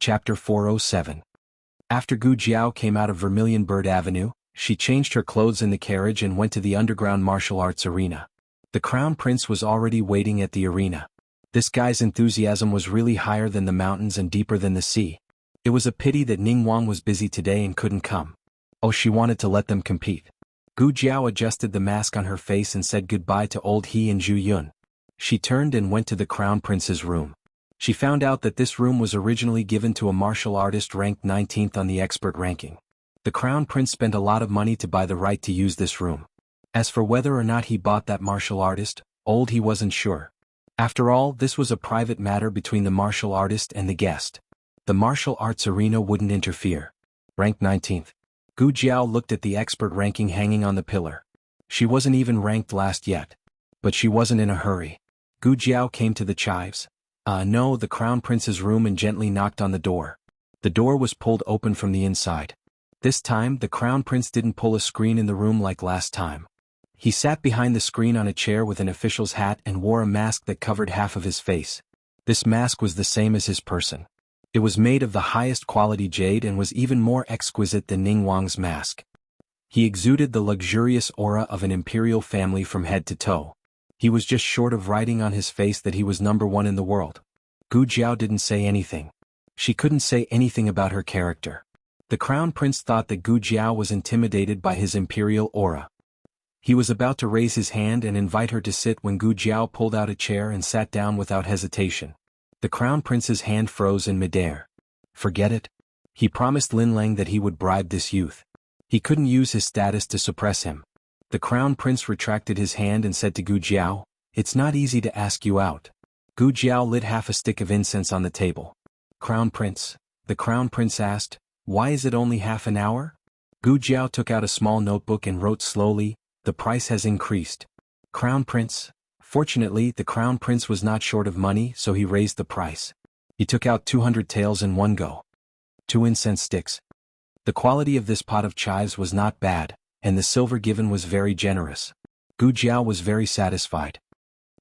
Chapter 407. After Gu Jiao came out of Vermilion Bird Avenue, she changed her clothes in the carriage and went to the underground martial arts arena. The Crown Prince was already waiting at the arena. This guy's enthusiasm was really higher than the mountains and deeper than the sea. It was a pity that Ning Wang was busy today and couldn't come. Oh, she wanted to let them compete. Gu Jiao adjusted the mask on her face and said goodbye to old He and Zhu Yun. She turned and went to the Crown Prince's room. She found out that this room was originally given to a martial artist ranked 19th on the expert ranking. The Crown Prince spent a lot of money to buy the right to use this room. As for whether or not he bought that martial artist, old He wasn't sure. After all, this was a private matter between the martial artist and the guest. The martial arts arena wouldn't interfere. Ranked 19th. Gu Jiao looked at the expert ranking hanging on the pillar. She wasn't even ranked last yet. But she wasn't in a hurry. Gu Jiao came to the chives. No, the Crown Prince's room and gently knocked on the door. The door was pulled open from the inside. This time, the Crown Prince didn't pull a screen in the room like last time. He sat behind the screen on a chair with an official's hat and wore a mask that covered half of his face. This mask was the same as his person. It was made of the highest quality jade and was even more exquisite than Ning Wang's mask. He exuded the luxurious aura of an imperial family from head to toe. He was just short of writing on his face that he was #1 in the world. Gu Jiao didn't say anything. She couldn't say anything about her character. The Crown Prince thought that Gu Jiao was intimidated by his imperial aura. He was about to raise his hand and invite her to sit when Gu Jiao pulled out a chair and sat down without hesitation. The Crown Prince's hand froze in midair. Forget it. He promised Lin Lang that he would bribe this youth. He couldn't use his status to suppress him. The Crown Prince retracted his hand and said to Gu Jiao, "It's not easy to ask you out." Gu Jiao lit half a stick of incense on the table. "Crown Prince?" the Crown Prince asked. "Why is it only half an hour?" Gu Jiao took out a small notebook and wrote slowly, "The price has increased." "Crown Prince?" Fortunately, the Crown Prince was not short of money, so he raised the price. He took out 200 taels in one go. 2 incense sticks. The quality of this pot of chives was not bad, and the silver given was very generous. Gu Jiao was very satisfied.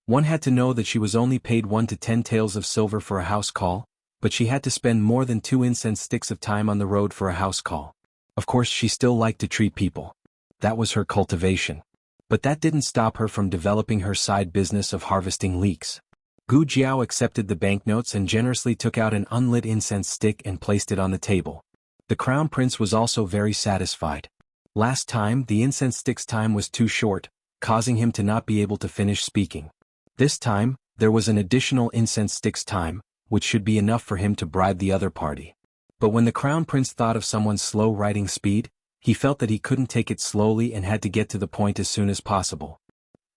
One had to know that she was only paid 1 to 10 taels of silver for a house call, but she had to spend more than 2 incense sticks of time on the road for a house call. Of course, she still liked to treat people. That was her cultivation. But that didn't stop her from developing her side business of harvesting leeks. Gu Jiao accepted the banknotes and generously took out an unlit incense stick and placed it on the table. The Crown Prince was also very satisfied. Last time, the incense stick's time was too short, causing him to not be able to finish speaking. This time, there was an additional incense stick's time, which should be enough for him to bribe the other party. But when the Crown Prince thought of someone's slow writing speed, he felt that he couldn't take it slowly and had to get to the point as soon as possible.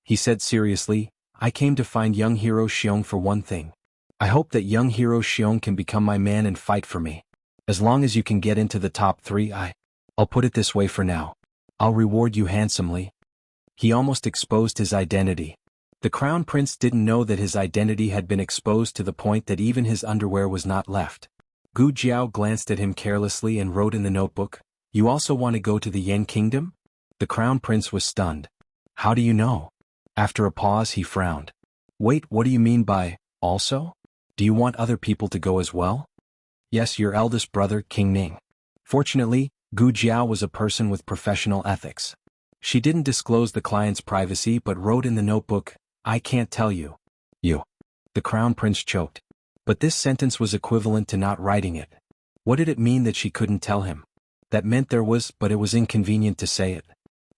He said seriously, "I came to find young hero Xiong for one thing. I hope that young hero Xiong can become my man and fight for me. As long as you can get into the top 3, I'll put it this way for now. I'll reward you handsomely." He almost exposed his identity. The Crown Prince didn't know that his identity had been exposed to the point that even his underwear was not left. Gu Jiao glanced at him carelessly and wrote in the notebook, "You also want to go to the Yen Kingdom?" The Crown Prince was stunned. "How do you know?" After a pause he frowned. "Wait, what do you mean by, also? Do you want other people to go as well?" "Yes, your eldest brother, King Ning." Fortunately, Gu Jiao was a person with professional ethics. She didn't disclose the client's privacy but wrote in the notebook, "I can't tell you." "You." The Crown Prince choked. But this sentence was equivalent to not writing it. What did it mean that she couldn't tell him? That meant there was, but it was inconvenient to say it.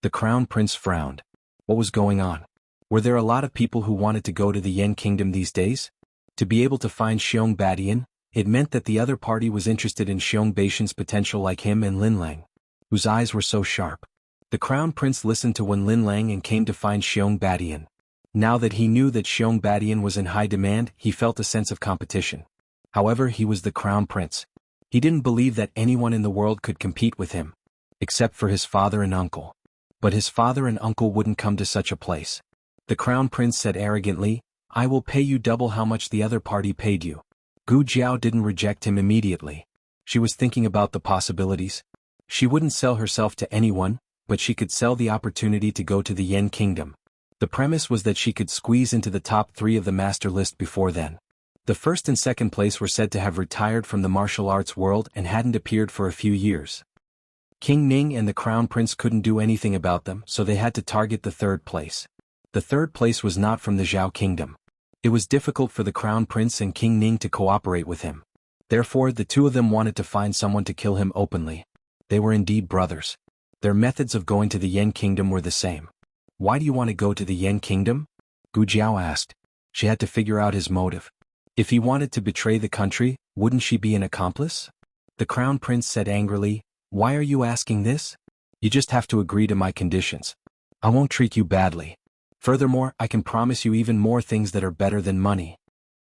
The Crown Prince frowned. What was going on? Were there a lot of people who wanted to go to the Yen Kingdom these days? To be able to find Xiong Badian, it meant that the other party was interested in Xiong Baishan's potential like him and Lin Lang, whose eyes were so sharp. The Crown Prince listened to Wen Lin Lang and came to find Xiong Badian. Now that he knew that Xiong Badian was in high demand, he felt a sense of competition. However, he was the Crown Prince. He didn't believe that anyone in the world could compete with him, except for his father and uncle. But his father and uncle wouldn't come to such a place. The Crown Prince said arrogantly, "I will pay you double how much the other party paid you." Gu Jiao didn't reject him immediately. She was thinking about the possibilities. She wouldn't sell herself to anyone, but she could sell the opportunity to go to the Yen Kingdom. The premise was that she could squeeze into the top 3 of the master list before then. The first and second place were said to have retired from the martial arts world and hadn't appeared for a few years. King Ning and the Crown Prince couldn't do anything about them, so they had to target the third place. The third place was not from the Zhao Kingdom. It was difficult for the Crown Prince and King Ning to cooperate with him. Therefore, the two of them wanted to find someone to kill him openly. They were indeed brothers. Their methods of going to the Yen Kingdom were the same. "Why do you want to go to the Yen Kingdom?" Gu Jiao asked. She had to figure out his motive. If he wanted to betray the country, wouldn't she be an accomplice? The Crown Prince said angrily, "Why are you asking this? You just have to agree to my conditions. I won't treat you badly. Furthermore, I can promise you even more things that are better than money."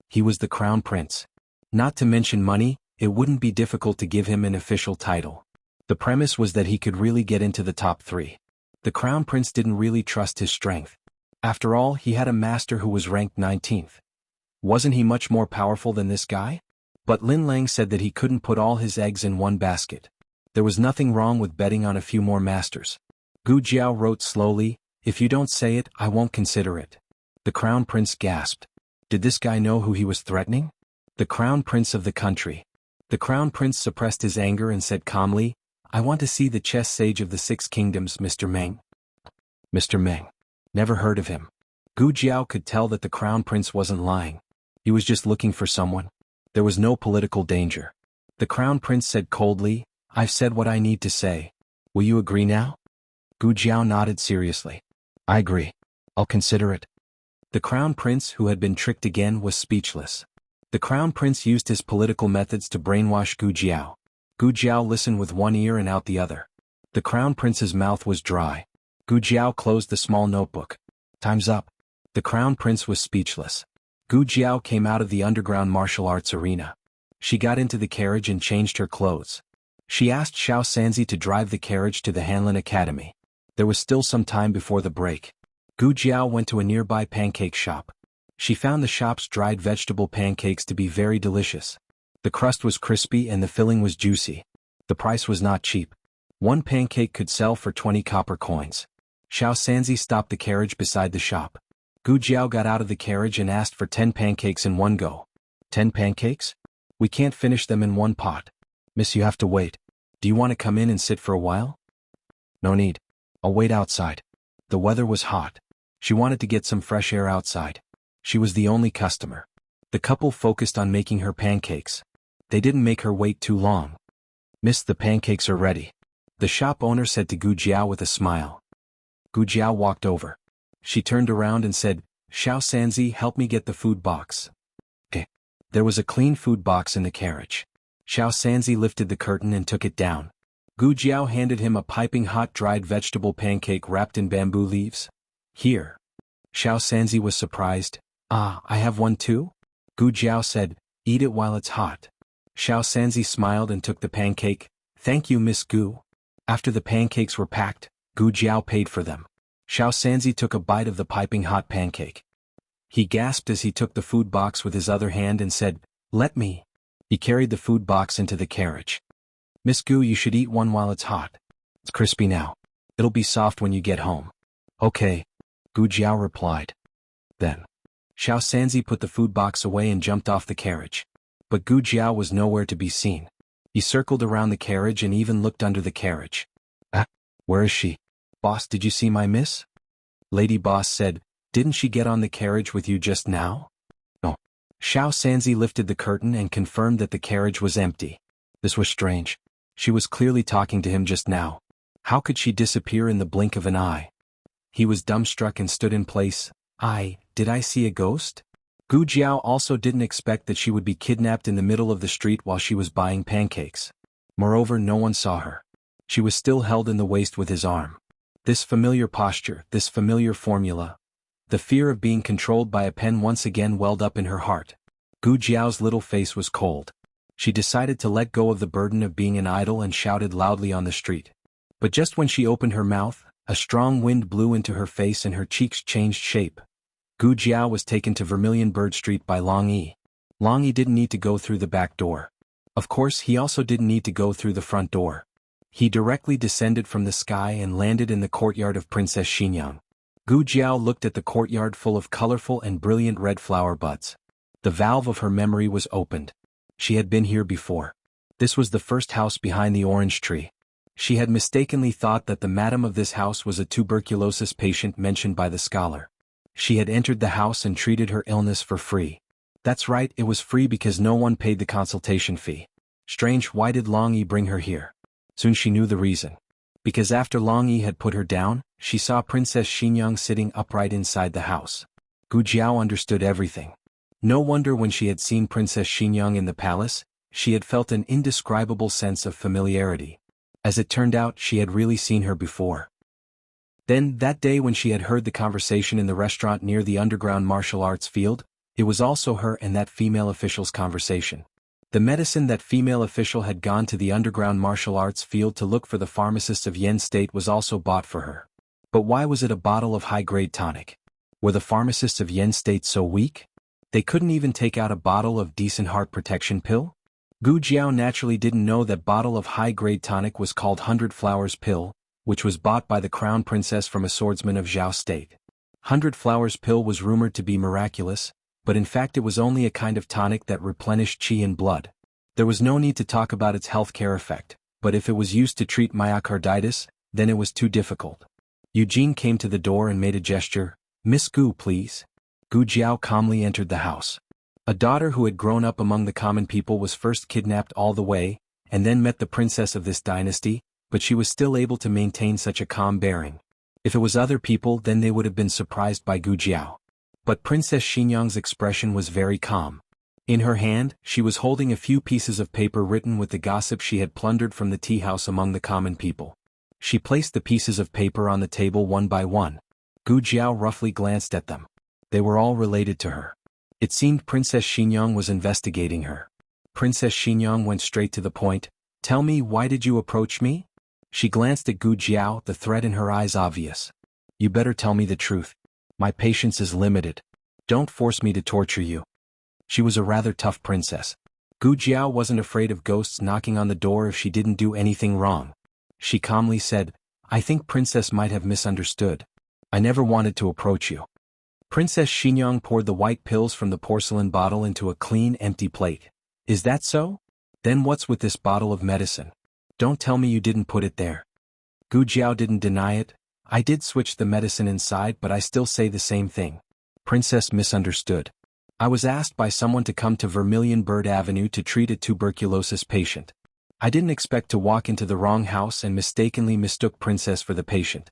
He was the Crown Prince. Not to mention money, it wouldn't be difficult to give him an official title. The premise was that he could really get into the top 3. The Crown Prince didn't really trust his strength. After all, he had a master who was ranked 19th. Wasn't he much more powerful than this guy? But Lin Lang said that he couldn't put all his eggs in one basket. There was nothing wrong with betting on a few more masters. Gu Jiao wrote slowly, "If you don't say it, I won't consider it." The Crown Prince gasped. Did this guy know who he was threatening? The Crown Prince of the country. The Crown Prince suppressed his anger and said calmly, "I want to see the chess sage of the 6 kingdoms, Mr. Meng." Mr. Meng. Never heard of him. Gu Jiao could tell that the Crown Prince wasn't lying. He was just looking for someone. There was no political danger. The Crown Prince said coldly, "I've said what I need to say. Will you agree now?" Gu Jiao nodded seriously. "I agree. I'll consider it." The Crown Prince, who had been tricked again, was speechless. The Crown Prince used his political methods to brainwash Gu Jiao. Gu Jiao listened with one ear and out the other. The Crown Prince's mouth was dry. Gu Jiao closed the small notebook. "Time's up." The Crown Prince was speechless. Gu Jiao came out of the underground martial arts arena. She got into the carriage and changed her clothes. She asked Xiao Sanzi to drive the carriage to the Hanlin Academy. There was still some time before the break. Gu Jiao went to a nearby pancake shop. She found the shop's dried vegetable pancakes to be very delicious. The crust was crispy and the filling was juicy. The price was not cheap. One pancake could sell for 20 copper coins. Xiao Sanzi stopped the carriage beside the shop. Gu Jiao got out of the carriage and asked for 10 pancakes in one go. 10 pancakes? We can't finish them in one pot. Miss, you have to wait. Do you want to come in and sit for a while? No need. I'll wait outside. The weather was hot. She wanted to get some fresh air outside. She was the only customer. The couple focused on making her pancakes. They didn't make her wait too long. "Miss, the pancakes are ready," the shop owner said to Gu Jiao with a smile. Gu Jiao walked over. She turned around and said, "Xiao Sanzi, help me get the food box." Okay. There was a clean food box in the carriage. Xiao Sanzi lifted the curtain and took it down. Gu Jiao handed him a piping hot dried vegetable pancake wrapped in bamboo leaves. "Here." Xiao Sanzi was surprised. "Ah, I have one too?" Gu Jiao said, "Eat it while it's hot." Xiao Sanzi smiled and took the pancake. "Thank you, Miss Gu." After the pancakes were packed, Gu Jiao paid for them. Xiao Sanzi took a bite of the piping hot pancake. He gasped as he took the food box with his other hand and said, "Let me." He carried the food box into the carriage. "Miss Gu, you should eat one while it's hot. It's crispy now. It'll be soft when you get home." "Okay," Gu Jiao replied. Then, Xiao Sanzi put the food box away and jumped off the carriage. But Gu Jiao was nowhere to be seen. He circled around the carriage and even looked under the carriage. Where is she?" "Boss, did you see my miss?" Lady Boss said, "Didn't she get on the carriage with you just now?" "No." Xiao Sanzi lifted the curtain and confirmed that the carriage was empty. This was strange. She was clearly talking to him just now. How could she disappear in the blink of an eye? He was dumbstruck and stood in place. Did I see a ghost?" Gu Jiao also didn't expect that she would be kidnapped in the middle of the street while she was buying pancakes. Moreover, no one saw her. She was still held in the waist with his arm. This familiar posture, this familiar formula. The fear of being controlled by a pen once again welled up in her heart. Gu Jiao's little face was cold. She decided to let go of the burden of being an idol and shouted loudly on the street. But just when she opened her mouth, a strong wind blew into her face and her cheeks changed shape. Gu Jiao was taken to Vermilion Bird Street by Long Yi. Long Yi didn't need to go through the back door. Of course, he also didn't need to go through the front door. He directly descended from the sky and landed in the courtyard of Princess Xinyang. Gu Jiao looked at the courtyard full of colorful and brilliant red flower buds. The valve of her memory was opened. She had been here before. This was the first house behind the orange tree. She had mistakenly thought that the madam of this house was a tuberculosis patient mentioned by the scholar. She had entered the house and treated her illness for free. That's right, it was free because no one paid the consultation fee. Strange, why did Long Yi bring her here? Soon she knew the reason. Because after Long Yi had put her down, she saw Princess Xinyang sitting upright inside the house. Gu Jiao understood everything. No wonder when she had seen Princess Xinyang in the palace, she had felt an indescribable sense of familiarity. As it turned out, she had really seen her before. Then, that day when she had heard the conversation in the restaurant near the underground martial arts field, it was also her and that female official's conversation. The medicine that female official had gone to the underground martial arts field to look for the pharmacists of Yen State was also bought for her. But why was it a bottle of high-grade tonic? Were the pharmacists of Yen State so weak? They couldn't even take out a bottle of decent heart protection pill? Gu Jiao naturally didn't know that bottle of high-grade tonic was called 100 Flowers Pill, which was bought by the crown princess from a swordsman of Zhao State. 100 Flowers Pill was rumored to be miraculous, but in fact it was only a kind of tonic that replenished qi in blood. There was no need to talk about its healthcare effect, but if it was used to treat myocarditis, then it was too difficult. Eugene came to the door and made a gesture. "Miss Gu, please." Gu Jiao calmly entered the house. A daughter who had grown up among the common people was first kidnapped all the way, and then met the princess of this dynasty, but she was still able to maintain such a calm bearing. If it was other people, then they would have been surprised by Gu Jiao. But Princess Xinyang's expression was very calm. In her hand, she was holding a few pieces of paper written with the gossip she had plundered from the tea house among the common people. She placed the pieces of paper on the table one by one. Gu Jiao roughly glanced at them. They were all related to her. It seemed Princess Xinyang was investigating her. Princess Xinyang went straight to the point. "Tell me, why did you approach me?" She glanced at Gu Jiao, the threat in her eyes obvious. "You better tell me the truth. My patience is limited. Don't force me to torture you." She was a rather tough princess. Gu Jiao wasn't afraid of ghosts knocking on the door if she didn't do anything wrong. She calmly said, "I think Princess might have misunderstood. I never wanted to approach you." Princess Xinyang poured the white pills from the porcelain bottle into a clean, empty plate. "Is that so? Then what's with this bottle of medicine? Don't tell me you didn't put it there." Gu Jiao didn't deny it. "I did switch the medicine inside, but I still say the same thing." Princess misunderstood. "I was asked by someone to come to Vermilion Bird Avenue to treat a tuberculosis patient. I didn't expect to walk into the wrong house and mistakenly mistook Princess for the patient."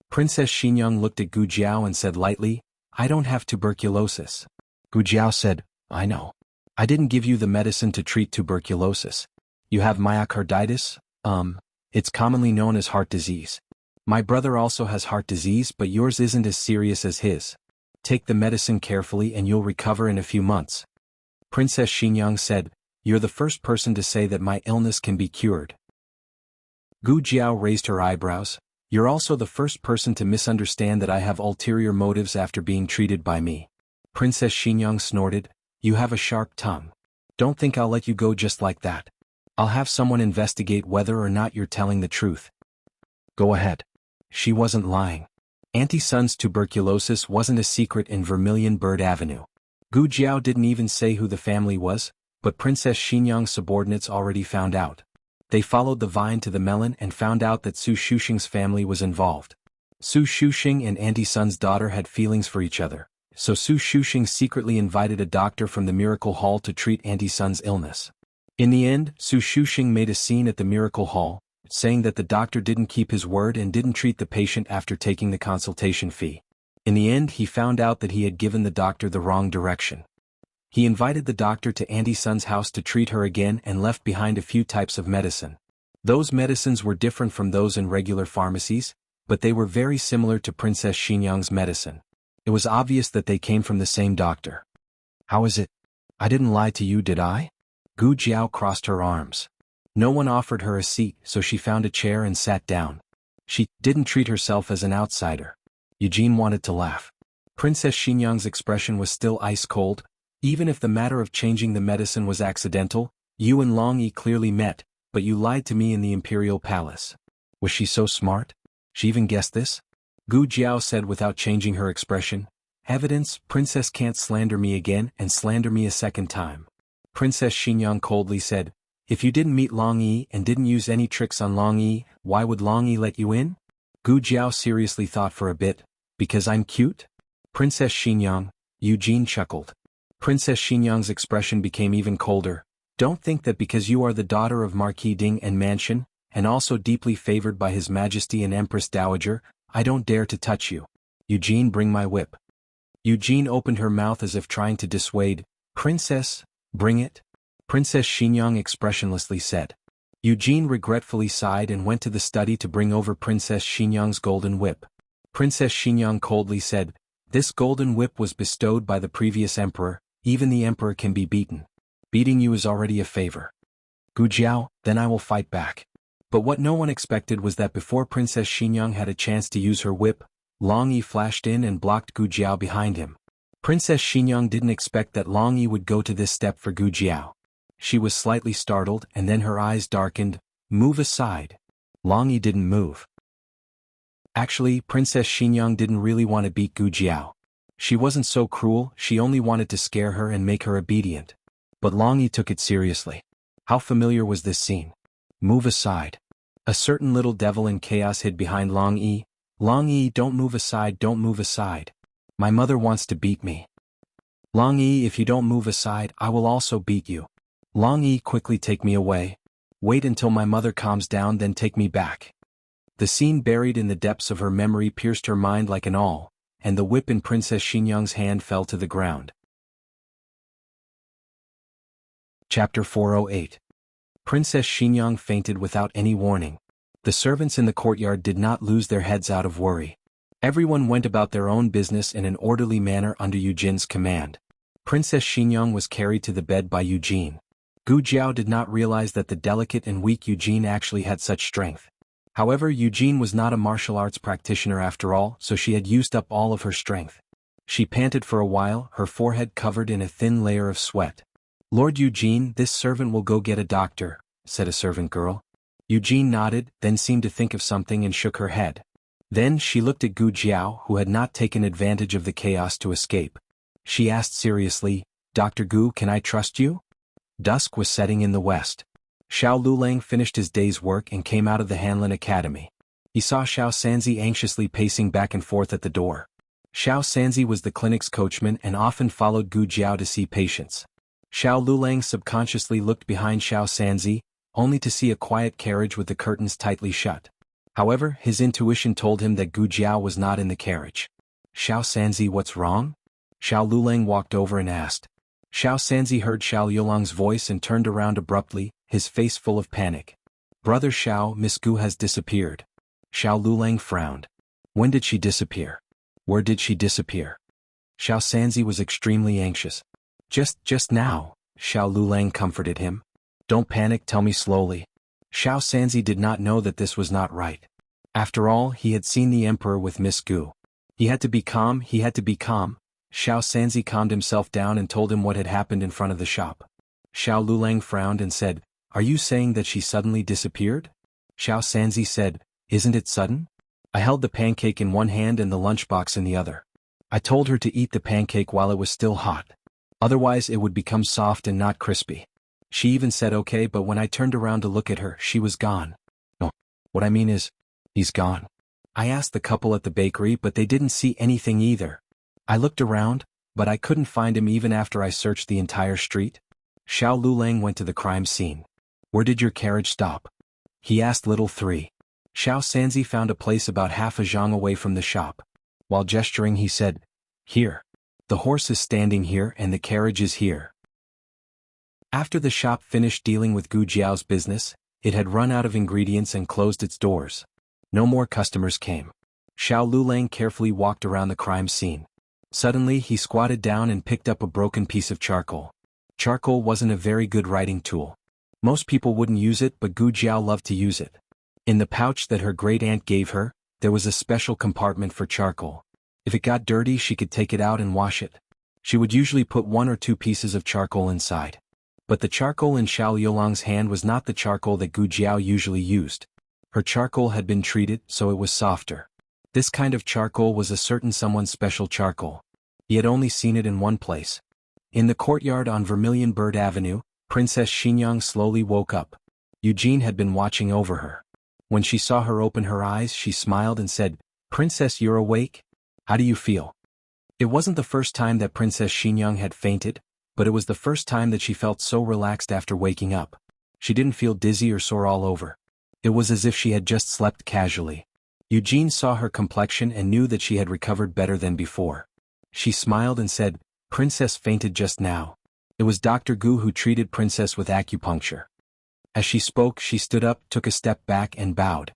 Princess Xinyang looked at Gu Jiao and said lightly, "I don't have tuberculosis." Gu Jiao said, "I know. I didn't give you the medicine to treat tuberculosis. You have myocarditis? It's commonly known as heart disease. My brother also has heart disease, but yours isn't as serious as his. Take the medicine carefully and you'll recover in a few months." Princess Xinyang said, "You're the first person to say that my illness can be cured." Gu Jiao raised her eyebrows. "You're also the first person to misunderstand that I have ulterior motives after being treated by me." Princess Xinyang snorted, "You have a sharp tongue. Don't think I'll let you go just like that. I'll have someone investigate whether or not you're telling the truth." "Go ahead." She wasn't lying. Auntie Sun's tuberculosis wasn't a secret in Vermilion Bird Avenue. Gu Jiao didn't even say who the family was, but Princess Xinyang's subordinates already found out. They followed the vine to the melon and found out that Su Shuxing's family was involved. Su Shuxing and Auntie Sun's daughter had feelings for each other, so Su Shuxing secretly invited a doctor from the Miracle Hall to treat Auntie Sun's illness. In the end, Su Shuxing made a scene at the Miracle Hall, saying that the doctor didn't keep his word and didn't treat the patient after taking the consultation fee. In the end, he found out that he had given the doctor the wrong direction. He invited the doctor to Auntie Sun's house to treat her again and left behind a few types of medicine. Those medicines were different from those in regular pharmacies, but they were very similar to Princess Xinyang's medicine. It was obvious that they came from the same doctor. "How is it? I didn't lie to you, did I?" Gu Jiao crossed her arms. No one offered her a seat, so she found a chair and sat down. She didn't treat herself as an outsider. Eugene wanted to laugh. Princess Xinyang's expression was still ice-cold. "Even if the matter of changing the medicine was accidental, you and Long Yi clearly met, but you lied to me in the imperial palace." Was she so smart? She even guessed this? Gu Jiao said without changing her expression. Evidence, Princess can't slander me again and slander me a second time. Princess Xingyang coldly said, if you didn't meet Long Yi and didn't use any tricks on Long Yi, why would Long Yi let you in? Gu Jiao seriously thought for a bit, because I'm cute? Princess Xingyang, Eugene chuckled. Princess Xingyang's expression became even colder. Don't think that because you are the daughter of Marquis Ding and Mansion, and also deeply favored by His Majesty and Empress Dowager, I don't dare to touch you. Eugene, bring my whip. Eugene opened her mouth as if trying to dissuade. Princess, bring it. Princess Xingyang expressionlessly said. Eugene regretfully sighed and went to the study to bring over Princess Xingyang's golden whip. Princess Xingyang coldly said, this golden whip was bestowed by the previous emperor, even the emperor can be beaten. Beating you is already a favor. Gu Jiao, then I will fight back. But what no one expected was that before Princess Xingyang had a chance to use her whip, Long Yi flashed in and blocked Gu Jiao behind him. Princess Xingyang didn't expect that Long Yi would go to this step for Gu Jiao. She was slightly startled and then her eyes darkened. Move aside. Long Yi didn't move. Actually, Princess Xingyang didn't really want to beat Gu Jiao. She wasn't so cruel, she only wanted to scare her and make her obedient. But Long Yi took it seriously. How familiar was this scene? Move aside. A certain little devil in chaos hid behind Long Yi. Long Yi, don't move aside, don't move aside. My mother wants to beat me. Long Yi, if you don't move aside, I will also beat you. Long Yi, quickly take me away. Wait until my mother calms down, then take me back. The scene buried in the depths of her memory pierced her mind like an awl, and the whip in Princess Xingyang's hand fell to the ground. Chapter 408. Princess Xingyang fainted without any warning. The servants in the courtyard did not lose their heads out of worry. Everyone went about their own business in an orderly manner under Eugene's command. Princess Xingyang was carried to the bed by Eugene. Gu Jiao did not realize that the delicate and weak Eugene actually had such strength. However, Eugene was not a martial arts practitioner after all, so she had used up all of her strength. She panted for a while, her forehead covered in a thin layer of sweat. Lord Eugene, this servant will go get a doctor, said a servant girl. Eugene nodded, then seemed to think of something and shook her head. Then she looked at Gu Jiao, who had not taken advantage of the chaos to escape. She asked seriously, Dr. Gu, can I trust you? Dusk was setting in the west. Xiao Lulang finished his day's work and came out of the Hanlin Academy. He saw Xiao Sanzi anxiously pacing back and forth at the door. Xiao Sanzi was the clinic's coachman and often followed Gu Jiao to see patients. Xiao Lulang subconsciously looked behind Xiao Sanzi, only to see a quiet carriage with the curtains tightly shut. However, his intuition told him that Gu Jiao was not in the carriage. Xiao Sanzi, what's wrong? Xiao Lulang walked over and asked. Xiao Sanzi heard Xiao Yulang's voice and turned around abruptly, his face full of panic. Brother Xiao, Miss Gu has disappeared. Xiao Lulang frowned. When did she disappear? Where did she disappear? Xiao Sanzi was extremely anxious. Just now, Xiao Lulang comforted him. Don't panic, tell me slowly. Xiao Sanzi did not know that this was not right. After all, he had seen the emperor with Miss Gu. He had to be calm, he had to be calm. Xiao Sanzi calmed himself down and told him what had happened in front of the shop. Xiao Lulang frowned and said, Are you saying that she suddenly disappeared? Xiao Sanzi said, Isn't it sudden? I held the pancake in one hand and the lunchbox in the other. I told her to eat the pancake while it was still hot. Otherwise it would become soft and not crispy. She even said okay, but when I turned around to look at her, she was gone. No, what I mean is, he's gone. I asked the couple at the bakery, but they didn't see anything either. I looked around, but I couldn't find him even after I searched the entire street. Xiao Lulang went to the crime scene. Where did your carriage stop? He asked little 3. Xiao Sanzi found a place about half a zhang away from the shop. While gesturing he said, Here. The horse is standing here and the carriage is here. After the shop finished dealing with Gu Jiao's business, it had run out of ingredients and closed its doors. No more customers came. Xiao Lulang carefully walked around the crime scene. Suddenly he squatted down and picked up a broken piece of charcoal. Charcoal wasn't a very good writing tool. Most people wouldn't use it, but Gu Jiao loved to use it. In the pouch that her great-aunt gave her, there was a special compartment for charcoal. If it got dirty, she could take it out and wash it. She would usually put 1 or 2 pieces of charcoal inside. But the charcoal in Xiao Yulang's hand was not the charcoal that Gu Jiao usually used. Her charcoal had been treated, so it was softer. This kind of charcoal was a certain someone's special charcoal. He had only seen it in one place. In the courtyard on Vermilion Bird Avenue, Princess Xinyang slowly woke up. Eugene had been watching over her. When she saw her open her eyes, she smiled and said, "Princess, you're awake? How do you feel?" It wasn't the first time that Princess Xinyang had fainted, but it was the first time that she felt so relaxed after waking up. She didn't feel dizzy or sore all over. It was as if she had just slept casually. Eugene saw her complexion and knew that she had recovered better than before. She smiled and said, "Princess fainted just now. It was Dr. Gu who treated Princess with acupuncture." As she spoke, she stood up, took a step back and bowed.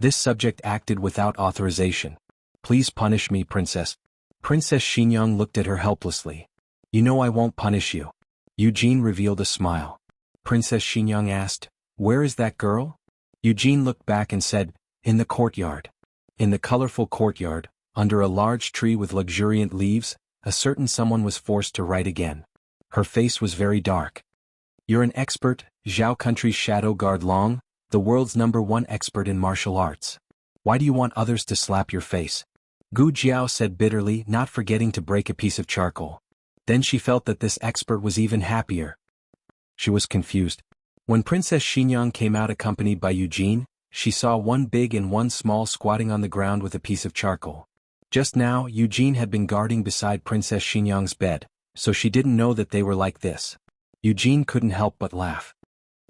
This subject acted without authorization. "Please punish me, Princess." Princess Xinyang looked at her helplessly. "You know I won't punish you." Eugene revealed a smile. Princess Xinyang asked, "Where is that girl?" Eugene looked back and said, "In the courtyard." In the colorful courtyard, under a large tree with luxuriant leaves, a certain someone was forced to write again. Her face was very dark. "You're an expert, Zhao Country's shadow guard Long, the world's #1 expert in martial arts. Why do you want others to slap your face?" Gu Jiao said bitterly, not forgetting to break a piece of charcoal. Then she felt that this expert was even happier. She was confused. When Princess Xinyang came out accompanied by Eugene, she saw one big and one small squatting on the ground with a piece of charcoal. Just now, Eugene had been guarding beside Princess Xinyang's bed, so she didn't know that they were like this. Eugene couldn't help but laugh.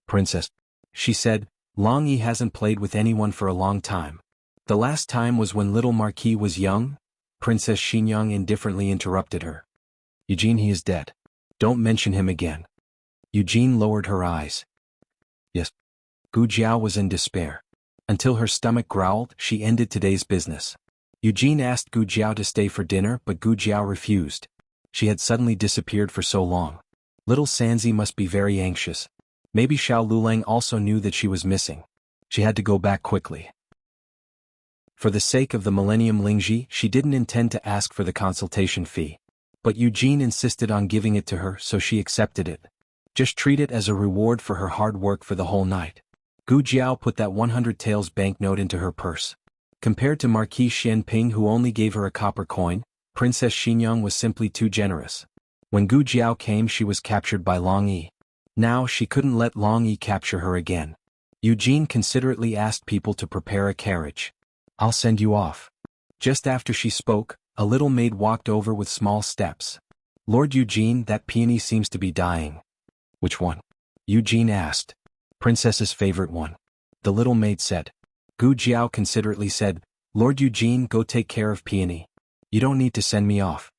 "Princess," she said, "Long Yi hasn't played with anyone for a long time." "The last time was when little Marquis was young?" Princess Xinyang indifferently interrupted her. "Eugene, he is dead. Don't mention him again." Eugene lowered her eyes. "Yes." Gu Jiao was in despair. Until her stomach growled, she ended today's business. Eugene asked Gu Jiao to stay for dinner, but Gu Jiao refused. She had suddenly disappeared for so long. Little Sanzi must be very anxious. Maybe Xiao Lulang also knew that she was missing. She had to go back quickly. For the sake of the Millennium Lingji, she didn't intend to ask for the consultation fee. But Eugene insisted on giving it to her, so she accepted it. Just treat it as a reward for her hard work for the whole night. Gu Jiao put that 100 taels banknote into her purse. Compared to Marquis Xianping, who only gave her a copper coin, Princess Xinyang was simply too generous. When Gu Jiao came, she was captured by Long Yi. Now she couldn't let Long Yi capture her again. Eugene considerately asked people to prepare a carriage. "I'll send you off." Just after she spoke, a little maid walked over with small steps. "Lord Eugene, that peony seems to be dying." "Which one?" Eugene asked. "Princess's favorite one," the little maid said. Gu Jiao considerately said, "Lord Eugene, go take care of Peony. You don't need to send me off."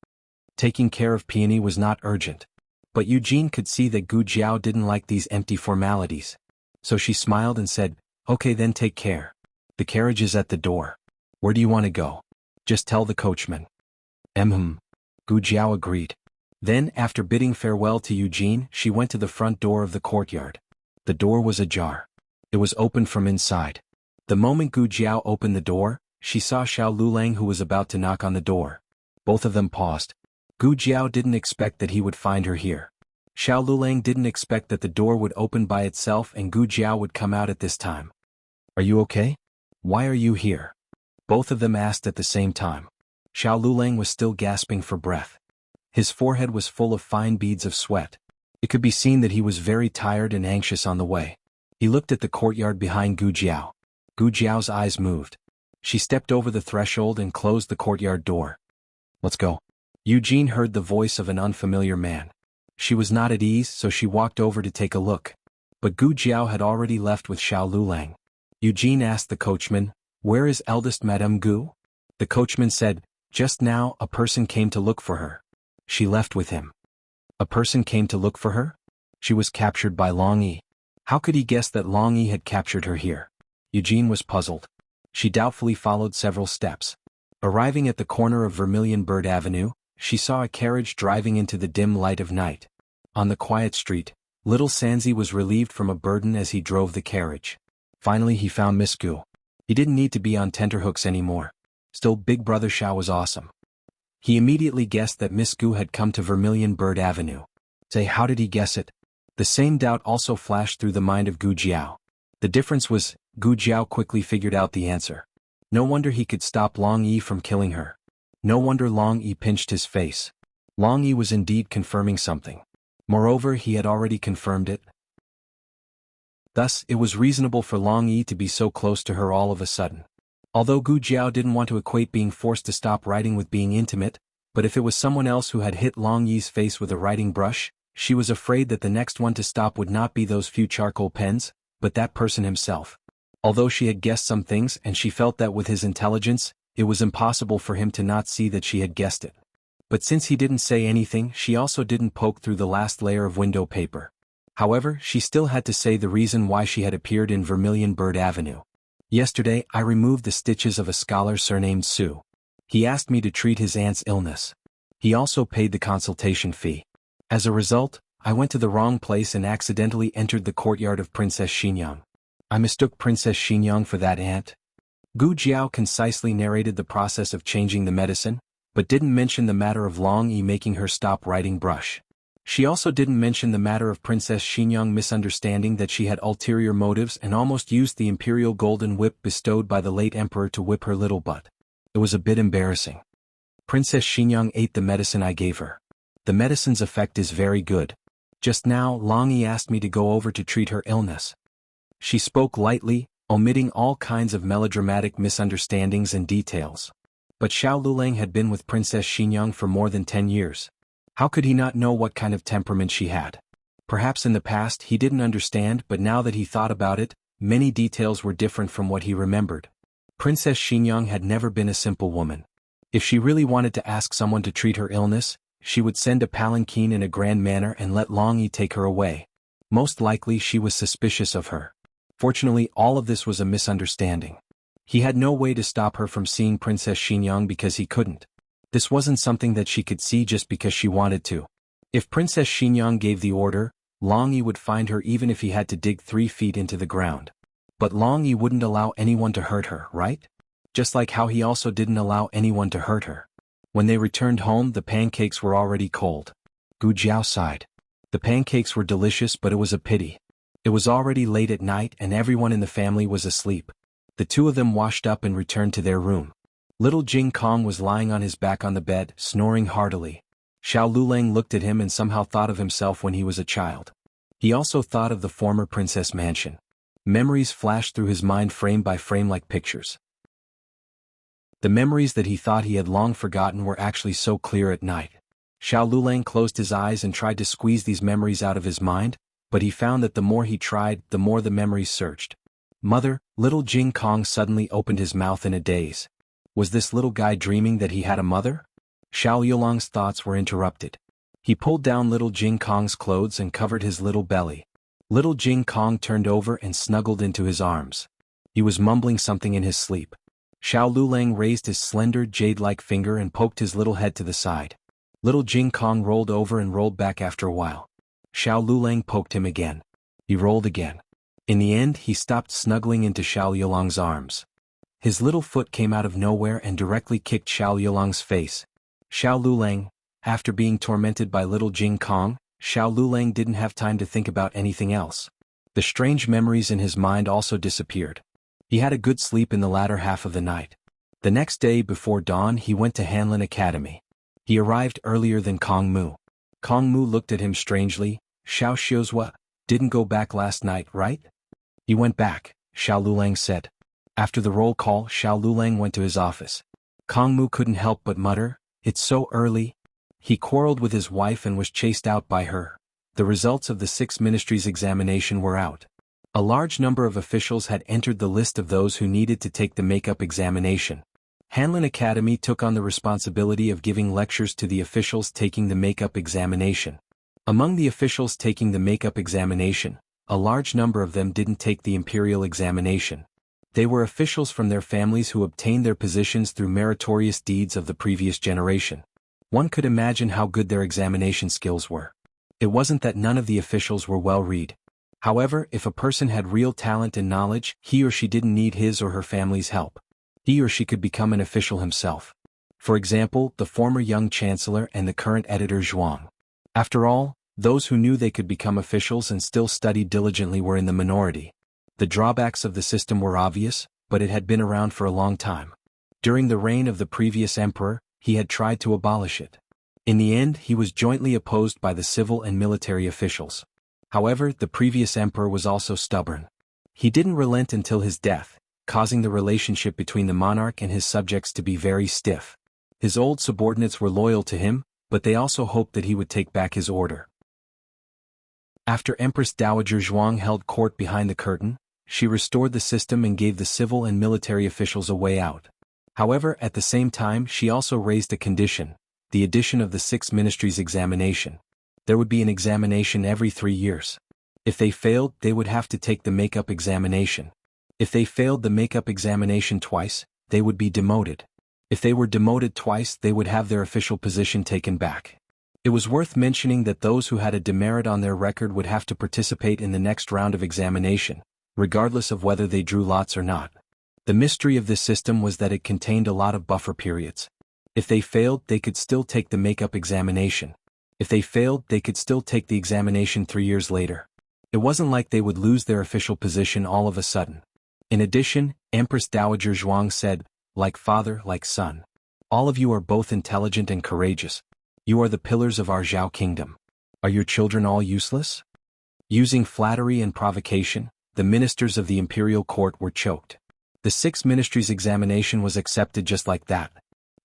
Taking care of Peony was not urgent. But Eugene could see that Gu Jiao didn't like these empty formalities. So she smiled and said, "Okay then, take care. The carriage is at the door. Where do you want to go?" "Just tell the coachman." Gu Jiao agreed. Then, after bidding farewell to Eugene, she went to the front door of the courtyard. The door was ajar. It was opened from inside. The moment Gu Jiao opened the door, she saw Xiao Lulang, who was about to knock on the door. Both of them paused. Gu Jiao didn't expect that he would find her here. Xiao Lulang didn't expect that the door would open by itself and Gu Jiao would come out at this time. "Are you okay? Why are you here?" Both of them asked at the same time. Xiao Lulang was still gasping for breath. His forehead was full of fine beads of sweat. It could be seen that he was very tired and anxious on the way. He looked at the courtyard behind Gu Jiao. Gu Jiao's eyes moved. She stepped over the threshold and closed the courtyard door. "Let's go." Eugene heard the voice of an unfamiliar man. She was not at ease, so she walked over to take a look. But Gu Jiao had already left with Xiao Lulang. Eugene asked the coachman, "Where is eldest Madame Gu?" The coachman said, "Just now, a person came to look for her. She left with him." A person came to look for her? She was captured by Long Yi. How could he guess that Long Yi had captured her here? Eugene was puzzled. She doubtfully followed several steps. Arriving at the corner of Vermilion Bird Avenue, she saw a carriage driving into the dim light of night. On the quiet street, little Sanzi was relieved from a burden as he drove the carriage. Finally he found Miss Gu. He didn't need to be on tenterhooks anymore. Still, Big Brother Xiao was awesome. He immediately guessed that Miss Gu had come to Vermilion Bird Avenue. Say, how did he guess it? The same doubt also flashed through the mind of Gu Jiao. The difference was, Gu Jiao quickly figured out the answer. No wonder he could stop Long Yi from killing her. No wonder Long Yi pinched his face. Long Yi was indeed confirming something. Moreover, he had already confirmed it. Thus, it was reasonable for Long Yi to be so close to her all of a sudden. Although Gu Jiao didn't want to equate being forced to stop writing with being intimate, but if it was someone else who had hit Long Yi's face with a writing brush, she was afraid that the next one to stop would not be those few charcoal pens, but that person himself. Although she had guessed some things and she felt that with his intelligence, it was impossible for him to not see that she had guessed it. But since he didn't say anything, she also didn't poke through the last layer of window paper. However, she still had to say the reason why she had appeared in Vermilion Bird Avenue. Yesterday, I removed the stitches of a scholar surnamed Su. He asked me to treat his aunt's illness. He also paid the consultation fee. As a result, I went to the wrong place and accidentally entered the courtyard of Princess Xinyang. I mistook Princess Xinyang for that aunt. Gu Jiao concisely narrated the process of changing the medicine, but didn't mention the matter of Long Yi making her stop writing brush. She also didn't mention the matter of Princess Xinyang misunderstanding that she had ulterior motives and almost used the imperial golden whip bestowed by the late emperor to whip her little butt. It was a bit embarrassing. Princess Xinyang ate the medicine I gave her. The medicine's effect is very good. Just now, Long Yi asked me to go over to treat her illness. She spoke lightly, omitting all kinds of melodramatic misunderstandings and details. But Xiao Lulang had been with Princess Xinyang for more than 10 years. How could he not know what kind of temperament she had? Perhaps in the past he didn't understand, but now that he thought about it, many details were different from what he remembered. Princess Xinyang had never been a simple woman. If she really wanted to ask someone to treat her illness, she would send a palanquin in a grand manner and let Long Yi take her away. Most likely she was suspicious of her. Fortunately, all of this was a misunderstanding. He had no way to stop her from seeing Princess Xinyang because he couldn't. This wasn't something that she could see just because she wanted to. If Princess Xinyang gave the order, Long Yi would find her even if he had to dig 3 feet into the ground. But Long Yi wouldn't allow anyone to hurt her, right? Just like how he also didn't allow anyone to hurt her. When they returned home, the pancakes were already cold. Gu Jiao sighed. The pancakes were delicious, but it was a pity. It was already late at night and everyone in the family was asleep. The two of them washed up and returned to their room. Little Jing Kong was lying on his back on the bed, snoring heartily. Xiao Lulang looked at him and somehow thought of himself when he was a child. He also thought of the former princess mansion. Memories flashed through his mind frame by frame like pictures. The memories that he thought he had long forgotten were actually so clear at night. Xiao Lulang closed his eyes and tried to squeeze these memories out of his mind, but he found that the more he tried, the more the memories surged. Mother, little Jing Kong suddenly opened his mouth in a daze. Was this little guy dreaming that he had a mother? Xiao Yulong's thoughts were interrupted. He pulled down little Jing Kong's clothes and covered his little belly. Little Jing Kong turned over and snuggled into his arms. He was mumbling something in his sleep. Xiao Lulang raised his slender jade-like finger and poked his little head to the side. Little Jing Kong rolled over and rolled back after a while. Xiao Lulang poked him again. He rolled again. In the end, he stopped snuggling into Xiao Yulong's arms. His little foot came out of nowhere and directly kicked Xiao Yulong's face. Xiao Lulang, after being tormented by little Jing Kong, Xiao Lulang didn't have time to think about anything else. The strange memories in his mind also disappeared. He had a good sleep in the latter half of the night. The next day before dawn he went to Hanlin Academy. He arrived earlier than Kong Mu. Kong Mu looked at him strangely. Xiao Xiuzhua didn't go back last night, right? He went back, Xiao Lulang said. After the roll call, Xiao Lulang went to his office. Kong Mu couldn't help but mutter, "It's so early." He quarreled with his wife and was chased out by her. The results of the 6 ministries examination were out. A large number of officials had entered the list of those who needed to take the makeup examination. Hanlin Academy took on the responsibility of giving lectures to the officials taking the makeup examination. Among the officials taking the makeup examination, a large number of them didn't take the imperial examination. They were officials from their families who obtained their positions through meritorious deeds of the previous generation. One could imagine how good their examination skills were. It wasn't that none of the officials were well-read. However, if a person had real talent and knowledge, he or she didn't need his or her family's help. He or she could become an official himself. For example, the former young chancellor and the current editor Zhuang. After all, those who knew they could become officials and still studied diligently were in the minority. The drawbacks of the system were obvious, but it had been around for a long time. During the reign of the previous emperor, he had tried to abolish it. In the end, he was jointly opposed by the civil and military officials. However, the previous emperor was also stubborn. He didn't relent until his death, causing the relationship between the monarch and his subjects to be very stiff. His old subordinates were loyal to him, but they also hoped that he would take back his order. After Empress Dowager Zhuang held court behind the curtain, she restored the system and gave the civil and military officials a way out. However, at the same time she also raised a condition, the addition of the 6 ministries examination. There would be an examination every 3 years. If they failed, they would have to take the makeup examination. If they failed the makeup examination twice, they would be demoted. If they were demoted twice, they would have their official position taken back. It was worth mentioning that those who had a demerit on their record would have to participate in the next round of examination, regardless of whether they drew lots or not. The mystery of this system was that it contained a lot of buffer periods. If they failed, they could still take the makeup examination. If they failed, they could still take the examination 3 years later. It wasn't like they would lose their official position all of a sudden. In addition, Empress Dowager Zhuang said, "Like father, like son. All of you are both intelligent and courageous. You are the pillars of our Zhao kingdom. Are your children all useless?" Using flattery and provocation, the ministers of the imperial court were choked. The 6 ministries examination was accepted just like that.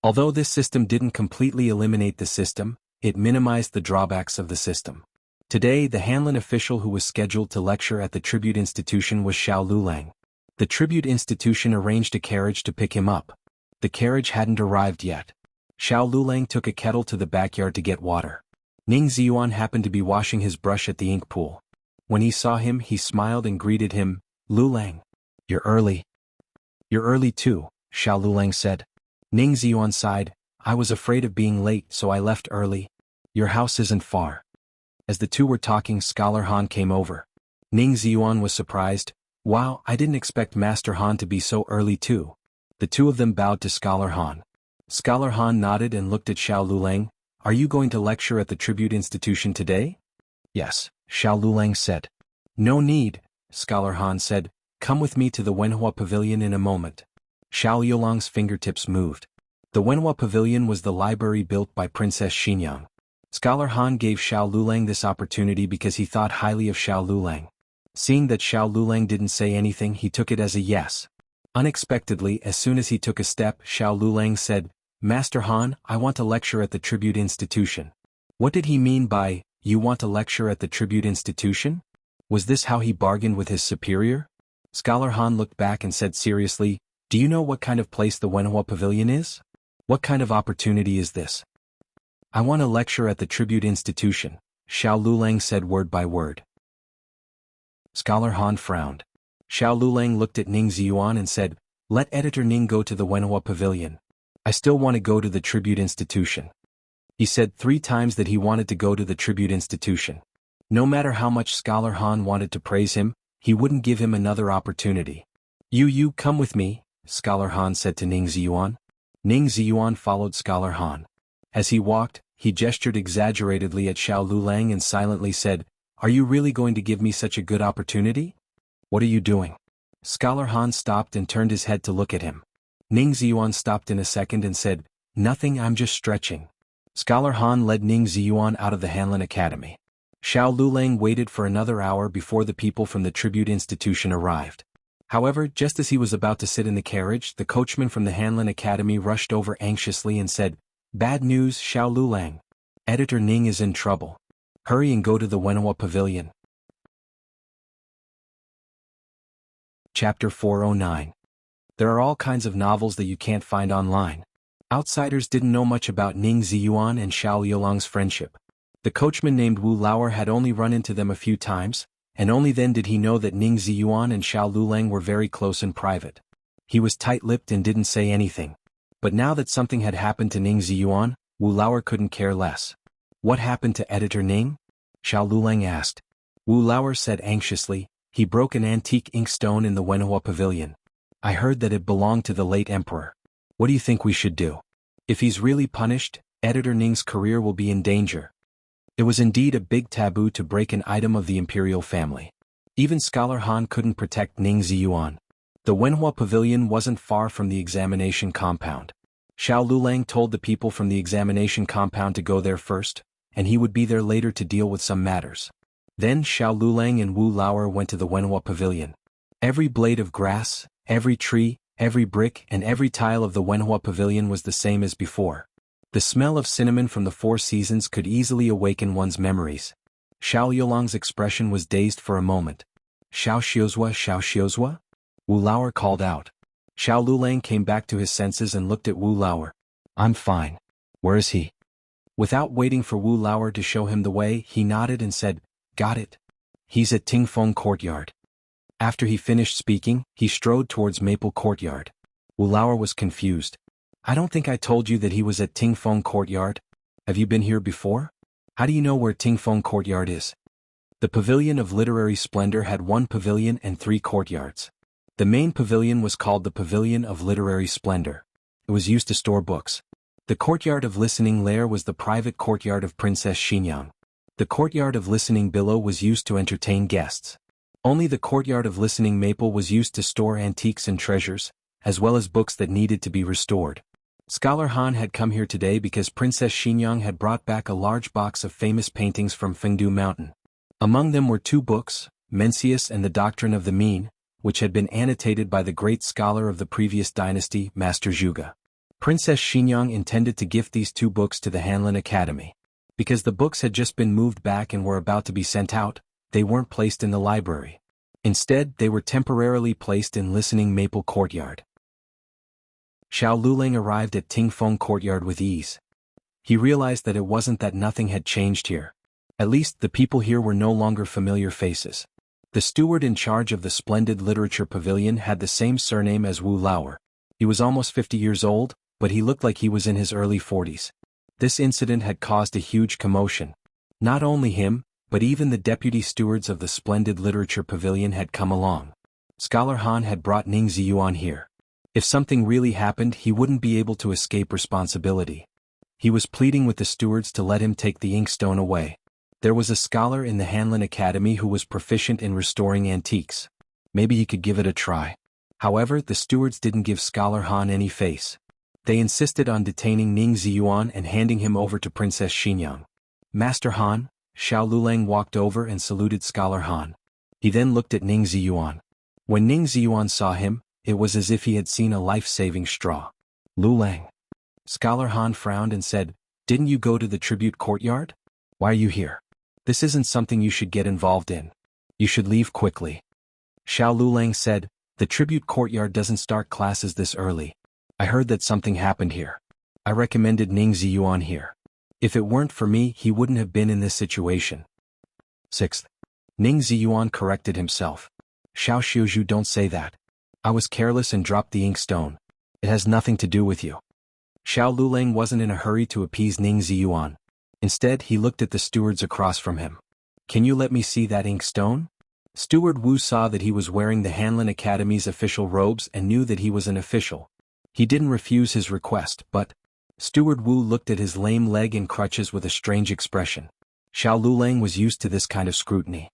Although this system didn't completely eliminate the system, it minimized the drawbacks of the system. Today, the Hanlin official who was scheduled to lecture at the tribute institution was Xiao Lulang. The tribute institution arranged a carriage to pick him up. The carriage hadn't arrived yet. Xiao Lulang took a kettle to the backyard to get water. Ning Ziyuan happened to be washing his brush at the ink pool. When he saw him, he smiled and greeted him, "Lulang. You're early." "You're early too," Xiao Lulang said. Ning Ziyuan sighed, "I was afraid of being late, so I left early. Your house isn't far." As the two were talking, Scholar Han came over. Ning Ziyuan was surprised. "Wow, I didn't expect Master Han to be so early too." The two of them bowed to Scholar Han. Scholar Han nodded and looked at Xiao Lulang. "Are you going to lecture at the tribute institution today?" "Yes," Xiao Lulang said. "No need," Scholar Han said. "Come with me to the Wenhua Pavilion in a moment." Xiao Yulang's fingertips moved. The Wenhua Pavilion was the library built by Princess Xinyang. Scholar Han gave Xiao Lulang this opportunity because he thought highly of Xiao Lulang. Seeing that Xiao Lulang didn't say anything, he took it as a yes. Unexpectedly, as soon as he took a step, Xiao Lulang said, "Master Han, I want to lecture at the tribute institution." What did he mean by, "You want to lecture at the tribute institution"? Was this how he bargained with his superior? Scholar Han looked back and said seriously, "Do you know what kind of place the Wenhua Pavilion is? What kind of opportunity is this?" "I want to lecture at the tribute institution," Xiao Lulang said word by word. Scholar Han frowned. Xiao Lulang looked at Ning Ziyuan and said, "Let Editor Ning go to the Wenhua Pavilion. I still want to go to the tribute institution." He said 3 times that he wanted to go to the tribute institution. No matter how much Scholar Han wanted to praise him, he wouldn't give him another opportunity. You come with me," Scholar Han said to Ning Ziyuan. Ning Ziyuan followed Scholar Han. As he walked, he gestured exaggeratedly at Xiao Lulang and silently said, "Are you really going to give me such a good opportunity? What are you doing?" Scholar Han stopped and turned his head to look at him. Ning Ziyuan stopped in a second and said, "Nothing, I'm just stretching." Scholar Han led Ning Ziyuan out of the Hanlin Academy. Xiao Lulang waited for another hour before the people from the tribute institution arrived. However, just as he was about to sit in the carriage, the coachman from the Hanlin Academy rushed over anxiously and said, "Bad news, Xiao Lulang. Editor Ning is in trouble. Hurry and go to the Wenhua Pavilion." Chapter 409. There are all kinds of novels that you can't find online. Outsiders didn't know much about Ning Ziyuan and Xiao Yulang's friendship. The coachman named Wu Lauer had only run into them a few times, and only then did he know that Ning Ziyuan and Xiao Lulang were very close in private. He was tight-lipped and didn't say anything. But now that something had happened to Ning Ziyuan, Wu Lauer couldn't care less. "What happened to Editor Ning?" Xiao Lulang asked. Wu Lauer said anxiously, "He broke an antique inkstone in the Wenhua Pavilion. I heard that it belonged to the late emperor. What do you think we should do? If he's really punished, Editor Ning's career will be in danger." It was indeed a big taboo to break an item of the imperial family. Even Scholar Han couldn't protect Ning Ziyuan. The Wenhua Pavilion wasn't far from the examination compound. Xiao Lulang told the people from the examination compound to go there first, and he would be there later to deal with some matters. Then Xiao Lulang and Wu Laoer went to the Wenhua Pavilion. Every blade of grass, every tree, every brick and every tile of the Wenhua Pavilion was the same as before. The smell of cinnamon from the Four Seasons could easily awaken one's memories. Xiao Yulang's expression was dazed for a moment. Xiao Xiuzhua? Wu Laoer called out. Xiao Lulang came back to his senses and looked at Wu Laoer. I'm fine. Where is he? Without waiting for Wu Laoer to show him the way, he nodded and said, Got it. He's at Tingfeng Courtyard. After he finished speaking, he strode towards Maple Courtyard. Wu Laoer was confused. I don't think I told you that he was at Tingfeng Courtyard. Have you been here before? How do you know where Tingfeng Courtyard is? The Pavilion of Literary Splendor had one pavilion and 3 courtyards. The main pavilion was called the Pavilion of Literary Splendor. It was used to store books. The Courtyard of Listening Lair was the private courtyard of Princess Xinyang. The Courtyard of Listening Billow was used to entertain guests. Only the Courtyard of Listening Maple was used to store antiques and treasures, as well as books that needed to be restored. Scholar Han had come here today because Princess Xinyang had brought back a large box of famous paintings from Fengdu Mountain. Among them were 2 books, Mencius and the Doctrine of the Mean, which had been annotated by the great scholar of the previous dynasty, Master Zhuge. Princess Xinyang intended to gift these 2 books to the Hanlin Academy. Because the books had just been moved back and were about to be sent out, they weren't placed in the library. Instead, they were temporarily placed in Listening Maple Courtyard. Xiao Lulang arrived at Tingfeng Courtyard with ease. He realized that it wasn't that nothing had changed here. At least the people here were no longer familiar faces. The steward in charge of the splendid literature pavilion had the same surname as Wu Laoer. He was almost 50 years old, but he looked like he was in his early 40s. This incident had caused a huge commotion. Not only him, but even the deputy stewards of the splendid literature pavilion had come along. Scholar Han had brought Ning Ziyuan here. If something really happened, he wouldn't be able to escape responsibility. He was pleading with the stewards to let him take the inkstone away. There was a scholar in the Hanlin Academy who was proficient in restoring antiques. Maybe he could give it a try. However, the stewards didn't give Scholar Han any face. They insisted on detaining Ning Ziyuan and handing him over to Princess Xinyang. Master Han, Xiao Lulang walked over and saluted Scholar Han. He then looked at Ning Ziyuan. When Ning Ziyuan saw him, it was as if he had seen a life-saving straw. Lulang. Scholar Han frowned and said, Didn't you go to the tribute courtyard? Why are you here? This isn't something you should get involved in. You should leave quickly. Xiao Lulang said, The tribute courtyard doesn't start classes this early. I heard that something happened here. I recommended Ning Ziyuan here. If it weren't for me, he wouldn't have been in this situation. 6th. Ning Ziyuan corrected himself. Xiao Xiuzhu, don't say that. I was careless and dropped the inkstone. It has nothing to do with you. Xiao Lulang wasn't in a hurry to appease Ning Ziyuan. Instead, he looked at the stewards across from him. Can you let me see that inkstone? Steward Wu saw that he was wearing the Hanlin Academy's official robes and knew that he was an official. He didn't refuse his request, but Steward Wu looked at his lame leg and crutches with a strange expression. Xiao Lulang was used to this kind of scrutiny.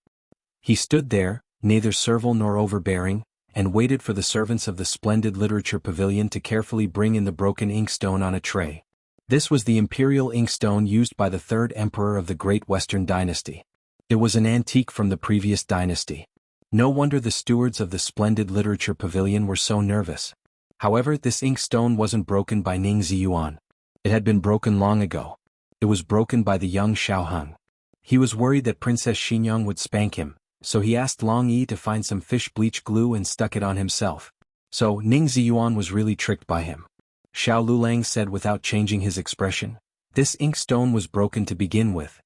He stood there, neither servile nor overbearing, and waited for the servants of the splendid literature pavilion to carefully bring in the broken inkstone on a tray. This was the imperial inkstone used by the 3rd emperor of the Great Western Dynasty. It was an antique from the previous dynasty. No wonder the stewards of the splendid literature pavilion were so nervous. However, this inkstone wasn't broken by Ning Ziyuan. It had been broken long ago. It was broken by the young Xiao Heng. He was worried that Princess Xinyang would spank him, so he asked Long Yi to find some fish bleach glue and stuck it on himself. So Ning Ziyuan was really tricked by him. Xiao Lulang said without changing his expression. This inkstone was broken to begin with.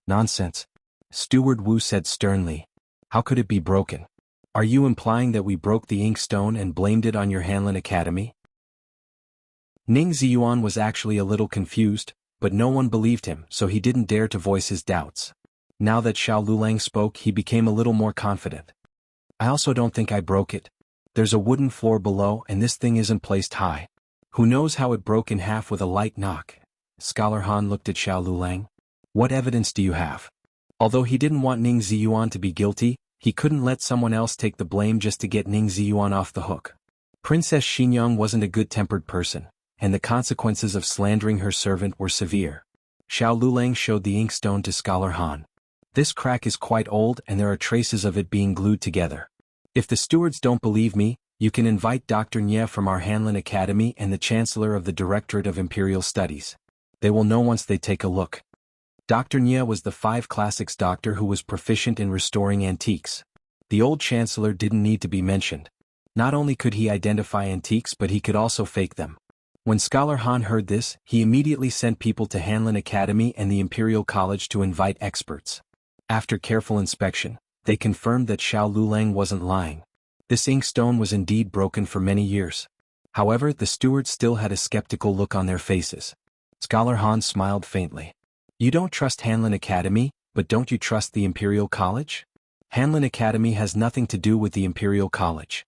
Nonsense. Steward Wu said sternly. How could it be broken? Are you implying that we broke the inkstone and blamed it on your Hanlin Academy? Ning Ziyuan was actually a little confused, but no one believed him, so he didn't dare to voice his doubts. Now that Xiao Lulang spoke, he became a little more confident. I also don't think I broke it. There's a wooden floor below and this thing isn't placed high. Who knows how it broke in half with a light knock? Scholar Han looked at Xiao Lulang. What evidence do you have? Although he didn't want Ning Ziyuan to be guilty, he couldn't let someone else take the blame just to get Ning Ziyuan off the hook. Princess Xinyang wasn't a good-tempered person. and the consequences of slandering her servant were severe. Xiao Lulang showed the inkstone to Scholar Han. This crack is quite old and there are traces of it being glued together. If the stewards don't believe me, you can invite Dr. Nye from our Hanlin Academy and the Chancellor of the Directorate of Imperial Studies. They will know once they take a look. Dr. Nye was the 5 classics doctor who was proficient in restoring antiques. The old Chancellor didn't need to be mentioned. Not only could he identify antiques but he could also fake them. When Scholar Han heard this, he immediately sent people to Hanlin Academy and the Imperial College to invite experts. After careful inspection, they confirmed that Xiao Lulang wasn't lying. This inkstone was indeed broken for many years. However, the stewards still had a skeptical look on their faces. Scholar Han smiled faintly. You don't trust Hanlin Academy, but don't you trust the Imperial College? Hanlin Academy has nothing to do with the Imperial College.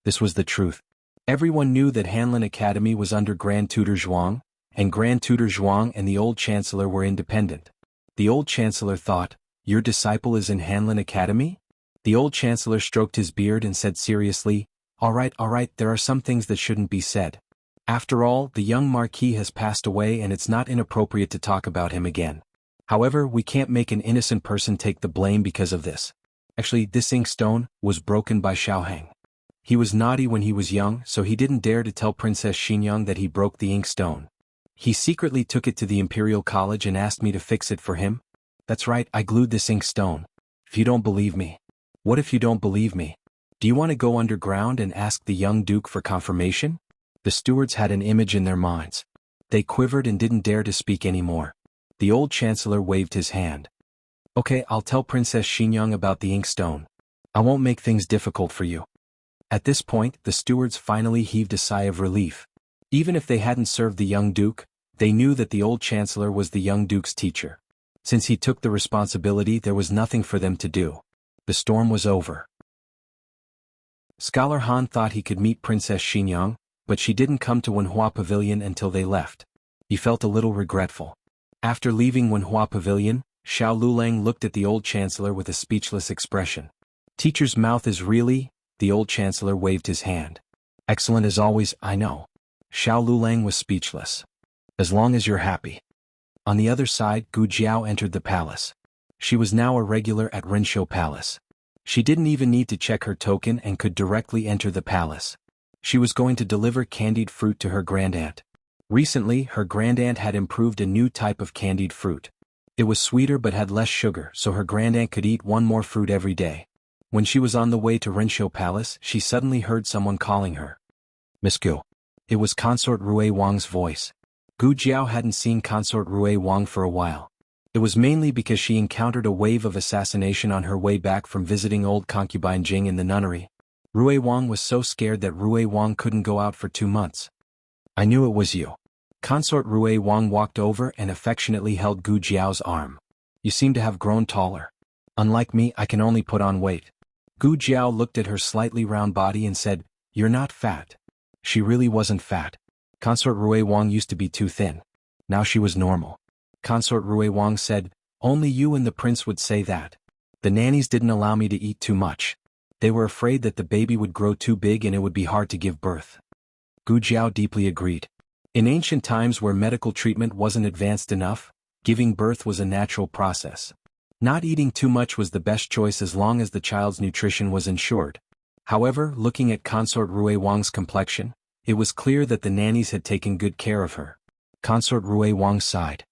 This was the truth. Everyone knew that Hanlin Academy was under Grand Tutor Zhuang, and Grand Tutor Zhuang and the old Chancellor were independent. The old Chancellor thought, your disciple is in Hanlin Academy? The old Chancellor stroked his beard and said seriously, all right, there are some things that shouldn't be said. After all, the young Marquis has passed away and it's not inappropriate to talk about him again. However, we can't make an innocent person take the blame because of this. Actually, this inkstone was broken by Xiaohang. He was naughty when he was young, so he didn't dare to tell Princess Xinyang that he broke the inkstone. He secretly took it to the Imperial College and asked me to fix it for him. That's right, I glued this inkstone. If you don't believe me. What if you don't believe me? Do you want to go underground and ask the young Duke for confirmation? The stewards had an image in their minds. They quivered and didn't dare to speak anymore. The old Chancellor waved his hand. Okay, I'll tell Princess Xinyang about the inkstone. I won't make things difficult for you. At this point, the stewards finally heaved a sigh of relief. Even if they hadn't served the young Duke, they knew that the old Chancellor was the young Duke's teacher. Since he took the responsibility, there was nothing for them to do. The storm was over. Scholar Han thought he could meet Princess Xinyang, but she didn't come to Wenhua Pavilion until they left. He felt a little regretful. After leaving Wenhua Pavilion, Xiao Lulang looked at the old Chancellor with a speechless expression. Teacher's mouth is really... The old Chancellor waved his hand. Excellent as always, I know. Xiao Lulang was speechless. As long as you're happy. On the other side, Gu Jiao entered the palace. She was now a regular at Renshou Palace. She didn't even need to check her token and could directly enter the palace. She was going to deliver candied fruit to her grandaunt. Recently, her grandaunt had improved a new type of candied fruit. It was sweeter but had less sugar, so her grandaunt could eat one more fruit every day. When she was on the way to Renshou Palace, she suddenly heard someone calling her. Miss Gu. It was Consort Rui Wang's voice. Gu Jiao hadn't seen Consort Rui Wang for a while. It was mainly because she encountered a wave of assassination on her way back from visiting old concubine Jing in the nunnery. Rui Wang was so scared that Rui Wang couldn't go out for 2 months. I knew it was you. Consort Rui Wang walked over and affectionately held Gu Jiao's arm. You seem to have grown taller. Unlike me, I can only put on weight. Gu Jiao looked at her slightly round body and said, you're not fat. She really wasn't fat. Consort Rui Wang used to be too thin. Now she was normal. Consort Rui Wang said, only you and the prince would say that. The nannies didn't allow me to eat too much. They were afraid that the baby would grow too big and it would be hard to give birth. Gu Jiao deeply agreed. In ancient times where medical treatment wasn't advanced enough, giving birth was a natural process. Not eating too much was the best choice as long as the child's nutrition was ensured. However, looking at Consort Rui Wang's complexion, it was clear that the nannies had taken good care of her. Consort Rui Wang sighed.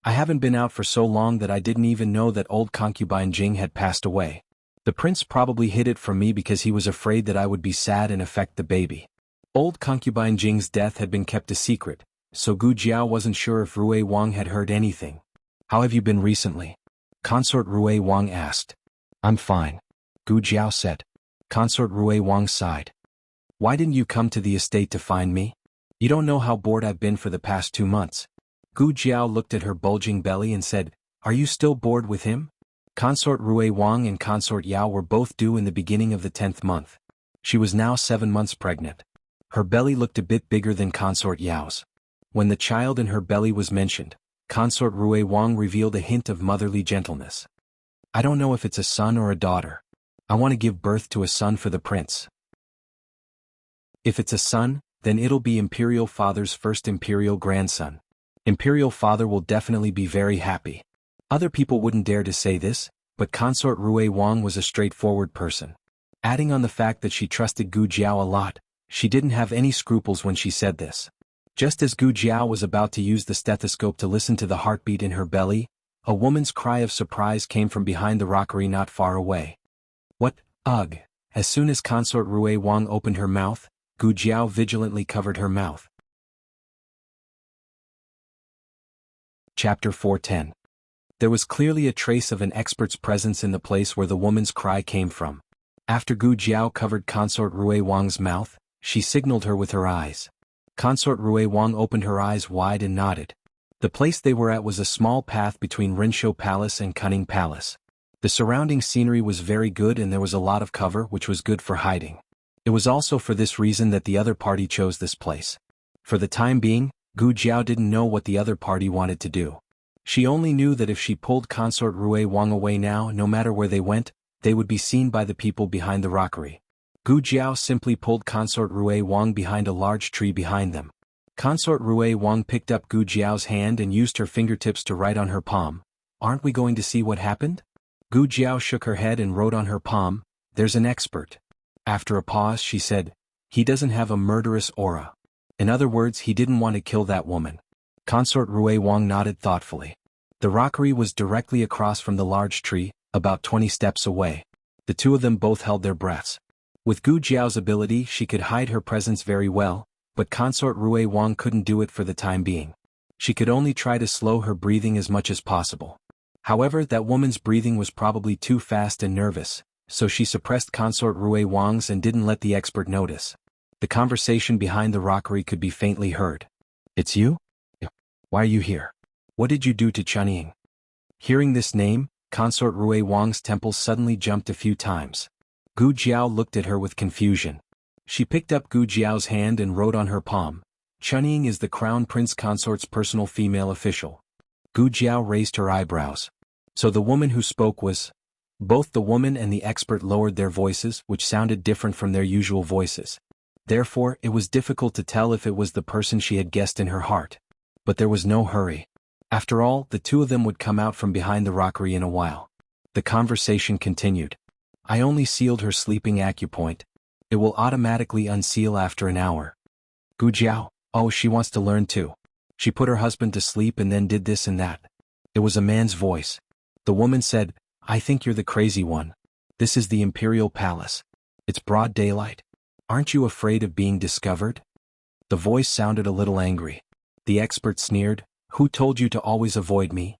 I haven't been out for so long that I didn't even know that old concubine Jing had passed away. The prince probably hid it from me because he was afraid that I would be sad and affect the baby. Old concubine Jing's death had been kept a secret, so Gu Jiao wasn't sure if Rui Wang had heard anything. How have you been recently? Consort Rui Wang asked. I'm fine. Gu Jiao said. Consort Rui Wang sighed. Why didn't you come to the estate to find me? You don't know how bored I've been for the past 2 months. Gu Jiao looked at her bulging belly and said, are you still bored with him? Consort Rui Wang and Consort Yao were both due in the beginning of the 10th month. She was now 7 months pregnant. Her belly looked a bit bigger than Consort Yao's. When the child in her belly was mentioned, Consort Rui Wang revealed a hint of motherly gentleness. I don't know if it's a son or a daughter. I want to give birth to a son for the prince. If it's a son, then it'll be Imperial Father's first Imperial grandson. Imperial Father will definitely be very happy. Other people wouldn't dare to say this, but Consort Rui Wang was a straightforward person. Adding on the fact that she trusted Gu Jiao a lot, she didn't have any scruples when she said this. Just as Gu Jiao was about to use the stethoscope to listen to the heartbeat in her belly, a woman's cry of surprise came from behind the rockery not far away. What? Ugh! As soon as Consort Rui Wang opened her mouth, Gu Jiao vigilantly covered her mouth. Chapter 410. There was clearly a trace of an expert's presence in the place where the woman's cry came from. After Gu Jiao covered Consort Rui Wang's mouth, she signaled her with her eyes. Consort Rui Wang opened her eyes wide and nodded. The place they were at was a small path between Rinshou Palace and Cunning Palace. The surrounding scenery was very good and there was a lot of cover which was good for hiding. It was also for this reason that the other party chose this place. For the time being, Gu Jiao didn't know what the other party wanted to do. She only knew that if she pulled Consort Rui Wang away now, no matter where they went, they would be seen by the people behind the rockery. Gu Jiao simply pulled Consort Rui Wang behind a large tree behind them. Consort Rui Wang picked up Gu Jiao's hand and used her fingertips to write on her palm. Aren't we going to see what happened? Gu Jiao shook her head and wrote on her palm, "There's an expert." After a pause she said, "He doesn't have a murderous aura." In other words, he didn't want to kill that woman. Consort Rui Wang nodded thoughtfully. The rockery was directly across from the large tree, about 20 steps away. The two of them both held their breaths. With Gu Jiao's ability she could hide her presence very well, but Consort Rui Wang couldn't do it for the time being. She could only try to slow her breathing as much as possible. However, that woman's breathing was probably too fast and nervous, so she suppressed Consort Rui Wang's and didn't let the expert notice. The conversation behind the rockery could be faintly heard. "It's you? Why are you here? What did you do to Chunying?" Hearing this name, Consort Rui Wang's temples suddenly jumped a few times. Gu Jiao looked at her with confusion. She picked up Gu Jiao's hand and wrote on her palm, "Chunying is the Crown Prince Consort's personal female official." Gu Jiao raised her eyebrows. So the woman who spoke was... Both the woman and the expert lowered their voices, which sounded different from their usual voices. Therefore, it was difficult to tell if it was the person she had guessed in her heart. But there was no hurry. After all, the two of them would come out from behind the rockery in a while. The conversation continued. "I only sealed her sleeping acupoint. It will automatically unseal after an hour." Gu Jiao, "Oh, she wants to learn too. She put her husband to sleep and then did this and that." It was a man's voice. The woman said, "I think you're the crazy one. This is the Imperial Palace. It's broad daylight. Aren't you afraid of being discovered?" The voice sounded a little angry. The expert sneered, "Who told you to always avoid me?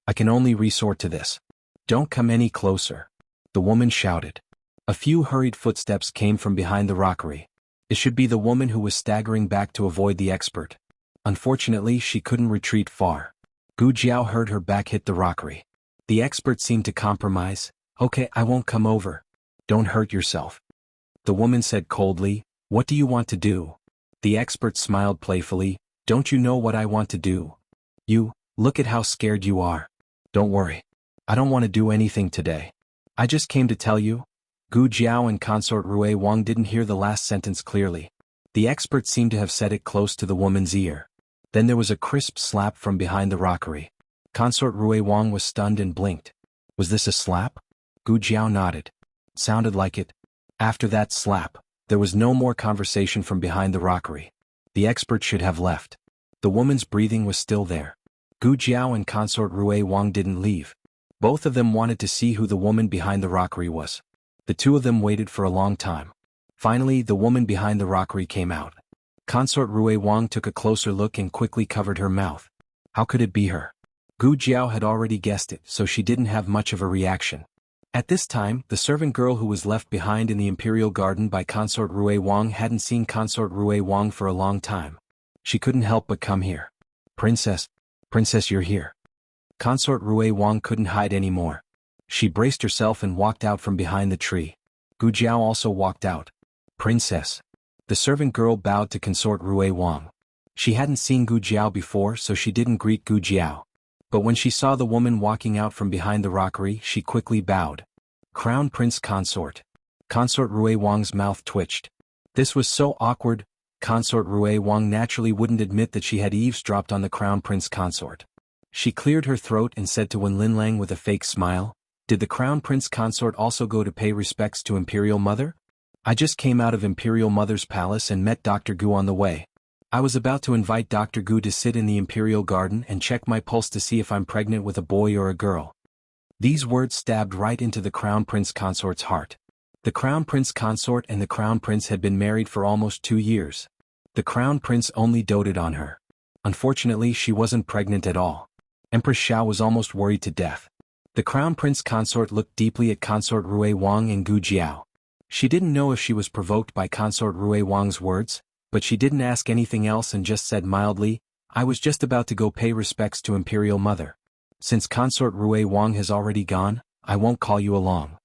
I can only resort to this. Don't come any closer." The woman shouted. A few hurried footsteps came from behind the rockery. It should be the woman who was staggering back to avoid the expert. Unfortunately, she couldn't retreat far. Gu Jiao heard her back hit the rockery. The expert seemed to compromise. "Okay, I won't come over. Don't hurt yourself." The woman said coldly, "What do you want to do?" The expert smiled playfully, "Don't you know what I want to do? Look at how scared you are. Don't worry. I don't want to do anything today. I just came to tell you." Gu Jiao and Consort Rui Wang didn't hear the last sentence clearly. The expert seemed to have said it close to the woman's ear. Then there was a crisp slap from behind the rockery. Consort Rui Wang was stunned and blinked. Was this a slap? Gu Jiao nodded. Sounded like it. After that slap, there was no more conversation from behind the rockery. The expert should have left. The woman's breathing was still there. Gu Jiao and Consort Rui Wang didn't leave. Both of them wanted to see who the woman behind the rockery was. The two of them waited for a long time. Finally, the woman behind the rockery came out. Consort Rui Wang took a closer look and quickly covered her mouth. How could it be her? Gu Jiao had already guessed it, so she didn't have much of a reaction. At this time, the servant girl who was left behind in the Imperial Garden by Consort Rui Wang hadn't seen Consort Rui Wang for a long time. She couldn't help but come here. Princess, you're here." Consort Rui Wang couldn't hide anymore. She braced herself and walked out from behind the tree. Gu Jiao also walked out. "Princess." The servant girl bowed to Consort Rui Wang. She hadn't seen Gu Jiao before, so she didn't greet Gu Jiao. But when she saw the woman walking out from behind the rockery, she quickly bowed. "Crown Prince Consort." Consort Rui Wang's mouth twitched. This was so awkward. Consort Rui Wang naturally wouldn't admit that she had eavesdropped on the crown prince consort. She cleared her throat and said to Wen Linlang with a fake smile, "Did the crown prince consort also go to pay respects to Imperial Mother? I just came out of Imperial Mother's palace and met Dr. Gu on the way. I was about to invite Dr. Gu to sit in the Imperial Garden and check my pulse to see if I'm pregnant with a boy or a girl." These words stabbed right into the crown prince consort's heart. The crown prince consort and the crown prince had been married for almost 2 years. The crown prince only doted on her. Unfortunately, she wasn't pregnant at all. Empress Xiao was almost worried to death. The crown prince consort looked deeply at consort Rui Wang and Gu Jiao. She didn't know if she was provoked by consort Rui Wang's words, but she didn't ask anything else and just said mildly, "I was just about to go pay respects to Imperial Mother. Since consort Rui Wang has already gone, I won't call you along."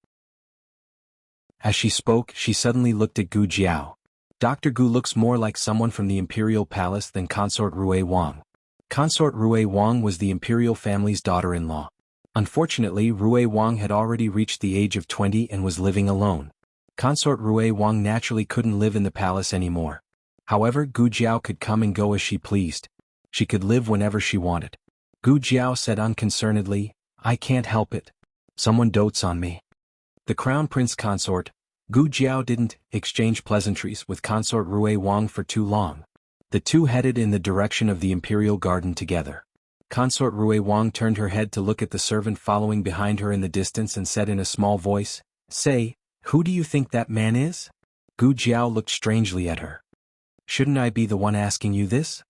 As she spoke, she suddenly looked at Gu Jiao. Dr. Gu looks more like someone from the Imperial Palace than consort Rui Wang. Consort Rui Wang was the Imperial family's daughter-in-law. Unfortunately, Rui Wang had already reached the age of 20 and was living alone. Consort Rui Wang naturally couldn't live in the palace anymore. However, Gu Jiao could come and go as she pleased. She could live whenever she wanted. Gu Jiao said unconcernedly, "I can't help it. Someone dotes on me." The crown prince consort, Gu Jiao, didn't exchange pleasantries with consort Rui Wang for too long. The two headed in the direction of the Imperial Garden together. Consort Rui Wang turned her head to look at the servant following behind her in the distance and said in a small voice, "Say, who do you think that man is?" Gu Jiao looked strangely at her. "Shouldn't I be the one asking you this?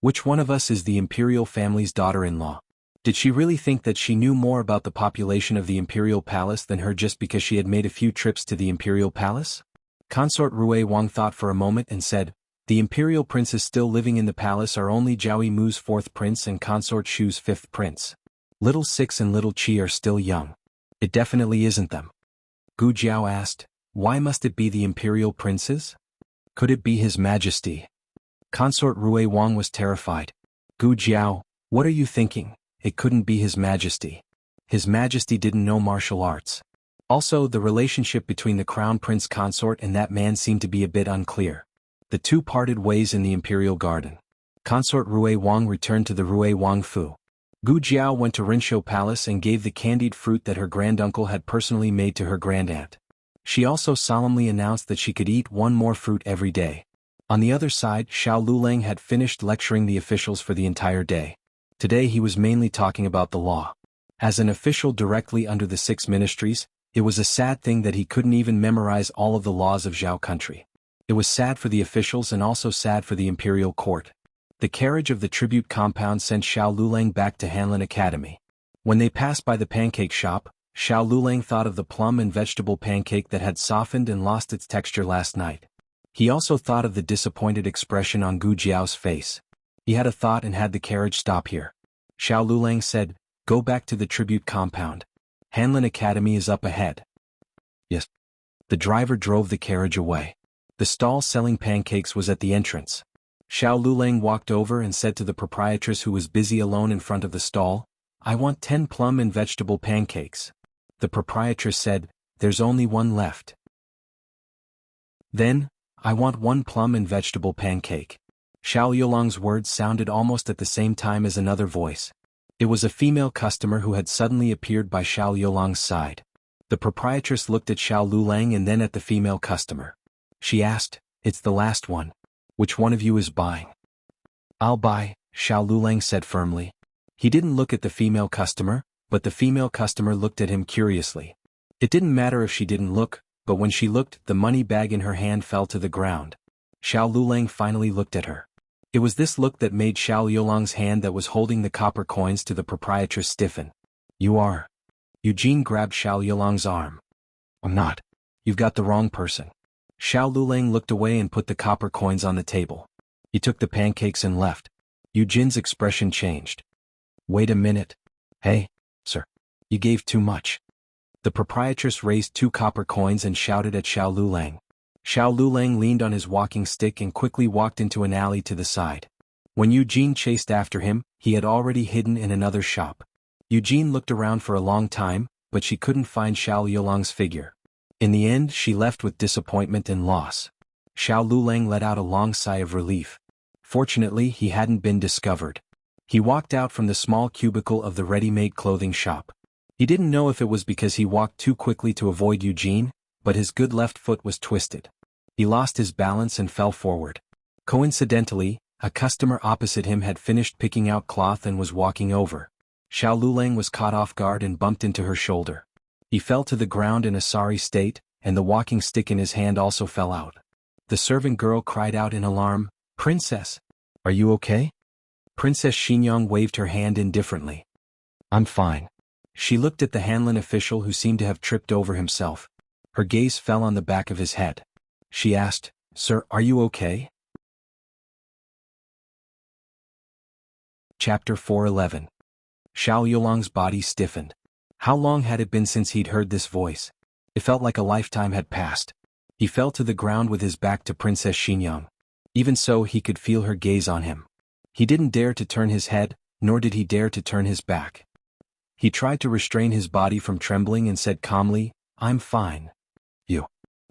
Which one of us is the Imperial family's daughter-in-law?" Did she really think that she knew more about the population of the Imperial Palace than her just because she had made a few trips to the Imperial Palace? Consort Rui Wang thought for a moment and said, "The Imperial princes still living in the palace are only Zhao Mu's 4th prince and consort Shu's 5th prince. Little Six and Little Qi are still young. It definitely isn't them." Gu Jiao asked, "Why must it be the Imperial princes? Could it be His Majesty?" Consort Rui Wang was terrified. "Gu Jiao, what are you thinking? It couldn't be His Majesty. His Majesty didn't know martial arts. Also, the relationship between the crown prince consort and that man seemed to be a bit unclear." The two parted ways in the Imperial Garden. Consort Rui Wang returned to the Rui Wang Fu. Gu Jiao went to Rinshou Palace and gave the candied fruit that her granduncle had personally made to her grandaunt. She also solemnly announced that she could eat one more fruit every day. On the other side, Xiao Lulang had finished lecturing the officials for the entire day. Today he was mainly talking about the law. As an official directly under the 6 ministries, it was a sad thing that he couldn't even memorize all of the laws of Zhao country. It was sad for the officials and also sad for the imperial court. The carriage of the tribute compound sent Xiao Lulang back to Hanlin Academy. When they passed by the pancake shop, Xiao Lulang thought of the plum and vegetable pancake that had softened and lost its texture last night. He also thought of the disappointed expression on Gu Jiao's face. He had a thought and had the carriage stop here. Xiao Lulang said, "Go back to the tribute compound. Hanlin Academy is up ahead." "Yes." The driver drove the carriage away. The stall selling pancakes was at the entrance. Xiao Lulang walked over and said to the proprietress who was busy alone in front of the stall, "I want 10 plum and vegetable pancakes." The proprietress said, "There's only one left." "Then, I want 1 plum and vegetable pancake." Xiao Yulang's words sounded almost at the same time as another voice. It was a female customer who had suddenly appeared by Xiao Yulang's side. The proprietress looked at Xiao Lulang and then at the female customer. She asked, "It's the last one. Which one of you is buying?" "I'll buy," Xiao Lulang said firmly. He didn't look at the female customer, but the female customer looked at him curiously. It didn't matter if she didn't look, but when she looked, the money bag in her hand fell to the ground. Xiao Lulang finally looked at her. It was this look that made Xiao Yulang's hand that was holding the copper coins to the proprietress stiffen. "You are." Eugene grabbed Xiao Yulang's arm. "I'm not. You've got the wrong person." Xiao Lulang looked away and put the copper coins on the table. He took the pancakes and left. Eugene's expression changed. "Wait a minute. Hey, sir. You gave too much." The proprietress raised 2 copper coins and shouted at Xiao Lulang. Xiao Lulang leaned on his walking stick and quickly walked into an alley to the side. When Eugene chased after him, he had already hidden in another shop. Eugene looked around for a long time, but she couldn't find Xiao Yulang's figure. In the end, she left with disappointment and loss. Xiao Lulang let out a long sigh of relief. Fortunately, he hadn't been discovered. He walked out from the small cubicle of the ready-made clothing shop. He didn't know if it was because he walked too quickly to avoid Eugene, but his good left foot was twisted. He lost his balance and fell forward. Coincidentally, a customer opposite him had finished picking out cloth and was walking over. Xiao Lulang was caught off guard and bumped into her shoulder. He fell to the ground in a sorry state, and the walking stick in his hand also fell out. The servant girl cried out in alarm, "Princess! Are you okay?" Princess Xinyang waved her hand indifferently. "I'm fine." She looked at the Hanlin official who seemed to have tripped over himself. Her gaze fell on the back of his head. She asked, "Sir, are you okay?" Chapter 411. Xiao Yulong's body stiffened. How long had it been since he'd heard this voice? It felt like a lifetime had passed. He fell to the ground with his back to Princess Xinyang. Even so, he could feel her gaze on him. He didn't dare to turn his head, nor did he dare to turn his back. He tried to restrain his body from trembling and said calmly, "I'm fine." "You."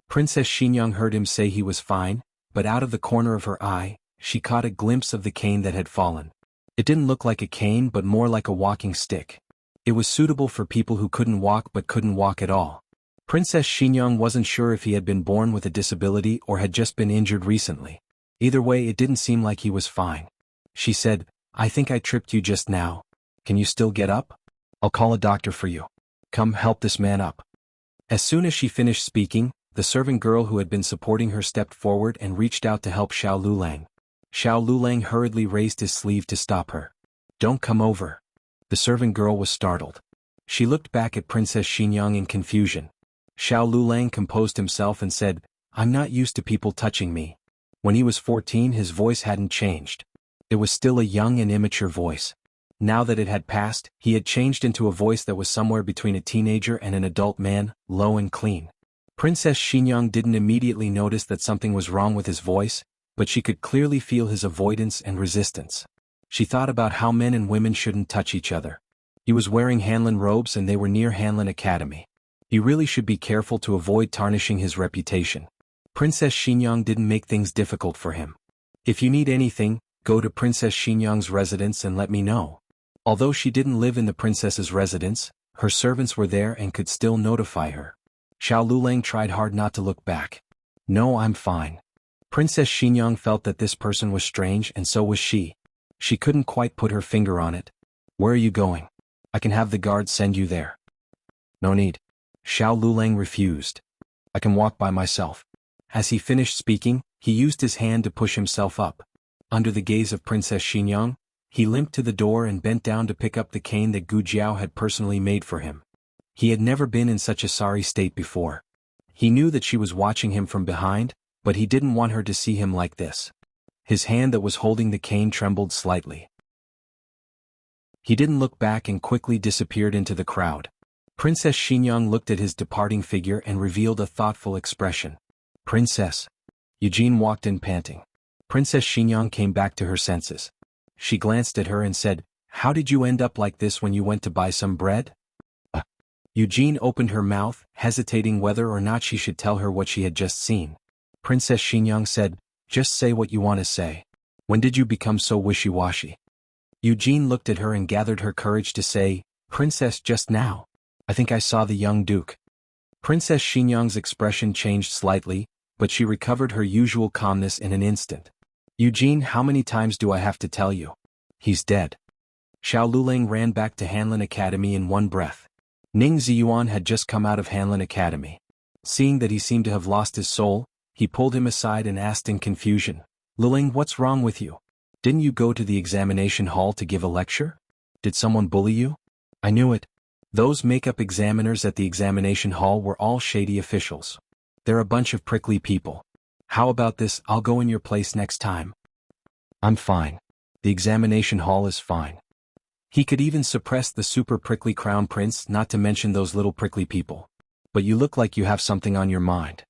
Princess Xinyang heard him say he was fine, but out of the corner of her eye, she caught a glimpse of the cane that had fallen. It didn't look like a cane but more like a walking stick. It was suitable for people who couldn't walk but couldn't walk at all. Princess Xinyang wasn't sure if he had been born with a disability or had just been injured recently. Either way, it didn't seem like he was fine. She said, "I think I tripped you just now. Can you still get up? I'll call a doctor for you. Come help this man up." As soon as she finished speaking, the servant girl who had been supporting her stepped forward and reached out to help Xiao Lulang. Xiao Lulang hurriedly raised his sleeve to stop her. "Don't come over." The servant girl was startled. She looked back at Princess Xinyang in confusion. Xiao Lulang composed himself and said, "I'm not used to people touching me." When he was 14, his voice hadn't changed. It was still a young and immature voice. Now that it had passed, he had changed into a voice that was somewhere between a teenager and an adult man, low and clean. Princess Xinyang didn't immediately notice that something was wrong with his voice, but she could clearly feel his avoidance and resistance. She thought about how men and women shouldn't touch each other. He was wearing Hanlin robes and they were near Hanlin Academy. He really should be careful to avoid tarnishing his reputation. Princess Xinyang didn't make things difficult for him. "If you need anything, go to Princess Xinyang's residence and let me know." Although she didn't live in the princess's residence, her servants were there and could still notify her. Xiao Lulang tried hard not to look back. "No, I'm fine." Princess Xinyang felt that this person was strange and so was she. She couldn't quite put her finger on it. "Where are you going? I can have the guards send you there." "No need." Xiao Lulang refused. "I can walk by myself." As he finished speaking, he used his hand to push himself up. Under the gaze of Princess Xinyang, he limped to the door and bent down to pick up the cane that Gu Jiao had personally made for him. He had never been in such a sorry state before. He knew that she was watching him from behind, but he didn't want her to see him like this. His hand that was holding the cane trembled slightly. He didn't look back and quickly disappeared into the crowd. Princess Xinyang looked at his departing figure and revealed a thoughtful expression. "Princess." Eugene walked in panting. Princess Xinyang came back to her senses. She glanced at her and said, "How did you end up like this when you went to buy some bread?" Eugene opened her mouth, hesitating whether or not she should tell her what she had just seen. Princess Xinyang said, "Just say what you want to say. When did you become so wishy-washy?" Eugene looked at her and gathered her courage to say, "Princess, just now. I think I saw the young duke." Princess Xinyang's expression changed slightly, but she recovered her usual calmness in an instant. "Eugene, how many times do I have to tell you? He's dead." Xiao Lulang ran back to Hanlin Academy in one breath. Ning Ziyuan had just come out of Hanlin Academy. Seeing that he seemed to have lost his soul, he pulled him aside and asked in confusion, "Lulang, what's wrong with you? Didn't you go to the examination hall to give a lecture? Did someone bully you?" "I knew it. Those makeup examiners at the examination hall were all shady officials. They're a bunch of prickly people. How about this, I'll go in your place next time." "I'm fine. The examination hall is fine." He could even suppress the super prickly crown prince, not to mention those little prickly people. "But you look like you have something on your mind."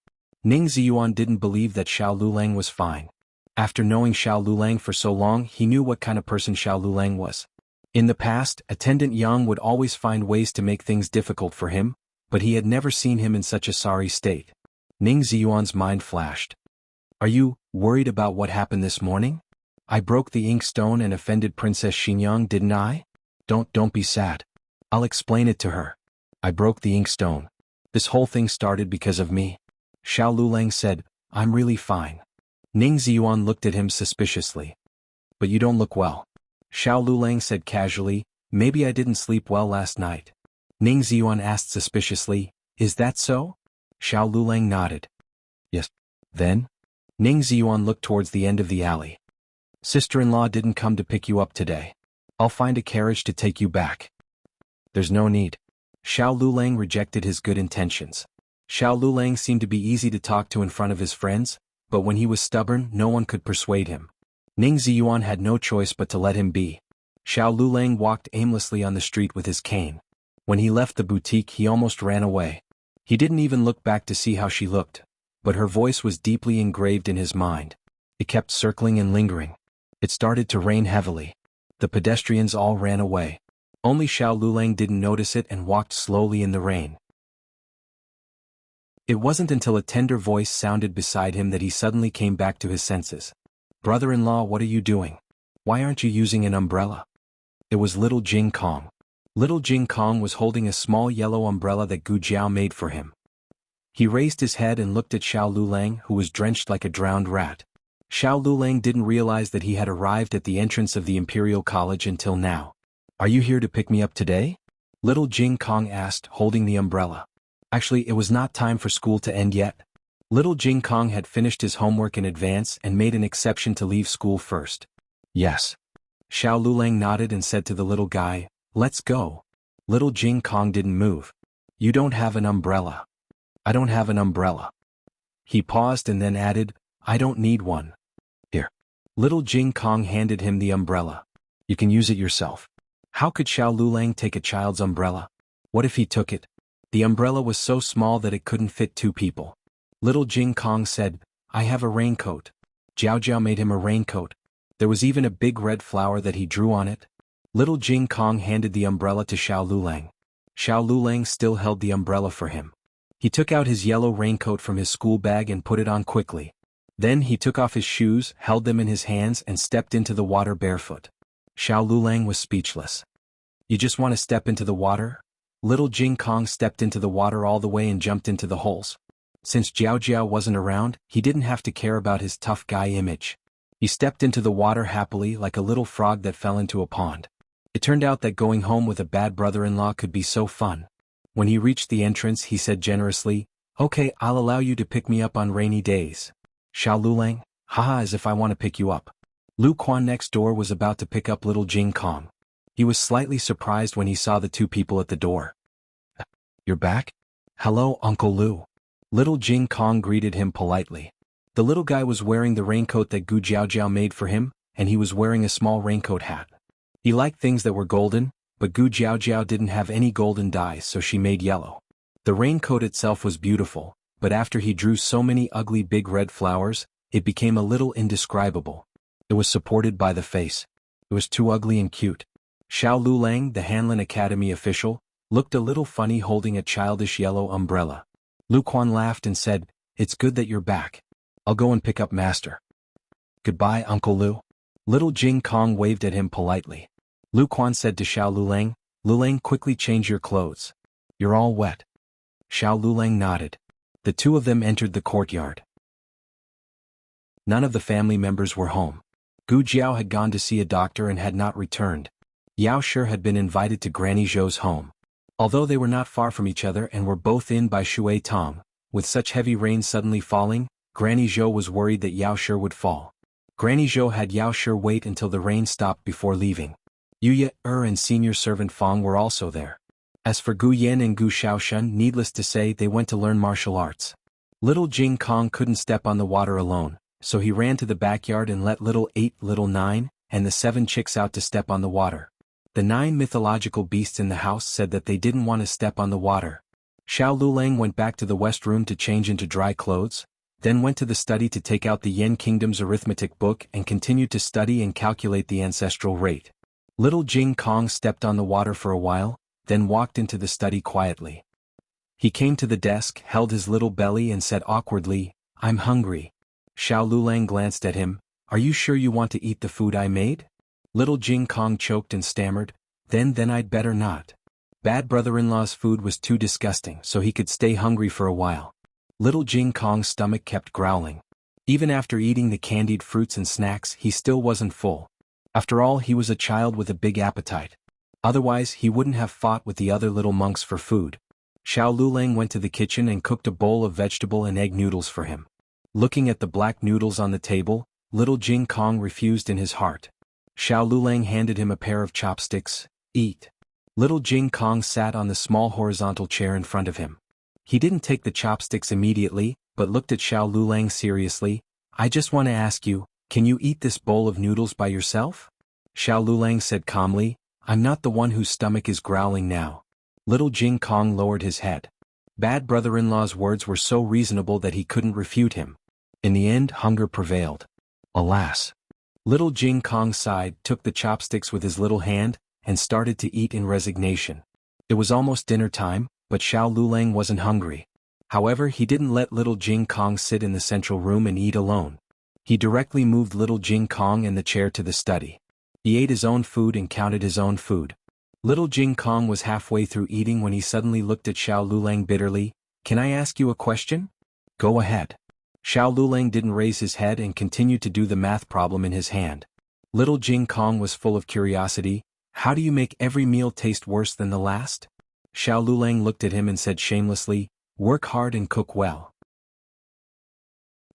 Ning Ziyuan didn't believe that Xiao Lulang was fine. After knowing Xiao Lulang for so long, he knew what kind of person Xiao Lulang was. In the past, Attendant Yang would always find ways to make things difficult for him, but he had never seen him in such a sorry state. Ning Ziyuan's mind flashed. Are you worried about what happened this morning? I broke the inkstone and offended Princess Xingyang, didn't I? Don't be sad. I'll explain it to her. I broke the inkstone. This whole thing started because of me. Xiao Lulang said, I'm really fine. Ning Ziyuan looked at him suspiciously. But you don't look well. Xiao Lulang said casually, maybe I didn't sleep well last night. Ning Ziyuan asked suspiciously, is that so? Xiao Lulang nodded. Yes. Then? Ning Ziyuan looked towards the end of the alley. Sister-in-law didn't come to pick you up today. I'll find a carriage to take you back. There's no need. Xiao Lulang rejected his good intentions. Xiao Lulang seemed to be easy to talk to in front of his friends, but when he was stubborn, no one could persuade him. Ning Ziyuan had no choice but to let him be. Xiao Lulang walked aimlessly on the street with his cane. When he left the boutique, he almost ran away. He didn't even look back to see how she looked, but her voice was deeply engraved in his mind. It kept circling and lingering. It started to rain heavily. The pedestrians all ran away. Only Xiao Lulang didn't notice it and walked slowly in the rain. It wasn't until a tender voice sounded beside him that he suddenly came back to his senses. Brother-in-law, what are you doing? Why aren't you using an umbrella? It was little Jing Kong. Little Jing Kong was holding a small yellow umbrella that Gu Jiao made for him. He raised his head and looked at Xiao Lulang, who was drenched like a drowned rat. Xiao Lulang didn't realize that he had arrived at the entrance of the Imperial College until now. Are you here to pick me up today? Little Jing Kong asked, holding the umbrella. Actually, it was not time for school to end yet. Little Jing Kong had finished his homework in advance and made an exception to leave school first. Yes. Xiao Lulang nodded and said to the little guy, let's go. Little Jing Kong didn't move. You don't have an umbrella. I don't have an umbrella. He paused and then added, I don't need one. Here. Little Jing Kong handed him the umbrella. You can use it yourself. How could Xiao Lulang take a child's umbrella? What if he took it? The umbrella was so small that it couldn't fit two people. Little Jing Kong said, I have a raincoat. Jiao Jiao made him a raincoat. There was even a big red flower that he drew on it. Little Jing Kong handed the umbrella to Xiao Lulang. Xiao Lulang still held the umbrella for him. He took out his yellow raincoat from his school bag and put it on quickly. Then he took off his shoes, held them in his hands and stepped into the water barefoot. Xiao Lulang was speechless. You just want to step into the water? Little Jing Kong stepped into the water all the way and jumped into the holes. Since Jiao Jiao wasn't around, he didn't have to care about his tough guy image. He stepped into the water happily like a little frog that fell into a pond. It turned out that going home with a bad brother-in-law could be so fun. When he reached the entrance, he said generously, okay, I'll allow you to pick me up on rainy days. Xiao Lulang, haha, as if I want to pick you up. Lu Quan next door was about to pick up little Jing Kong. He was slightly surprised when he saw the two people at the door. You're back? Hello, Uncle Lu. Little Jing Kong greeted him politely. The little guy was wearing the raincoat that Gu Jiao Jiao made for him, and he was wearing a small raincoat hat. He liked things that were golden, but Gu Jiao Jiao didn't have any golden dyes, so she made yellow. The raincoat itself was beautiful, but after he drew so many ugly big red flowers, it became a little indescribable. It was supported by the face. It was too ugly and cute. Xiao Lulang, the Hanlin Academy official, looked a little funny holding a childish yellow umbrella. Lu Quan laughed and said, it's good that you're back. I'll go and pick up Master. Goodbye, Uncle Lu. Little Jing Kong waved at him politely. Lu Quan said to Xiao Lulang, Lulang, quickly change your clothes. You're all wet. Xiao Lulang nodded. The two of them entered the courtyard. None of the family members were home. Gu Jiao had gone to see a doctor and had not returned. Yao Shi had been invited to Granny Zhou's home. Although they were not far from each other and were both in by Shui Tong, with such heavy rain suddenly falling, Granny Zhou was worried that Yao Shi would fall. Granny Zhou had Yao Shi wait until the rain stopped before leaving. Yu Ye and senior servant Fang were also there. As for Gu Yan and Gu Shaoshun, needless to say, they went to learn martial arts. Little Jing Kong couldn't step on the water alone, so he ran to the backyard and let little 8, little 9, and the 7 chicks out to step on the water. The 9 mythological beasts in the house said that they didn't want to step on the water. Xiao Lulang went back to the west room to change into dry clothes, then went to the study to take out the Yen Kingdom's arithmetic book and continued to study and calculate the ancestral rate. Little Jing Kong stepped on the water for a while, then walked into the study quietly. He came to the desk, held his little belly and said awkwardly, I'm hungry. Xiao Lulang glanced at him. Are you sure you want to eat the food I made? Little Jing Kong choked and stammered. Then I'd better not. Bad brother-in-law's food was too disgusting so he could stay hungry for a while. Little Jing Kong's stomach kept growling. Even after eating the candied fruits and snacks he still wasn't full. After all, he was a child with a big appetite. Otherwise he wouldn't have fought with the other little monks for food. Xiao Lulang went to the kitchen and cooked a bowl of vegetable and egg noodles for him. Looking at the black noodles on the table, little Jing Kong refused in his heart. Xiao Lulang handed him a pair of chopsticks. Eat. Little Jing Kong sat on the small horizontal chair in front of him. He didn't take the chopsticks immediately, but looked at Xiao Lulang seriously. I just want to ask you, can you eat this bowl of noodles by yourself? Xiao Lulang said calmly, I'm not the one whose stomach is growling now. Little Jing Kong lowered his head. Bad brother-in-law's words were so reasonable that he couldn't refute him. In the end, hunger prevailed. Alas. Little Jing Kong sighed, took the chopsticks with his little hand, and started to eat in resignation. It was almost dinner time, but Xiao Lulang wasn't hungry. However, he didn't let little Jing Kong sit in the central room and eat alone. He directly moved little Jing Kong and the chair to the study. He ate his own food and counted his own food. Little Jing Kong was halfway through eating when he suddenly looked at Xiao Lulang bitterly. Can I ask you a question? Go ahead. Xiao Lulang didn't raise his head and continued to do the math problem in his hand. Little Jing Kong was full of curiosity. How do you make every meal taste worse than the last? Xiao Lulang looked at him and said shamelessly, work hard and cook well.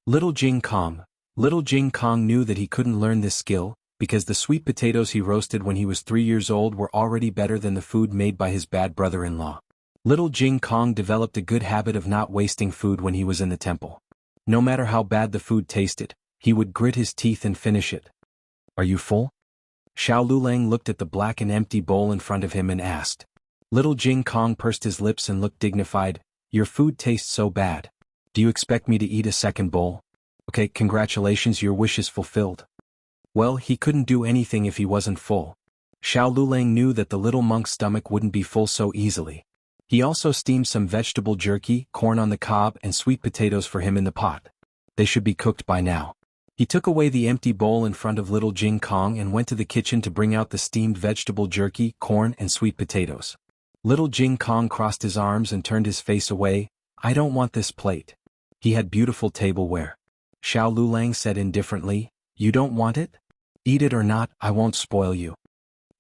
Little Jing Kong knew that he couldn't learn this skill, because the sweet potatoes he roasted when he was 3 years old were already better than the food made by his bad brother-in-law. Little Jing Kong developed a good habit of not wasting food when he was in the temple. No matter how bad the food tasted, he would grit his teeth and finish it. Are you full? Xiao Lulang looked at the black and empty bowl in front of him and asked. Little Jing Kong pursed his lips and looked dignified. Your food tastes so bad. Do you expect me to eat a second bowl? Okay, congratulations, your wish is fulfilled. Well, he couldn't do anything if he wasn't full. Xiao Lulang knew that the little monk's stomach wouldn't be full so easily. He also steamed some vegetable jerky, corn on the cob, and sweet potatoes for him in the pot. They should be cooked by now. He took away the empty bowl in front of little Jing Kong and went to the kitchen to bring out the steamed vegetable jerky, corn, and sweet potatoes. Little Jing Kong crossed his arms and turned his face away. I don't want this plate. He had beautiful tableware. Xiao Lulang said indifferently, You don't want it? Eat it or not, I won't spoil you.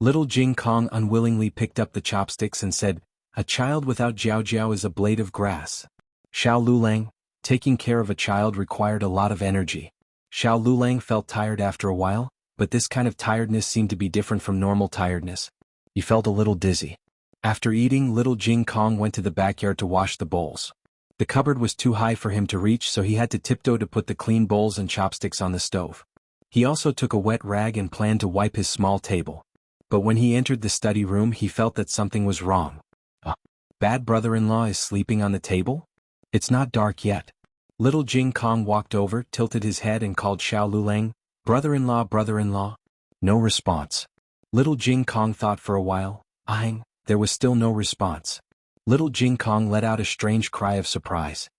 Little Jing Kong unwillingly picked up the chopsticks and said, A child without jiao is a blade of grass. Xiao Lulang, taking care of a child required a lot of energy. Xiao Lulang felt tired after a while, but this kind of tiredness seemed to be different from normal tiredness. He felt a little dizzy. After eating, little Jing Kong went to the backyard to wash the bowls. The cupboard was too high for him to reach, so he had to tiptoe to put the clean bowls and chopsticks on the stove. He also took a wet rag and planned to wipe his small table. But when he entered the study room, he felt that something was wrong. Bad brother-in-law is sleeping on the table? It's not dark yet. Little Jing Kong walked over, tilted his head and called Xiao Lulang, brother-in-law. No response. Little Jing Kong thought for a while. There was still no response. Little Jing Kong let out a strange cry of surprise.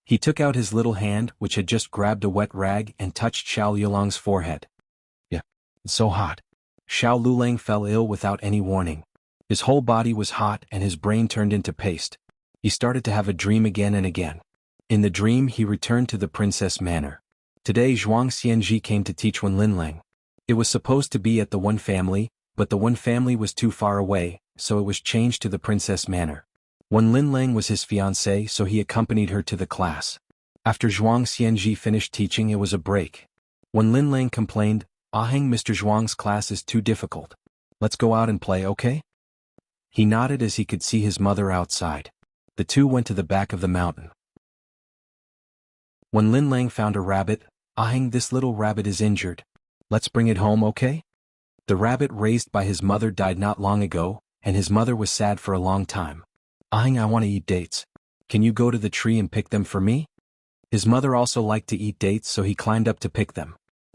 He took out his little hand, which had just grabbed a wet rag, and touched Xiao Lulang's forehead. It's so hot. Xiao Lulang fell ill without any warning. His whole body was hot and his brain turned into paste. He started to have a dream again and again. In the dream he returned to the princess manor. Today Zhuang Xianji came to teach Wen Linlang. It was supposed to be at the Wen family, but the Wen family was too far away, so it was changed to the princess manor. Wen Linlang was his fiancée, so he accompanied her to the class. After Zhuang Xianji finished teaching, it was a break. Wen Linlang complained, Mr. Zhuang's class is too difficult. Let's go out and play, okay? He nodded as he could see his mother outside. The two went to the back of the mountain. When Linlang found a rabbit, this little rabbit is injured. Let's bring it home, okay? The rabbit raised by his mother died not long ago, and his mother was sad for a long time. I want to eat dates. Can you go to the tree and pick them for me? His mother also liked to eat dates, so he climbed up to pick them.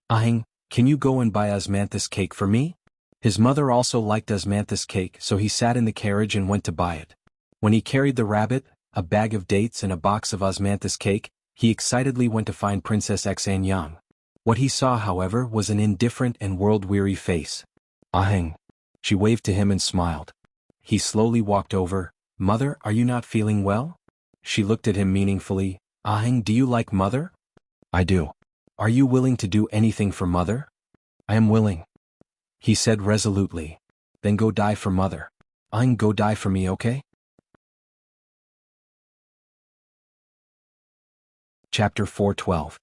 Can you go and buy osmanthus cake for me? His mother also liked osmanthus cake, so he sat in the carriage and went to buy it. When he carried the rabbit, a bag of dates and a box of osmanthus cake, He excitedly went to find Princess Xanyang. What he saw, however, was an indifferent and world-weary face. Aheng. She waved to him and smiled. He slowly walked over. Mother, are you not feeling well? She looked at him meaningfully. Aheng, do you like Mother? I do. Are you willing to do anything for Mother? I am willing, he said resolutely. Then go die for Mother. Aheng, go die for me, okay? Chapter 412.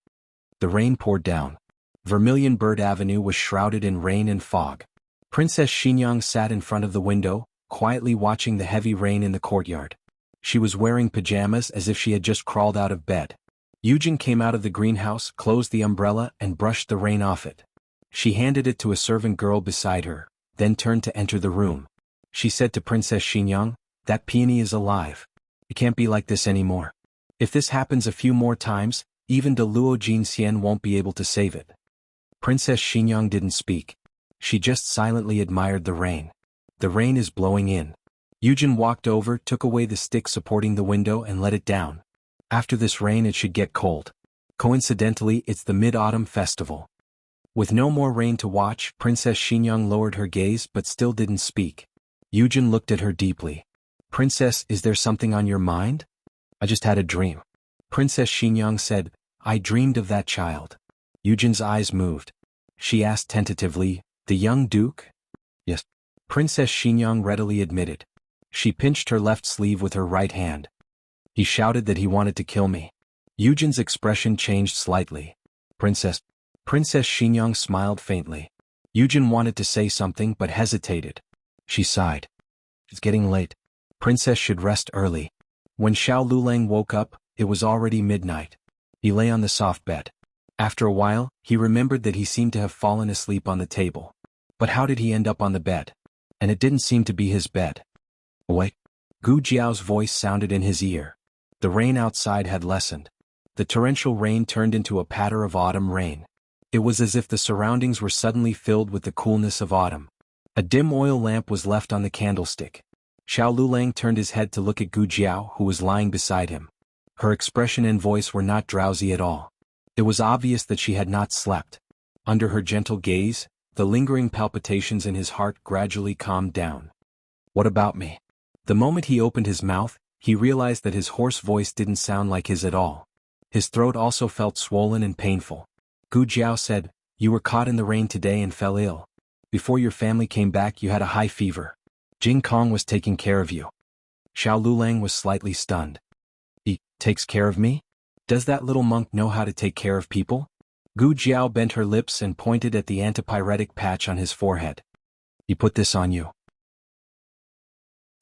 The rain poured down. Vermilion Bird Avenue was shrouded in rain and fog. Princess Xinyang sat in front of the window, quietly watching the heavy rain in the courtyard. She was wearing pajamas as if she had just crawled out of bed. Yujin came out of the greenhouse, closed the umbrella, and brushed the rain off it. She handed it to a servant girl beside her, then turned to enter the room. She said to Princess Xinyang, "That peony is alive. It can't be like this anymore. If this happens a few more times, even the Luo Jinxian won't be able to save it." Princess Xinyang didn't speak. She just silently admired the rain. The rain is blowing in. Yujin walked over, took away the stick supporting the window and let it down. After this rain it should get cold. Coincidentally, it's the Mid-Autumn Festival. With no more rain to watch, Princess Xinyang lowered her gaze but still didn't speak. Yujin looked at her deeply. "Princess, is there something on your mind?" "I just had a dream." Princess Xinyang said, "I dreamed of that child." Yujin's eyes moved. She asked tentatively, "The young duke?" "Yes." Princess Xinyang readily admitted. She pinched her left sleeve with her right hand. "He shouted that he wanted to kill me." Yujin's expression changed slightly. Princess Xinyang smiled faintly. Yujin wanted to say something but hesitated. She sighed. "It's getting late. Princess should rest early." When Xiao Lulang woke up, it was already midnight. He lay on the soft bed. After a while, he remembered that he seemed to have fallen asleep on the table. But how did he end up on the bed? And it didn't seem to be his bed. "Awake?" Gu Jiao's voice sounded in his ear. The rain outside had lessened. The torrential rain turned into a patter of autumn rain. It was as if the surroundings were suddenly filled with the coolness of autumn. A dim oil lamp was left on the candlestick. Xiao Lulang turned his head to look at Gu Jiao, who was lying beside him. Her expression and voice were not drowsy at all. It was obvious that she had not slept. Under her gentle gaze, the lingering palpitations in his heart gradually calmed down. "What about me?" The moment he opened his mouth, he realized that his hoarse voice didn't sound like his at all. His throat also felt swollen and painful. Gu Jiao said, "You were caught in the rain today and fell ill. Before your family came back you had a high fever. Jing Kong was taking care of you." Xiao Lulang was slightly stunned. "He takes care of me? Does that little monk know how to take care of people?" Gu Jiao bent her lips and pointed at the antipyretic patch on his forehead. "He put this on you."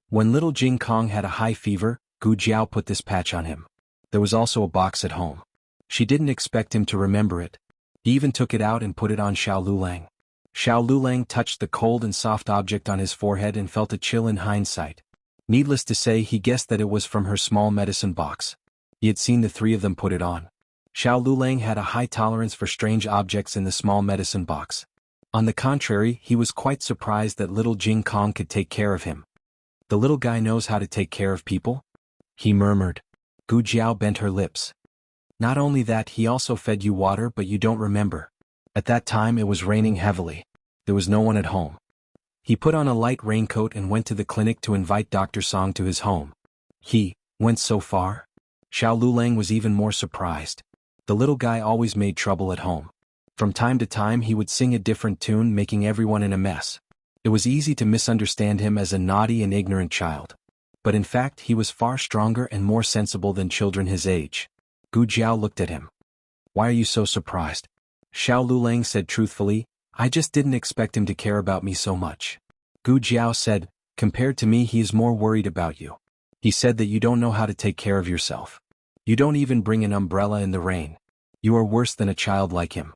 When little Jing Kong had a high fever, Gu Jiao put this patch on him. There was also a box at home. She didn't expect him to remember it. He even took it out and put it on Xiao Lulang. Xiao Lulang touched the cold and soft object on his forehead and felt a chill in hindsight. Needless to say, he guessed that it was from her small medicine box. He had seen the three of them put it on. Xiao Lulang had a high tolerance for strange objects in the small medicine box. On the contrary, he was quite surprised that little Jing Kong could take care of him. "The little guy knows how to take care of people?" he murmured. Gu Jiao bent her lips. "Not only that, he also fed you water, but you don't remember. At that time it was raining heavily. There was no one at home. He put on a light raincoat and went to the clinic to invite Dr. Song to his home." "He went so far?" Xiao Lulang was even more surprised. The little guy always made trouble at home. From time to time he would sing a different tune, making everyone in a mess. It was easy to misunderstand him as a naughty and ignorant child. But in fact he was far stronger and more sensible than children his age. Gu Jiao looked at him. "Why are you so surprised?" Xiao Lulang said truthfully, "I just didn't expect him to care about me so much." Gu Jiao said, "Compared to me he is more worried about you. He said that you don't know how to take care of yourself. You don't even bring an umbrella in the rain. You are worse than a child like him."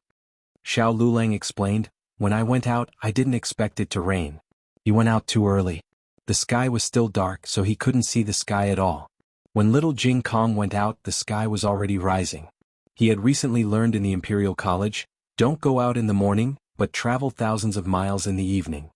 Xiao Lulang explained, "When I went out I didn't expect it to rain. He went out too early. The sky was still dark so he couldn't see the sky at all. When little Jing Kong went out the sky was already rising. He had recently learned in the Imperial College, don't go out in the morning, but travel thousands of miles in the evening.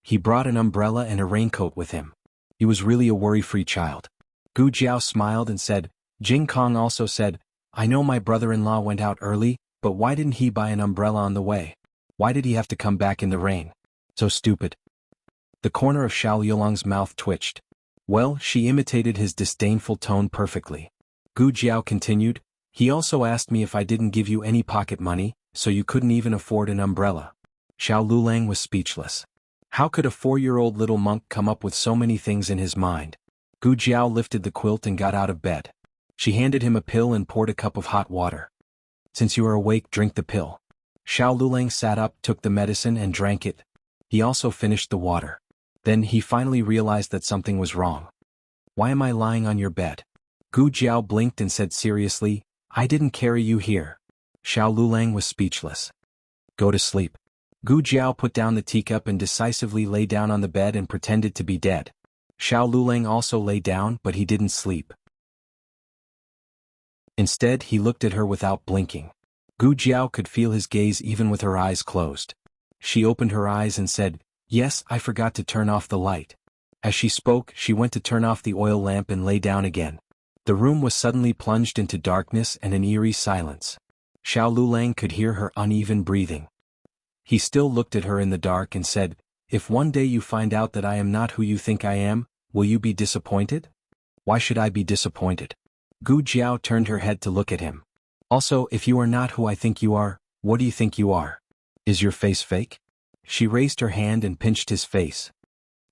He brought an umbrella and a raincoat with him. He was really a worry-free child." Gu Jiao smiled and said, "Jing Kong also said, I know my brother-in-law went out early, but why didn't he buy an umbrella on the way? Why did he have to come back in the rain? So stupid. The corner of Xiao Yulong's mouth twitched. Well, she imitated his disdainful tone perfectly. Gu Jiao continued, he also asked me if I didn't give you any pocket money, so you couldn't even afford an umbrella. Xiao Lulang was speechless. How could a 4-year-old little monk come up with so many things in his mind? Gu Jiao lifted the quilt and got out of bed. She handed him a pill and poured a cup of hot water. Since you are awake, drink the pill. Xiao Lulang sat up, took the medicine and drank it. He also finished the water. Then he finally realized that something was wrong. Why am I lying on your bed? Gu Jiao blinked and said seriously, I didn't carry you here. Xiao Lulang was speechless. Go to sleep. Gu Jiao put down the teacup and decisively lay down on the bed and pretended to be dead. Xiao Lulang also lay down, but he didn't sleep. Instead, he looked at her without blinking. Gu Jiao could feel his gaze even with her eyes closed. She opened her eyes and said, Yes, I forgot to turn off the light. As she spoke, she went to turn off the oil lamp and lay down again. The room was suddenly plunged into darkness and an eerie silence. Xiao Lulang could hear her uneven breathing. He still looked at her in the dark and said, If one day you find out that I am not who you think I am, will you be disappointed? Why should I be disappointed? Gu Jiao turned her head to look at him. Also, if you are not who I think you are, what do you think you are? Is your face fake? She raised her hand and pinched his face.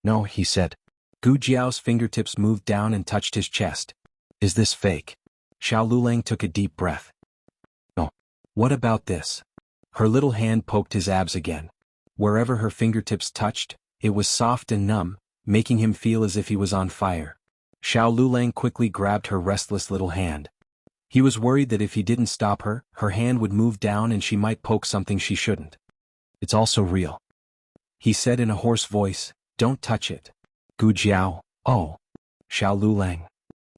No, he said. Gu Jiao's fingertips moved down and touched his chest. Is this fake? Xiao Lulang took a deep breath. No. What about this? Her little hand poked his abs again. Wherever her fingertips touched, it was soft and numb, making him feel as if he was on fire. Xiao Lulang quickly grabbed her restless little hand. He was worried that if he didn't stop her, her hand would move down and she might poke something she shouldn't. It's also real. He said in a hoarse voice, Don't touch it. Gu Jiao, oh. Xiao Lulang.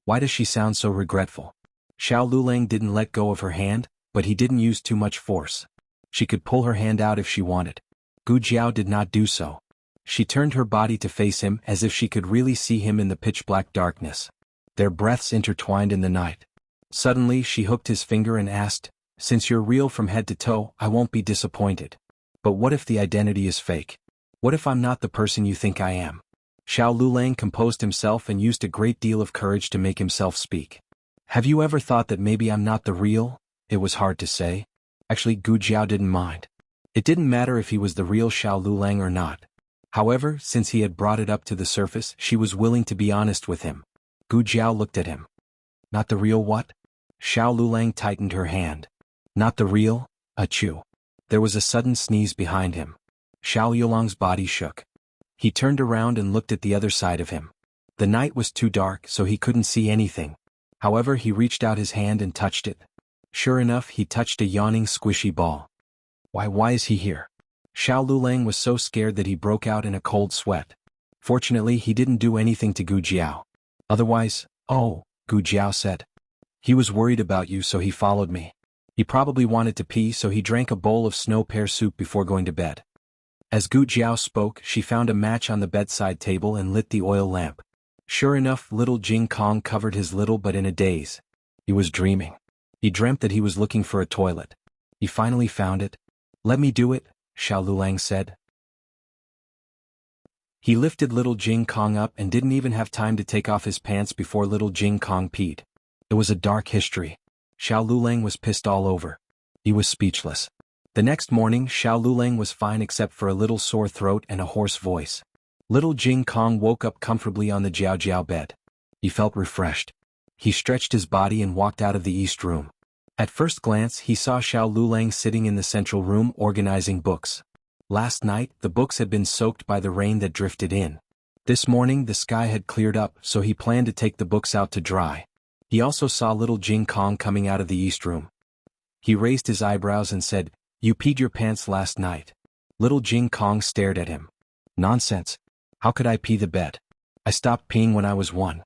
Why does she sound so regretful? Xiao Lulang didn't let go of her hand, but he didn't use too much force. She could pull her hand out if she wanted. Gu Jiao did not do so. She turned her body to face him as if she could really see him in the pitch-black darkness. Their breaths intertwined in the night. Suddenly she hooked his finger and asked, Since you're real from head to toe, I won't be disappointed. But what if the identity is fake? What if I'm not the person you think I am? Xiao Lulang composed himself and used a great deal of courage to make himself speak. Have you ever thought that maybe I'm not the real? It was hard to say. Actually, Gu Jiao didn't mind. It didn't matter if he was the real Xiao Lulang or not. However, since he had brought it up to the surface, she was willing to be honest with him. Gu Jiao looked at him. Not the real what? Xiao Lulang tightened her hand. Not the real? Achoo. There was a sudden sneeze behind him. Xiao Yulong's body shook. He turned around and looked at the other side of him. The night was too dark, so he couldn't see anything. However, he reached out his hand and touched it. Sure enough, he touched a yawning, squishy ball. Why is he here? Xiao Lulang was so scared that he broke out in a cold sweat. Fortunately, he didn't do anything to Gu Jiao. Otherwise, oh, Gu Jiao said. He was worried about you, so he followed me. He probably wanted to pee, so he drank a bowl of snow pear soup before going to bed. As Gu Jiao spoke, she found a match on the bedside table and lit the oil lamp. Sure enough, little Jing Kong covered his little but in a daze. He was dreaming. He dreamt that he was looking for a toilet. He finally found it. Let me do it, Xiao Lulang said. He lifted little Jing Kong up and didn't even have time to take off his pants before little Jing Kong peed. It was a dark history. Xiao Lulang was pissed all over. He was speechless. The next morning, Xiao Lulang was fine except for a little sore throat and a hoarse voice. Little Jing Kong woke up comfortably on the Jiao Jiao bed. He felt refreshed. He stretched his body and walked out of the east room. At first glance, he saw Xiao Lulang sitting in the central room organizing books. Last night, the books had been soaked by the rain that drifted in. This morning, the sky had cleared up, so he planned to take the books out to dry. He also saw little Jing Kong coming out of the east room. He raised his eyebrows and said, You peed your pants last night. Little Jing Kong stared at him. Nonsense. How could I pee the bed? I stopped peeing when I was 1.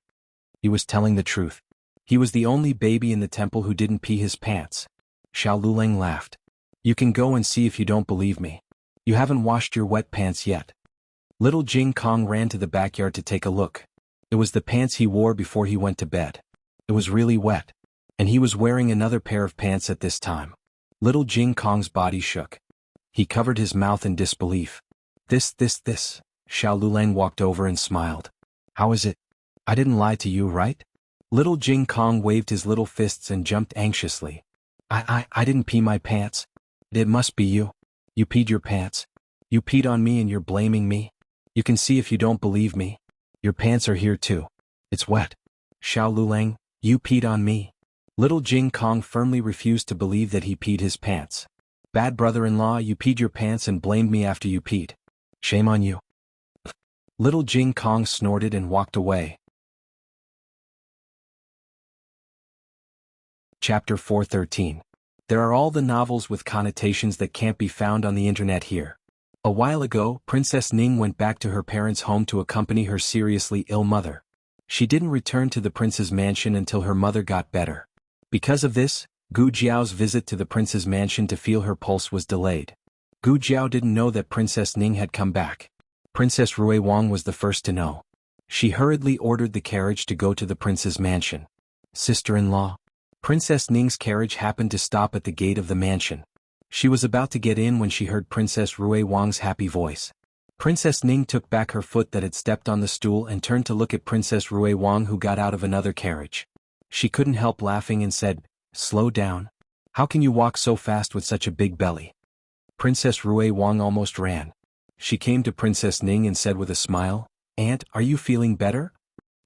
He was telling the truth. He was the only baby in the temple who didn't pee his pants. Xiao Lulang laughed. You can go and see if you don't believe me. You haven't washed your wet pants yet. Little Jing Kong ran to the backyard to take a look. It was the pants he wore before he went to bed. It was really wet. And he was wearing another pair of pants at this time. Little Jing Kong's body shook. He covered his mouth in disbelief. This. Xiao Lulang walked over and smiled. How is it? I didn't lie to you, right? Little Jing Kong waved his little fists and jumped anxiously. I didn't pee my pants. It must be you. You peed your pants. You peed on me and you're blaming me. You can see if you don't believe me. Your pants are here too. It's wet. Xiao Lulang, you peed on me. Little Jing Kong firmly refused to believe that he peed his pants. Bad brother-in-law, you peed your pants and blamed me after you peed. Shame on you. Little Jing Kong snorted and walked away. Chapter 413. There are all the novels with connotations that can't be found on the internet here. A while ago, Princess Ning went back to her parents' home to accompany her seriously ill mother. She didn't return to the prince's mansion until her mother got better. Because of this, Gu Jiao's visit to the prince's mansion to feel her pulse was delayed. Gu Jiao didn't know that Princess Ning had come back. Princess Rui Wang was the first to know. She hurriedly ordered the carriage to go to the prince's mansion. Sister-in-law. Princess Ning's carriage happened to stop at the gate of the mansion. She was about to get in when she heard Princess Rui Wang's happy voice. Princess Ning took back her foot that had stepped on the stool and turned to look at Princess Rui Wang, who got out of another carriage. She couldn't help laughing and said, "Slow down. How can you walk so fast with such a big belly?" Princess Rui Wang almost ran. She came to Princess Ning and said with a smile, "Aunt, are you feeling better?"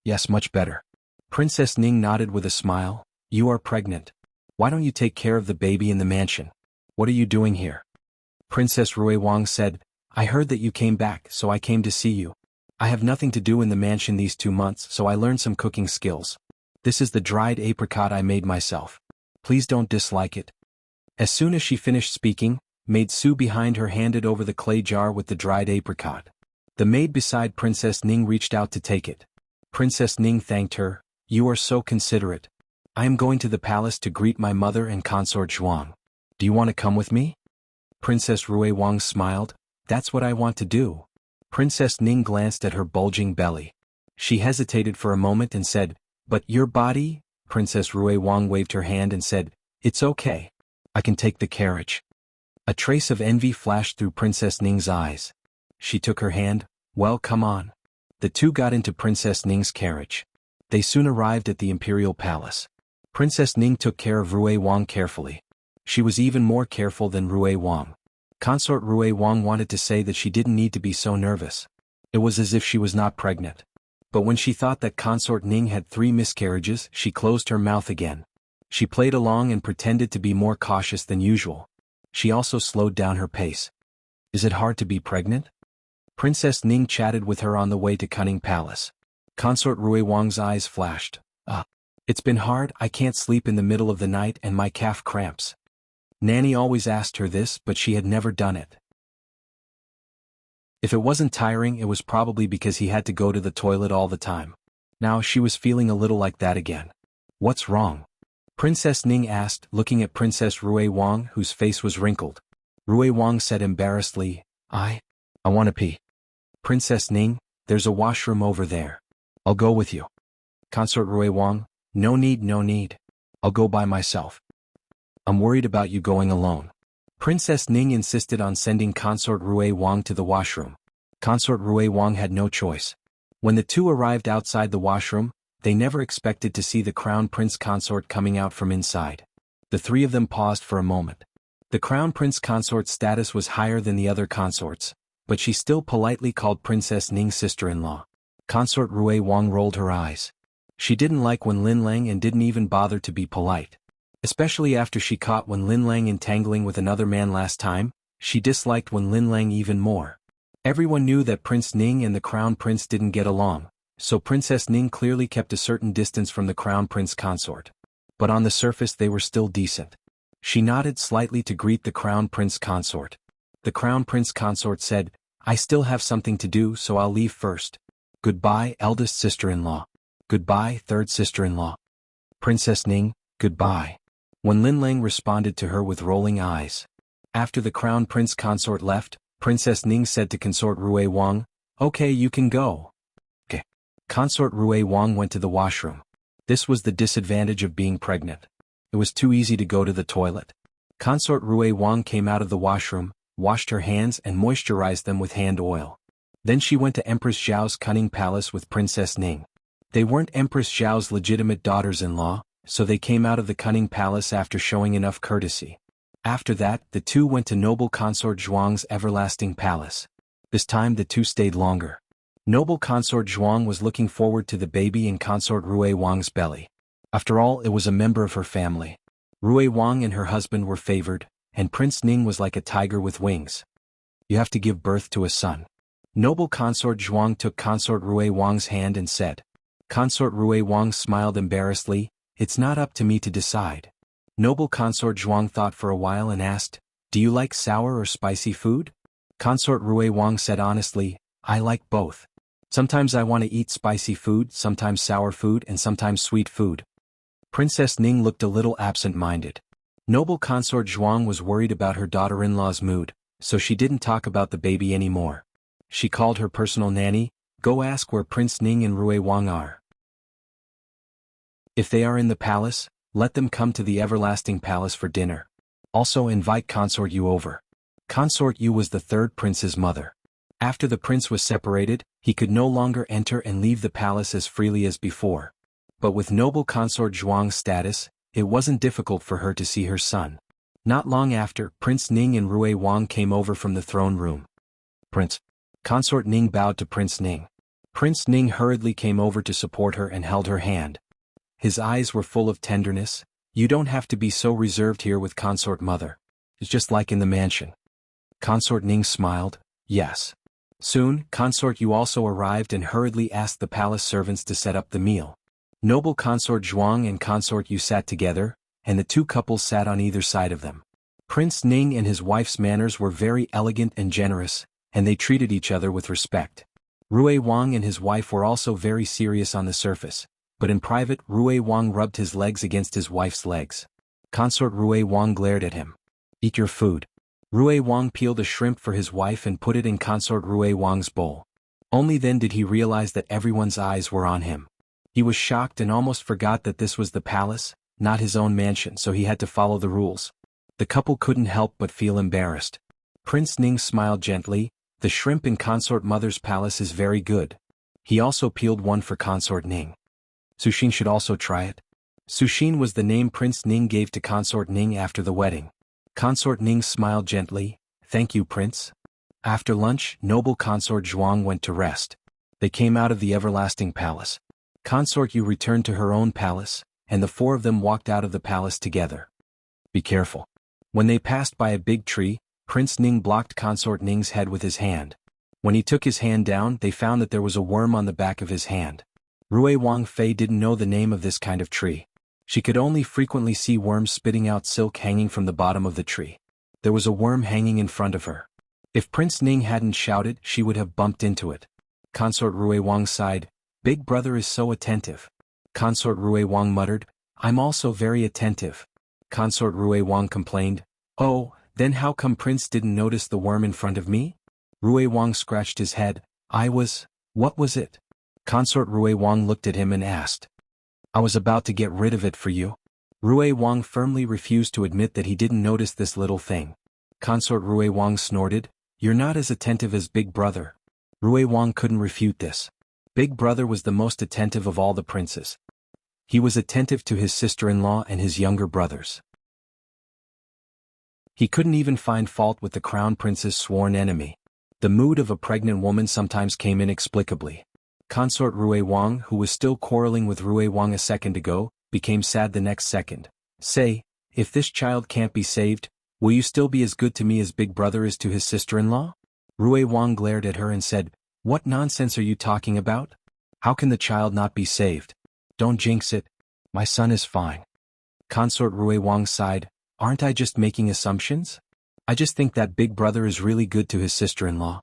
"Yes, much better." Princess Ning nodded with a smile. "You are pregnant. Why don't you take care of the baby in the mansion? What are you doing here?" Princess Rui Wang said, "I heard that you came back, so I came to see you. I have nothing to do in the mansion these 2 months, so I learned some cooking skills. This is the dried apricot I made myself. Please don't dislike it." As soon as she finished speaking, Maid Su behind her handed over the clay jar with the dried apricot. The maid beside Princess Ning reached out to take it. Princess Ning thanked her. "You are so considerate. I am going to the palace to greet my mother and consort Zhuang. Do you want to come with me?" Princess Rui Wang smiled. "That's what I want to do." Princess Ning glanced at her bulging belly. She hesitated for a moment and said, "But your body?" Princess Rui Wang waved her hand and said, "It's okay. I can take the carriage." A trace of envy flashed through Princess Ning's eyes. She took her hand. "Well, come on." The two got into Princess Ning's carriage. They soon arrived at the imperial palace. Princess Ning took care of Rui Wang carefully. She was even more careful than Rui Wang. Consort Rui Wang wanted to say that she didn't need to be so nervous. It was as if she was not pregnant. But when she thought that Consort Ning had 3 miscarriages, she closed her mouth again. She played along and pretended to be more cautious than usual. She also slowed down her pace. "Is it hard to be pregnant?" Princess Ning chatted with her on the way to Cunning Palace. Consort Rui Wang's eyes flashed. It's been hard. I can't sleep in the middle of the night and my calf cramps." Nanny always asked her this, but she had never done it. If it wasn't tiring, it was probably because he had to go to the toilet all the time. Now she was feeling a little like that again. "What's wrong?" Princess Ning asked, looking at Princess Rui Wang, whose face was wrinkled. Rui Wang said embarrassedly, I want to pee." "Princess Ning, there's a washroom over there. I'll go with you." Consort Rui Wang, No need. I'll go by myself. I'm worried about you going alone." Princess Ning insisted on sending Consort Rui Wang to the washroom. Consort Rui Wang had no choice. When the two arrived outside the washroom, they never expected to see the Crown Prince Consort coming out from inside. The 3 of them paused for a moment. The Crown Prince Consort's status was higher than the other consorts, but she still politely called Princess Ning's sister-in-law. Consort Rui Wang rolled her eyes. She didn't like Wen Linlang and didn't even bother to be polite. Especially after she caught Wen Linlang entangling with another man last time, she disliked Wen Linlang even more. Everyone knew that Prince Ning and the Crown Prince didn't get along, so Princess Ning clearly kept a certain distance from the Crown Prince Consort. But on the surface they were still decent. She nodded slightly to greet the Crown Prince Consort. The Crown Prince Consort said, I still have something to do, so I'll leave first. Goodbye, eldest sister-in-law. Goodbye, third sister-in-law. Princess Ning, goodbye. Wen Linlang responded to her with rolling eyes. After the Crown Prince Consort left, Princess Ning said to Consort Rui Wang, Okay, you can go. Okay. Consort Rui Wang went to the washroom. This was the disadvantage of being pregnant. It was too easy to go to the toilet. Consort Rui Wang came out of the washroom, washed her hands and moisturized them with hand oil. Then she went to Empress Zhao's cunning palace with Princess Ning. They weren't Empress Zhao's legitimate daughters-in-law, so they came out of the cunning palace after showing enough courtesy. After that, the two went to noble consort Zhuang's everlasting palace. This time the two stayed longer. Noble consort Zhuang was looking forward to the baby in consort Rui Wang's belly. After all, it was a member of her family. Rui Wang and her husband were favored, and Prince Ning was like a tiger with wings. You have to give birth to a son. Noble consort Zhuang took consort Rui Wang's hand and said. Consort Rui Wang smiled embarrassedly, "It's not up to me to decide." Noble consort Zhuang thought for a while and asked, "Do you like sour or spicy food?" Consort Rui Wang said honestly, "I like both. Sometimes I want to eat spicy food, sometimes sour food and sometimes sweet food." Princess Ning looked a little absent-minded. Noble consort Zhuang was worried about her daughter-in-law's mood, so she didn't talk about the baby anymore. She called her personal nanny, "Go ask where Prince Ning and Rui Wang are. If they are in the palace, let them come to the everlasting palace for dinner. Also invite Consort Yu over." Consort Yu was the third prince's mother. After the prince was separated, he could no longer enter and leave the palace as freely as before. But with noble consort Zhuang's status, it wasn't difficult for her to see her son. Not long after, Prince Ning and Rui Wang came over from the throne room. "Prince." Consort Ning bowed to Prince Ning. Prince Ning hurriedly came over to support her and held her hand. His eyes were full of tenderness. "You don't have to be so reserved here with consort mother. It's just like in the mansion." Consort Ning smiled, "Yes." Soon, Consort Yu also arrived and hurriedly asked the palace servants to set up the meal. Noble consort Zhuang and Consort Yu sat together, and the two couples sat on either side of them. Prince Ning and his wife's manners were very elegant and generous, and they treated each other with respect. Rui Wang and his wife were also very serious on the surface, but in private Rui Wang rubbed his legs against his wife's legs. Consort Rui Wang glared at him. "Eat your food." Rui Wang peeled a shrimp for his wife and put it in consort Rui Wang's bowl. Only then did he realize that everyone's eyes were on him. He was shocked and almost forgot that this was the palace, not his own mansion, so he had to follow the rules. The couple couldn't help but feel embarrassed. Prince Ning smiled gently. "The shrimp in consort mother's palace is very good." He also peeled one for consort Ning. "Sushin should also try it." Sushin was the name Prince Ning gave to consort Ning after the wedding. Consort Ning smiled gently, "Thank you, Prince." After lunch, noble consort Zhuang went to rest. They came out of the everlasting palace. Consort Yu returned to her own palace, and the four of them walked out of the palace together. "Be careful." When they passed by a big tree, Prince Ning blocked consort Ning's head with his hand. When he took his hand down, they found that there was a worm on the back of his hand. Rui Wang Fei didn't know the name of this kind of tree. She could only frequently see worms spitting out silk hanging from the bottom of the tree. There was a worm hanging in front of her. If Prince Ning hadn't shouted, she would have bumped into it. Consort Rui Wang sighed, "Big brother is so attentive." Consort Rui Wang muttered, "I'm also very attentive." Consort Rui Wang complained, "Oh, then how come Prince didn't notice the worm in front of me?" Rui Wang scratched his head, What was it?" Consort Rui Wang looked at him and asked. "I was about to get rid of it for you." Rui Wang firmly refused to admit that he didn't notice this little thing. Consort Rui Wang snorted, "You're not as attentive as Big Brother." Rui Wang couldn't refute this. Big Brother was the most attentive of all the princes. He was attentive to his sister-in-law and his younger brothers. He couldn't even find fault with the crown prince's sworn enemy. The mood of a pregnant woman sometimes came inexplicably. Consort Rui Wang, who was still quarreling with Rui Wang a second ago, became sad the next second. "Say, if this child can't be saved, will you still be as good to me as Big Brother is to his sister-in-law?" Rui Wang glared at her and said, "What nonsense are you talking about? How can the child not be saved? Don't jinx it. My son is fine." Consort Rui Wang sighed, "Aren't I just making assumptions? I just think that Big Brother is really good to his sister-in-law."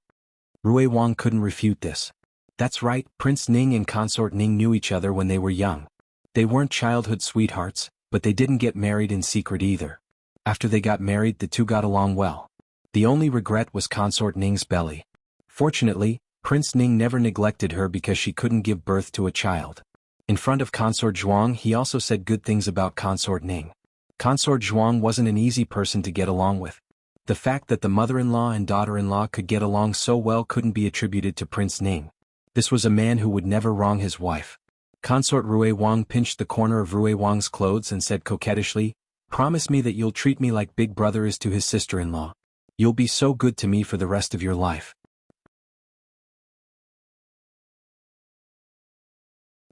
Rui Wang couldn't refute this. That's right, Prince Ning and Consort Ning knew each other when they were young. They weren't childhood sweethearts, but they didn't get married in secret either. After they got married, the two got along well. The only regret was Consort Ning's belly. Fortunately, Prince Ning never neglected her because she couldn't give birth to a child. In front of Consort Zhuang, he also said good things about Consort Ning. Consort Zhuang wasn't an easy person to get along with. The fact that the mother-in-law and daughter-in-law could get along so well couldn't be attributed to Prince Ning. This was a man who would never wrong his wife. Consort Rui Wang pinched the corner of Rui Wang's clothes and said coquettishly, "Promise me that you'll treat me like Big Brother is to his sister-in-law. You'll be so good to me for the rest of your life."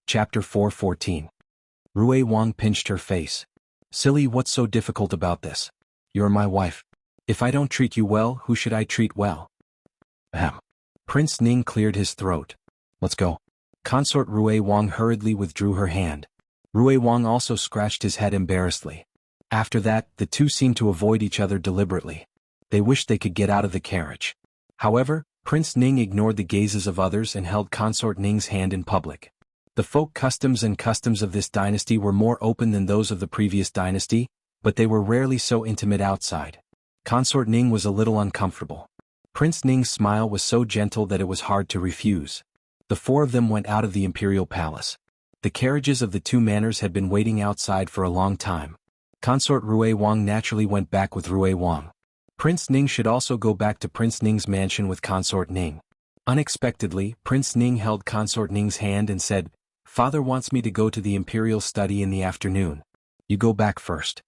Chapter 4:14. Rui Wang pinched her face. "Silly, what's so difficult about this? You're my wife. If I don't treat you well, who should I treat well?" Ahem. Prince Ning cleared his throat. "Let's go." Consort Rui Wang hurriedly withdrew her hand. Rui Wang also scratched his head embarrassedly. After that, the two seemed to avoid each other deliberately. They wished they could get out of the carriage. However, Prince Ning ignored the gazes of others and held Consort Ning's hand in public. The folk customs of this dynasty were more open than those of the previous dynasty, but they were rarely so intimate outside. Consort Ning was a little uncomfortable. Prince Ning's smile was so gentle that it was hard to refuse. The four of them went out of the imperial palace. The carriages of the two manors had been waiting outside for a long time. Consort Rui Wang naturally went back with Rui Wang. Prince Ning should also go back to Prince Ning's mansion with Consort Ning. Unexpectedly, Prince Ning held Consort Ning's hand and said, "Father wants me to go to the imperial study in the afternoon. You go back first."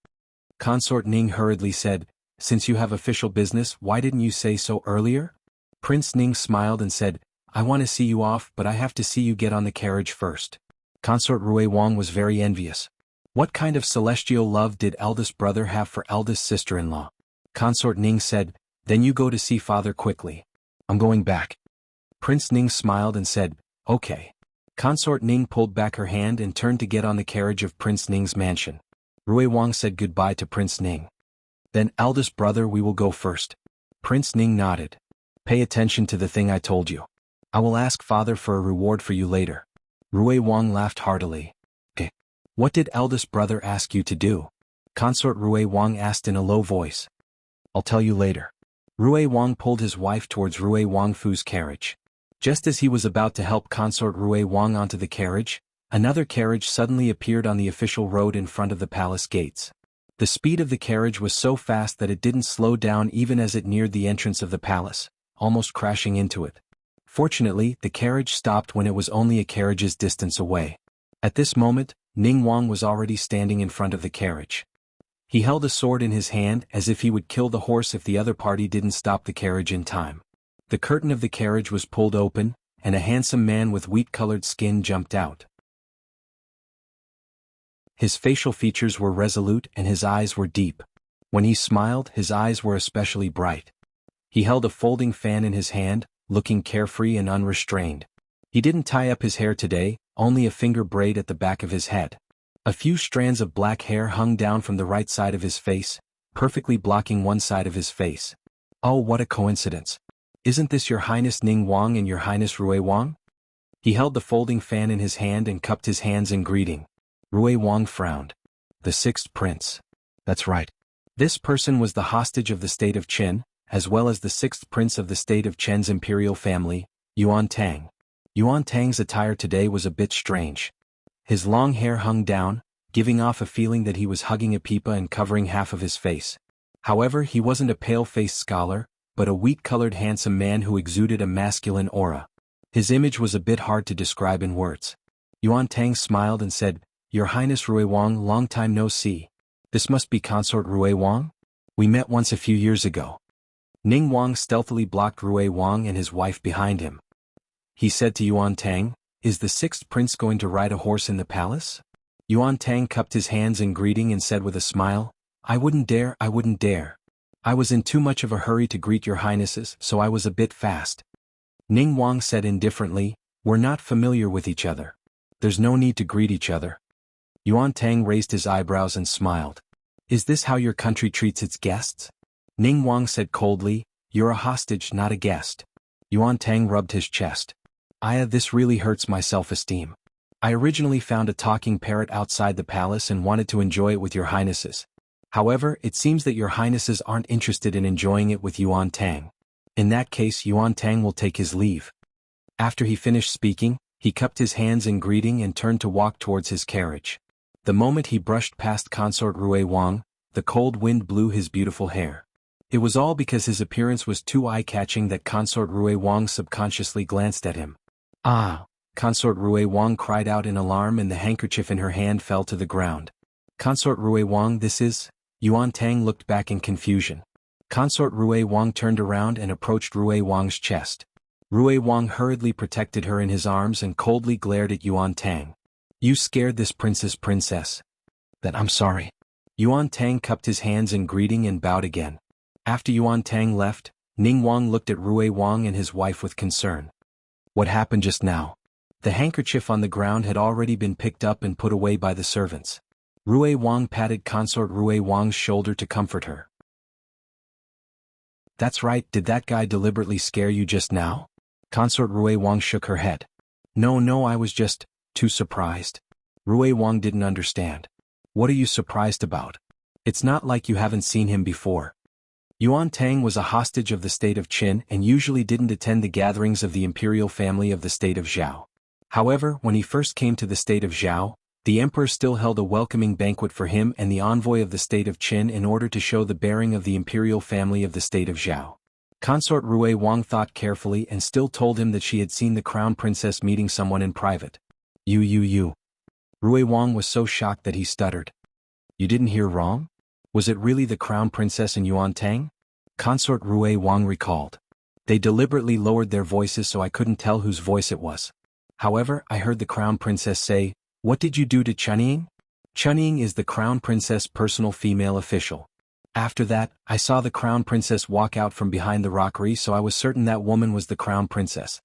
Consort Ning hurriedly said, "Since you have official business, why didn't you say so earlier?" Prince Ning smiled and said, "I want to see you off, but I have to see you get on the carriage first." Consort Rui Wang was very envious. What kind of celestial love did eldest brother have for eldest sister-in-law? Consort Ning said, "Then you go to see father quickly. I'm going back." Prince Ning smiled and said, "Okay." Consort Ning pulled back her hand and turned to get on the carriage of Prince Ning's mansion. Rui Wang said goodbye to Prince Ning. "Then, eldest brother, we will go first." Prince Ning nodded. "Pay attention to the thing I told you. I will ask father for a reward for you later." Rui Wang laughed heartily. "Okay. What did eldest brother ask you to do?" Consort Rui Wang asked in a low voice. "I'll tell you later." Rui Wang pulled his wife towards Rui Wangfu's carriage. Just as he was about to help Consort Rui Wang onto the carriage, another carriage suddenly appeared on the official road in front of the palace gates. The speed of the carriage was so fast that it didn't slow down even as it neared the entrance of the palace, almost crashing into it. Fortunately, the carriage stopped when it was only a carriage's distance away. At this moment, Ning Wang was already standing in front of the carriage. He held a sword in his hand as if he would kill the horse if the other party didn't stop the carriage in time. The curtain of the carriage was pulled open, and a handsome man with wheat-colored skin jumped out. His facial features were resolute and his eyes were deep. When he smiled, his eyes were especially bright. He held a folding fan in his hand, looking carefree and unrestrained. He didn't tie up his hair today, only a finger braid at the back of his head. A few strands of black hair hung down from the right side of his face, perfectly blocking one side of his face. "Oh, what a coincidence. Isn't this Your Highness Ning Wang and Your Highness Rui Wang?" He held the folding fan in his hand and cupped his hands in greeting. Rui Wang frowned. "The sixth prince. That's right. This person was the hostage of the state of Qin, as well as the sixth prince of the state of Chen's imperial family, Yuan Tang. Yuan Tang's attire today was a bit strange. His long hair hung down, giving off a feeling that he was hugging a pipa and covering half of his face. However, he wasn't a pale-faced scholar, but a wheat-colored handsome man who exuded a masculine aura. His image was a bit hard to describe in words. Yuan Tang smiled and said, "Your Highness Rui Wang, long time no see. This must be Consort Rui Wang? We met once a few years ago." Ning Wang stealthily blocked Rui Wang and his wife behind him. He said to Yuan Tang, "Is the sixth prince going to ride a horse in the palace?" Yuan Tang cupped his hands in greeting and said with a smile, I wouldn't dare. I was in too much of a hurry to greet your highnesses, so I was a bit fast." Ning Wang said indifferently, "We're not familiar with each other. There's no need to greet each other." Yuan Tang raised his eyebrows and smiled. "Is this how your country treats its guests?" Ning Wang said coldly, "You're a hostage, not a guest." Yuan Tang rubbed his chest. This really hurts my self-esteem. I originally found a talking parrot outside the palace and wanted to enjoy it with your highnesses. However, it seems that your highnesses aren't interested in enjoying it with Yuan Tang. In that case, Yuan Tang will take his leave." After he finished speaking, he cupped his hands in greeting and turned to walk towards his carriage. The moment he brushed past Consort Rui Wang, the cold wind blew his beautiful hair. It was all because his appearance was too eye-catching that Consort Rui Wang subconsciously glanced at him. Ah! Consort Rui Wang cried out in alarm and the handkerchief in her hand fell to the ground. Consort Rui Wang, this is? Yuan Tang looked back in confusion. Consort Rui Wang turned around and approached Rui Wang's chest. Rui Wang hurriedly protected her in his arms and coldly glared at Yuan Tang. You scared this princess. That I'm sorry. Yuan Tang cupped his hands in greeting and bowed again. After Yuan Tang left, Ning Wang looked at Rui Wang and his wife with concern. What happened just now? The handkerchief on the ground had already been picked up and put away by the servants. Rui Wang patted Consort Rui Wang's shoulder to comfort her. That's right, did that guy deliberately scare you just now? Consort Rui Wang shook her head. No, I was just too surprised. Rui Wang didn't understand. What are you surprised about? It's not like you haven't seen him before. Yuan Tang was a hostage of the state of Qin and usually didn't attend the gatherings of the imperial family of the state of Zhao. However, when he first came to the state of Zhao, the emperor still held a welcoming banquet for him and the envoy of the state of Qin in order to show the bearing of the imperial family of the state of Zhao. Consort Rui Wang thought carefully and still told him that she had seen the crown princess meeting someone in private. You. Rui Wang was so shocked that he stuttered. You didn't hear wrong? Was it really the crown princess and Yuan Tang? Consort Rui Wang recalled. They deliberately lowered their voices so I couldn't tell whose voice it was. However, I heard the crown princess say, "What did you do to Chunying?" Chunying is the crown princess' personal female official. After that, I saw the crown princess walk out from behind the rockery, so I was certain that woman was the crown princess.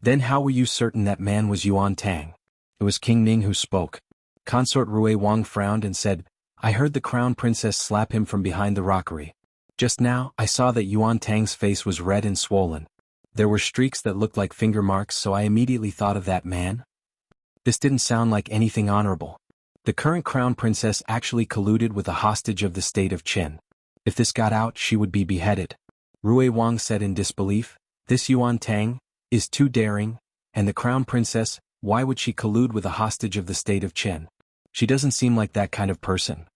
Then how were you certain that man was Yuan Tang? It was King Ning who spoke. Consort Rui Wang frowned and said, I heard the crown princess slap him from behind the rockery. Just now, I saw that Yuan Tang's face was red and swollen. There were streaks that looked like finger marks, so I immediately thought of that man. This didn't sound like anything honorable. The current crown princess actually colluded with a hostage of the state of Qin. If this got out, she would be beheaded. Rui Wang said in disbelief, this Yuan Tang is too daring, and the crown princess, why would she collude with a hostage of the state of Qin? She doesn't seem like that kind of person.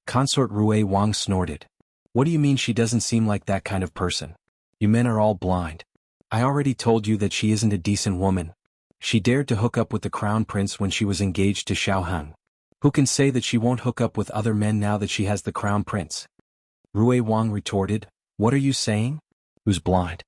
Consort Rui Wang snorted. What do you mean she doesn't seem like that kind of person? You men are all blind. I already told you that she isn't a decent woman. She dared to hook up with the crown prince when she was engaged to Xiao Heng. Who can say that she won't hook up with other men now that she has the crown prince? Rui Wang retorted, what are you saying? Who's blind?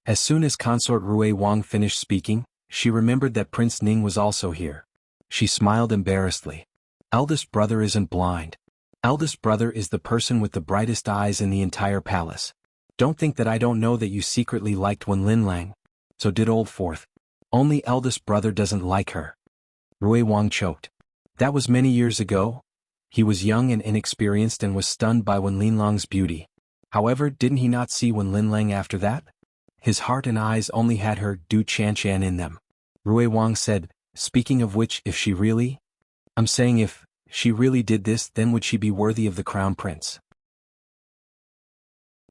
As soon as Consort Rui Wang finished speaking, she remembered that Prince Ning was also here. She smiled embarrassedly. Eldest brother isn't blind. Eldest brother is the person with the brightest eyes in the entire palace. Don't think that I don't know that you secretly liked Wen Linlang. So did Old Fourth. Only eldest brother doesn't like her. Rui Wang choked. That was many years ago. He was young and inexperienced and was stunned by Wen Linlang's beauty. However, didn't he not see Wen Linlang after that? His heart and eyes only had her Du Chanchan in them. Rui Wang said, speaking of which, if she really? I'm saying if she really did this, then would she be worthy of the crown prince?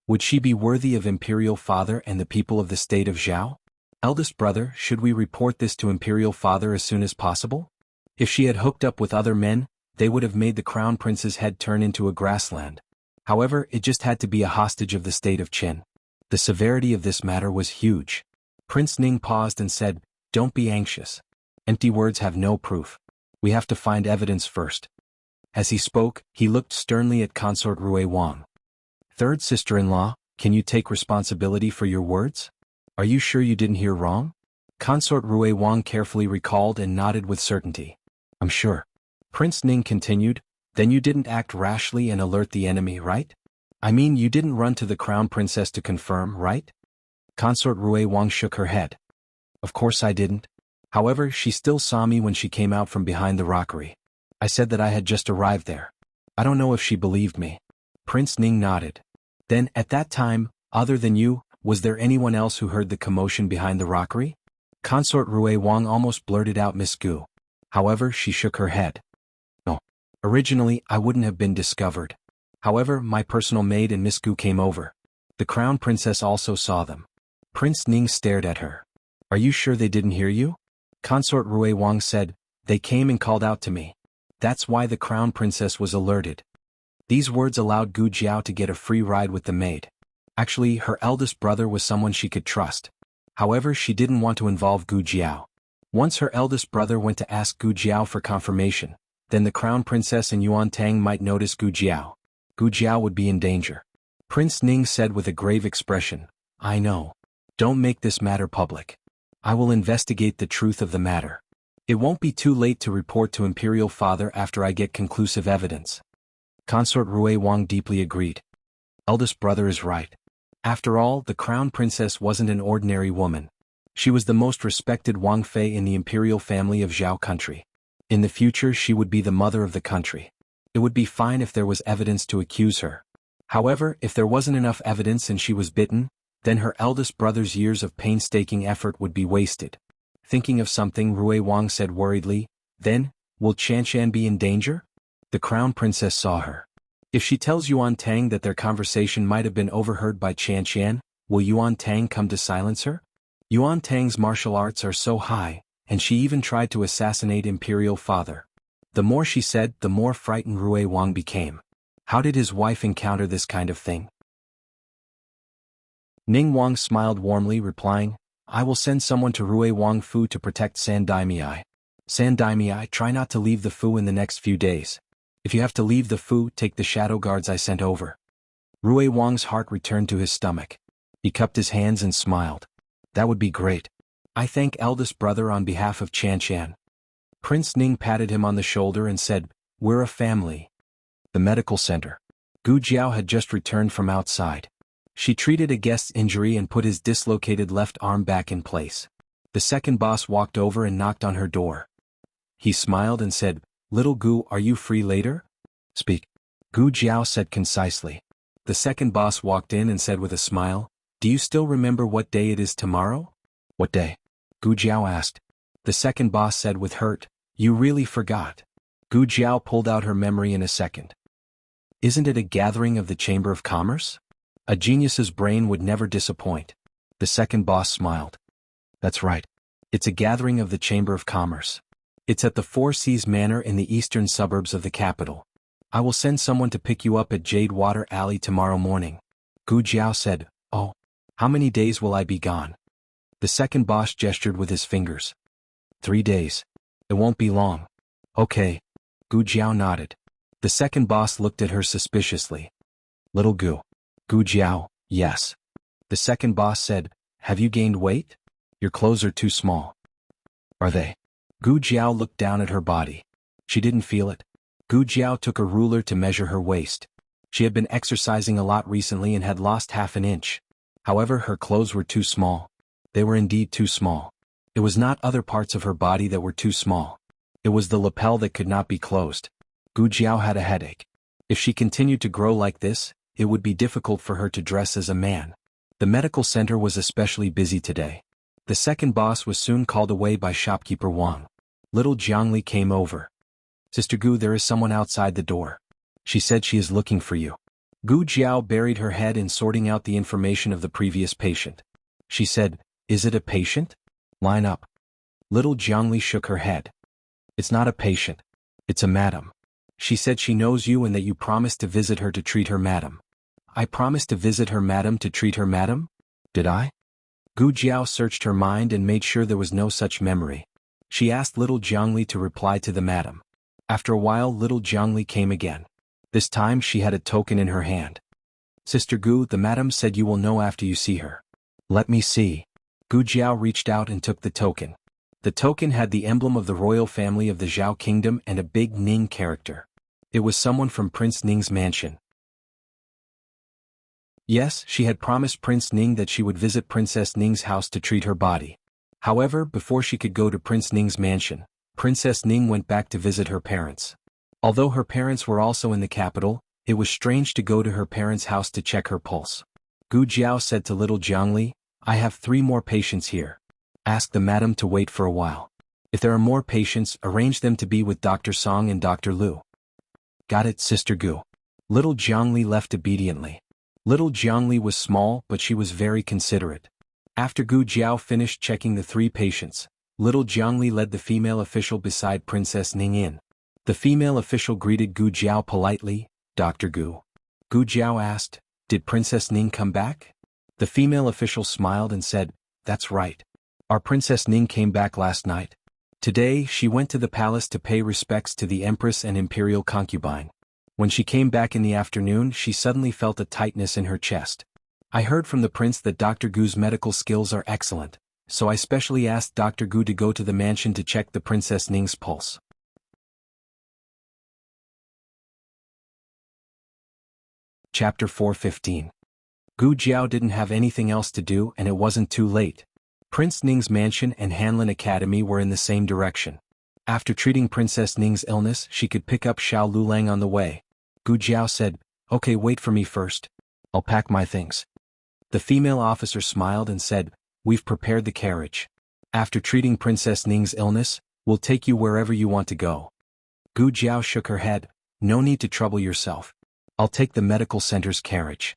Would she be worthy of imperial father and the people of the state of Zhao? Eldest brother, should we report this to imperial father as soon as possible? If she had hooked up with other men, they would have made the crown prince's head turn into a grassland. However, it just had to be a hostage of the state of Qin. The severity of this matter was huge. Prince Ning paused and said, don't be anxious. Empty words have no proof. We have to find evidence first. As he spoke, he looked sternly at Consort Rui Wang. Third sister-in-law, can you take responsibility for your words? Are you sure you didn't hear wrong? Consort Rui Wang carefully recalled and nodded with certainty. I'm sure. Prince Ning continued, then you didn't act rashly and alert the enemy, right? I mean, you didn't run to the crown princess to confirm, right? Consort Rui Wang shook her head. Of course I didn't. However, she still saw me when she came out from behind the rockery. I said that I had just arrived there. I don't know if she believed me. Prince Ning nodded. Then, at that time, other than you, was there anyone else who heard the commotion behind the rockery? Consort Rui Wang almost blurted out Miss Gu. However, she shook her head. No. Originally, I wouldn't have been discovered. However, my personal maid and Miss Gu came over. The crown princess also saw them. Prince Ning stared at her. Are you sure they didn't hear you? Consort Rui Wang said, they came and called out to me. That's why the crown princess was alerted. These words allowed Gu Jiao to get a free ride with the maid. Actually, her eldest brother was someone she could trust. However, she didn't want to involve Gu Jiao. Once her eldest brother went to ask Gu Jiao for confirmation, then the crown princess and Yuan Tang might notice Gu Jiao. Gu Jiao would be in danger. Prince Ning said with a grave expression, "I know. Don't make this matter public. I will investigate the truth of the matter. It won't be too late to report to Imperial Father after I get conclusive evidence." Consort Rui Wang deeply agreed. Eldest brother is right. After all, the crown princess wasn't an ordinary woman. She was the most respected Wang Fei in the imperial family of Zhao country. In the future she would be the mother of the country. It would be fine if there was evidence to accuse her. However, if there wasn't enough evidence and she was bitten, then her eldest brother's years of painstaking effort would be wasted. Thinking of something, Rui Wang said worriedly, "Then, will Qianshan be in danger?" The crown princess saw her. If she tells Yuan Tang that their conversation might have been overheard by Qianshan, will Yuan Tang come to silence her? Yuan Tang's martial arts are so high, and she even tried to assassinate Imperial Father. The more she said, the more frightened Rui Wang became. How did his wife encounter this kind of thing? Ning Wang smiled warmly, replying, "I will send someone to Rui Wang Fu to protect San Daimei. San Daimei, try not to leave the Fu in the next few days. If you have to leave the Fu, take the shadow guards I sent over." Rui Wang's heart returned to his stomach. He cupped his hands and smiled. "That would be great. I thank eldest brother on behalf of Qianshan." Prince Ning patted him on the shoulder and said, "We're a family." The medical center. Gu Jiao had just returned from outside. She treated a guest's injury and put his dislocated left arm back in place. The second boss walked over and knocked on her door. He smiled and said, "Little Gu, are you free later?" "Speak." Gu Jiao said concisely. The second boss walked in and said with a smile, "Do you still remember what day it is tomorrow?" "What day?" Gu Jiao asked. The second boss said with hurt, "You really forgot." Gu Jiao pulled out her memory in a second. "Isn't it a gathering of the Chamber of Commerce?" A genius's brain would never disappoint. The second boss smiled. "That's right. It's a gathering of the Chamber of Commerce. It's at the Four Seas Manor in the eastern suburbs of the capital. I will send someone to pick you up at Jade Water Alley tomorrow morning." Gu Jiao said, "Oh, how many days will I be gone?" The second boss gestured with his fingers. 3 days. It won't be long." "Okay." Gu Jiao nodded. The second boss looked at her suspiciously. "Little Gu." Gu Jiao, "Yes." The second boss said, "Have you gained weight? Your clothes are too small." "Are they?" Gu Jiao looked down at her body. She didn't feel it. Gu Jiao took a ruler to measure her waist. She had been exercising a lot recently and had lost half an inch. However, her clothes were too small. They were indeed too small. It was not other parts of her body that were too small. It was the lapel that could not be closed. Gu Jiao had a headache. If she continued to grow like this, it would be difficult for her to dress as a man. The medical center was especially busy today. The second boss was soon called away by shopkeeper Wang. Little Jiangli came over. "Sister Gu, there is someone outside the door. She said she is looking for you." Gu Jiao buried her head in sorting out the information of the previous patient. She said, "Is it a patient? Line up." Little Jiangli shook her head. "It's not a patient. It's a madam. She said she knows you and that you promised to visit her to treat her madam." "I promised to visit her madam to treat her madam? Did I?" Gu Jiao searched her mind and made sure there was no such memory. She asked little Jiangli to reply to the madam. After a while little Jiangli came again. This time she had a token in her hand. "Sister Gu, the madam said you will know after you see her." "Let me see." Gu Jiao reached out and took the token. The token had the emblem of the royal family of the Zhao kingdom and a big Ning character. It was someone from Prince Ning's mansion. Yes, she had promised Prince Ning that she would visit Princess Ning's house to treat her body. However, before she could go to Prince Ning's mansion, Princess Ning went back to visit her parents. Although her parents were also in the capital, it was strange to go to her parents' house to check her pulse. Gu Jiao said to little Jiangli, "I have 3 more patients here. Ask the madam to wait for a while. If there are more patients, arrange them to be with Dr. Song and Dr. Lu." "Got it, Sister Gu." Little Jiangli left obediently. Little Jiangli was small, but she was very considerate. After Gu Jiao finished checking the 3 patients, little Jiangli led the female official beside Princess Ning in. The female official greeted Gu Jiao politely, Dr. Gu? Gu Jiao asked. Did Princess Ning come back? The female official smiled and said, That's right. Our Princess Ning came back last night. Today, she went to the palace to pay respects to the Empress and Imperial concubine. When she came back in the afternoon, she suddenly felt a tightness in her chest. I heard from the prince that Dr. Gu's medical skills are excellent, so I specially asked Dr. Gu to go to the mansion to check the Princess Ning's pulse. Chapter 4:15. Gu Jiao didn't have anything else to do and it wasn't too late. Prince Ning's mansion and Hanlin Academy were in the same direction. After treating Princess Ning's illness, she could pick up Xiao Lulang on the way. Gu Jiao said, Okay, wait for me first. I'll pack my things. The female officer smiled and said, We've prepared the carriage. After treating Princess Ning's illness, we'll take you wherever you want to go. Gu Jiao shook her head. No need to trouble yourself. I'll take the medical center's carriage.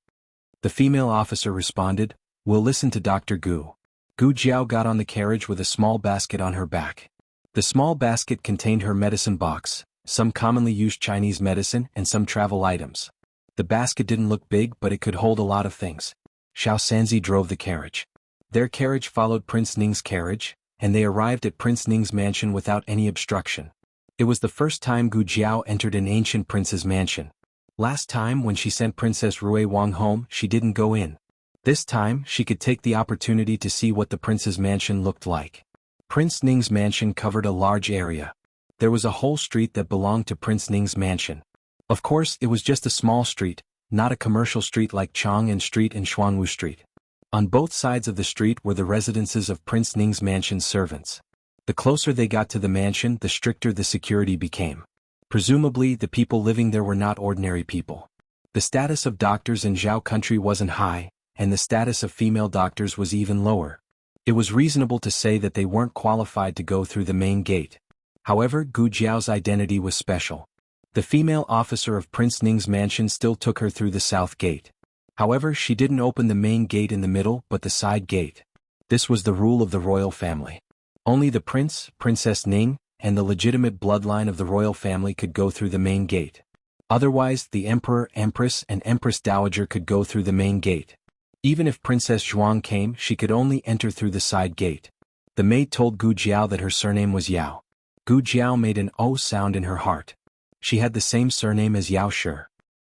The female officer responded, We'll listen to Dr. Gu. Gu Jiao got on the carriage with a small basket on her back. The small basket contained her medicine box, some commonly used Chinese medicine and some travel items. The basket didn't look big but it could hold a lot of things. Xiao Sanzi drove the carriage. Their carriage followed Prince Ning's carriage, and they arrived at Prince Ning's mansion without any obstruction. It was the first time Gu Jiao entered an ancient prince's mansion. Last time when she sent Princess Rui Wang home, she didn't go in. This time, she could take the opportunity to see what the prince's mansion looked like. Prince Ning's mansion covered a large area. There was a whole street that belonged to Prince Ning's mansion. Of course, it was just a small street, not a commercial street like Chang'an Street and Xuanwu Street. On both sides of the street were the residences of Prince Ning's mansion's servants. The closer they got to the mansion, the stricter the security became. Presumably, the people living there were not ordinary people. The status of doctors in Zhao country wasn't high, and the status of female doctors was even lower. It was reasonable to say that they weren't qualified to go through the main gate. However, Gu Jiao's identity was special. The female officer of Prince Ning's mansion still took her through the south gate. However, she didn't open the main gate in the middle but the side gate. This was the rule of the royal family. Only the prince, Princess Ning, and the legitimate bloodline of the royal family could go through the main gate. Otherwise, the emperor, empress, and empress dowager could go through the main gate. Even if Princess Zhuang came, she could only enter through the side gate. The maid told Gu Jiao that her surname was Yao. Gu Jiao made an O sound in her heart. She had the same surname as Yao Shi.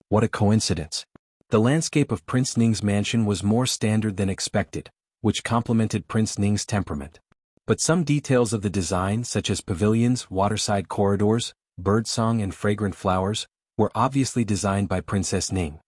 What a coincidence. The landscape of Prince Ning's mansion was more standard than expected, which complemented Prince Ning's temperament. But some details of the design, such as pavilions, waterside corridors, birdsong and fragrant flowers, were obviously designed by Princess Ning.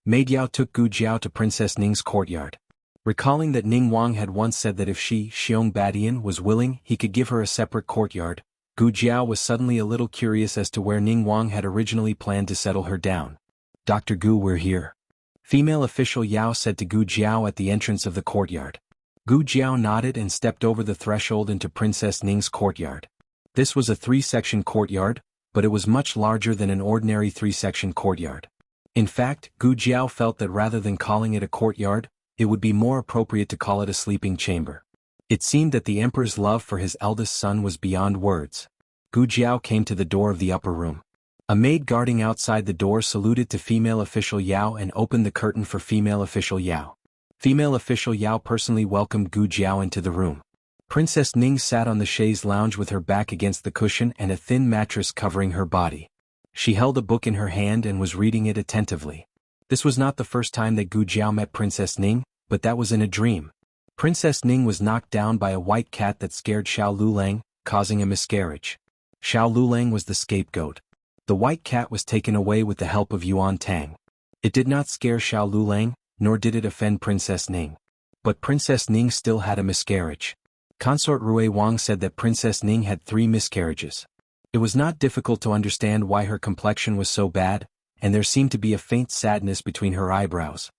Maid Yao took Gu Jiao to Princess Ning's courtyard. Recalling that Ning Wang had once said that if she, Xiong Badian, was willing, he could give her a separate courtyard, Gu Jiao was suddenly a little curious as to where Ning Wang had originally planned to settle her down. Dr. Gu, we're here. Female official Yao said to Gu Jiao at the entrance of the courtyard. Gu Jiao nodded and stepped over the threshold into Princess Ning's courtyard. This was a 3-section courtyard, but it was much larger than an ordinary 3-section courtyard. In fact, Gu Jiao felt that rather than calling it a courtyard, it would be more appropriate to call it a sleeping chamber. It seemed that the emperor's love for his eldest son was beyond words. Gu Jiao came to the door of the upper room. A maid guarding outside the door saluted to female official Yao and opened the curtain for female official Yao. Female official Yao personally welcomed Gu Jiao into the room. Princess Ning sat on the chaise lounge with her back against the cushion and a thin mattress covering her body. She held a book in her hand and was reading it attentively. This was not the first time that Gu Jiao met Princess Ning, but that was in a dream. Princess Ning was knocked down by a white cat that scared Xiao Lulang, causing a miscarriage. Xiao Lulang was the scapegoat. The white cat was taken away with the help of Yuan Tang. It did not scare Xiao Lulang, nor did it offend Princess Ning. But Princess Ning still had a miscarriage. Consort Rui Wang said that Princess Ning had 3 miscarriages. It was not difficult to understand why her complexion was so bad, and there seemed to be a faint sadness between her eyebrows.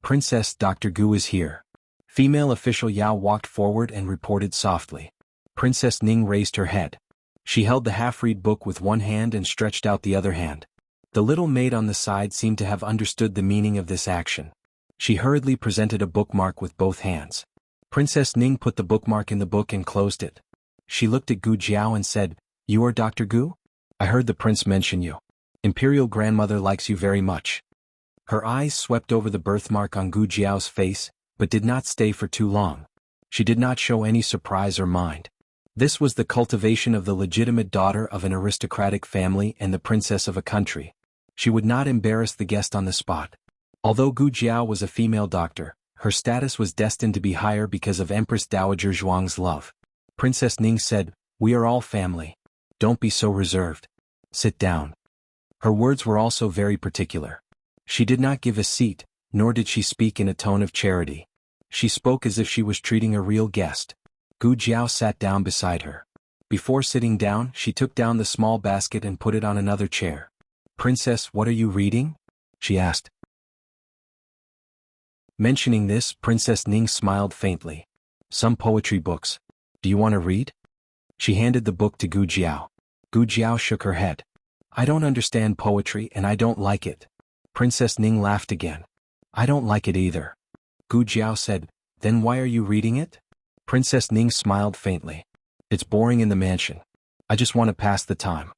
Princess Dr. Gu is here. Female official Yao walked forward and reported softly. Princess Ning raised her head. She held the half-read book with one hand and stretched out the other hand. The little maid on the side seemed to have understood the meaning of this action. She hurriedly presented a bookmark with both hands. Princess Ning put the bookmark in the book and closed it. She looked at Gu Jiao and said, You are Dr. Gu? I heard the prince mention you. Imperial grandmother likes you very much. Her eyes swept over the birthmark on Gu Jiao's face, but did not stay for too long. She did not show any surprise or mind. This was the cultivation of the legitimate daughter of an aristocratic family and the princess of a country. She would not embarrass the guest on the spot. Although Gu Jiao was a female doctor, her status was destined to be higher because of Empress Dowager Zhuang's love. Princess Ning said, "We are all family. Don't be so reserved. Sit down." Her words were also very particular. She did not give a seat, nor did she speak in a tone of charity. She spoke as if she was treating a real guest. Gu Jiao sat down beside her. Before sitting down, she took down the small basket and put it on another chair. "Princess, what are you reading?" she asked. Mentioning this, Princess Ning smiled faintly. "Some poetry books. Do you want to read?" She handed the book to Gu Jiao. Gu Jiao shook her head. "I don't understand poetry and I don't like it." Princess Ning laughed again. "I don't like it either." Gu Jiao said, "Then why are you reading it?" Princess Ning smiled faintly. "It's boring in the mansion. I just want to pass the time."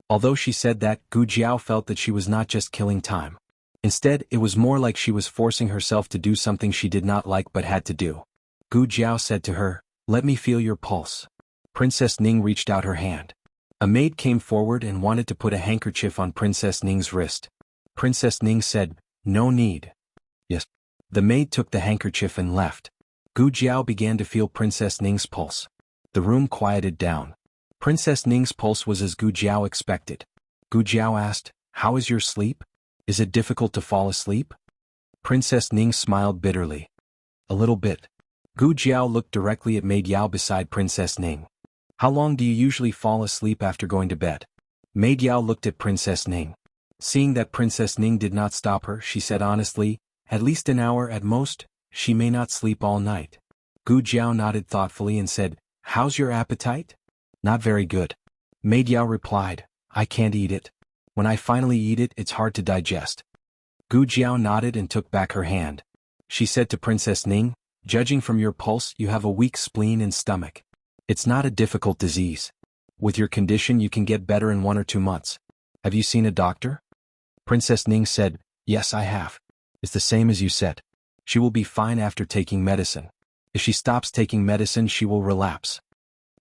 Although she said that, Gu Jiao felt that she was not just killing time. Instead, it was more like she was forcing herself to do something she did not like but had to do. Gu Jiao said to her, "Let me feel your pulse." Princess Ning reached out her hand. A maid came forward and wanted to put a handkerchief on Princess Ning's wrist. Princess Ning said, "No need." "Yes." The maid took the handkerchief and left. Gu Jiao began to feel Princess Ning's pulse. The room quieted down. Princess Ning's pulse was as Gu Jiao expected. Gu Jiao asked, "How is your sleep? Is it difficult to fall asleep?" Princess Ning smiled bitterly. "A little bit." Gu Jiao looked directly at Maid Yao beside Princess Ning. "How long do you usually fall asleep after going to bed?" Maid Yao looked at Princess Ning. Seeing that Princess Ning did not stop her, she said honestly, "At least an hour at most. She may not sleep all night." Gu Jiao nodded thoughtfully and said, "How's your appetite?" "Not very good." Maid Yao replied, "I can't eat it. When I finally eat it, it's hard to digest." Gu Jiao nodded and took back her hand. She said to Princess Ning, "Judging from your pulse, you have a weak spleen and stomach. It's not a difficult disease. With your condition you can get better in 1 or 2 months. Have you seen a doctor?" Princess Ning said, "Yes, I have. It's the same as you said. She will be fine after taking medicine. If she stops taking medicine, she will relapse."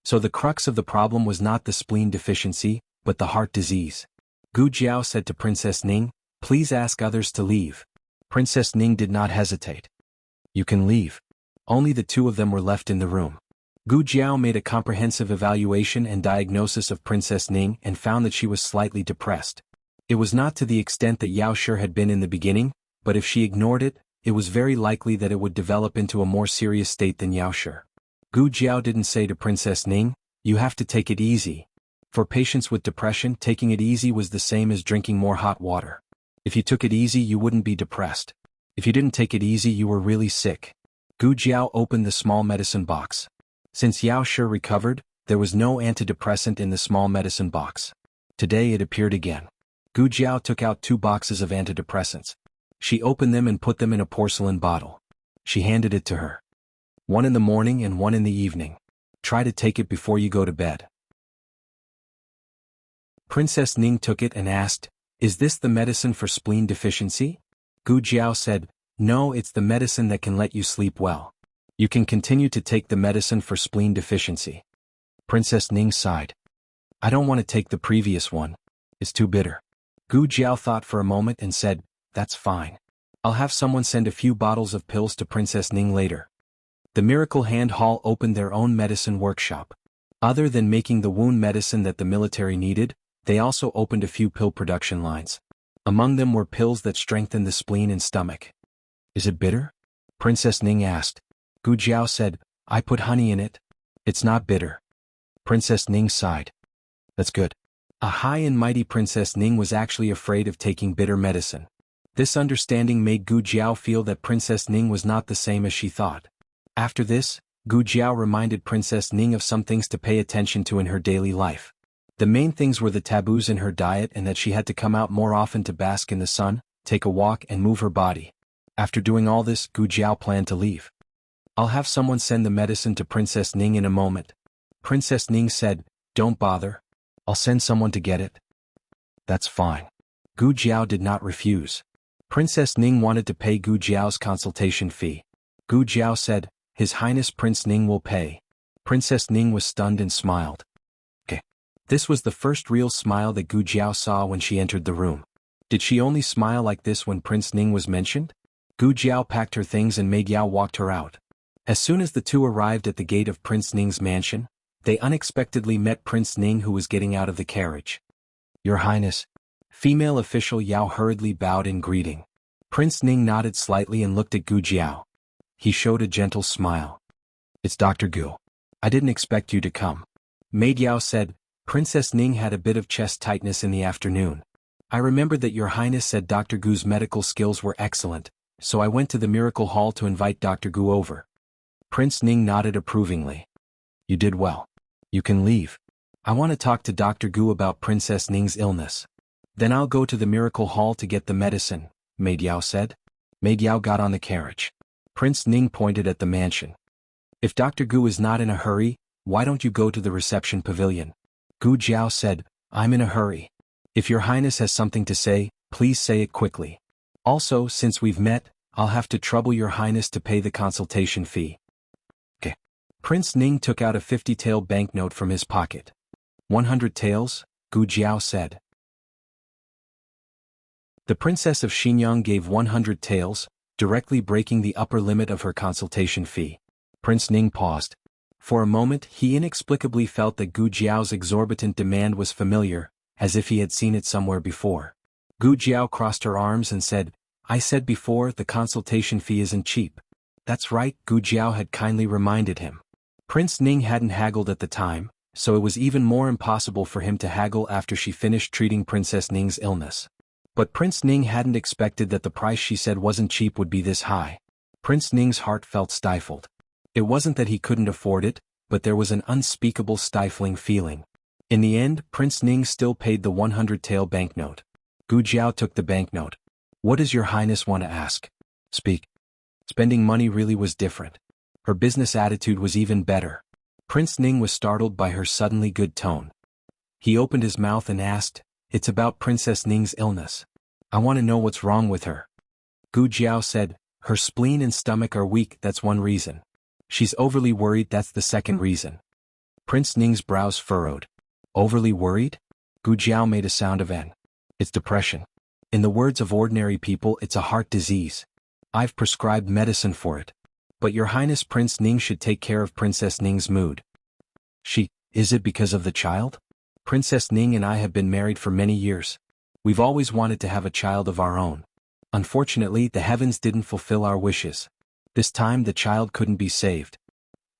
So the crux of the problem was not the spleen deficiency, but the heart disease. Gu Jiao said to Princess Ning, "Please ask others to leave." Princess Ning did not hesitate. "You can leave." Only the two of them were left in the room. Gu Jiao made a comprehensive evaluation and diagnosis of Princess Ning and found that she was slightly depressed. It was not to the extent that Yao Shi had been in the beginning, but if she ignored it, it was very likely that it would develop into a more serious state than Yao Shi. Gu Jiao didn't say to Princess Ning, "You have to take it easy." For patients with depression, taking it easy was the same as drinking more hot water. If you took it easy, you wouldn't be depressed. If you didn't take it easy, you were really sick. Gu Jiao opened the small medicine box. Since Yao Shi recovered, there was no antidepressant in the small medicine box. Today it appeared again. Gu Jiao took out 2 boxes of antidepressants. She opened them and put them in a porcelain bottle. She handed it to her. "One in the morning and one in the evening. Try to take it before you go to bed." Princess Ning took it and asked, "Is this the medicine for spleen deficiency?" Gu Jiao said, "No, it's the medicine that can let you sleep well. You can continue to take the medicine for spleen deficiency." Princess Ning sighed. "I don't want to take the previous one. It's too bitter." Gu Jiao thought for a moment and said, "That's fine. I'll have someone send a few bottles of pills to Princess Ning later." The Miracle Hand Hall opened their own medicine workshop. Other than making the wound medicine that the military needed, they also opened a few pill production lines. Among them were pills that strengthened the spleen and stomach. "Is it bitter?" Princess Ning asked. Gu Jiao said, "I put honey in it. It's not bitter." Princess Ning sighed. "That's good." A high and mighty Princess Ning was actually afraid of taking bitter medicine. This understanding made Gu Jiao feel that Princess Ning was not the same as she thought. After this, Gu Jiao reminded Princess Ning of some things to pay attention to in her daily life. The main things were the taboos in her diet and that she had to come out more often to bask in the sun, take a walk and move her body. After doing all this, Gu Jiao planned to leave. "I'll have someone send the medicine to Princess Ning in a moment." Princess Ning said, "Don't bother. I'll send someone to get it." "That's fine." Gu Jiao did not refuse. Princess Ning wanted to pay Gu Jiao's consultation fee. Gu Jiao said, "His Highness Prince Ning will pay." Princess Ning was stunned and smiled. Okay. This was the first real smile that Gu Jiao saw when she entered the room. Did she only smile like this when Prince Ning was mentioned? Gu Jiao packed her things and Mei Yao walked her out. As soon as the two arrived at the gate of Prince Ning's mansion, they unexpectedly met Prince Ning, who was getting out of the carriage. "Your Highness." Female official Yao hurriedly bowed in greeting. Prince Ning nodded slightly and looked at Gu Jiao. He showed a gentle smile. "It's Dr. Gu. I didn't expect you to come." Mei Yao said, "Princess Ning had a bit of chest tightness in the afternoon. I remembered that Your Highness said Dr. Gu's medical skills were excellent, so I went to the Miracle Hall to invite Dr. Gu over." Prince Ning nodded approvingly. "You did well. You can leave. I want to talk to Dr. Gu about Princess Ning's illness. Then I'll go to the Miracle Hall to get the medicine," Mei Yao said. Mei Yao got on the carriage. Prince Ning pointed at the mansion. "If Dr. Gu is not in a hurry, why don't you go to the reception pavilion?" Gu Jiao said, "I'm in a hurry. If Your Highness has something to say, please say it quickly. Also, since we've met, I'll have to trouble Your Highness to pay the consultation fee." Okay. Prince Ning took out a 50-tael banknote from his pocket. 100 taels, Gu Jiao said. The Princess of Xinjiang gave 100 taels, directly breaking the upper limit of her consultation fee. Prince Ning paused. For a moment he inexplicably felt that Gu Jiao's exorbitant demand was familiar, as if he had seen it somewhere before. Gu Jiao crossed her arms and said, "I said before, the consultation fee isn't cheap." "That's right," Gu Jiao had kindly reminded him. Prince Ning hadn't haggled at the time, so it was even more impossible for him to haggle after she finished treating Princess Ning's illness. But Prince Ning hadn't expected that the price she said wasn't cheap would be this high. Prince Ning's heart felt stifled. It wasn't that he couldn't afford it, but there was an unspeakable stifling feeling. In the end, Prince Ning still paid the 100-tael banknote. Gu Jiao took the banknote. "What does Your Highness want to ask?" "Speak." Spending money really was different. Her business attitude was even better. Prince Ning was startled by her suddenly good tone. He opened his mouth and asked, "It's about Princess Ning's illness. I want to know what's wrong with her." Gu Jiao said, "Her spleen and stomach are weak, that's one reason. She's overly worried, that's the second reason." Prince Ning's brows furrowed. "Overly worried?" Gu Jiao made a sound of N. "It's depression. In the words of ordinary people, it's a heart disease. I've prescribed medicine for it. But Your Highness, Prince Ning should take care of Princess Ning's mood." Is it because of the child?" "Princess Ning and I have been married for many years. We've always wanted to have a child of our own. Unfortunately, the heavens didn't fulfill our wishes. This time the child couldn't be saved."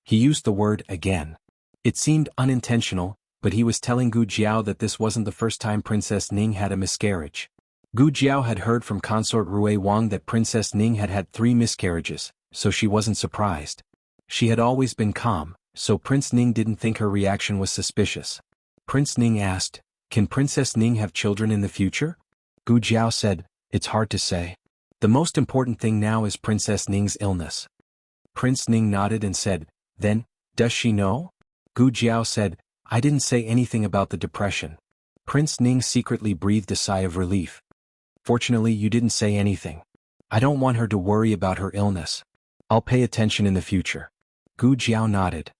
He used the word again. It seemed unintentional, but he was telling Gu Jiao that this wasn't the first time Princess Ning had a miscarriage. Gu Jiao had heard from consort Rui Wang that Princess Ning had had 3 miscarriages, so she wasn't surprised. She had always been calm, so Prince Ning didn't think her reaction was suspicious. Prince Ning asked, "Can Princess Ning have children in the future?" Gu Jiao said, "It's hard to say. The most important thing now is Princess Ning's illness." Prince Ning nodded and said, "Then, does she know?" Gu Jiao said, "I didn't say anything about the depression." Prince Ning secretly breathed a sigh of relief. "Fortunately, you didn't say anything. I don't want her to worry about her illness. I'll pay attention in the future." Gu Jiao nodded.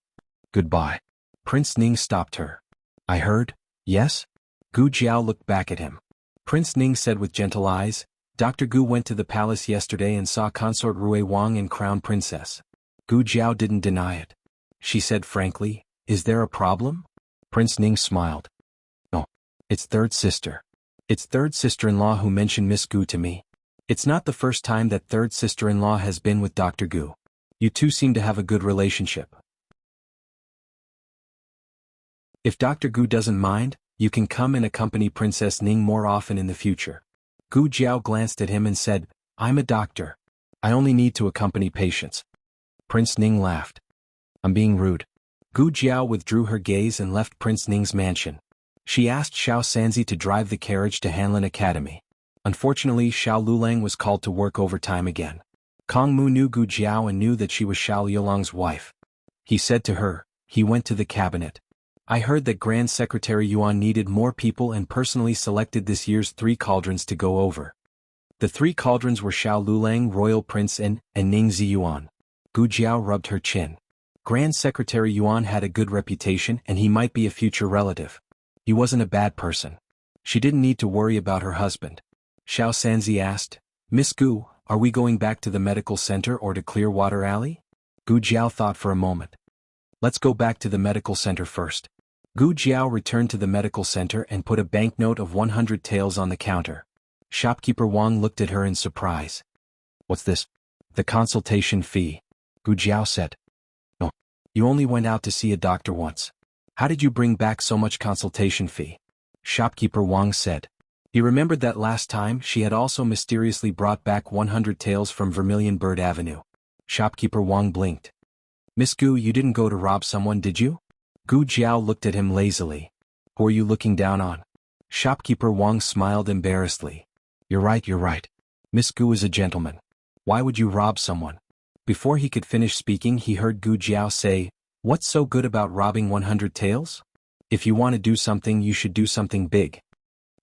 "Goodbye." Prince Ning stopped her. "I heard, yes?" Gu Jiao looked back at him. Prince Ning said with gentle eyes, "Dr. Gu went to the palace yesterday and saw consort Rui Wang and Crown Princess." Gu Jiao didn't deny it. She said frankly, "Is there a problem?" Prince Ning smiled. "No. It's third sister. It's third sister-in-law who mentioned Miss Gu to me. It's not the first time that third sister-in-law has been with Dr. Gu. You two seem to have a good relationship. If Dr. Gu doesn't mind, you can come and accompany Princess Ning more often in the future." Gu Jiao glanced at him and said, "I'm a doctor. I only need to accompany patients." Prince Ning laughed. "I'm being rude." Gu Jiao withdrew her gaze and left Prince Ning's mansion. She asked Xiao Sanzi to drive the carriage to Hanlin Academy. Unfortunately, Xiao Lulang was called to work overtime again. Kong Mu knew Gu Jiao and knew that she was Xiao Liulang's wife. He said to her, "He went to the cabinet." I heard that Grand Secretary Yuan needed more people and personally selected this year's 3 cauldrons to go over. The 3 cauldrons were Xiao Lulang, Royal Prince and Ning Ziyuan. Gu Jiao rubbed her chin. Grand Secretary Yuan had a good reputation and he might be a future relative. He wasn't a bad person. She didn't need to worry about her husband. Xiao Sanzi asked, Miss Gu, are we going back to the medical center or to Clearwater Alley? Gu Jiao thought for a moment. Let's go back to the medical center first. Gu Jiao returned to the medical center and put a banknote of 100 taels on the counter. Shopkeeper Wang looked at her in surprise. What's this? The consultation fee. Gu Jiao said. No. You only went out to see a doctor once. How did you bring back so much consultation fee? Shopkeeper Wang said. He remembered that last time she had also mysteriously brought back 100 taels from Vermilion Bird Avenue. Shopkeeper Wang blinked. Miss Gu, you didn't go to rob someone, did you? Gu Jiao looked at him lazily. Who are you looking down on? Shopkeeper Wang smiled embarrassedly. You're right. Miss Gu is a gentleman. Why would you rob someone? Before he could finish speaking he heard Gu Jiao say, What's so good about robbing 100 taels? If you want to do something you should do something big.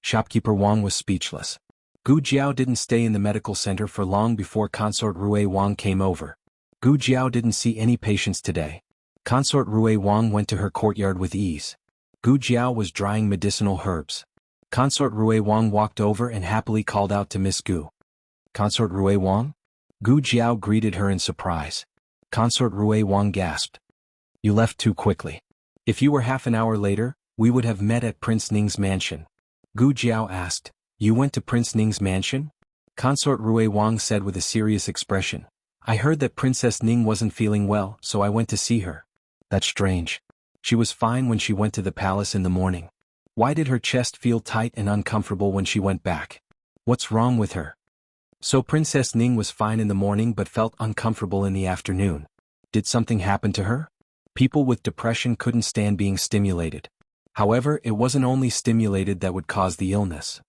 Shopkeeper Wang was speechless. Gu Jiao didn't stay in the medical center for long before Consort Rui Wang came over. Gu Jiao didn't see any patients today. Consort Rui Wang went to her courtyard with ease. Gu Jiao was drying medicinal herbs. Consort Rui Wang walked over and happily called out to Miss Gu. Consort Rui Wang? Gu Jiao greeted her in surprise. Consort Rui Wang gasped. You left too quickly. If you were half an hour later, we would have met at Prince Ning's mansion. Gu Jiao asked, You went to Prince Ning's mansion? Consort Rui Wang said with a serious expression. I heard that Princess Ning wasn't feeling well, so I went to see her. That's strange. She was fine when she went to the palace in the morning. Why did her chest feel tight and uncomfortable when she went back? What's wrong with her? So Princess Ning was fine in the morning but felt uncomfortable in the afternoon. Did something happen to her? People with depression couldn't stand being stimulated. However, it wasn't only stimulated that would cause the illness.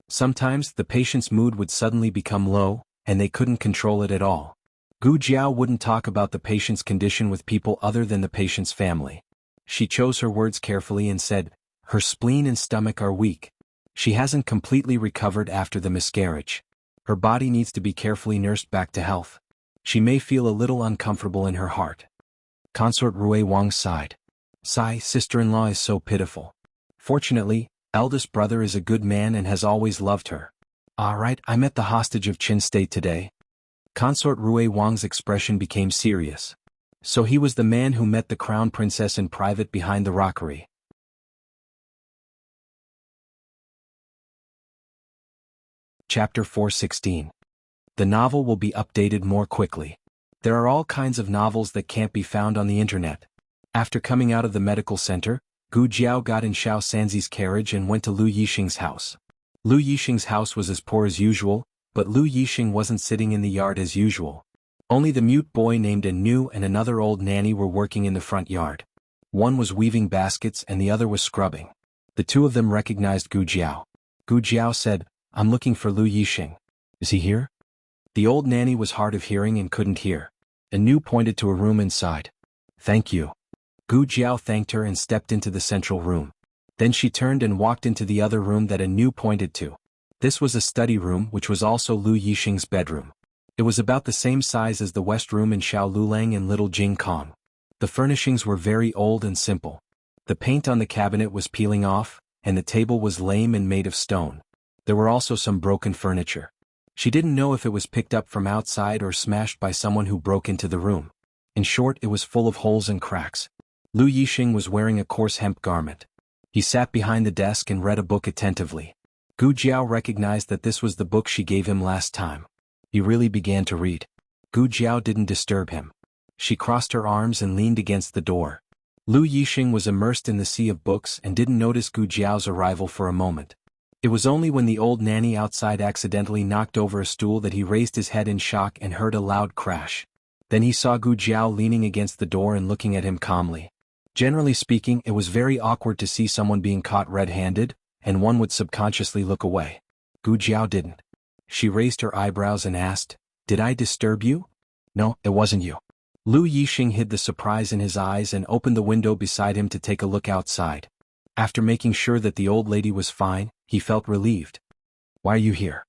Sometimes the patient's mood would suddenly become low, and they couldn't control it at all. Gu Jiao wouldn't talk about the patient's condition with people other than the patient's family. She chose her words carefully and said, Her spleen and stomach are weak. She hasn't completely recovered after the miscarriage. Her body needs to be carefully nursed back to health. She may feel a little uncomfortable in her heart. Consort Rui Wang sighed. Sigh, sister-in-law is so pitiful. Fortunately, eldest brother is a good man and has always loved her. Alright, I met the hostage of Qin State today. Consort Rui Wang's expression became serious. So he was the man who met the crown princess in private behind the rockery. Chapter 416. The novel will be updated more quickly. There are all kinds of novels that can't be found on the internet. After coming out of the medical center, Gu Jiao got in Xiao Sanzi's carriage and went to Lu Yixing's house. Lu Yixing's house was as poor as usual, but Lu Yixing wasn't sitting in the yard as usual. Only the mute boy named Anu and another old nanny were working in the front yard. One was weaving baskets and the other was scrubbing. The two of them recognized Gu Jiao. Gu Jiao said, I'm looking for Lu Yixing. Is he here? The old nanny was hard of hearing and couldn't hear. Anu pointed to a room inside. Thank you. Gu Jiao thanked her and stepped into the central room. Then she turned and walked into the other room that Anu pointed to. This was a study room which was also Lu Yixing's bedroom. It was about the same size as the West Room in Xiao Lulang and Little Jing Kong. The furnishings were very old and simple. The paint on the cabinet was peeling off, and the table was lame and made of stone. There were also some broken furniture. She didn't know if it was picked up from outside or smashed by someone who broke into the room. In short, it was full of holes and cracks. Lu Yixing was wearing a coarse hemp garment. He sat behind the desk and read a book attentively. Gu Jiao recognized that this was the book she gave him last time. He really began to read. Gu Jiao didn't disturb him. She crossed her arms and leaned against the door. Lu Yixing was immersed in the sea of books and didn't notice Gu Jiao's arrival for a moment. It was only when the old nanny outside accidentally knocked over a stool that he raised his head in shock and heard a loud crash. Then he saw Gu Jiao leaning against the door and looking at him calmly. Generally speaking, it was very awkward to see someone being caught red-handed, and one would subconsciously look away. Gu Jiao didn't. She raised her eyebrows and asked, Did I disturb you? No, it wasn't you. Lu Yixing hid the surprise in his eyes and opened the window beside him to take a look outside. After making sure that the old lady was fine, he felt relieved. "Why are you here?"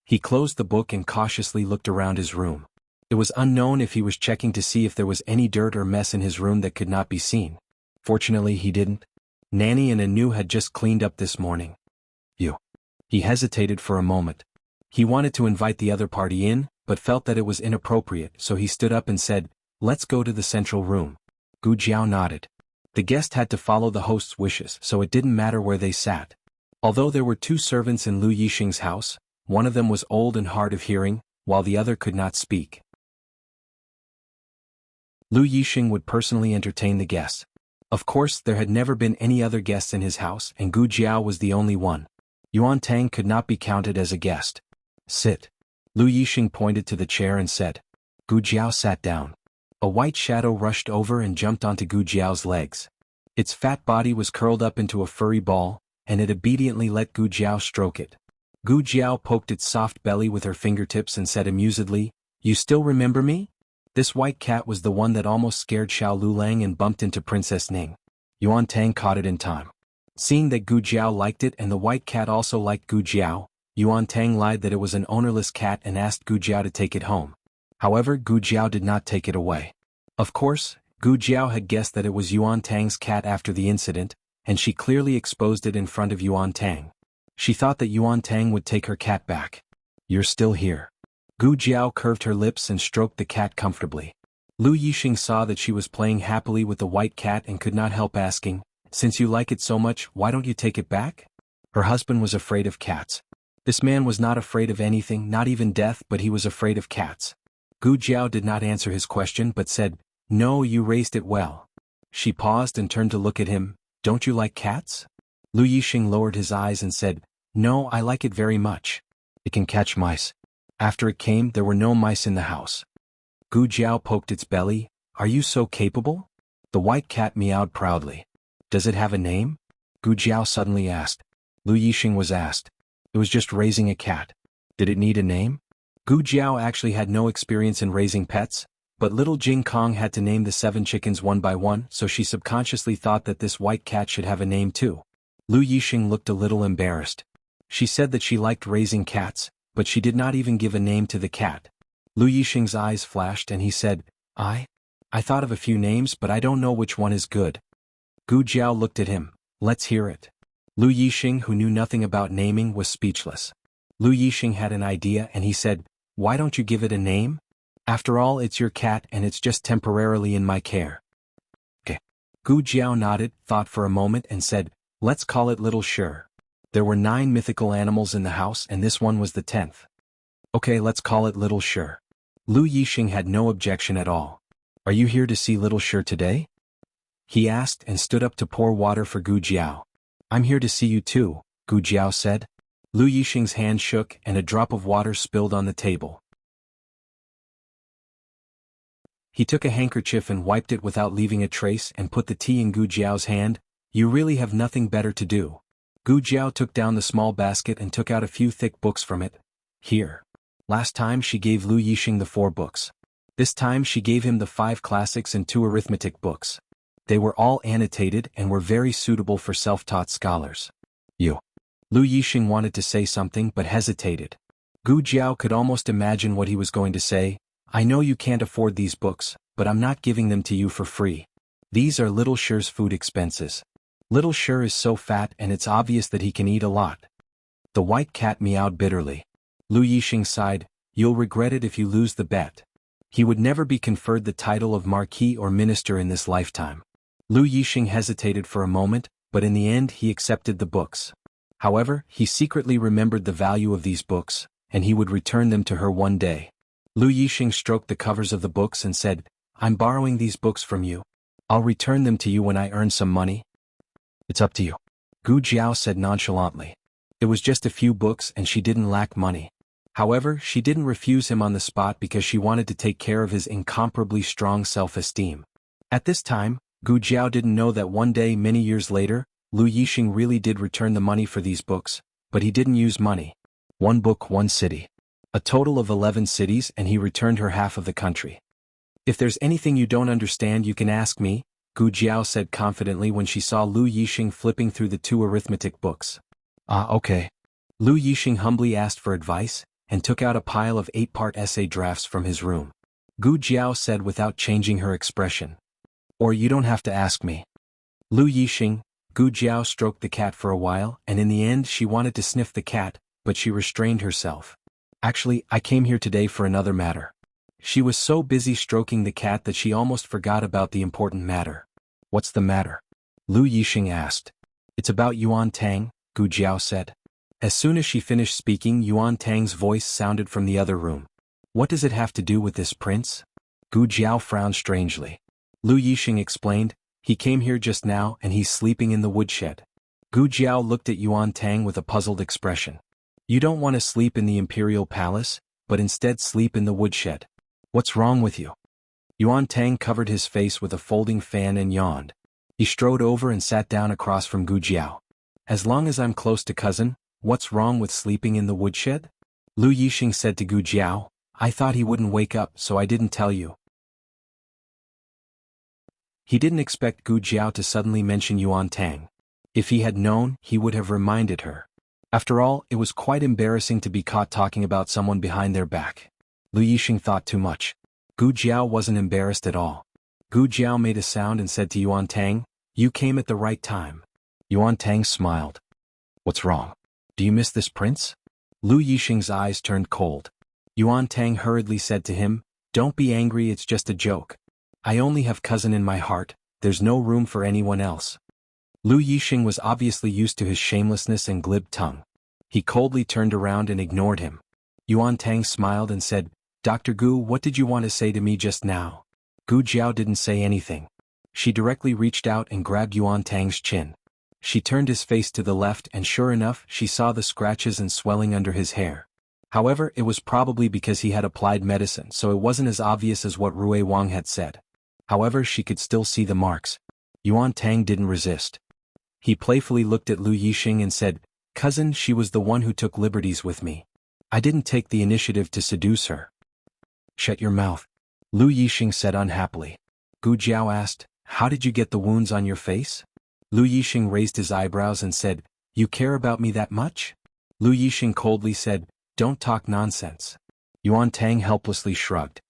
He closed the book and cautiously looked around his room. It was unknown if he was checking to see if there was any dirt or mess in his room that could not be seen. Fortunately he didn't. Nanny and Anu had just cleaned up this morning. You. He hesitated for a moment. He wanted to invite the other party in, but felt that it was inappropriate, so he stood up and said, "Let's go to the central room." Gu Jiao nodded. The guest had to follow the host's wishes, so it didn't matter where they sat. Although there were 2 servants in Lu Yixing's house, one of them was old and hard of hearing, while the other could not speak. Lu Yixing would personally entertain the guests. Of course, there had never been any other guests in his house, and Gu Jiao was the only one. Yuan Tang could not be counted as a guest. "Sit." Lu Yixing pointed to the chair and said. Gu Jiao sat down. A white shadow rushed over and jumped onto Gu Jiao's legs. Its fat body was curled up into a furry ball, and it obediently let Gu Jiao stroke it. Gu Jiao poked its soft belly with her fingertips and said amusedly, "You still remember me?" This white cat was the one that almost scared Xiao Lulang and bumped into Princess Ning. Yuan Tang caught it in time. Seeing that Gu Jiao liked it and the white cat also liked Gu Jiao, Yuan Tang lied that it was an ownerless cat and asked Gu Jiao to take it home. However, Gu Jiao did not take it away. Of course, Gu Jiao had guessed that it was Yuan Tang's cat after the incident, and she clearly exposed it in front of Yuan Tang. She thought that Yuan Tang would take her cat back. "You're still here." Gu Jiao curved her lips and stroked the cat comfortably. Lu Yixing saw that she was playing happily with the white cat and could not help asking, "Since you like it so much, why don't you take it back?" Her husband was afraid of cats. This man was not afraid of anything, not even death, but he was afraid of cats. Gu Jiao did not answer his question but said, "No, you raised it well." She paused and turned to look at him. "Don't you like cats?" Lu Yixing lowered his eyes and said, "No, I like it very much. It can catch mice." After it came, there were no mice in the house. Gu Jiao poked its belly. "Are you so capable?" The white cat meowed proudly. "Does it have a name?" Gu Jiao suddenly asked. Lu Yixing was asked. "It was just raising a cat. Did it need a name?" Gu Jiao actually had no experience in raising pets, but little Jing Kong had to name the 7 chickens one by one, so she subconsciously thought that this white cat should have a name too. Lu Yixing looked a little embarrassed. She said that she liked raising cats, but she did not even give a name to the cat. Lu Yixing's eyes flashed and he said, I thought of a few names but I don't know which one is good." Gu Jiao looked at him. "Let's hear it." Lu Yixing, who knew nothing about naming, was speechless. Lu Yixing had an idea and he said, "Why don't you give it a name? After all, it's your cat and it's just temporarily in my care." "Okay." Gu Jiao nodded, thought for a moment and said, "Let's call it Little Sure." There were 9 mythical animals in the house and this one was the 10th. "Okay, let's call it Little Sure." Lu Yixing had no objection at all. "Are you here to see Little Sure today?" he asked and stood up to pour water for Gu Jiao. "I'm here to see you too," Gu Jiao said. Lu Yixing's hand shook and a drop of water spilled on the table. He took a handkerchief and wiped it without leaving a trace and put the tea in Gu Jiao's hand. "You really have nothing better to do." Gu Jiao took down the small basket and took out a few thick books from it. "Here." Last time she gave Lu Yixing the 4 books. This time she gave him the 5 classics and 2 arithmetic books. They were all annotated and were very suitable for self-taught scholars. "You." Lu Yixing wanted to say something but hesitated. Gu Jiao could almost imagine what he was going to say. "I know you can't afford these books, but I'm not giving them to you for free. These are Little Sure's food expenses. Little Sure is so fat and it's obvious that he can eat a lot." The white cat meowed bitterly. Lu Yixing sighed, "You'll regret it if you lose the bet." He would never be conferred the title of Marquis or Minister in this lifetime. Lu Yixing hesitated for a moment, but in the end he accepted the books. However, he secretly remembered the value of these books, and he would return them to her one day. Lu Yixing stroked the covers of the books and said, "I'm borrowing these books from you. I'll return them to you when I earn some money." "It's up to you," Gu Jiao said nonchalantly. It was just a few books and she didn't lack money. However, she didn't refuse him on the spot because she wanted to take care of his incomparably strong self-esteem. At this time, Gu Jiao didn't know that one day many years later, Lu Yixing really did return the money for these books, but he didn't use money. 1 book, 1 city. A total of 11 cities and he returned her half of the country. If there's anything you don't understand you can ask me, Gu Jiao said confidently when she saw Lu Yixing flipping through the 2 arithmetic books. Ah, okay. Lu Yixing humbly asked for advice, and took out a pile of 8-part essay drafts from his room. Gu Jiao said without changing her expression. Or you don't have to ask me. Lu Yixing, Gu Jiao stroked the cat for a while, and in the end she wanted to sniff the cat, but she restrained herself. Actually, I came here today for another matter. She was so busy stroking the cat that she almost forgot about the important matter. What's the matter? Lu Yixing asked. It's about Yuan Tang, Gu Jiao said. As soon as she finished speaking, Yuan Tang's voice sounded from the other room. What does it have to do with this prince? Gu Jiao frowned strangely. Lu Yixing explained, he came here just now and he's sleeping in the woodshed. Gu Jiao looked at Yuan Tang with a puzzled expression. You don't want to sleep in the imperial palace, but instead sleep in the woodshed. What's wrong with you? Yuan Tang covered his face with a folding fan and yawned. He strode over and sat down across from Gu Jiao. As long as I'm close to cousin, what's wrong with sleeping in the woodshed? Lu Yixing said to Gu Jiao, I thought he wouldn't wake up so I didn't tell you. He didn't expect Gu Jiao to suddenly mention Yuan Tang. If he had known, he would have reminded her. After all, it was quite embarrassing to be caught talking about someone behind their back. Lu Yixing thought too much. Gu Jiao wasn't embarrassed at all. Gu Jiao made a sound and said to Yuan Tang, You came at the right time. Yuan Tang smiled. What's wrong? Do you miss this prince? Lu Yixing's eyes turned cold. Yuan Tang hurriedly said to him, Don't be angry, it's just a joke. I only have cousin in my heart, there's no room for anyone else. Lu Yixing was obviously used to his shamelessness and glib tongue. He coldly turned around and ignored him. Yuan Tang smiled and said, Dr. Gu, what did you want to say to me just now? Gu Jiao didn't say anything. She directly reached out and grabbed Yuan Tang's chin. She turned his face to the left and sure enough she saw the scratches and swelling under his hair. However, it was probably because he had applied medicine so it wasn't as obvious as what Rui Wang had said. However, she could still see the marks. Yuan Tang didn't resist. He playfully looked at Lu Yixing and said, Cousin, she was the one who took liberties with me. I didn't take the initiative to seduce her. Shut your mouth. Lu Yixing said unhappily. Gu Jiao asked, How did you get the wounds on your face? Lu Yixing raised his eyebrows and said, You care about me that much? Lu Yixing coldly said, Don't talk nonsense. Yuan Tang helplessly shrugged.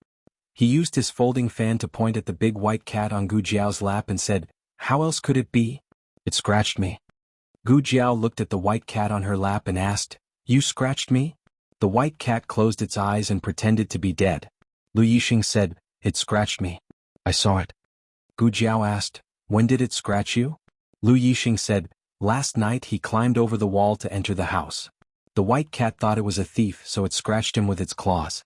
He used his folding fan to point at the big white cat on Gu Jiao's lap and said, How else could it be? It scratched me. Gu Jiao looked at the white cat on her lap and asked, You scratched me? The white cat closed its eyes and pretended to be dead. Lu Yixing said, It scratched me. I saw it. Gu Jiao asked, When did it scratch you? Lu Yixing said, Last night he climbed over the wall to enter the house. The white cat thought it was a thief so it scratched him with its claws.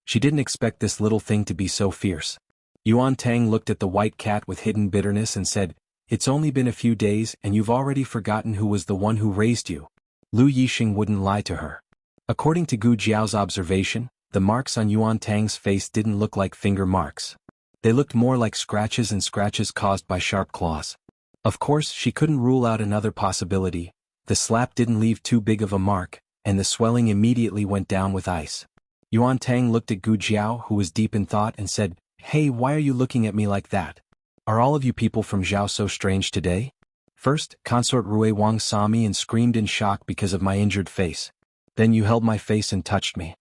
She didn't expect this little thing to be so fierce. Yuan Tang looked at the white cat with hidden bitterness and said, It's only been a few days and you've already forgotten who was the one who raised you. Lu Yixing wouldn't lie to her. According to Gu Jiao's observation, the marks on Yuan Tang's face didn't look like finger marks. They looked more like scratches and scratches caused by sharp claws. Of course, she couldn't rule out another possibility. The slap didn't leave too big of a mark, and the swelling immediately went down with ice. Yuan Tang looked at Gu Jiao, who was deep in thought, and said, Hey, why are you looking at me like that? Are all of you people from Zhao so strange today? First, Consort Rui Wang saw me and screamed in shock because of my injured face. Then you held my face and touched me.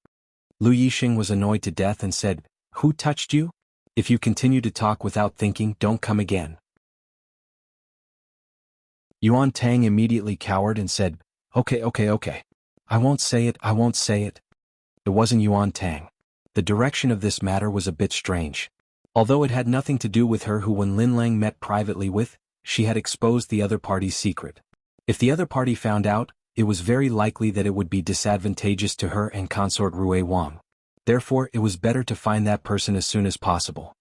Lu Yixing was annoyed to death and said, Who touched you? If you continue to talk without thinking, don't come again. Yuan Tang immediately cowered and said, Okay. I won't say it. It wasn't Yuan Tang. The direction of this matter was a bit strange. Although it had nothing to do with her who when Lin Lang met privately with, she had exposed the other party's secret. If the other party found out, it was very likely that it would be disadvantageous to her and Consort Rui Wang. Therefore, it was better to find that person as soon as possible.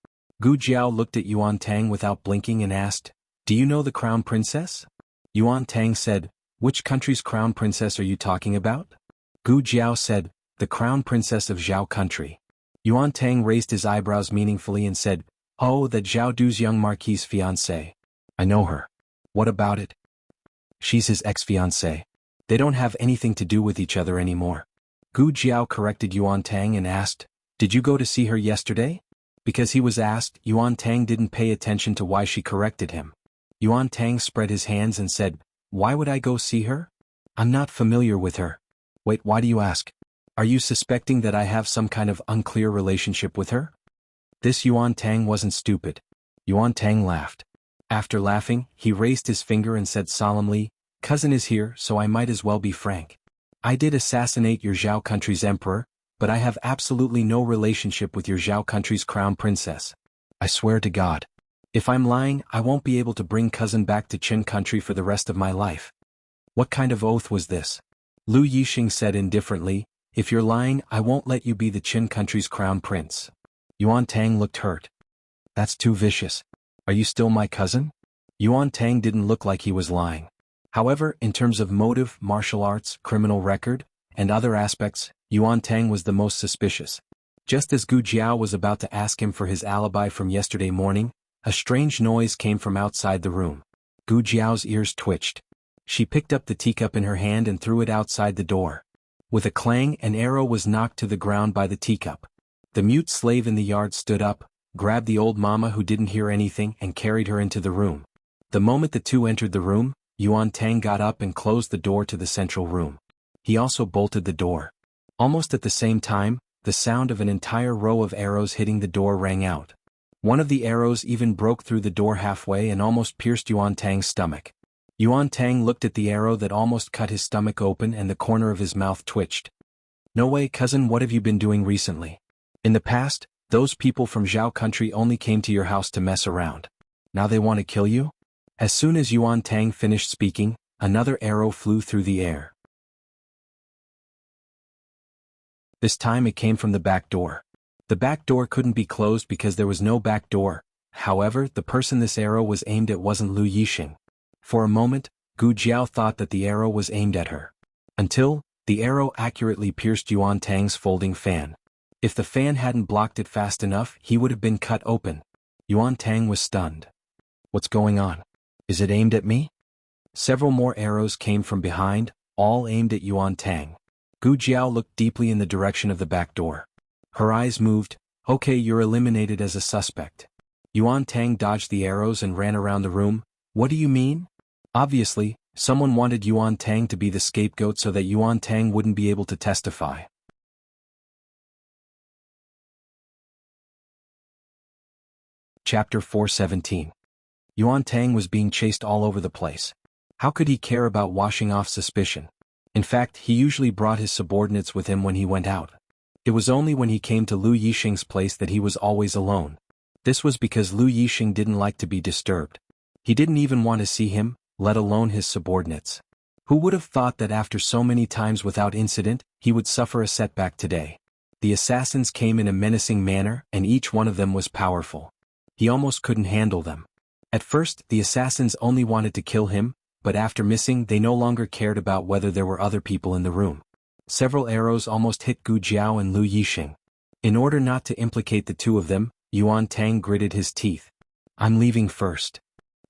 Gu Jiao looked at Yuan Tang without blinking and asked, Do you know the crown princess? Yuan Tang said, Which country's crown princess are you talking about? Gu Jiao said, The crown princess of Zhao country. Yuan Tang raised his eyebrows meaningfully and said, Oh, that Zhao Du's young marquis's fiancée. I know her. What about it? She's his ex-fiancée. They don't have anything to do with each other anymore. Gu Jiao corrected Yuan Tang and asked, Did you go to see her yesterday? Because he was asked, Yuan Tang didn't pay attention to why she corrected him. Yuan Tang spread his hands and said, "Why would I go see her? I'm not familiar with her." "Wait, why do you ask? Are you suspecting that I have some kind of unclear relationship with her?" This Yuan Tang wasn't stupid. Yuan Tang laughed. After laughing, he raised his finger and said solemnly, "Cousin is here, so I might as well be frank. I did assassinate your Zhao country's emperor, but I have absolutely no relationship with your Zhao country's crown princess. I swear to God. If I'm lying, I won't be able to bring cousin back to Qin country for the rest of my life." "What kind of oath was this?" Lu Yixing said indifferently, "If you're lying, I won't let you be the Qin country's crown prince." Yuan Tang looked hurt. "That's too vicious. Are you still my cousin?" Yuan Tang didn't look like he was lying. However, in terms of motive, martial arts, criminal record, and other aspects, Yuan Tang was the most suspicious. Just as Gu Jiao was about to ask him for his alibi from yesterday morning, a strange noise came from outside the room. Gu Jiao's ears twitched. She picked up the teacup in her hand and threw it outside the door. With a clang, an arrow was knocked to the ground by the teacup. The mute slave in the yard stood up, grabbed the old mama who didn't hear anything and carried her into the room. The moment the two entered the room, Yuan Tang got up and closed the door to the central room. He also bolted the door. Almost at the same time, the sound of an entire row of arrows hitting the door rang out. One of the arrows even broke through the door halfway and almost pierced Yuan Tang's stomach. Yuan Tang looked at the arrow that almost cut his stomach open and the corner of his mouth twitched. "No way, cousin, what have you been doing recently? In the past, those people from Zhao country only came to your house to mess around. Now they want to kill you?" As soon as Yuan Tang finished speaking, another arrow flew through the air. This time it came from the back door. The back door couldn't be closed because there was no back door. However, the person this arrow was aimed at wasn't Lu Yixing. For a moment, Gu Jiao thought that the arrow was aimed at her. Until, the arrow accurately pierced Yuan Tang's folding fan. If the fan hadn't blocked it fast enough, he would have been cut open. Yuan Tang was stunned. "What's going on? Is it aimed at me?" Several more arrows came from behind, all aimed at Yuan Tang. Gu Jiao looked deeply in the direction of the back door. Her eyes moved. "Okay, you're eliminated as a suspect." Yuan Tang dodged the arrows and ran around the room. "What do you mean?" Obviously, someone wanted Yuan Tang to be the scapegoat so that Yuan Tang wouldn't be able to testify. Chapter 417. Yuan Tang was being chased all over the place. How could he care about washing off suspicion? In fact, he usually brought his subordinates with him when he went out. It was only when he came to Lu Yixing's place that he was always alone. This was because Lu Yixing didn't like to be disturbed. He didn't even want to see him, let alone his subordinates. Who would have thought that after so many times without incident, he would suffer a setback today? The assassins came in a menacing manner, and each one of them was powerful. He almost couldn't handle them. At first, the assassins only wanted to kill him, but after missing, they no longer cared about whether there were other people in the room. Several arrows almost hit Gu Jiao and Lu Yixing. In order not to implicate the two of them, Yuan Tang gritted his teeth. "I'm leaving first."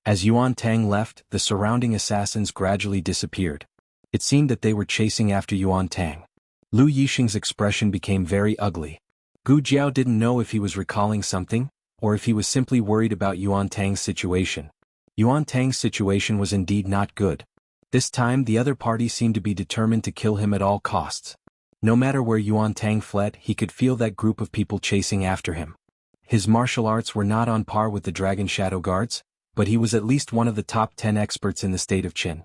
As Yuan Tang left, the surrounding assassins gradually disappeared. It seemed that they were chasing after Yuan Tang. Lu Yixing's expression became very ugly. Gu Jiao didn't know if he was recalling something, or if he was simply worried about Yuan Tang's situation. Yuan Tang's situation was indeed not good. This time the other party seemed to be determined to kill him at all costs. No matter where Yuan Tang fled, he could feel that group of people chasing after him. His martial arts were not on par with the Dragon Shadow Guards, but he was at least one of the top 10 experts in the state of Qin.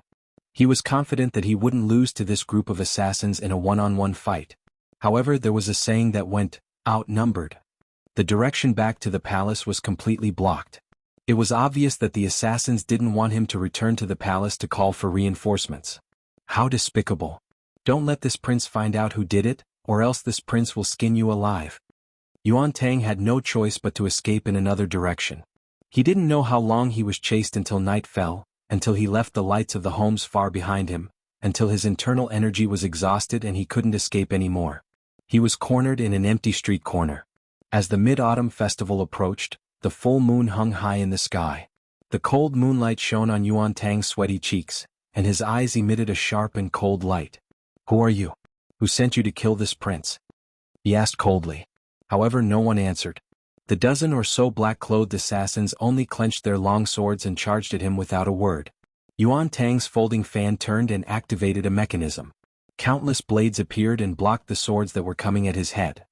He was confident that he wouldn't lose to this group of assassins in a one-on-one fight. However, there was a saying that went, "outnumbered." The direction back to the palace was completely blocked. It was obvious that the assassins didn't want him to return to the palace to call for reinforcements. How despicable. "Don't let this prince find out who did it, or else this prince will skin you alive." Yuan Tang had no choice but to escape in another direction. He didn't know how long he was chased until night fell, until he left the lights of the homes far behind him, until his internal energy was exhausted and he couldn't escape anymore. He was cornered in an empty street corner. As the Mid-Autumn Festival approached, the full moon hung high in the sky. The cold moonlight shone on Yuan Tang's sweaty cheeks, and his eyes emitted a sharp and cold light. "Who are you? Who sent you to kill this prince?" he asked coldly. However, no one answered. The dozen or so black-clothed assassins only clenched their long swords and charged at him without a word. Yuan Tang's folding fan turned and activated a mechanism. Countless blades appeared and blocked the swords that were coming at his head.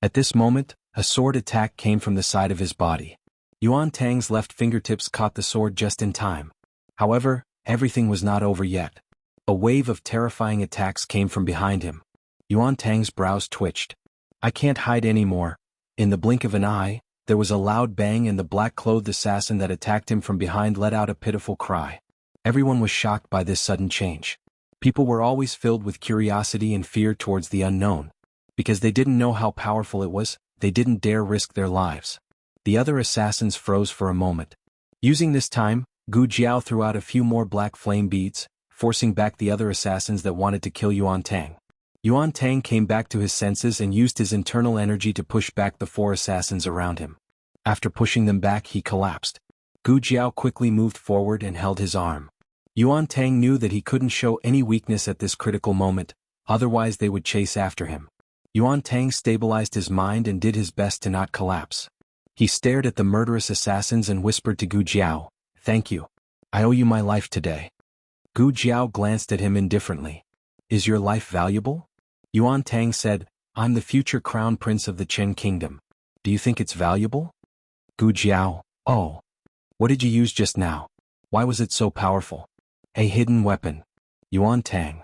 At this moment, a sword attack came from the side of his body. Yuan Tang's left fingertips caught the sword just in time. However, everything was not over yet. A wave of terrifying attacks came from behind him. Yuan Tang's brows twitched. "I can't hide anymore." In the blink of an eye, there was a loud bang and the black-clothed assassin that attacked him from behind let out a pitiful cry. Everyone was shocked by this sudden change. People were always filled with curiosity and fear towards the unknown. Because they didn't know how powerful it was, they didn't dare risk their lives. The other assassins froze for a moment. Using this time, Gu Jiao threw out a few more black flame beads, forcing back the other assassins that wanted to kill Yuan Tang. Yuan Tang came back to his senses and used his internal energy to push back the 4 assassins around him. After pushing them back, he collapsed. Gu Jiao quickly moved forward and held his arm. Yuan Tang knew that he couldn't show any weakness at this critical moment, otherwise they would chase after him. Yuan Tang stabilized his mind and did his best to not collapse. He stared at the murderous assassins and whispered to Gu Jiao, "Thank you. I owe you my life today." Gu Jiao glanced at him indifferently. "Is your life valuable?" Yuan Tang said, "I'm the future crown prince of the Chen kingdom. Do you think it's valuable?" Gu Jiao, "Oh. What did you use just now? Why was it so powerful?" "A hidden weapon." Yuan Tang,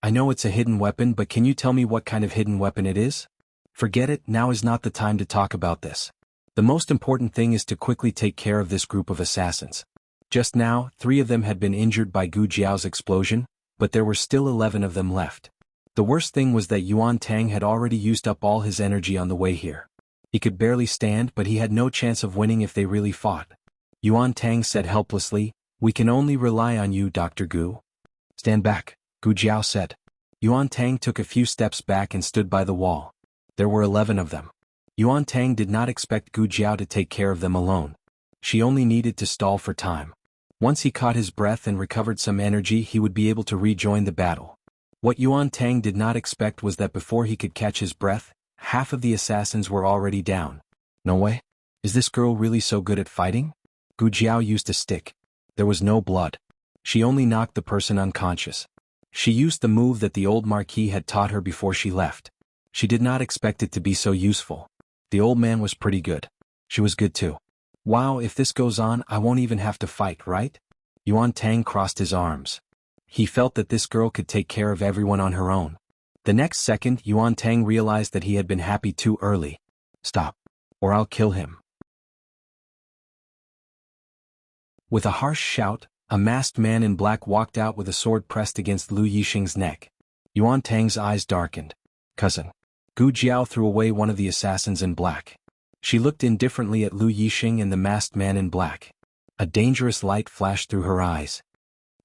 "I know it's a hidden weapon, but can you tell me what kind of hidden weapon it is?" "Forget it, now is not the time to talk about this. The most important thing is to quickly take care of this group of assassins." Just now, 3 of them had been injured by Gu Jiao's explosion, but there were still 11 of them left. The worst thing was that Yuan Tang had already used up all his energy on the way here. He could barely stand, but he had no chance of winning if they really fought. Yuan Tang said helplessly, "We can only rely on you, Dr. Gu." "Stand back," Gu Jiao said. Yuan Tang took a few steps back and stood by the wall. There were 11 of them. Yuan Tang did not expect Gu Jiao to take care of them alone. She only needed to stall for time. Once he caught his breath and recovered some energy, he would be able to rejoin the battle. What Yuan Tang did not expect was that before he could catch his breath, half of the assassins were already down. "No way. Is this girl really so good at fighting?" Gu Jiao used a stick. There was no blood. She only knocked the person unconscious. She used the move that the old marquis had taught her before she left. She did not expect it to be so useful. The old man was pretty good. She was good too. "Wow, if this goes on, I won't even have to fight, right?" Yuan Tang crossed his arms. He felt that this girl could take care of everyone on her own. The next second, Yuan Tang realized that he had been happy too early. "Stop, or I'll kill him." With a harsh shout, a masked man in black walked out with a sword pressed against Lu Yixing's neck. Yuan Tang's eyes darkened. "Cousin." Gu Jiao threw away one of the assassins in black. She looked indifferently at Lu Yixing and the masked man in black. A dangerous light flashed through her eyes.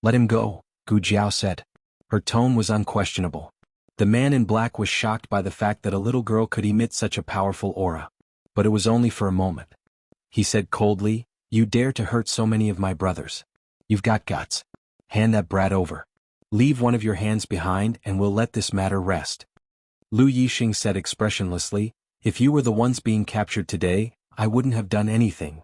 "Let him go," Gu Jiao said. Her tone was unquestionable. The man in black was shocked by the fact that a little girl could emit such a powerful aura. But it was only for a moment. He said coldly, "You dare to hurt so many of my brothers. You've got guts. Hand that brat over. Leave one of your hands behind and we'll let this matter rest." Lu Yixing said expressionlessly, "If you were the ones being captured today, I wouldn't have done anything."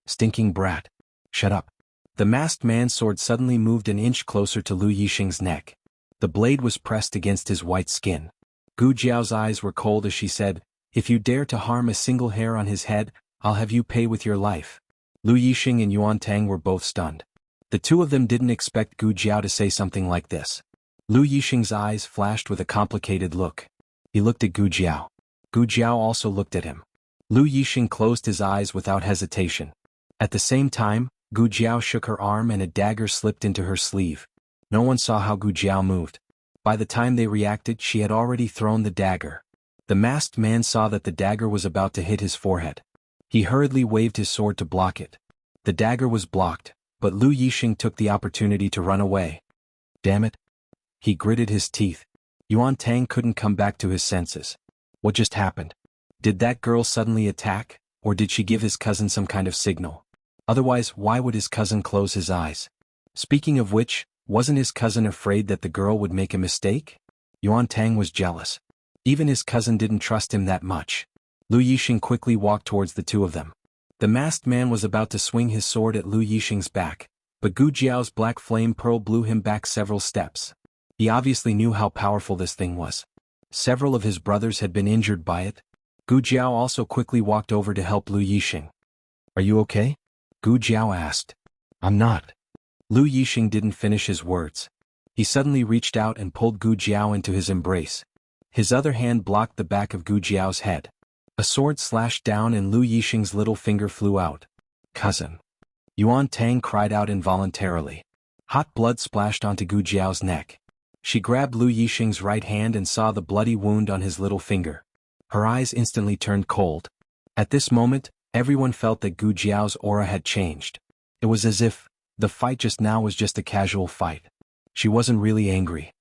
"Stinking brat. Shut up." The masked man's sword suddenly moved an inch closer to Lu Yixing's neck. The blade was pressed against his white skin. Gu Jiao's eyes were cold as she said, "If you dare to harm a single hair on his head, I'll have you pay with your life." Lu Yixing and Yuan Tang were both stunned. The 2 of them didn't expect Gu Jiao to say something like this. Lu Yixing's eyes flashed with a complicated look. He looked at Gu Jiao. Gu Jiao also looked at him. Lu Yixing closed his eyes without hesitation. At the same time, Gu Jiao shook her arm and a dagger slipped into her sleeve. No one saw how Gu Jiao moved. By the time they reacted, she had already thrown the dagger. The masked man saw that the dagger was about to hit his forehead. He hurriedly waved his sword to block it. The dagger was blocked, but Lu Yixing took the opportunity to run away. "Damn it." He gritted his teeth. Yuan Tang couldn't come back to his senses. What just happened? Did that girl suddenly attack, or did she give his cousin some kind of signal? Otherwise, why would his cousin close his eyes? Speaking of which, wasn't his cousin afraid that the girl would make a mistake? Yuan Tang was jealous. Even his cousin didn't trust him that much. Lu Yixing quickly walked towards the two of them. The masked man was about to swing his sword at Lu Yixing's back, but Gu Jiao's black flame pearl blew him back several steps. He obviously knew how powerful this thing was. Several of his brothers had been injured by it. Gu Jiao also quickly walked over to help Lu Yixing. "Are you okay?" Gu Jiao asked. "I'm not." Lu Yixing didn't finish his words. He suddenly reached out and pulled Gu Jiao into his embrace. His other hand blocked the back of Gu Jiao's head. A sword slashed down and Lu Yixing's little finger flew out. "Cousin." Yuan Tang cried out involuntarily. Hot blood splashed onto Gu Jiao's neck. She grabbed Lu Yixing's right hand and saw the bloody wound on his little finger. Her eyes instantly turned cold. At this moment, everyone felt that Gu Jiao's aura had changed. It was as if the fight just now was just a casual fight. She wasn't really angry.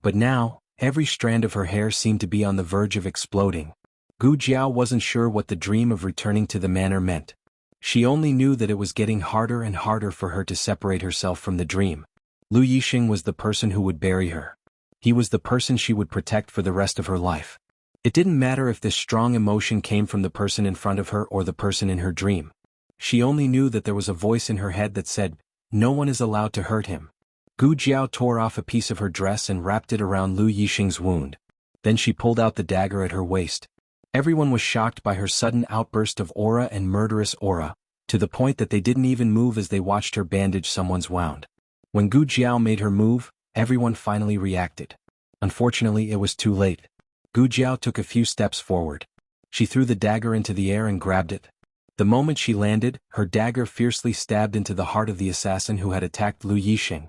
But now, every strand of her hair seemed to be on the verge of exploding. Gu Jiao wasn't sure what the dream of returning to the manor meant. She only knew that it was getting harder and harder for her to separate herself from the dream. Lu Yixing was the person who would bury her. He was the person she would protect for the rest of her life. It didn't matter if this strong emotion came from the person in front of her or the person in her dream. She only knew that there was a voice in her head that said, "No one is allowed to hurt him." Gu Jiao tore off a piece of her dress and wrapped it around Lu Yixing's wound. Then she pulled out the dagger at her waist. Everyone was shocked by her sudden outburst of aura and murderous aura, to the point that they didn't even move as they watched her bandage someone's wound. When Gu Jiao made her move, everyone finally reacted. Unfortunately, it was too late. Gu Jiao took a few steps forward. She threw the dagger into the air and grabbed it. The moment she landed, her dagger fiercely stabbed into the heart of the assassin who had attacked Lu Yixing.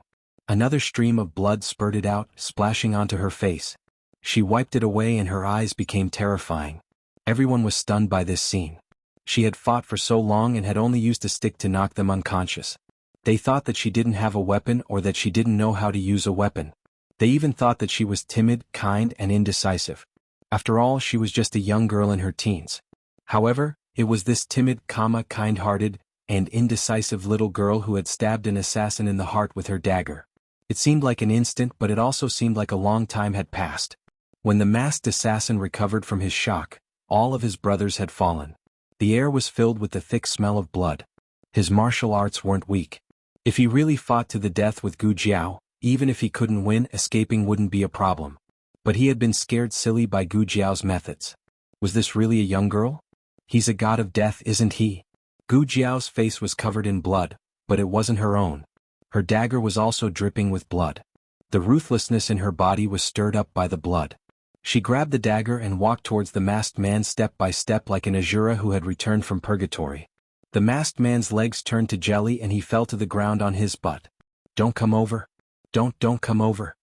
Another stream of blood spurted out, splashing onto her face. She wiped it away and her eyes became terrifying. Everyone was stunned by this scene. She had fought for so long and had only used a stick to knock them unconscious. They thought that she didn't have a weapon or that she didn't know how to use a weapon. They even thought that she was timid, kind, and indecisive. After all, she was just a young girl in her teens. However, it was this timid, kind-hearted, and indecisive little girl who had stabbed an assassin in the heart with her dagger. It seemed like an instant, but it also seemed like a long time had passed. When the masked assassin recovered from his shock, all of his brothers had fallen. The air was filled with the thick smell of blood. His martial arts weren't weak. If he really fought to the death with Gu Jiao, even if he couldn't win, escaping wouldn't be a problem. But he had been scared silly by Gu Jiao's methods. Was this really a young girl? He's a god of death, isn't he? Gu Jiao's face was covered in blood, but it wasn't her own. Her dagger was also dripping with blood. The ruthlessness in her body was stirred up by the blood. She grabbed the dagger and walked towards the masked man step by step like an Asura who had returned from purgatory. The masked man's legs turned to jelly and he fell to the ground on his butt. "Don't come over. Don't come over."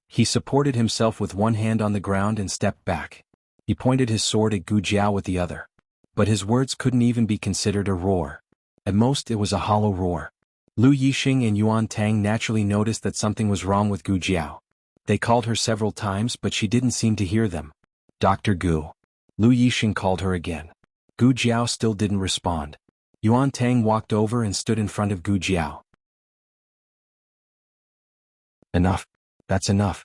He supported himself with one hand on the ground and stepped back. He pointed his sword at Gu Jiao with the other. But his words couldn't even be considered a roar. At most it was a hollow roar. Lu Yixing and Yuan Tang naturally noticed that something was wrong with Gu Jiao. They called her several times but she didn't seem to hear them. "Dr. Gu." Lu Yixing called her again. Gu Jiao still didn't respond. Yuan Tang walked over and stood in front of Gu Jiao. "Enough. That's enough."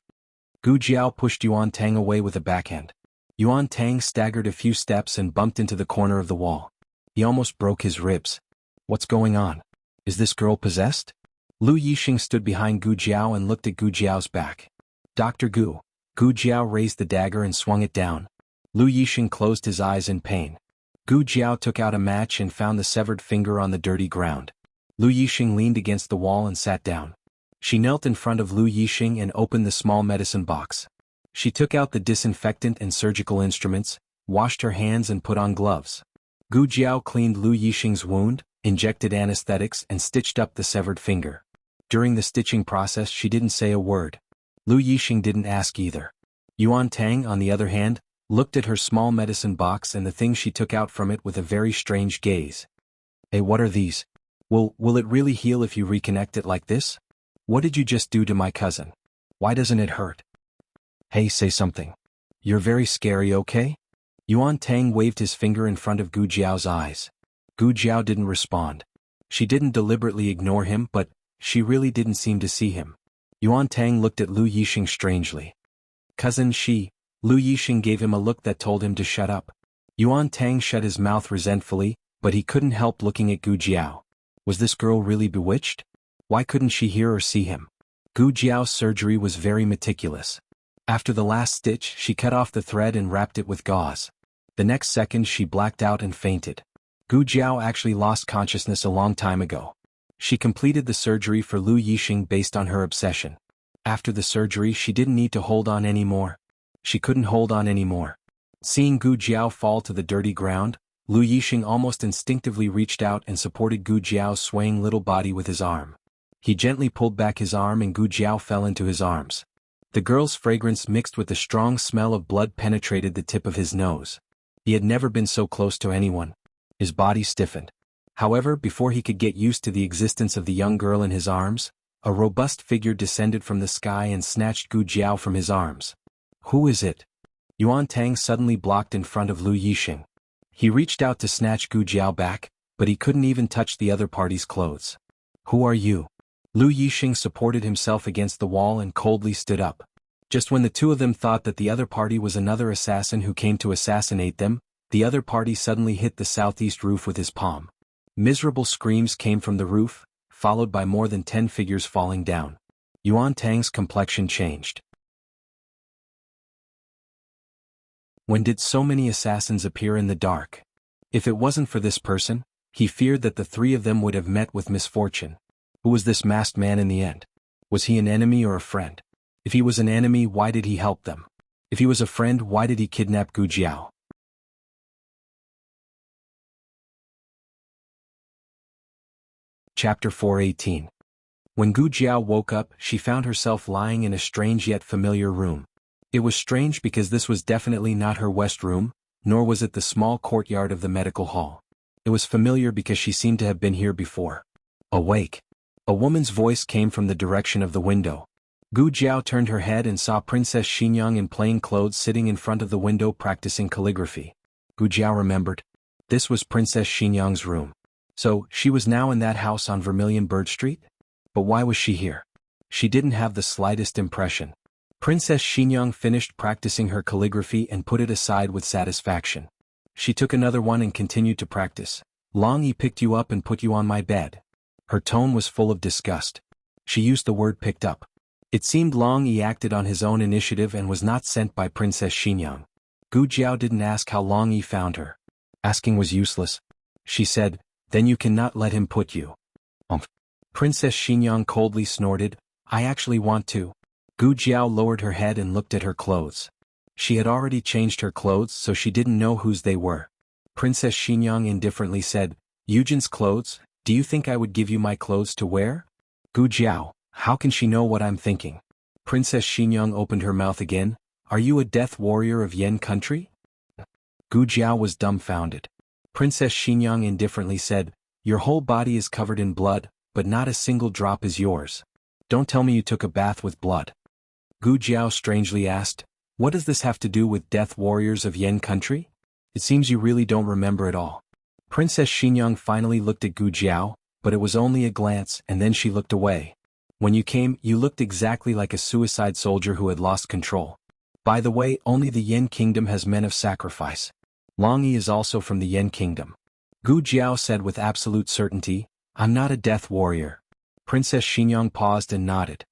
Gu Jiao pushed Yuan Tang away with a backhand. Yuan Tang staggered a few steps and bumped into the corner of the wall. He almost broke his ribs. "What's going on? Is this girl possessed?" Lu Yixing stood behind Gu Jiao and looked at Gu Jiao's back. "Dr. Gu." Gu Jiao raised the dagger and swung it down. Lu Yixing closed his eyes in pain. Gu Jiao took out a match and found the severed finger on the dirty ground. Lu Yixing leaned against the wall and sat down. She knelt in front of Lu Yixing and opened the small medicine box. She took out the disinfectant and surgical instruments, washed her hands and put on gloves. Gu Jiao cleaned Lu Yixing's wound, injected anesthetics and stitched up the severed finger. During the stitching process she didn't say a word. Lu Yixing didn't ask either. Yuan Tang, on the other hand, looked at her small medicine box and the things she took out from it with a very strange gaze. "Hey, what are these? Will it really heal if you reconnect it like this? What did you just do to my cousin? Why doesn't it hurt? Hey, say something. You're very scary, okay?" Yuan Tang waved his finger in front of Gu Jiao's eyes. Gu Jiao didn't respond. She didn't deliberately ignore him, but she really didn't seem to see him. Yuan Tang looked at Lu Yixing strangely. Cousin Shi. Lu Yixing gave him a look that told him to shut up. Yuan Tang shut his mouth resentfully, but he couldn't help looking at Gu Jiao. Was this girl really bewitched? Why couldn't she hear or see him? Gu Jiao's surgery was very meticulous. After the last stitch, she cut off the thread and wrapped it with gauze. The next second she blacked out and fainted. Gu Jiao actually lost consciousness a long time ago. She completed the surgery for Lu Yixing based on her obsession. After the surgery she didn't need to hold on anymore. She couldn't hold on anymore. Seeing Gu Jiao fall to the dirty ground, Lu Yixing almost instinctively reached out and supported Gu Jiao's swaying little body with his arm. He gently pulled back his arm and Gu Jiao fell into his arms. The girl's fragrance mixed with the strong smell of blood penetrated the tip of his nose. He had never been so close to anyone. His body stiffened. However, before he could get used to the existence of the young girl in his arms, a robust figure descended from the sky and snatched Gu Jiao from his arms. Who is it? Yuan Tang suddenly blocked in front of Lu Yixing. He reached out to snatch Gu Jiao back, but he couldn't even touch the other party's clothes. Who are you? Lu Yixing supported himself against the wall and coldly stood up. Just when the two of them thought that the other party was another assassin who came to assassinate them, the other party suddenly hit the southeast roof with his palm. Miserable screams came from the roof, followed by more than 10 figures falling down. Yuan Tang's complexion changed. When did so many assassins appear in the dark? If it wasn't for this person, he feared that the three of them would have met with misfortune. Who was this masked man in the end? Was he an enemy or a friend? If he was an enemy, why did he help them? If he was a friend, why did he kidnap Gu Jiao? Chapter 418. When Gu Jiao woke up, she found herself lying in a strange yet familiar room. It was strange because this was definitely not her west room, nor was it the small courtyard of the medical hall. It was familiar because she seemed to have been here before. Awake. A woman's voice came from the direction of the window. Gu Jiao turned her head and saw Princess Xingyang in plain clothes sitting in front of the window practicing calligraphy. Gu Jiao remembered. This was Princess Xingyang's room. So, she was now in that house on Vermilion Bird Street? But why was she here? She didn't have the slightest impression. Princess Xingyang finished practicing her calligraphy and put it aside with satisfaction. She took another one and continued to practice. Long Yi picked you up and put you on my bed. Her tone was full of disgust. She used the word picked up. It seemed Long Yi acted on his own initiative and was not sent by Princess Xingyang. Gu Jiao didn't ask how Long Yi found her. Asking was useless. She said, then you cannot let him put you. Princess Xingyang coldly snorted, I actually want to. Gu Jiao lowered her head and looked at her clothes. She had already changed her clothes so she didn't know whose they were. Princess Xingyang indifferently said, Eugen's clothes, do you think I would give you my clothes to wear? Gu Jiao, how can she know what I'm thinking? Princess Xingyang opened her mouth again, are you a death warrior of Yen country? Gu Jiao was dumbfounded. Princess Xingyang indifferently said, your whole body is covered in blood, but not a single drop is yours. Don't tell me you took a bath with blood. Gu Jiao strangely asked, what does this have to do with death warriors of Yen country? It seems you really don't remember it all. Princess Xingyang finally looked at Gu Jiao, but it was only a glance and then she looked away. When you came, you looked exactly like a suicide soldier who had lost control. By the way, only the Yen kingdom has men of sacrifice. Long Yi is also from the Yen kingdom. Gu Jiao said with absolute certainty, I'm not a death warrior. Princess Xingyang paused and nodded.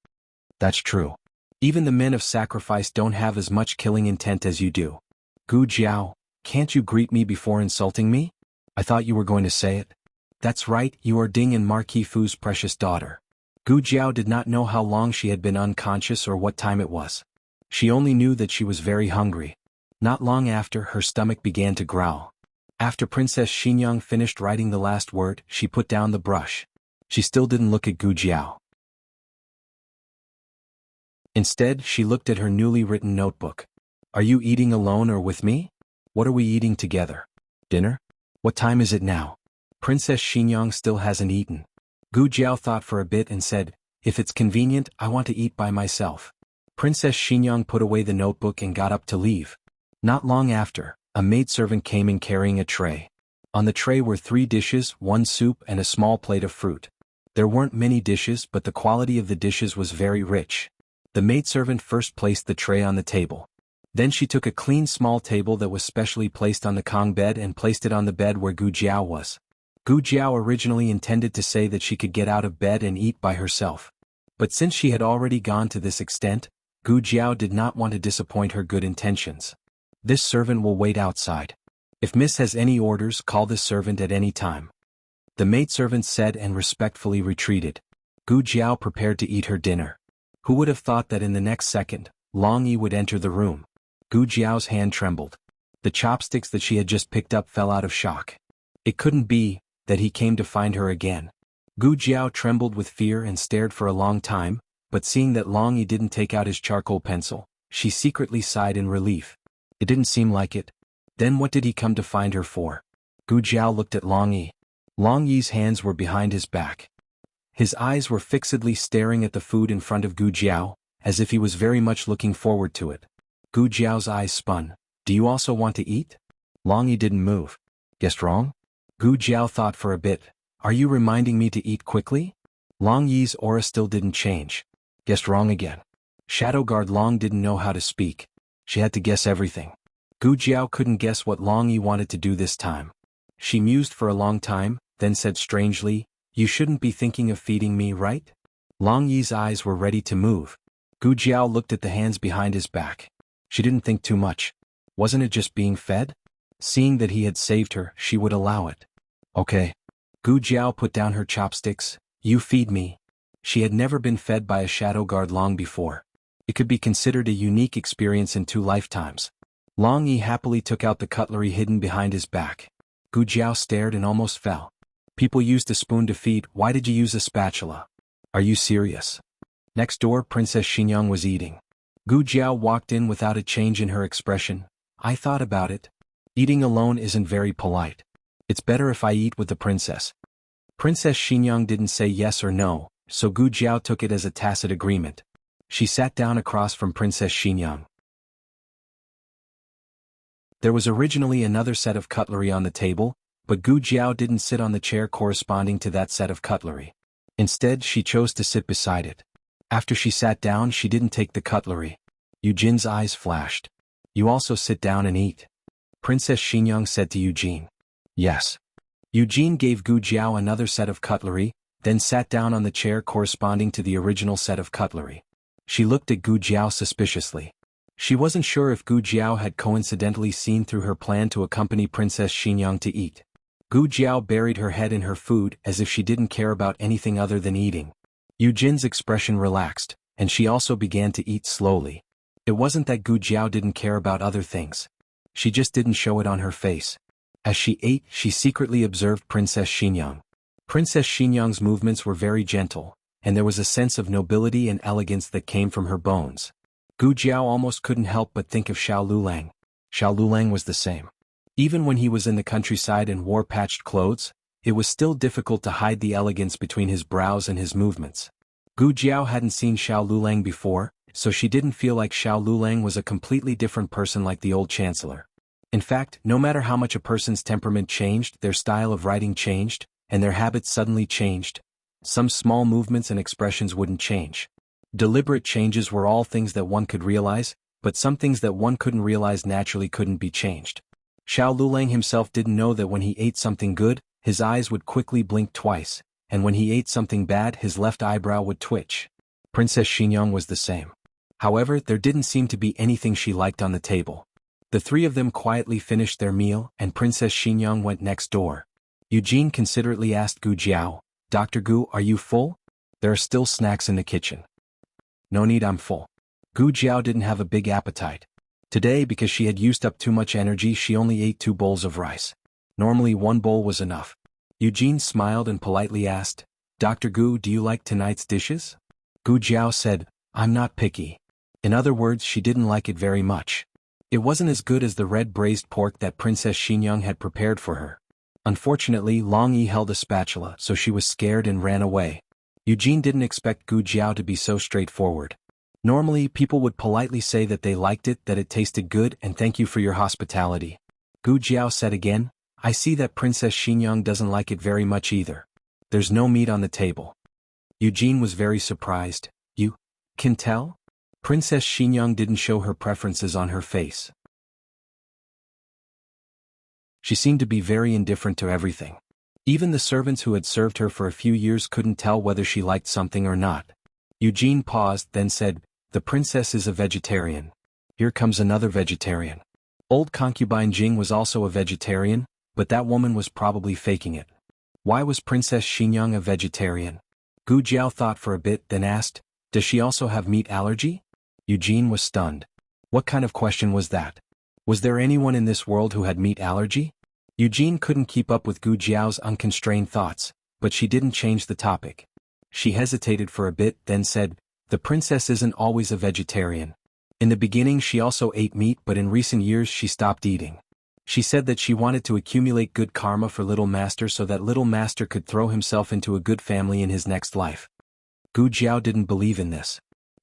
That's true. Even the men of sacrifice don't have as much killing intent as you do. Gu Jiao, can't you greet me before insulting me? I thought you were going to say it. That's right, you are Ding and Marquis Fu's precious daughter. Gu Jiao did not know how long she had been unconscious or what time it was. She only knew that she was very hungry. Not long after, her stomach began to growl. After Princess Xingyang finished writing the last word, she put down the brush. She still didn't look at Gu Jiao. Instead, she looked at her newly written notebook. Are you eating alone or with me? What are we eating together? Dinner? What time is it now? Princess Xingyang still hasn't eaten. Gu Jiao thought for a bit and said, if it's convenient, I want to eat by myself. Princess Xingyang put away the notebook and got up to leave. Not long after, a maidservant came in carrying a tray. On the tray were 3 dishes, 1 soup and a small plate of fruit. There weren't many dishes, but the quality of the dishes was very rich. The maidservant first placed the tray on the table. Then she took a clean small table that was specially placed on the Kong bed and placed it on the bed where Gu Jiao was. Gu Jiao originally intended to say that she could get out of bed and eat by herself. But since she had already gone to this extent, Gu Jiao did not want to disappoint her good intentions. This servant will wait outside. If Miss has any orders, call this servant at any time. The maidservant said and respectfully retreated. Gu Jiao prepared to eat her dinner. Who would have thought that in the next second, Long Yi would enter the room? Gu Jiao's hand trembled. The chopsticks that she had just picked up fell out of shock. It couldn't be that he came to find her again. Gu Jiao trembled with fear and stared for a long time, but seeing that Long Yi didn't take out his charcoal pencil, she secretly sighed in relief. It didn't seem like it. Then what did he come to find her for? Gu Jiao looked at Long Yi. Long Yi's hands were behind his back. His eyes were fixedly staring at the food in front of Gu Jiao, as if he was very much looking forward to it. Gu Jiao's eyes spun. Do you also want to eat? Long Yi didn't move. Guessed wrong? Gu Jiao thought for a bit. Are you reminding me to eat quickly? Long Yi's aura still didn't change. Guessed wrong again. Shadow Guard Long didn't know how to speak. She had to guess everything. Gu Jiao couldn't guess what Long Yi wanted to do this time. She mused for a long time, then said strangely, You shouldn't be thinking of feeding me, right? Long Yi's eyes were ready to move. Gu Jiao looked at the hands behind his back. She didn't think too much. Wasn't it just being fed? Seeing that he had saved her, she would allow it. Okay. Gu Jiao put down her chopsticks. You feed me. She had never been fed by a shadow guard Long before. It could be considered a unique experience in 2 lifetimes. Long Yi happily took out the cutlery hidden behind his back. Gu Jiao stared and almost fell. People used a spoon to feed, why did you use a spatula? Are you serious? Next door, Princess Xingyang was eating. Gu Jiao walked in without a change in her expression. I thought about it. Eating alone isn't very polite. It's better if I eat with the princess. Princess Xingyang didn't say yes or no, so Gu Jiao took it as a tacit agreement. She sat down across from Princess Xingyang. There was originally another set of cutlery on the table, but Gu Jiao didn't sit on the chair corresponding to that set of cutlery. Instead, she chose to sit beside it. After she sat down, she didn't take the cutlery. Eugene's eyes flashed. You also sit down and eat. Princess Xingyang said to Eugene. Yes. Eugene gave Gu Jiao another set of cutlery, then sat down on the chair corresponding to the original set of cutlery. She looked at Gu Jiao suspiciously. She wasn't sure if Gu Jiao had coincidentally seen through her plan to accompany Princess Xingyang to eat. Gu Jiao buried her head in her food as if she didn't care about anything other than eating. Eugene's expression relaxed, and she also began to eat slowly. It wasn't that Gu Jiao didn't care about other things. She just didn't show it on her face. As she ate, she secretly observed Princess Xingyang. Princess Xingyang's movements were very gentle, and there was a sense of nobility and elegance that came from her bones. Gu Jiao almost couldn't help but think of Xiao Lulang. Xiao Lulang was the same. Even when he was in the countryside and wore patched clothes, it was still difficult to hide the elegance between his brows and his movements. Gu Jiao hadn't seen Xiao Lulang before, so she didn't feel like Xiao Lulang was a completely different person like the old chancellor. In fact, no matter how much a person's temperament changed, their style of writing changed, and their habits suddenly changed, some small movements and expressions wouldn't change. Deliberate changes were all things that one could realize, but some things that one couldn't realize naturally couldn't be changed. Xiao Lulang himself didn't know that when he ate something good, his eyes would quickly blink twice, and when he ate something bad, his left eyebrow would twitch. Princess Xingyang was the same. However, there didn't seem to be anything she liked on the table. The 3 of them quietly finished their meal, and Princess Xingyang went next door. Eugene considerately asked Gu Jiao, Dr. Gu, are you full? There are still snacks in the kitchen. No need, I'm full. Gu Jiao didn't have a big appetite. Today, because she had used up too much energy, she only ate 2 bowls of rice. Normally 1 bowl was enough. Eugene smiled and politely asked, Dr. Gu, do you like tonight's dishes? Gu Jiao said, I'm not picky. In other words, she didn't like it very much. It wasn't as good as the red braised pork that Princess Xingyang had prepared for her. Unfortunately, Long Yi held a spatula, so she was scared and ran away. Eugene didn't expect Gu Jiao to be so straightforward. Normally, people would politely say that they liked it, that it tasted good, and thank you for your hospitality. Gu Jiao said again, I see that Princess Xingyang doesn't like it very much either. There's no meat on the table. Eugene was very surprised. You can tell? Princess Xinyang didn't show her preferences on her face. She seemed to be very indifferent to everything. Even the servants who had served her for a few years couldn't tell whether she liked something or not. Eugene paused, then said, "The princess is a vegetarian." Here comes another vegetarian. Old concubine Jing was also a vegetarian, but that woman was probably faking it. Why was Princess Xinyang a vegetarian? Gu Jiao thought for a bit, then asked, "Does she also have meat allergy?" Eugene was stunned. What kind of question was that? Was there anyone in this world who had meat allergy? Eugene couldn't keep up with Gu Jiao's unconstrained thoughts, but she didn't change the topic. She hesitated for a bit, then said, "The princess isn't always a vegetarian. In the beginning she also ate meat, but in recent years she stopped eating. She said that she wanted to accumulate good karma for Little Master so that Little Master could throw himself into a good family in his next life." Gu Jiao didn't believe in this.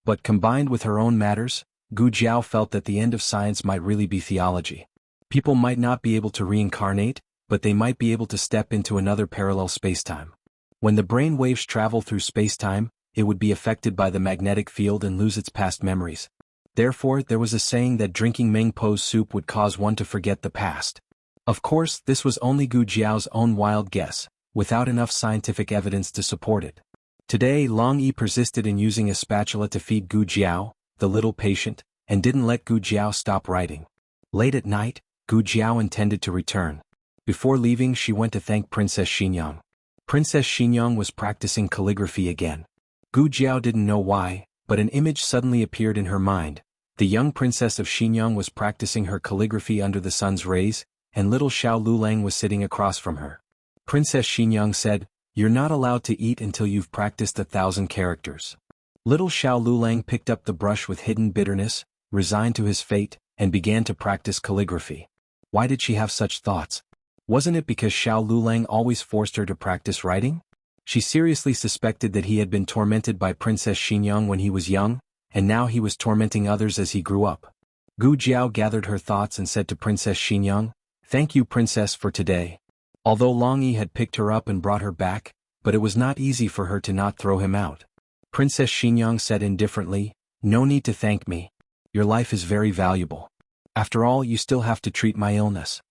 But combined with her own matters, Gu Jiao felt that the end of science might really be theology. People might not be able to reincarnate, but they might be able to step into another parallel spacetime. When the brain waves travel through spacetime, it would be affected by the magnetic field and lose its past memories. Therefore, there was a saying that drinking Meng Po's soup would cause one to forget the past. Of course, this was only Gu Jiao's own wild guess, without enough scientific evidence to support it. Today, Long Yi persisted in using a spatula to feed Gu Jiao, the little patient, and didn't let Gu Jiao stop writing. Late at night, Gu Jiao intended to return. Before leaving, she went to thank Princess Xinyang. Princess Xinyang was practicing calligraphy again. Gu Jiao didn't know why, but an image suddenly appeared in her mind. The young princess of Xinyang was practicing her calligraphy under the sun's rays, and little Xiao Lulang was sitting across from her. Princess Xinyang said, "You're not allowed to eat until you've practiced 1,000 characters." Little Xiao Lulang picked up the brush with hidden bitterness, resigned to his fate, and began to practice calligraphy. Why did she have such thoughts? Wasn't it because Xiao Lulang always forced her to practice writing? She seriously suspected that he had been tormented by Princess Xinyang when he was young, and now he was tormenting others as he grew up. Gu Jiao gathered her thoughts and said to Princess Xinyang, "Thank you, Princess, for today." Although Long Yi had picked her up and brought her back, but it was not easy for her to not throw him out. Princess Xinyang said indifferently, "No need to thank me. Your life is very valuable. After all, you still have to treat my illness."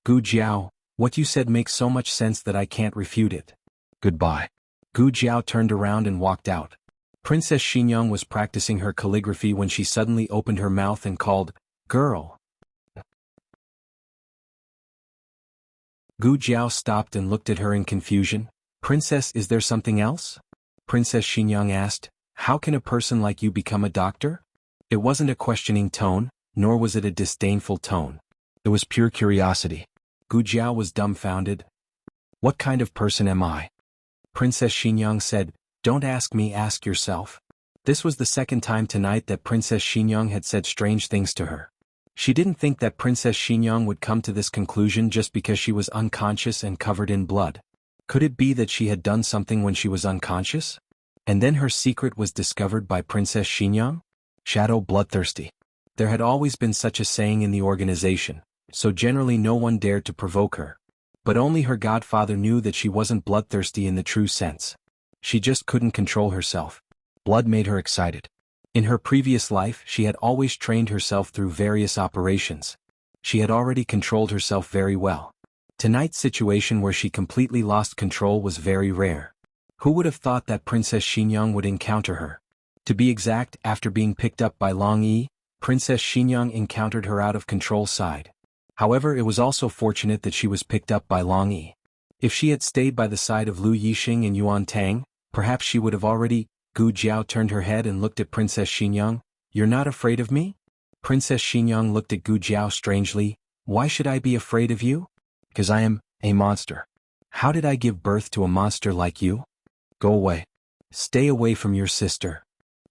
"Gu Jiao, what you said makes so much sense that I can't refute it. Goodbye." Gu Jiao turned around and walked out. Princess Xinyang was practicing her calligraphy when she suddenly opened her mouth and called, "Girl." Gu Jiao stopped and looked at her in confusion. "Princess, is there something else?" Princess Xinyang asked, "How can a person like you become a doctor?" It wasn't a questioning tone, nor was it a disdainful tone. It was pure curiosity. Gu Jiao was dumbfounded. "What kind of person am I?" Princess Xinyang said, "Don't ask me, ask yourself." This was the second time tonight that Princess Xinyang had said strange things to her. She didn't think that Princess Xinyang would come to this conclusion just because she was unconscious and covered in blood. Could it be that she had done something when she was unconscious? And then her secret was discovered by Princess Xinyang? Shadow bloodthirsty. There had always been such a saying in the organization, so generally no one dared to provoke her. But only her godfather knew that she wasn't bloodthirsty in the true sense. She just couldn't control herself. Blood made her excited. In her previous life, she had always trained herself through various operations. She had already controlled herself very well. Tonight's situation where she completely lost control was very rare. Who would have thought that Princess Xinyang would encounter her? To be exact, after being picked up by Long Yi, Princess Xinyang encountered her out-of-control side. However, it was also fortunate that she was picked up by Long Yi. If she had stayed by the side of Lu Yixing and Yuan Tang, perhaps she would have already. Gu Jiao turned her head and looked at Princess Xinyang. "You're not afraid of me?" Princess Xinyang looked at Gu Jiao strangely. "Why should I be afraid of you?" "Because I am a monster." "How did I give birth to a monster like you?" "Go away. Stay away from your sister."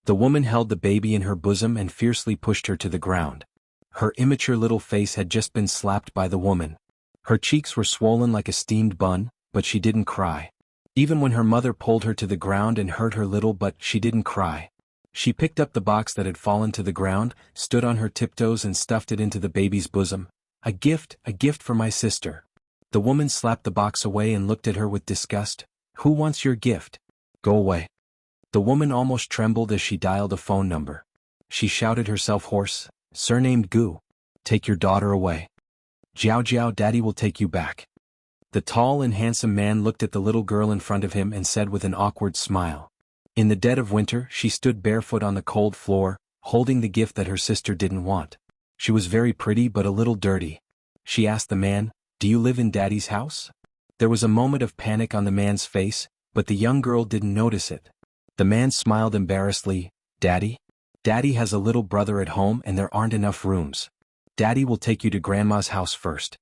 The woman held the baby in her bosom and fiercely pushed her to the ground. Her immature little face had just been slapped by the woman. Her cheeks were swollen like a steamed bun, but she didn't cry. Even when her mother pulled her to the ground and hurt her little, but she didn't cry. She picked up the box that had fallen to the ground, stood on her tiptoes and stuffed it into the baby's bosom. A gift for my sister." The woman slapped the box away and looked at her with disgust. "Who wants your gift? Go away." The woman almost trembled as she dialed a phone number. She shouted herself hoarse, surnamed Gu. Take your daughter away. Jiao Jiao, daddy will take you back. The tall and handsome man looked at the little girl in front of him and said with an awkward smile. In the dead of winter, she stood barefoot on the cold floor, holding the gift that her sister didn't want. She was very pretty but a little dirty. She asked the man, "Do you live in Daddy's house?" There was a moment of panic on the man's face, but the young girl didn't notice it. The man smiled embarrassedly. "Daddy? Daddy has a little brother at home and there aren't enough rooms. Daddy will take you to Grandma's house first."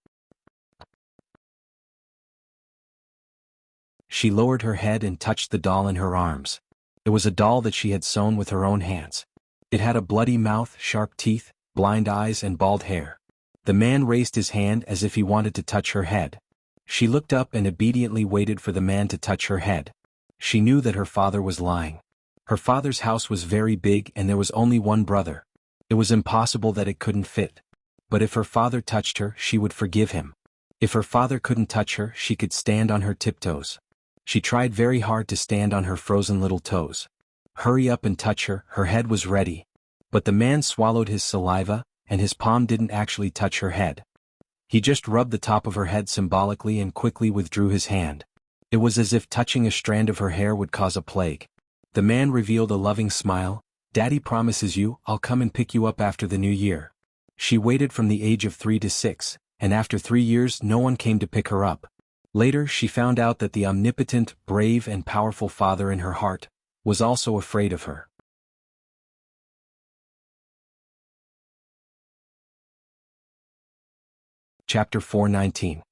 She lowered her head and touched the doll in her arms. It was a doll that she had sewn with her own hands. It had a bloody mouth, sharp teeth, blind eyes and bald hair. The man raised his hand as if he wanted to touch her head. She looked up and obediently waited for the man to touch her head. She knew that her father was lying. Her father's house was very big and there was only one brother. It was impossible that it couldn't fit. But if her father touched her, she would forgive him. If her father couldn't touch her, she could stand on her tiptoes. She tried very hard to stand on her frozen little toes. Hurry up and touch her, her head was ready. But the man swallowed his saliva, and his palm didn't actually touch her head. He just rubbed the top of her head symbolically and quickly withdrew his hand. It was as if touching a strand of her hair would cause a plague. The man revealed a loving smile. "Daddy promises you, I'll come and pick you up after the new year." She waited from the age of 3 to 6, and after 3 years no one came to pick her up. Later she found out that the omnipotent, brave and powerful father in her heart was also afraid of her. Chapter 419.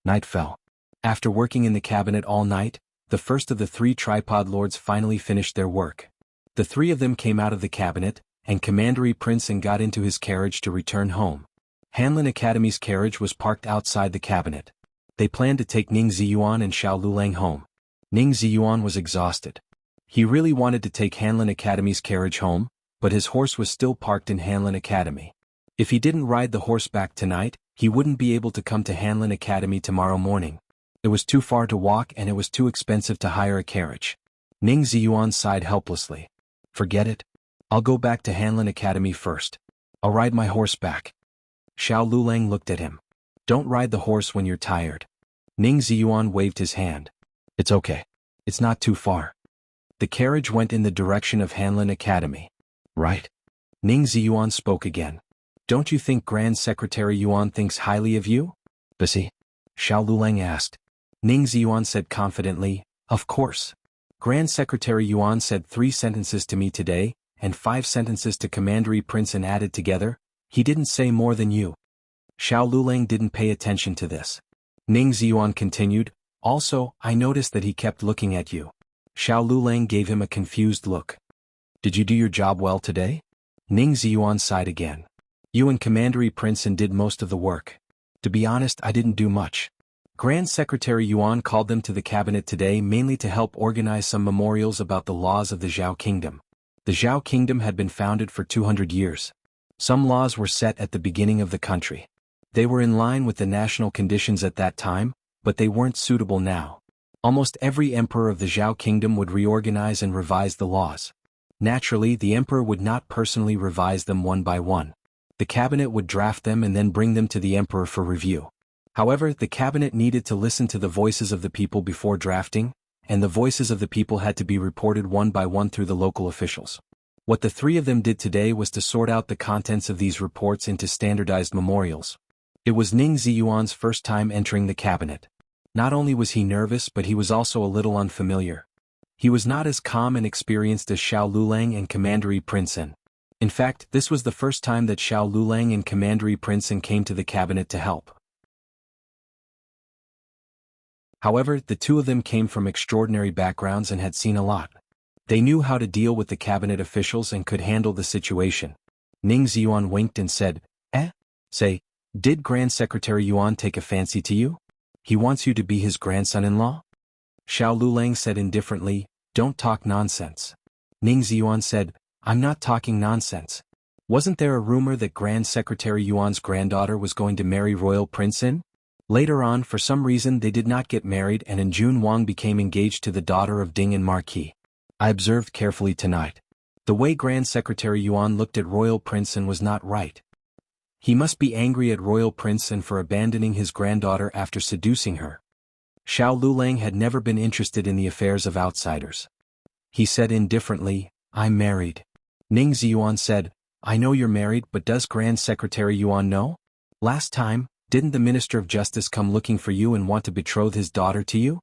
Night fell. After working in the cabinet all night, the first of the 3 tripod lords finally finished their work. The 3 of them came out of the cabinet, and Commandery Prince and got into his carriage to return home. Hanlin Academy's carriage was parked outside the cabinet. They planned to take Ning Ziyuan and Xiao Lulang home. Ning Ziyuan was exhausted. He really wanted to take Hanlin Academy's carriage home, but his horse was still parked in Hanlin Academy. If he didn't ride the horse back tonight, he wouldn't be able to come to Hanlin Academy tomorrow morning. It was too far to walk and it was too expensive to hire a carriage. Ning Ziyuan sighed helplessly. "Forget it. I'll go back to Hanlin Academy first. I'll ride my horse back." Xiao Lulang looked at him. "Don't ride the horse when you're tired." Ning Ziyuan waved his hand. "It's okay. It's not too far." The carriage went in the direction of Hanlin Academy. "Right?" Ning Ziyuan spoke again. "Don't you think Grand Secretary Yuan thinks highly of you?" "Busy?" Xiao Lulang asked. Ning Ziyuan said confidently, "Of course. Grand Secretary Yuan said 3 sentences to me today, and 5 sentences to Commandery Prince and added together, he didn't say more than you." Xiao Lulang didn't pay attention to this. Ning Ziyuan continued, "Also, I noticed that he kept looking at you." Xiao Lulang gave him a confused look. "Did you do your job well today?" Ning Ziyuan sighed again. "You and Commandery Prince did most of the work. To be honest, I didn't do much. Grand Secretary Yuan called them to the cabinet today mainly to help organize some memorials about the laws of the Zhao Kingdom. The Zhao Kingdom had been founded for 200 years. Some laws were set at the beginning of the country. They were in line with the national conditions at that time, but they weren't suitable now. Almost every emperor of the Zhao Kingdom would reorganize and revise the laws. Naturally, the emperor would not personally revise them one by one. The cabinet would draft them and then bring them to the emperor for review. However, the cabinet needed to listen to the voices of the people before drafting, and the voices of the people had to be reported one by one through the local officials. What the 3 of them did today was to sort out the contents of these reports into standardized memorials. It was Ning Ziyuan's first time entering the cabinet. Not only was he nervous but he was also a little unfamiliar. He was not as calm and experienced as Xiao Lulang and Commandery Prince. In fact, this was the first time that Xiao Lulang and Commandery Prince came to the cabinet to help. However, the 2 of them came from extraordinary backgrounds and had seen a lot. They knew how to deal with the cabinet officials and could handle the situation. Ning Ziyuan winked and said, Say, did Grand Secretary Yuan take a fancy to you? He wants you to be his grandson-in-law?" Xiao Lulang said indifferently, "Don't talk nonsense." Ning Ziyuan said, "I'm not talking nonsense. Wasn't there a rumor that Grand Secretary Yuan's granddaughter was going to marry Royal Prince In? Later on, for some reason they did not get married and Jun Wang became engaged to the daughter of Ding and Marquis. I observed carefully tonight. The way Grand Secretary Yuan looked at Royal Prince and was not right. He must be angry at Royal Prince and for abandoning his granddaughter after seducing her. Xiao Lulang had never been interested in the affairs of outsiders. He said indifferently, "I'm married." Ning Ziyuan said, "I know you're married, but does Grand Secretary Yuan know? Last time, didn't the Minister of Justice come looking for you and want to betroth his daughter to you?"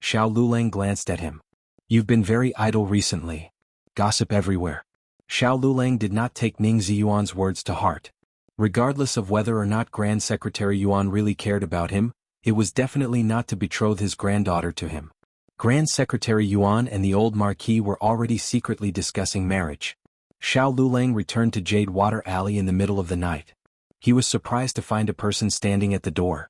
Xiao Lulang glanced at him. "You've been very idle recently. Gossip everywhere." Xiao Lulang did not take Ning Ziyuan's words to heart. Regardless of whether or not Grand Secretary Yuan really cared about him, it was definitely not to betroth his granddaughter to him. Grand Secretary Yuan and the old Marquis were already secretly discussing marriage. Xiao Lulang returned to Jade Water Alley in the middle of the night. He was surprised to find a person standing at the door.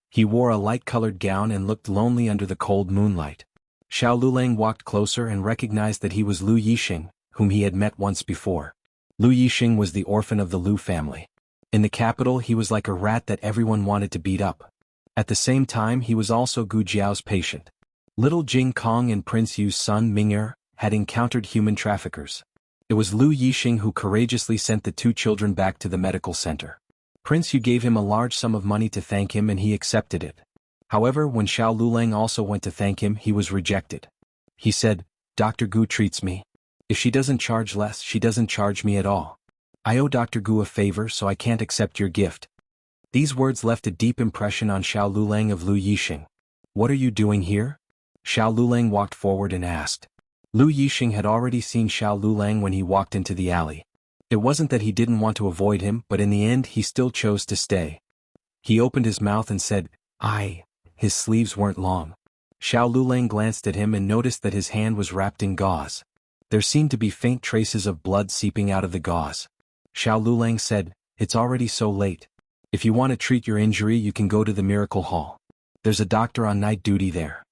He wore a light-colored gown and looked lonely under the cold moonlight. Xiao Lulang walked closer and recognized that he was Lu Yixing, whom he had met once before. Lu Yixing was the orphan of the Lu family. In the capital he was like a rat that everyone wanted to beat up. At the same time he was also Gu Jiao's patient. Little Jing Kong and Prince Yu's son Ming'er had encountered human traffickers. It was Lu Yixing who courageously sent the two children back to the medical center. Prince Yu gave him a large sum of money to thank him and he accepted it. However, when Xiao Lulang also went to thank him, he was rejected. He said, "Dr. Gu treats me. If she doesn't charge less, she doesn't charge me at all. I owe Dr. Gu a favor, so I can't accept your gift." These words left a deep impression on Xiao Lulang of Lu Yixing. "What are you doing here?" Xiao Lulang walked forward and asked. Lu Yixing had already seen Xiao Lulang when he walked into the alley. It wasn't that he didn't want to avoid him, but in the end he still chose to stay. He opened his mouth and said, "I." His sleeves weren't long. Xiao Lulang glanced at him and noticed that his hand was wrapped in gauze. There seemed to be faint traces of blood seeping out of the gauze. Xiao Lulang said, "It's already so late. If you want to treat your injury, you can go to the Miracle Hall. There's a doctor on night duty there."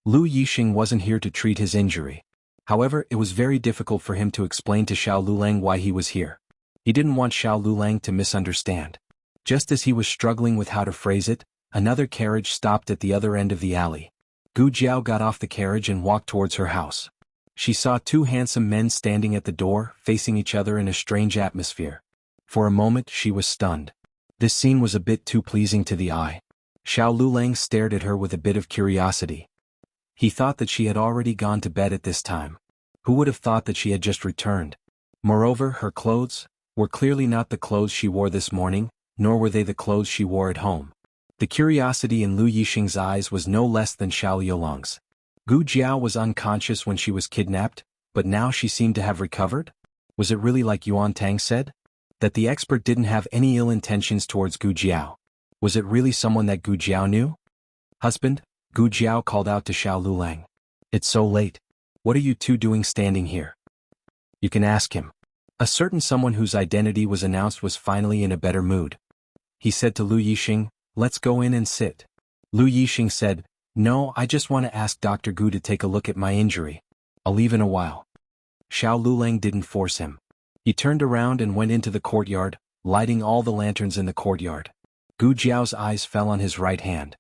Lu Yixing wasn't here to treat his injury. However, it was very difficult for him to explain to Xiao Lulang why he was here. He didn't want Xiao Lulang to misunderstand. Just as he was struggling with how to phrase it, another carriage stopped at the other end of the alley. Gu Jiao got off the carriage and walked towards her house. She saw two handsome men standing at the door, facing each other in a strange atmosphere. For a moment she was stunned. This scene was a bit too pleasing to the eye. Xiao Lulang stared at her with a bit of curiosity. He thought that she had already gone to bed at this time. Who would have thought that she had just returned? Moreover, her clothes were clearly not the clothes she wore this morning, nor were they the clothes she wore at home. The curiosity in Lu Yixing's eyes was no less than Xiao Yolang's. Gu Jiao was unconscious when she was kidnapped, but now she seemed to have recovered? Was it really like Yuan Tang said? That the expert didn't have any ill intentions towards Gu Jiao? Was it really someone that Gu Jiao knew? "Husband," Gu Jiao called out to Xiao Lulang. "It's so late. What are you two doing standing here?" "You can ask him." A certain someone whose identity was announced was finally in a better mood. He said to Lu Yixing, "Let's go in and sit." Lu Yixing said, "No, I just want to ask Dr. Gu to take a look at my injury. I'll leave in a while." Xiao Lulang didn't force him. He turned around and went into the courtyard, lighting all the lanterns in the courtyard. Gu Jiao's eyes fell on his right hand.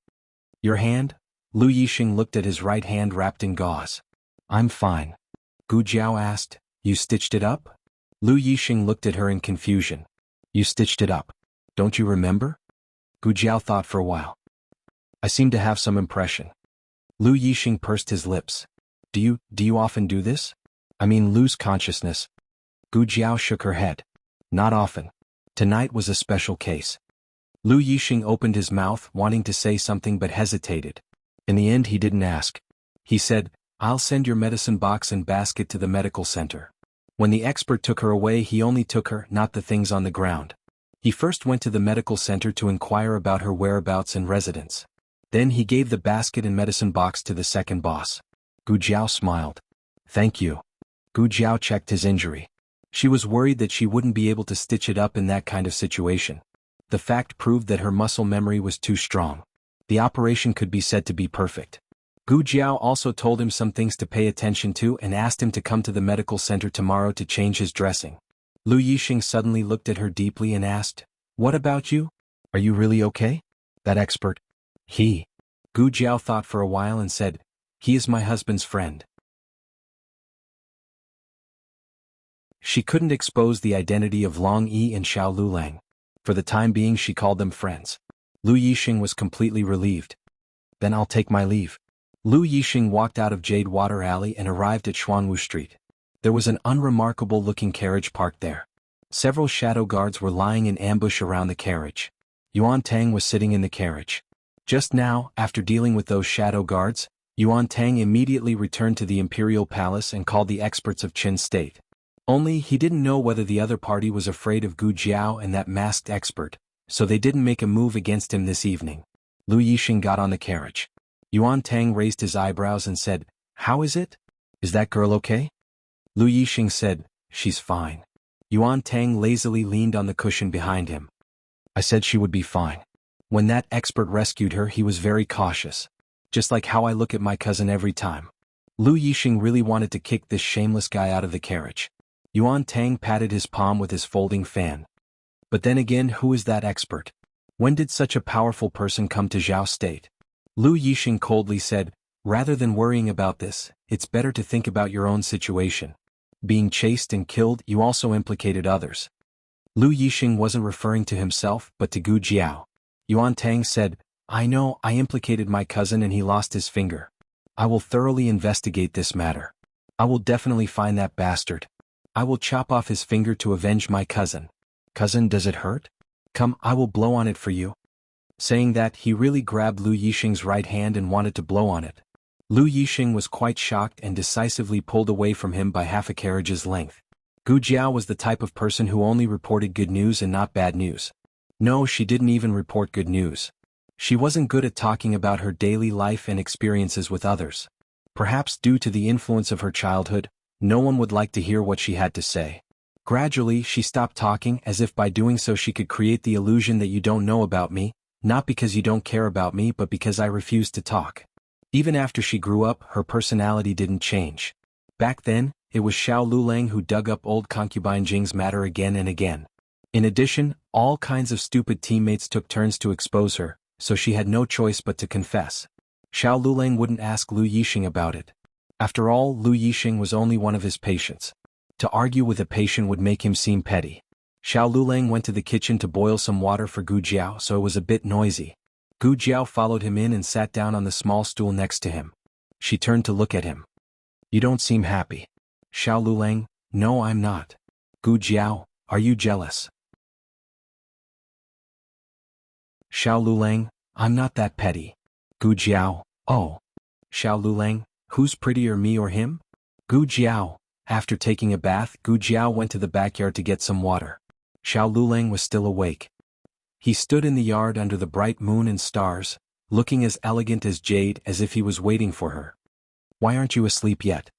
"Your hand?" Lu Yixing looked at his right hand wrapped in gauze. "I'm fine." Gu Jiao asked, "You stitched it up?" Lu Yixing looked at her in confusion. "You stitched it up. Don't you remember?" Gu Jiao thought for a while. "I seem to have some impression." Lu Yixing pursed his lips. Do you often do this? I mean lose consciousness?" Gu Jiao shook her head. "Not often. Tonight was a special case." Lu Yixing opened his mouth, wanting to say something but hesitated. In the end he didn't ask. He said, "I'll send your medicine box and basket to the medical center." When the expert took her away, he only took her, not the things on the ground. He first went to the medical center to inquire about her whereabouts and residence. Then he gave the basket and medicine box to the second boss. Gu Jiao smiled. "Thank you." Gu Jiao checked his injury. She was worried that she wouldn't be able to stitch it up in that kind of situation. The fact proved that her muscle memory was too strong. The operation could be said to be perfect. Gu Jiao also told him some things to pay attention to and asked him to come to the medical center tomorrow to change his dressing. Lu Yixing suddenly looked at her deeply and asked, "What about you? Are you really okay?" "That expert." "He." Gu Jiao thought for a while and said, "He is my husband's friend." She couldn't expose the identity of Long Yi and Xiao Lulang. For the time being she called them friends. Lu Yixing was completely relieved. Then I'll take my leave. Lu Yixing walked out of Jade Water Alley and arrived at Xuanwu Street. There was an unremarkable-looking carriage parked there. Several shadow guards were lying in ambush around the carriage. Yuan Tang was sitting in the carriage. Just now, after dealing with those shadow guards, Yuan Tang immediately returned to the Imperial Palace and called the experts of Qin State. Only he didn't know whether the other party was afraid of Gu Jiao and that masked expert, so they didn't make a move against him this evening. Lu Yixing got on the carriage. Yuan Tang raised his eyebrows and said, "How is it? Is that girl okay?" Lu Yixing said, "She's fine." Yuan Tang lazily leaned on the cushion behind him. "I said she would be fine. When that expert rescued her he was very cautious. Just like how I look at my cousin every time." Lu Yixing really wanted to kick this shameless guy out of the carriage. Yuan Tang patted his palm with his folding fan. But then again, who is that expert? When did such a powerful person come to Zhao State? Lu Yixing coldly said, "Rather than worrying about this, it's better to think about your own situation. Being chased and killed, you also implicated others." Lu Yixing wasn't referring to himself but to Gu Jiao. Yuan Tang said, "I know I implicated my cousin and he lost his finger. I will thoroughly investigate this matter. I will definitely find that bastard. I will chop off his finger to avenge my cousin." "Cousin, does it hurt? Come, I will blow on it for you." Saying that, he really grabbed Lu Yixing's right hand and wanted to blow on it. Lu Yixing was quite shocked and decisively pulled away from him by half a carriage's length. Gu Jiao was the type of person who only reported good news and not bad news. No, she didn't even report good news. She wasn't good at talking about her daily life and experiences with others. Perhaps due to the influence of her childhood, no one would like to hear what she had to say. Gradually, she stopped talking, as if by doing so she could create the illusion that you don't know about me, not because you don't care about me but because I refuse to talk. Even after she grew up, her personality didn't change. Back then, it was Xiao Lulang who dug up old concubine Jing's matter again and again. In addition, all kinds of stupid teammates took turns to expose her, so she had no choice but to confess. Xiao Lulang wouldn't ask Lu Yixing about it. After all, Lu Yixing was only one of his patients. To argue with a patient would make him seem petty. Xiao Lulang went to the kitchen to boil some water for Gu Jiao, so it was a bit noisy. Gu Jiao followed him in and sat down on the small stool next to him. She turned to look at him. "You don't seem happy." Xiao Lulang, "No, I'm not." "Gu Jiao, are you jealous?" Xiao Lulang, "I'm not that petty." Gu Jiao, "Oh." Xiao Lulang, "Who's prettier, me or him?" Gu Jiao. After taking a bath, Gu Jiao went to the backyard to get some water. Xiao Lulang was still awake. He stood in the yard under the bright moon and stars, looking as elegant as jade, as if he was waiting for her. "Why aren't you asleep yet?"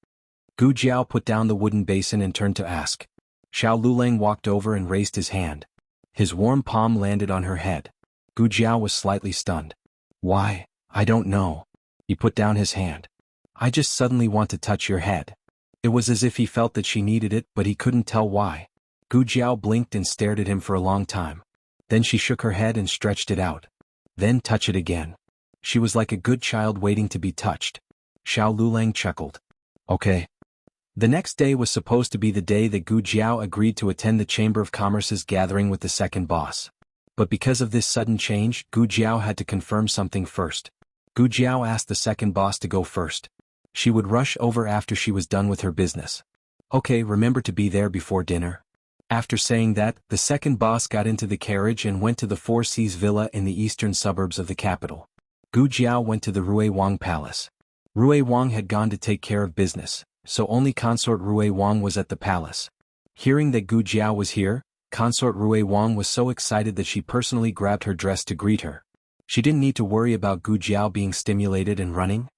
Gu Jiao put down the wooden basin and turned to ask. Xiao Lulang walked over and raised his hand. His warm palm landed on her head. Gu Jiao was slightly stunned. "Why, I don't know." He put down his hand. "I just suddenly want to touch your head." It was as if he felt that she needed it, but he couldn't tell why. Gu Jiao blinked and stared at him for a long time. Then she shook her head and stretched it out. "Then touch it again." She was like a good child waiting to be touched. Xiao Lulang chuckled. "Okay." The next day was supposed to be the day that Gu Jiao agreed to attend the Chamber of Commerce's gathering with the second boss. But because of this sudden change, Gu Jiao had to confirm something first. Gu Jiao asked the second boss to go first. She would rush over after she was done with her business. "Okay, remember to be there before dinner." After saying that, the second boss got into the carriage and went to the Four Seas Villa in the eastern suburbs of the capital. Gu Jiao went to the Rui Wang Palace. Rui Wang had gone to take care of business, so only consort Rui Wang was at the palace. Hearing that Gu Jiao was here, consort Rui Wang was so excited that she personally grabbed her dress to greet her. She didn't need to worry about Gu Jiao being stimulated and running.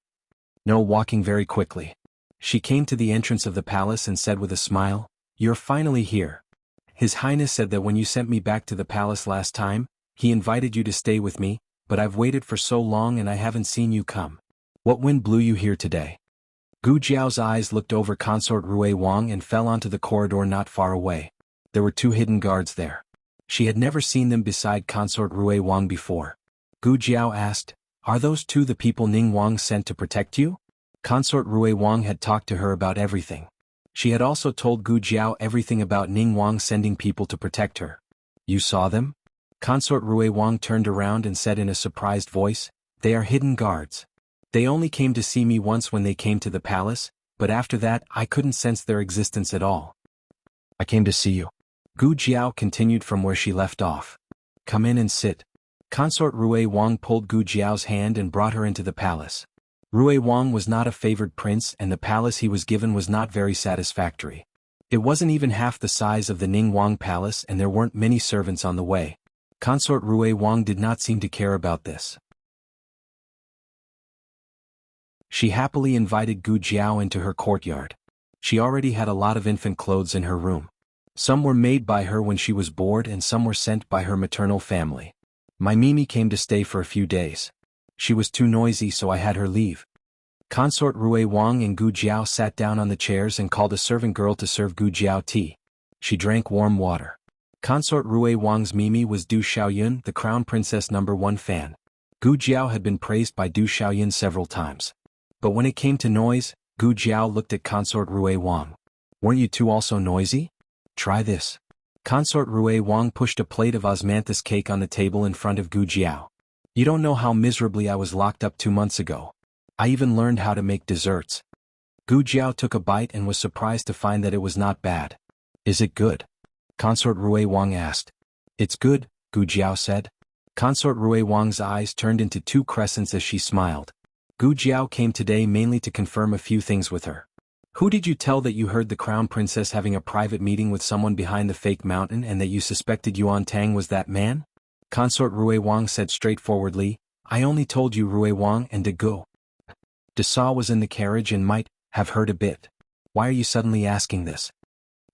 No, walking very quickly. She came to the entrance of the palace and said with a smile, "You're finally here. His Highness said that when you sent me back to the palace last time, he invited you to stay with me, but I've waited for so long and I haven't seen you come. What wind blew you here today?" Gu Jiao's eyes looked over consort Rui Wang and fell onto the corridor not far away. There were two hidden guards there. She had never seen them beside consort Rui Wang before. Gu Jiao asked, "Are those two the people Ning Wang sent to protect you?" Consort Rui Wang had talked to her about everything. She had also told Gu Jiao everything about Ning Wang sending people to protect her. You saw them? Consort Rui Wang turned around and said in a surprised voice, they are hidden guards. They only came to see me once when they came to the palace, but after that I couldn't sense their existence at all. I came to see you. Gu Jiao continued from where she left off. Come in and sit. Consort Rui Wang pulled Gu Jiao's hand and brought her into the palace. Rui Wang was not a favored prince and the palace he was given was not very satisfactory. It wasn't even half the size of the Ning Wang palace and there weren't many servants on the way. Consort Rui Wang did not seem to care about this. She happily invited Gu Jiao into her courtyard. She already had a lot of infant clothes in her room. Some were made by her when she was bored and some were sent by her maternal family. My Mimi came to stay for a few days. She was too noisy so I had her leave. Consort Rui Wang and Gu Jiao sat down on the chairs and called a servant girl to serve Gu Jiao tea. She drank warm water. Consort Rui Wang's Mimi was Du Xiaoyun, the Crown Princess #1 fan. Gu Jiao had been praised by Du Xiaoyun several times. But when it came to noise, Gu Jiao looked at Consort Rui Wang. Weren't you two also noisy? Try this. Consort Rui Wang pushed a plate of osmanthus cake on the table in front of Gu Jiao. You don't know how miserably I was locked up 2 months ago. I even learned how to make desserts. Gu Jiao took a bite and was surprised to find that it was not bad. Is it good? Consort Rui Wang asked. It's good, Gu Jiao said. Consort Rui Wang's eyes turned into 2 crescents as she smiled. Gu Jiao came today mainly to confirm a few things with her. Who did you tell that you heard the Crown Princess having a private meeting with someone behind the fake mountain and that you suspected Yuan Tang was that man? Consort Rui Wang said straightforwardly, I only told you Rui Wang and De Go. De Sa was in the carriage and might have heard a bit. Why are you suddenly asking this?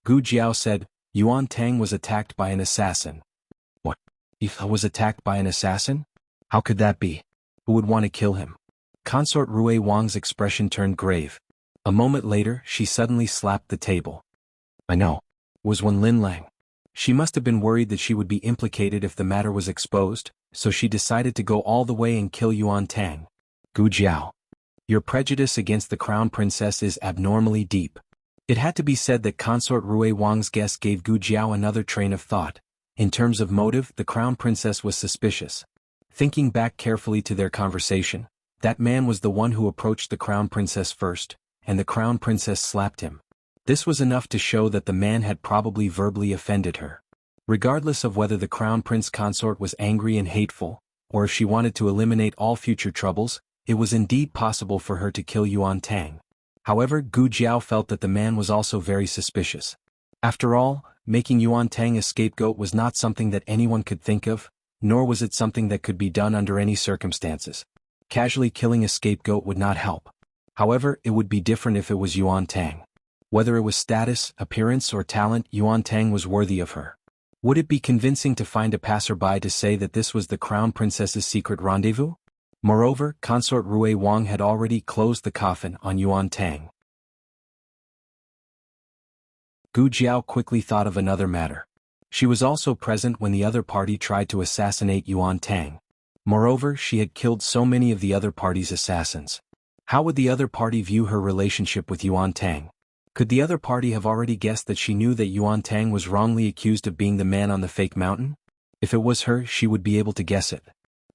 Gu Jiao said, Yuan Tang was attacked by an assassin. What? He was attacked by an assassin? How could that be? Who would want to kill him? Consort Rui Wang's expression turned grave. A moment later, she suddenly slapped the table. I know. It was Wen Linlang. She must have been worried that she would be implicated if the matter was exposed, so she decided to go all the way and kill Yuan Tang. Gu Jiao. Your prejudice against the Crown Princess is abnormally deep. It had to be said that Consort Rui Wang's guess gave Gu Jiao another train of thought. In terms of motive, the Crown Princess was suspicious. Thinking back carefully to their conversation, that man was the one who approached the Crown Princess first, and the Crown Princess slapped him. This was enough to show that the man had probably verbally offended her. Regardless of whether the Crown Prince Consort was angry and hateful, or if she wanted to eliminate all future troubles, it was indeed possible for her to kill Yuan Tang. However, Gu Jiao felt that the man was also very suspicious. After all, making Yuan Tang a scapegoat was not something that anyone could think of, nor was it something that could be done under any circumstances. Casually killing a scapegoat would not help. However, it would be different if it was Yuan Tang. Whether it was status, appearance or talent, Yuan Tang was worthy of her. Would it be convincing to find a passerby to say that this was the Crown Princess's secret rendezvous? Moreover, Consort Rui Wang had already closed the coffin on Yuan Tang. Gu Jiao quickly thought of another matter. She was also present when the other party tried to assassinate Yuan Tang. Moreover, she had killed so many of the other party's assassins. How would the other party view her relationship with Yuan Tang? Could the other party have already guessed that she knew that Yuan Tang was wrongly accused of being the man on the fake mountain? If it was her, she would be able to guess it.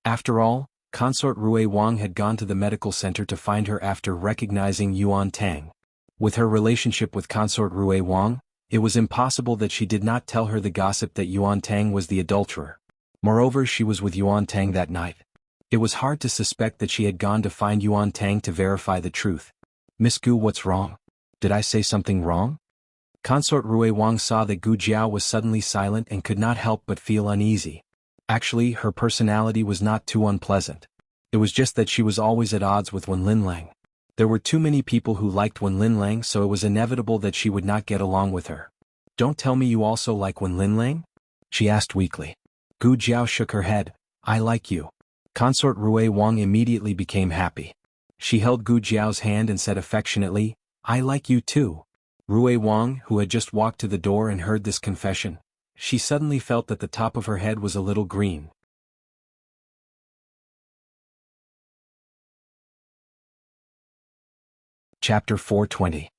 After all, Consort Rui Wang had gone to the medical center to find her after recognizing Yuan Tang. With her relationship with Consort Rui Wang, it was impossible that she did not tell her the gossip that Yuan Tang was the adulterer. Moreover, she was with Yuan Tang that night. It was hard to suspect that she had gone to find Yuan Tang to verify the truth. Miss Gu, what's wrong? Did I say something wrong? Consort Rui Wang saw that Gu Jiao was suddenly silent and could not help but feel uneasy. Actually, her personality was not too unpleasant. It was just that she was always at odds with Wen Linlang. There were too many people who liked Wen Linlang, so it was inevitable that she would not get along with her. Don't tell me you also like Wen Linlang? She asked weakly. Gu Jiao shook her head. I like you. Consort Rui Wang immediately became happy. She held Gu Jiao's hand and said affectionately, I like you too. Rui Wang, who had just walked to the door and heard this confession, she suddenly felt that the top of her head was a little green. Chapter 420.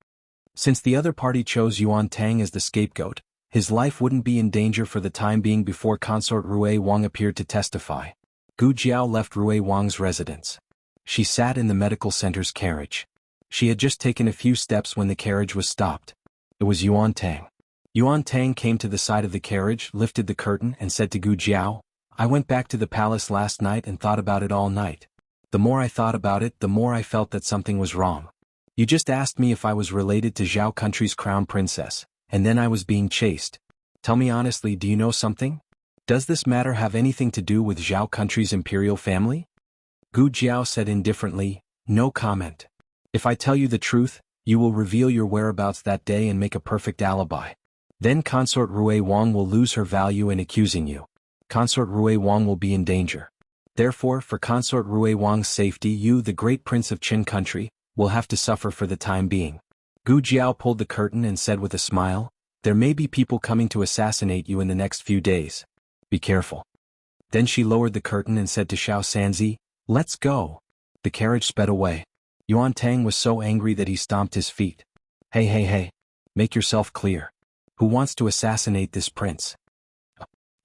Since the other party chose Yuan Tang as the scapegoat, his life wouldn't be in danger for the time being before Consort Rui Wang appeared to testify. Gu Jiao left Rui Wang's residence. She sat in the medical center's carriage. She had just taken a few steps when the carriage was stopped. It was Yuan Tang. Yuan Tang came to the side of the carriage, lifted the curtain and said to Gu Jiao, "I went back to the palace last night and thought about it all night. The more I thought about it, the more I felt that something was wrong. You just asked me if I was related to Zhao country's crown princess, and then I was being chased. Tell me honestly, do you know something? Does this matter have anything to do with Zhao country's imperial family?" Gu Jiao said indifferently, "No comment. If I tell you the truth, you will reveal your whereabouts that day and make a perfect alibi. Then Consort Rui Wang will lose her value in accusing you. Consort Rui Wang will be in danger. Therefore, for Consort Rui Wang's safety, you, the great prince of Qin country, will have to suffer for the time being." Gu Jiao pulled the curtain and said with a smile, "There may be people coming to assassinate you in the next few days. Be careful." Then she lowered the curtain and said to Xiao Sanzi, "Let's go." The carriage sped away. Yuan Tang was so angry that he stomped his feet. Hey, make yourself clear. Who wants to assassinate this prince?"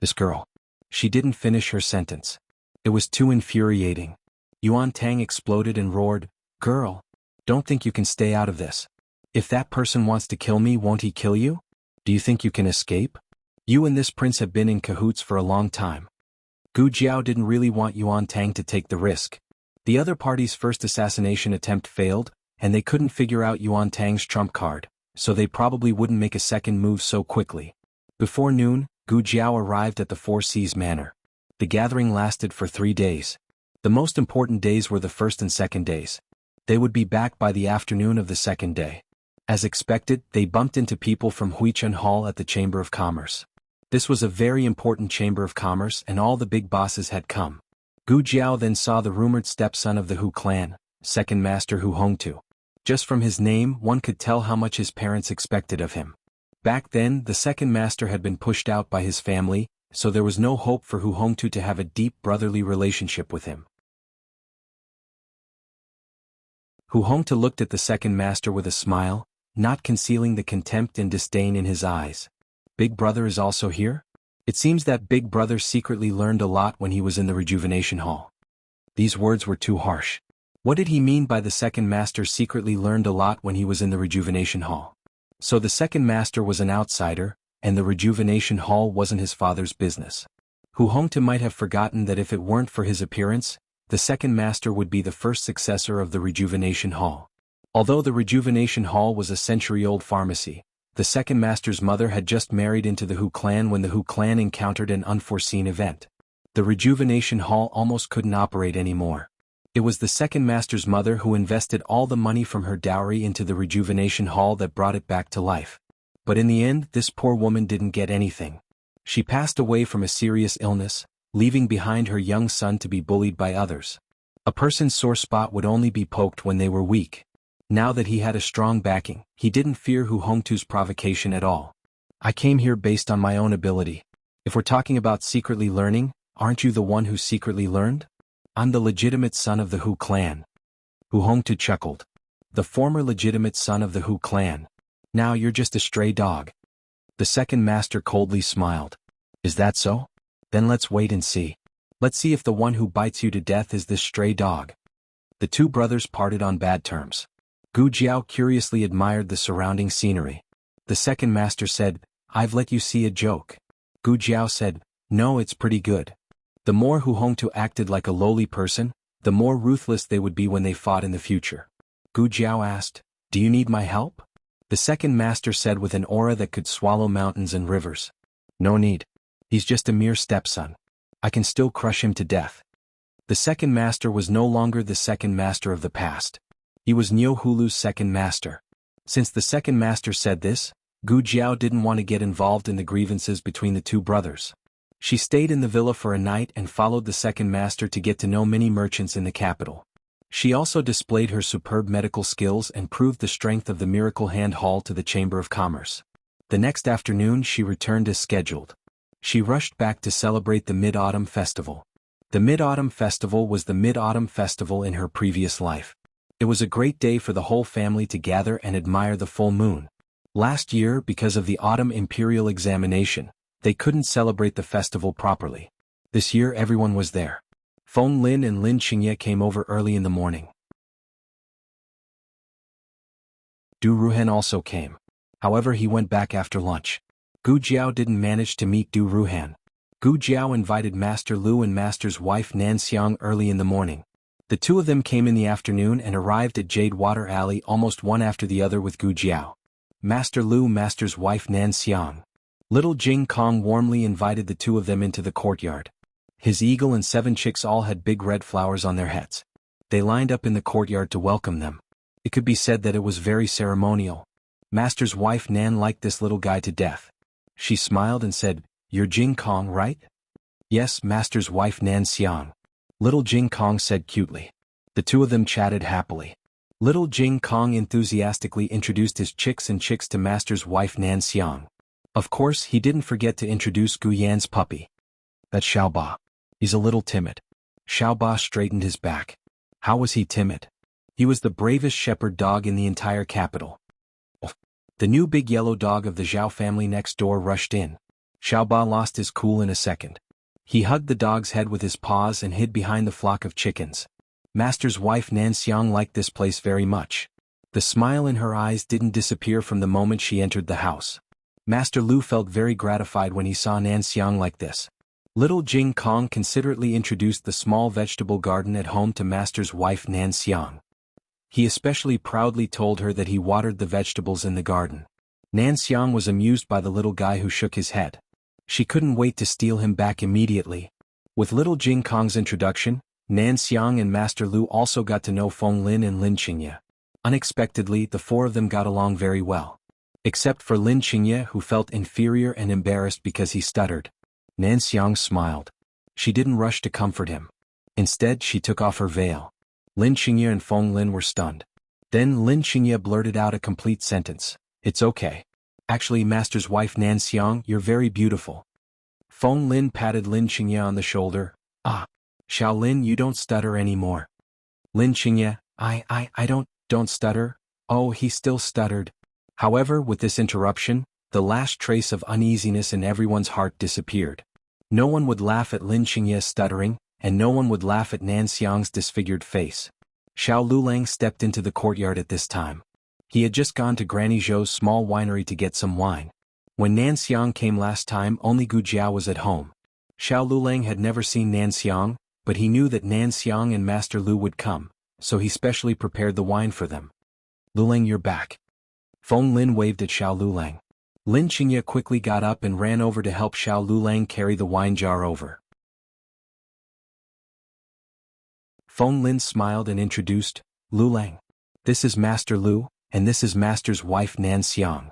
"This girl." She didn't finish her sentence. It was too infuriating. Yuan Tang exploded and roared, "Girl! Don't think you can stay out of this. If that person wants to kill me, won't he kill you? Do you think you can escape? You and this prince have been in cahoots for a long time." Gu Jiao didn't really want Yuan Tang to take the risk. The other party's first assassination attempt failed, and they couldn't figure out Yuan Tang's trump card, so they probably wouldn't make a second move so quickly. Before noon, Gu Jiao arrived at the Four Seas Manor. The gathering lasted for 3 days. The most important days were the first and second days. They would be back by the afternoon of the second day. As expected, they bumped into people from Huichun Hall at the Chamber of Commerce. This was a very important Chamber of Commerce and all the big bosses had come. Gu Jiao then saw the rumored stepson of the Hu clan, Second Master Hu Hongtu. Just from his name, one could tell how much his parents expected of him. Back then, the Second Master had been pushed out by his family, so there was no hope for Hu Hongtu to have a deep brotherly relationship with him. Hu Hongtu looked at the Second Master with a smile, not concealing the contempt and disdain in his eyes. "Big Brother is also here?" It seems that Big Brother secretly learned a lot when he was in the Rejuvenation Hall. These words were too harsh. What did he mean by the Second Master secretly learned a lot when he was in the Rejuvenation Hall? So the Second Master was an outsider, and the Rejuvenation Hall wasn't his father's business. Hu Hongtu might have forgotten that if it weren't for his appearance, the Second Master would be the first successor of the Rejuvenation Hall. Although the Rejuvenation Hall was a century-old pharmacy, the Second Master's mother had just married into the Hu clan when the Hu clan encountered an unforeseen event. The Rejuvenation Hall almost couldn't operate anymore. It was the Second Master's mother who invested all the money from her dowry into the Rejuvenation Hall that brought it back to life. But in the end, this poor woman didn't get anything. She passed away from a serious illness, leaving behind her young son to be bullied by others. A person's sore spot would only be poked when they were weak. Now that he had a strong backing, he didn't fear Hu Hongtu's provocation at all. "I came here based on my own ability. If we're talking about secretly learning, aren't you the one who secretly learned? I'm the legitimate son of the Hu clan." Hu Hongtu chuckled. "The former legitimate son of the Hu clan. Now you're just a stray dog." The Second Master coldly smiled. "Is that so? Then let's wait and see. Let's see if the one who bites you to death is this stray dog." The two brothers parted on bad terms. Gu Jiao curiously admired the surrounding scenery. The Second Master said, "I've let you see a joke." Gu Jiao said, "No, it's pretty good." The more Hu Hongtu acted like a lowly person, the more ruthless they would be when they fought in the future. Gu Jiao asked, "Do you need my help?" The Second Master said with an aura that could swallow mountains and rivers, "No need. He's just a mere stepson. I can still crush him to death." The Second Master was no longer the Second Master of the past. He was Niu Hulu's Second Master. Since the Second Master said this, Gu Jiao didn't want to get involved in the grievances between the two brothers. She stayed in the villa for a night and followed the Second Master to get to know many merchants in the capital. She also displayed her superb medical skills and proved the strength of the Miracle Hand Hall to the Chamber of Commerce. The next afternoon she returned as scheduled. She rushed back to celebrate the Mid-Autumn Festival. The Mid-Autumn Festival was the Mid-Autumn Festival in her previous life. It was a great day for the whole family to gather and admire the full moon. Last year, because of the autumn imperial examination, they couldn't celebrate the festival properly. This year everyone was there. Feng Lin and Lin Qingye came over early in the morning. Du Ruhan also came. However, he went back after lunch. Gu Jiao didn't manage to meet Du Ruhan. Gu Jiao invited Master Lu and Master's wife Nan Xiang early in the morning. The two of them came in the afternoon and arrived at Jade Water Alley almost one after the other with Gu Jiao. Master Lu, Master's wife Nan Xiang. Little Jing Kong warmly invited the two of them into the courtyard. His eagle and 7 chicks all had big red flowers on their heads. They lined up in the courtyard to welcome them. It could be said that it was very ceremonial. Master's wife Nan liked this little guy to death. She smiled and said, "You're Jing Kong, right?" "Yes, Master's wife Nan Xiang." Little Jing Kong said cutely. The two of them chatted happily. Little Jing Kong enthusiastically introduced his chicks and chicks to Master's wife Nan Xiang. Of course, he didn't forget to introduce Gu Yan's puppy. "That's Xiaoba. He's a little timid." Xiaoba straightened his back. How was he timid? He was the bravest shepherd dog in the entire capital. The new big yellow dog of the Zhao family next door rushed in. Xiaoba lost his cool in a second. He hugged the dog's head with his paws and hid behind the flock of chickens. Master's wife Nan Xiang liked this place very much. The smile in her eyes didn't disappear from the moment she entered the house. Master Lu felt very gratified when he saw Nan Xiang like this. Little Jing Kong considerately introduced the small vegetable garden at home to Master's wife Nan Xiang. He especially proudly told her that he watered the vegetables in the garden. Nan Xiang was amused by the little guy who shook his head. She couldn't wait to steal him back immediately. With little Jing Kong's introduction, Nan Xiang and Master Lu also got to know Feng Lin and Lin Qingye. Unexpectedly, the four of them got along very well. Except for Lin Qingye, who felt inferior and embarrassed because he stuttered. Nan Xiang smiled. She didn't rush to comfort him. Instead, she took off her veil. Lin Qingye and Feng Lin were stunned. Then Lin Qingye blurted out a complete sentence. "It's okay. Actually, Master's wife Nan Xiang, you're very beautiful." Feng Lin patted Lin Qingye on the shoulder. "Ah, Xiao Lin, you don't stutter anymore." Lin Qingye, I don't stutter." Oh, he still stuttered. However, with this interruption, the last trace of uneasiness in everyone's heart disappeared. No one would laugh at Lin Qingye's stuttering, and no one would laugh at Nan Xiang's disfigured face. Xiao Lulang stepped into the courtyard at this time. He had just gone to Granny Zhou's small winery to get some wine. When Nan Xiang came last time, only Gu Jiao was at home. Xiao Lulang had never seen Nan Xiang, but he knew that Nan Xiang and Master Lu would come, so he specially prepared the wine for them. "Lulang, you're back." Feng Lin waved at Xiao Lulang. Lin Qingye quickly got up and ran over to help Xiao Lulang carry the wine jar over. Feng Lin smiled and introduced, "Lulang. This is Master Lu, and this is Master's wife Nan Xiang."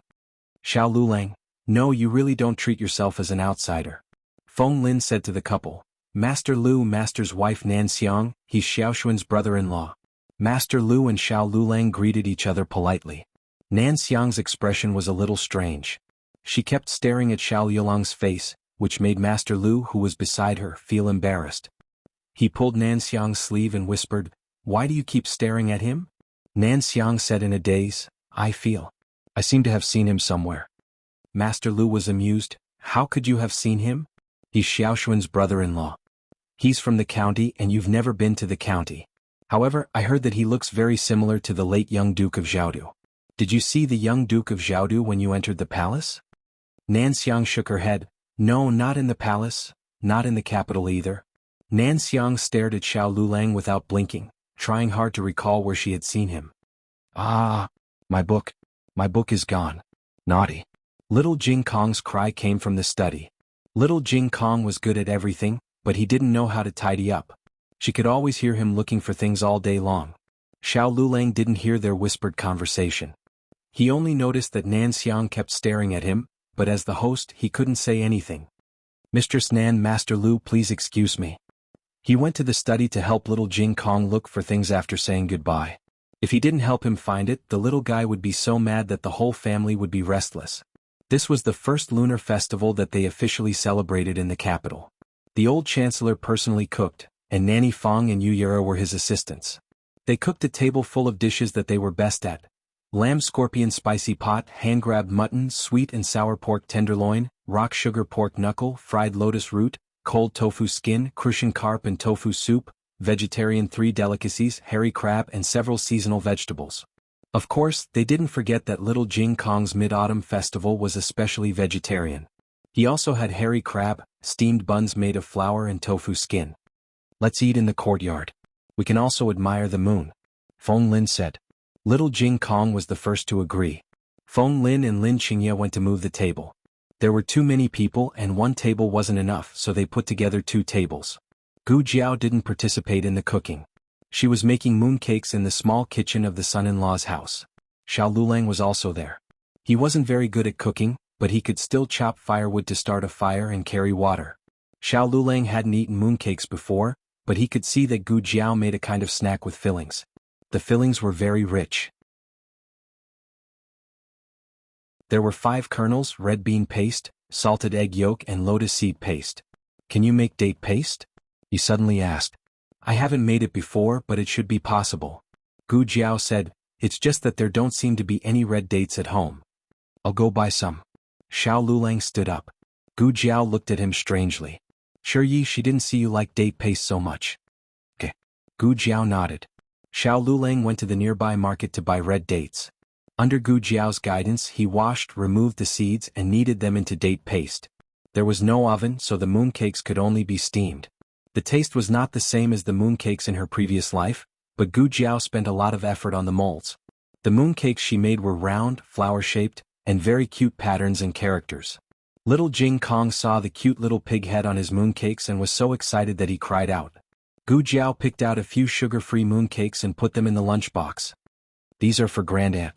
Xiao Lulang, "No, you really don't treat yourself as an outsider." Feng Lin said to the couple, "Master Lu, Master's wife Nan Xiang, he's Xiaoxuan's brother-in-law." Master Lu and Xiao Lulang greeted each other politely. Nan Xiang's expression was a little strange. She kept staring at Xiao Yulang's face, which made Master Lu, who was beside her, feel embarrassed. He pulled Nan Xiang's sleeve and whispered, "Why do you keep staring at him?" Nan Xiang said in a daze, I seem to have seen him somewhere." Master Lu was amused. "How could you have seen him? He's Xiaoxuan's brother-in-law. He's from the county and you've never been to the county. However, I heard that he looks very similar to the late young Duke of Zhaodu. Did you see the young Duke of Zhaodu when you entered the palace?" Nan Xiang shook her head. "No, not in the palace, not in the capital either." Nan Xiang stared at Xiao Lulang without blinking, trying hard to recall where she had seen him. "Ah, my book is gone. Naughty." Little Jing Kong's cry came from the study. Little Jing Kong was good at everything, but he didn't know how to tidy up. She could always hear him looking for things all day long. Xiao Lulang didn't hear their whispered conversation. He only noticed that Nan Xiang kept staring at him, but as the host he couldn't say anything. "Mistress Nan, Master Lu, please excuse me." He went to the study to help little Jing Kong look for things after saying goodbye. If he didn't help him find it, the little guy would be so mad that the whole family would be restless. This was the first lunar festival that they officially celebrated in the capital. The old chancellor personally cooked, and Nanny Fong and Yu Yura were his assistants. They cooked a table full of dishes that they were best at. Lamb scorpion spicy pot, hand-grabbed mutton, sweet and sour pork tenderloin, rock sugar pork knuckle, fried lotus root, cold tofu skin, crucian carp and tofu soup, vegetarian 3 delicacies, hairy crab and several seasonal vegetables. Of course, they didn't forget that Little Jing Kong's Mid-Autumn Festival was especially vegetarian. He also had hairy crab, steamed buns made of flour and tofu skin. Let's eat in the courtyard. We can also admire the moon, Feng Lin said. Little Jing Kong was the first to agree. Feng Lin and Lin Qingye went to move the table. There were too many people and one table wasn't enough, so they put together 2 tables. Gu Jiao didn't participate in the cooking. She was making mooncakes in the small kitchen of the son-in-law's house. Xiao Lulang was also there. He wasn't very good at cooking, but he could still chop firewood to start a fire and carry water. Xiao Lulang hadn't eaten mooncakes before, but he could see that Gu Jiao made a kind of snack with fillings. The fillings were very rich. There were 5 kernels, red bean paste, salted egg yolk and lotus seed paste. Can you make date paste? He suddenly asked. I haven't made it before, but it should be possible. Gu Jiao said, it's just that there don't seem to be any red dates at home. I'll go buy some. Xiao Lulang stood up. Gu Jiao looked at him strangely. Sure Yi, she didn't see you like date paste so much. Okay. Gu Jiao nodded. Xiao Lulang went to the nearby market to buy red dates. Under Gu Jiao's guidance, he washed, removed the seeds and kneaded them into date paste. There was no oven, so the mooncakes could only be steamed. The taste was not the same as the mooncakes in her previous life, but Gu Jiao spent a lot of effort on the molds. The mooncakes she made were round, flower-shaped, and very cute patterns and characters. Little Jing Kong saw the cute little pig head on his mooncakes and was so excited that he cried out. Gu Jiao picked out a few sugar-free mooncakes and put them in the lunchbox. These are for Grandaunt.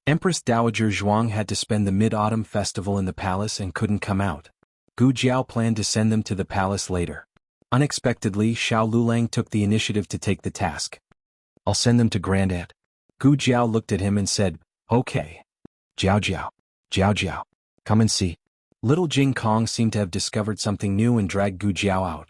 Empress Dowager Zhuang had to spend the Mid-Autumn Festival in the palace and couldn't come out. Gu Jiao planned to send them to the palace later. Unexpectedly, Xiao Lulang took the initiative to take the task. I'll send them to Grandaunt. Gu Jiao looked at him and said, okay. Jiao Jiao, come and see. Little Jing Kong seemed to have discovered something new and dragged Gu Jiao out.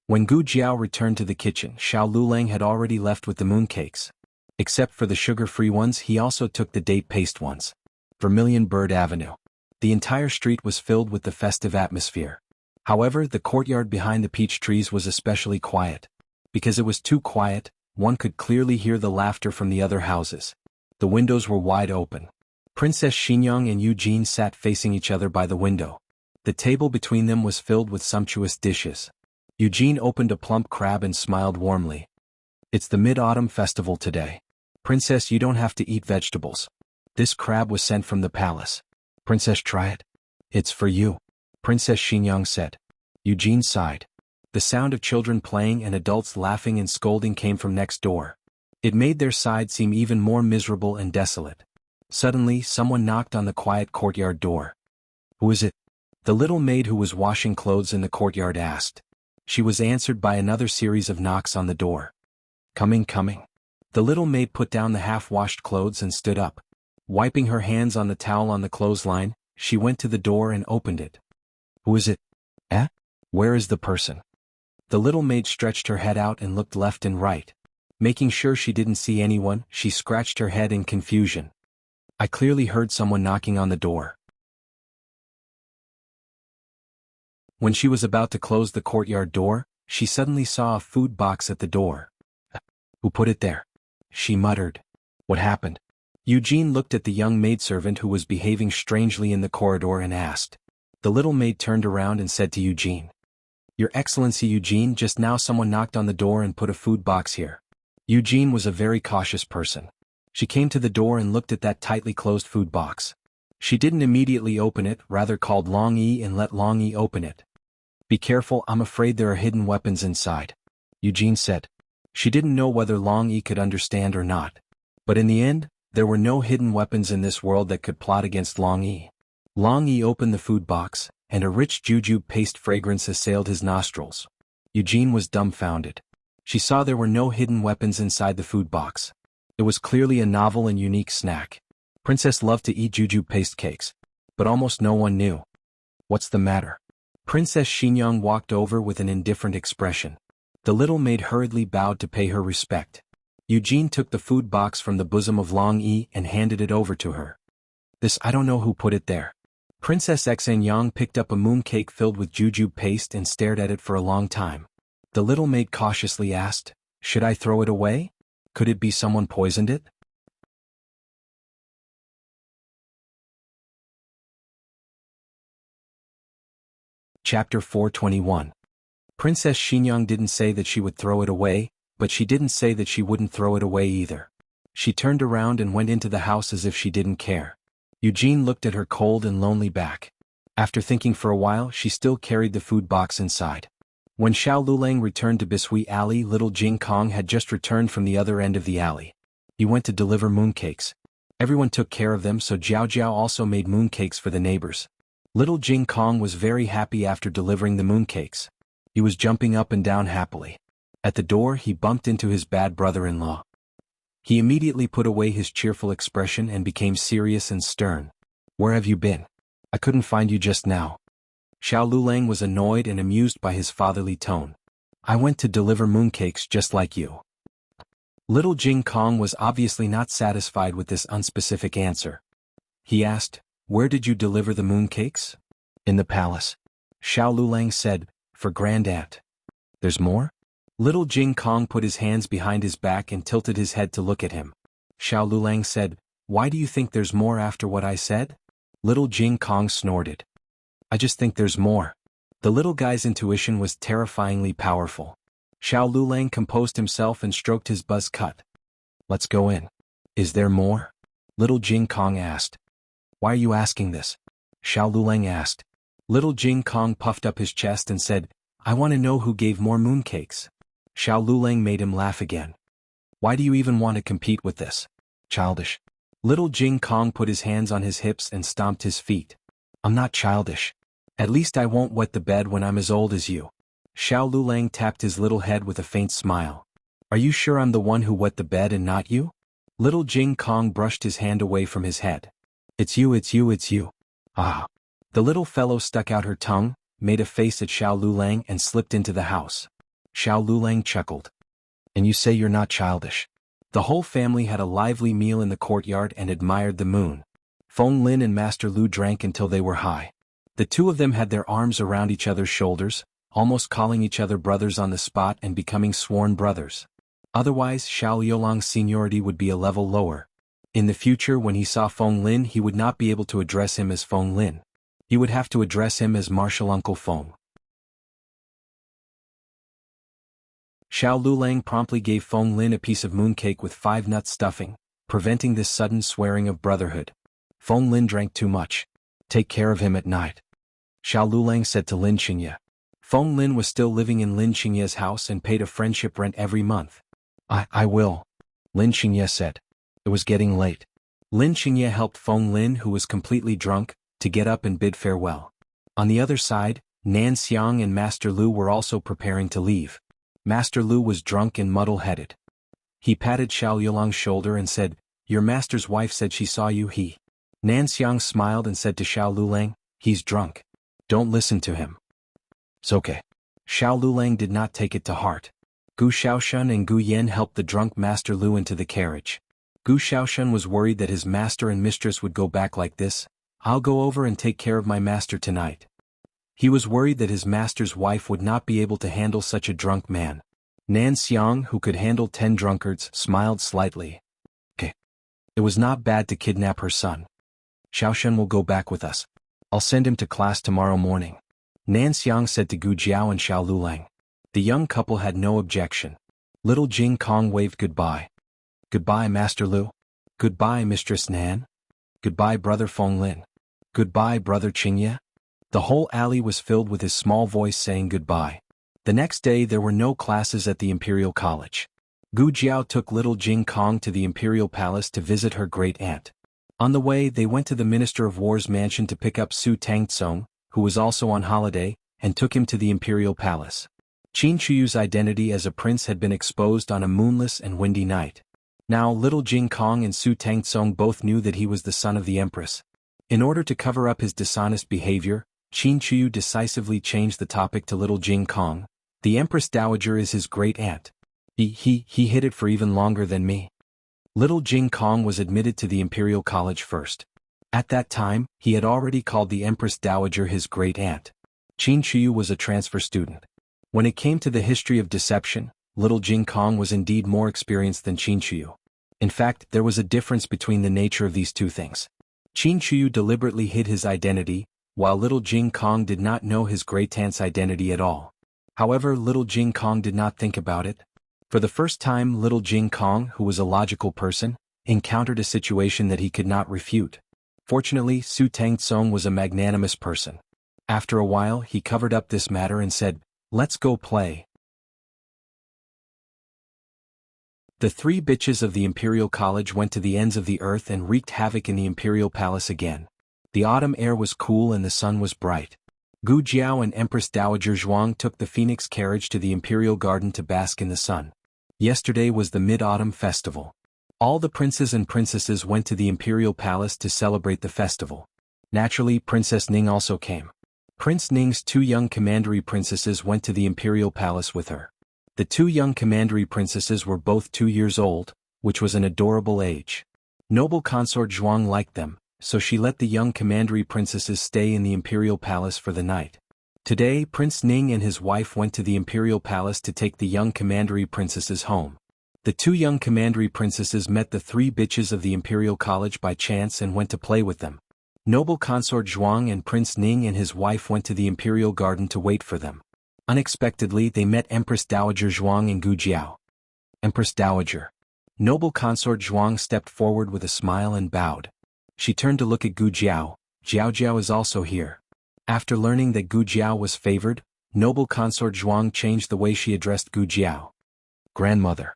When Gu Jiao returned to the kitchen, Xiao Lulang had already left with the mooncakes. Except for the sugar-free ones, he also took the date paste ones. Vermilion Bird Avenue. The entire street was filled with the festive atmosphere. However, the courtyard behind the peach trees was especially quiet. Because it was too quiet, one could clearly hear the laughter from the other houses. The windows were wide open. Princess Xinyang and Eugene sat facing each other by the window. The table between them was filled with sumptuous dishes. Eugene opened a plump crab and smiled warmly. It's the Mid-Autumn Festival today. Princess, you don't have to eat vegetables. This crab was sent from the palace. Princess, try it. It's for you. Princess Xinyang said. Eugene sighed. The sound of children playing and adults laughing and scolding came from next door. It made their side seem even more miserable and desolate. Suddenly, someone knocked on the quiet courtyard door. Who is it? The little maid who was washing clothes in the courtyard asked. She was answered by another series of knocks on the door. Coming. The little maid put down the half-washed clothes and stood up. Wiping her hands on the towel on the clothesline, she went to the door and opened it. Who is it? Where is the person? The little maid stretched her head out and looked left and right. Making sure she didn't see anyone, she scratched her head in confusion. I clearly heard someone knocking on the door. When she was about to close the courtyard door, she suddenly saw a food box at the door. Who put it there? She muttered. What happened? Eugene looked at the young maidservant who was behaving strangely in the corridor and asked. The little maid turned around and said to Eugene. Your Excellency Eugene, just now someone knocked on the door and put a food box here. Eugene was a very cautious person. She came to the door and looked at that tightly closed food box. She didn't immediately open it, rather called Long Yi and let Long Yi open it. Be careful, I'm afraid there are hidden weapons inside. Eugene said. She didn't know whether Long Yi could understand or not. But in the end, there were no hidden weapons in this world that could plot against Long Yi. Long Yi opened the food box, and a rich jujube paste fragrance assailed his nostrils. Eugene was dumbfounded. She saw there were no hidden weapons inside the food box. It was clearly a novel and unique snack. Princess loved to eat jujube paste cakes, but almost no one knew. What's the matter? Princess Xinyang walked over with an indifferent expression. The little maid hurriedly bowed to pay her respect. Eugene took the food box from the bosom of Long Yi and handed it over to her. This, I don't know who put it there. Princess Xanyang picked up a mooncake filled with jujube paste and stared at it for a long time. The little maid cautiously asked, "Should I throw it away? Could it be someone poisoned it?" Chapter 421. Princess Xinyang didn't say that she would throw it away, but she didn't say that she wouldn't throw it away either. She turned around and went into the house as if she didn't care. Eugene looked at her cold and lonely back. After thinking for a while, she still carried the food box inside. When Xiao Lulang returned to Bishui Alley, little Jing Kong had just returned from the other end of the alley. He went to deliver mooncakes. Everyone took care of them, so Jiao Jiao also made mooncakes for the neighbors. Little Jing Kong was very happy after delivering the mooncakes. He was jumping up and down happily. At the door, he bumped into his bad brother-in-law. He immediately put away his cheerful expression and became serious and stern. "Where have you been? I couldn't find you just now." Xiao Lulang was annoyed and amused by his fatherly tone. "I went to deliver mooncakes just like you." Little Jing Kong was obviously not satisfied with this unspecific answer. He asked, "Where did you deliver the mooncakes?" "In the palace." Xiao Lulang said, "For Grand Aunt." "There's more?" Little Jing Kong put his hands behind his back and tilted his head to look at him. Xiao Lulang said, "Why do you think there's more after what I said?" Little Jing Kong snorted. "I just think there's more." The little guy's intuition was terrifyingly powerful. Xiao Lulang composed himself and stroked his buzz cut. "Let's go in." "Is there more?" Little Jing Kong asked. "Why are you asking this?" Xiao Lulang asked. Little Jing Kong puffed up his chest and said, "I want to know who gave more mooncakes." Xiao Lulang made him laugh again. "Why do you even want to compete with this? Childish." Little Jing Kong put his hands on his hips and stomped his feet. "I'm not childish. At least I won't wet the bed when I'm as old as you." Xiao Lulang tapped his little head with a faint smile. "Are you sure I'm the one who wet the bed and not you?" Little Jing Kong brushed his hand away from his head. "It's you, it's you, it's you." "Ah." The little fellow stuck out her tongue, made a face at Xiao Lulang and slipped into the house. Xiao Lulang chuckled. "And you say you're not childish?" The whole family had a lively meal in the courtyard and admired the moon. Feng Lin and Master Lu drank until they were high. The two of them had their arms around each other's shoulders, almost calling each other brothers on the spot and becoming sworn brothers. Otherwise, Xiao Liulang's seniority would be a level lower. In the future, when he saw Feng Lin, he would not be able to address him as Feng Lin. He would have to address him as Martial Uncle Feng. Xiao Lulang promptly gave Feng Lin a piece of mooncake with 5-nut stuffing, preventing this sudden swearing of brotherhood. Feng Lin drank too much. "Take care of him at night," Xiao Lulang said to Lin Qingye. Feng Lin was still living in Lin Qingye's house and paid a friendship rent every month. I will," Lin Qingye said. It was getting late. Lin Qingye helped Feng Lin, who was completely drunk, to get up and bid farewell. On the other side, Nan Xiang and Master Lu were also preparing to leave. Master Lu was drunk and muddle-headed. He patted Xiao Yulang's shoulder and said, "Your master's wife said she saw you." Nan Xiang smiled and said to Xiao Lulang, "He's drunk. Don't listen to him." "It's okay." Xiao Lulang did not take it to heart. Gu Xiaoshan and Gu Yan helped the drunk Master Lu into the carriage. Gu Xiaoshan was worried that his master and mistress would go back like this. "I'll go over and take care of my master tonight." He was worried that his master's wife would not be able to handle such a drunk man. Nan Xiang, who could handle 10 drunkards, smiled slightly. "Okay. It was not bad to kidnap her son. Xiaoshan will go back with us. I'll send him to class tomorrow morning," Nan Xiang said to Gu Jiao and Xiao Lulang. The young couple had no objection. Little Jing Kong waved goodbye. "Goodbye, Master Lu. Goodbye, Mistress Nan. Goodbye, Brother Feng Lin. Goodbye, Brother Qingye." The whole alley was filled with his small voice saying goodbye. The next day there were no classes at the Imperial College. Gu Jiao took little Jing Kong to the Imperial Palace to visit her great-aunt. On the way they went to the Minister of War's mansion to pick up Su Tangtsong, who was also on holiday, and took him to the Imperial Palace. Qin Chuyu's identity as a prince had been exposed on a moonless and windy night. Now little Jing Kong and Su Tangtsong both knew that he was the son of the Empress. In order to cover up his dishonest behavior, Qin Chuyu decisively changed the topic to little Jing Kong. The Empress Dowager is his great-aunt. He hid it for even longer than me. Little Jing Kong was admitted to the Imperial College first. At that time, he had already called the Empress Dowager his great-aunt. Qin Chuyu was a transfer student. When it came to the history of deception, little Jing Kong was indeed more experienced than Qin Chuyu. In fact, there was a difference between the nature of these two things. Qin Chuyu deliberately hid his identity, while little Jing Kong did not know his great-aunt's identity at all. However, little Jing Kong did not think about it. For the first time, little Jing Kong, who was a logical person, encountered a situation that he could not refute. Fortunately, Su Tangtsong was a magnanimous person. After a while, he covered up this matter and said, "Let's go play." The three bitches of the Imperial College went to the ends of the earth and wreaked havoc in the Imperial Palace again. The autumn air was cool and the sun was bright. Gu Jiao and Empress Dowager Zhuang took the Phoenix carriage to the Imperial Garden to bask in the sun. Yesterday was the Mid-Autumn Festival. All the princes and princesses went to the Imperial Palace to celebrate the festival. Naturally, Princess Ning also came. Prince Ning's two young commandery princesses went to the Imperial Palace with her. The two young commandery princesses were both 2 years old, which was an adorable age. Noble consort Zhuang liked them, so she let the young commandery princesses stay in the Imperial Palace for the night. Today, Prince Ning and his wife went to the Imperial Palace to take the young commandery princesses home. The two young commandery princesses met the three bitches of the Imperial College by chance and went to play with them. Noble consort Zhuang and Prince Ning and his wife went to the Imperial Garden to wait for them. Unexpectedly, they met Empress Dowager Zhuang and Gu Jiao. Empress Dowager. Noble consort Zhuang stepped forward with a smile and bowed. She turned to look at Gu Jiao. Jiao Jiao is also here. After learning that Gu Jiao was favored, noble consort Zhuang changed the way she addressed Gu Jiao. Grandmother.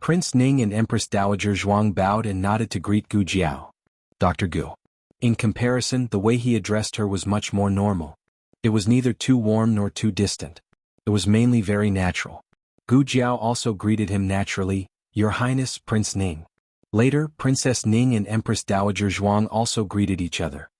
Prince Ning and Empress Dowager Zhuang bowed and nodded to greet Gu Jiao. Dr. Gu. In comparison, the way he addressed her was much more normal. It was neither too warm nor too distant. It was mainly very natural. Gu Jiao also greeted him naturally, Your Highness, Prince Ning. Later, Princess Ning and Empress Dowager Zhuang also greeted each other.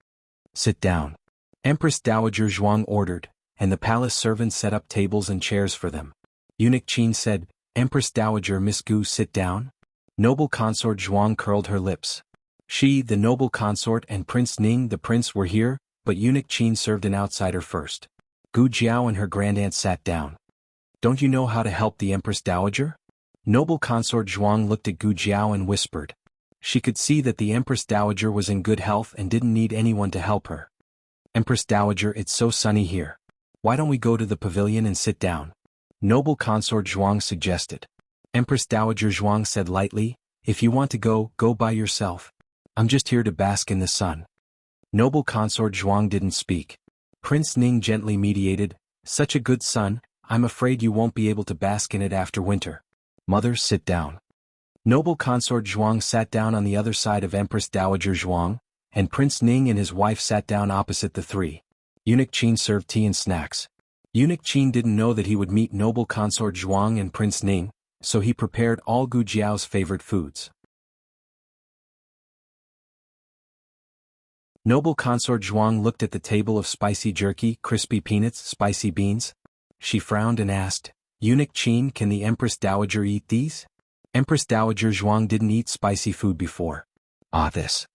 Sit down. Empress Dowager Zhuang ordered, and the palace servants set up tables and chairs for them. Eunuch Qin said, Empress Dowager Miss Gu, sit down. Noble consort Zhuang curled her lips. She, the noble consort, and Prince Ning the prince were here, but Eunuch Qin served an outsider first. Gu Jiao and her grandaunt sat down. Don't you know how to help the Empress Dowager? Noble consort Zhuang looked at Gu Jiao and whispered. She could see that the Empress Dowager was in good health and didn't need anyone to help her. Empress Dowager, it's so sunny here. Why don't we go to the pavilion and sit down? Noble consort Zhuang suggested. Empress Dowager Zhuang said lightly, If you want to go, go by yourself. I'm just here to bask in the sun. Noble consort Zhuang didn't speak. Prince Ning gently mediated, Such a good sun, I'm afraid you won't be able to bask in it after winter. Mother, sit down. Noble consort Zhuang sat down on the other side of Empress Dowager Zhuang, and Prince Ning and his wife sat down opposite the three. Eunuch Qin served tea and snacks. Eunuch Qin didn't know that he would meet noble consort Zhuang and Prince Ning, so he prepared all Gu Jiao's favorite foods. Noble consort Zhuang looked at the table of spicy jerky, crispy peanuts, spicy beans. She frowned and asked, Eunuch Qin, can the Empress Dowager eat these? Empress Dowager Zhuang didn't eat spicy food before. This.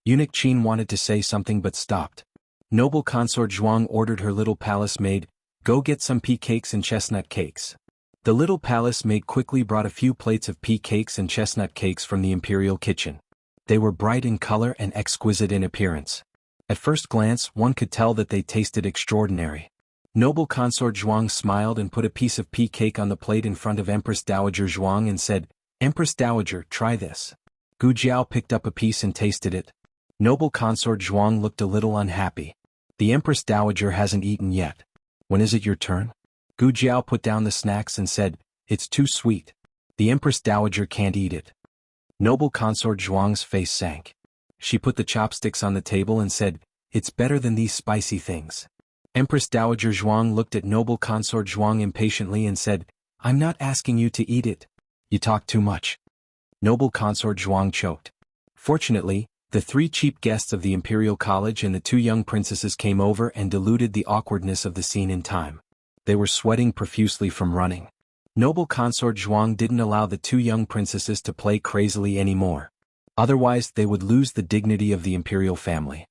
Eunuch Qin wanted to say something but stopped. Noble consort Zhuang ordered her little palace maid, Go get some pea cakes and chestnut cakes. The little palace maid quickly brought a few plates of pea cakes and chestnut cakes from the imperial kitchen. They were bright in color and exquisite in appearance. At first glance, one could tell that they tasted extraordinary. Noble consort Zhuang smiled and put a piece of pea cake on the plate in front of Empress Dowager Zhuang and said, Empress Dowager, try this. Gu Jiao picked up a piece and tasted it. Noble consort Zhuang looked a little unhappy. The Empress Dowager hasn't eaten yet. When is it your turn? Gu Jiao put down the snacks and said, It's too sweet. The Empress Dowager can't eat it. Noble consort Zhuang's face sank. She put the chopsticks on the table and said, It's better than these spicy things. Empress Dowager Zhuang looked at noble consort Zhuang impatiently and said, I'm not asking you to eat it. You talk too much. Noble consort Zhuang choked. Fortunately, the three cheap guests of the Imperial College and the two young princesses came over and diluted the awkwardness of the scene in time. They were sweating profusely from running. Noble consort Zhuang didn't allow the two young princesses to play crazily anymore. Otherwise they would lose the dignity of the imperial family.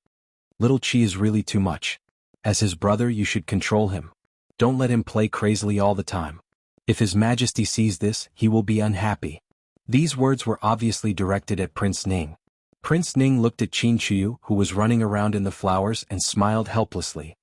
Little Qi is really too much. As his brother you should control him. Don't let him play crazily all the time. If His Majesty sees this, he will be unhappy. These words were obviously directed at Prince Ning. Prince Ning looked at Qin Chuyu, who was running around in the flowers, and smiled helplessly.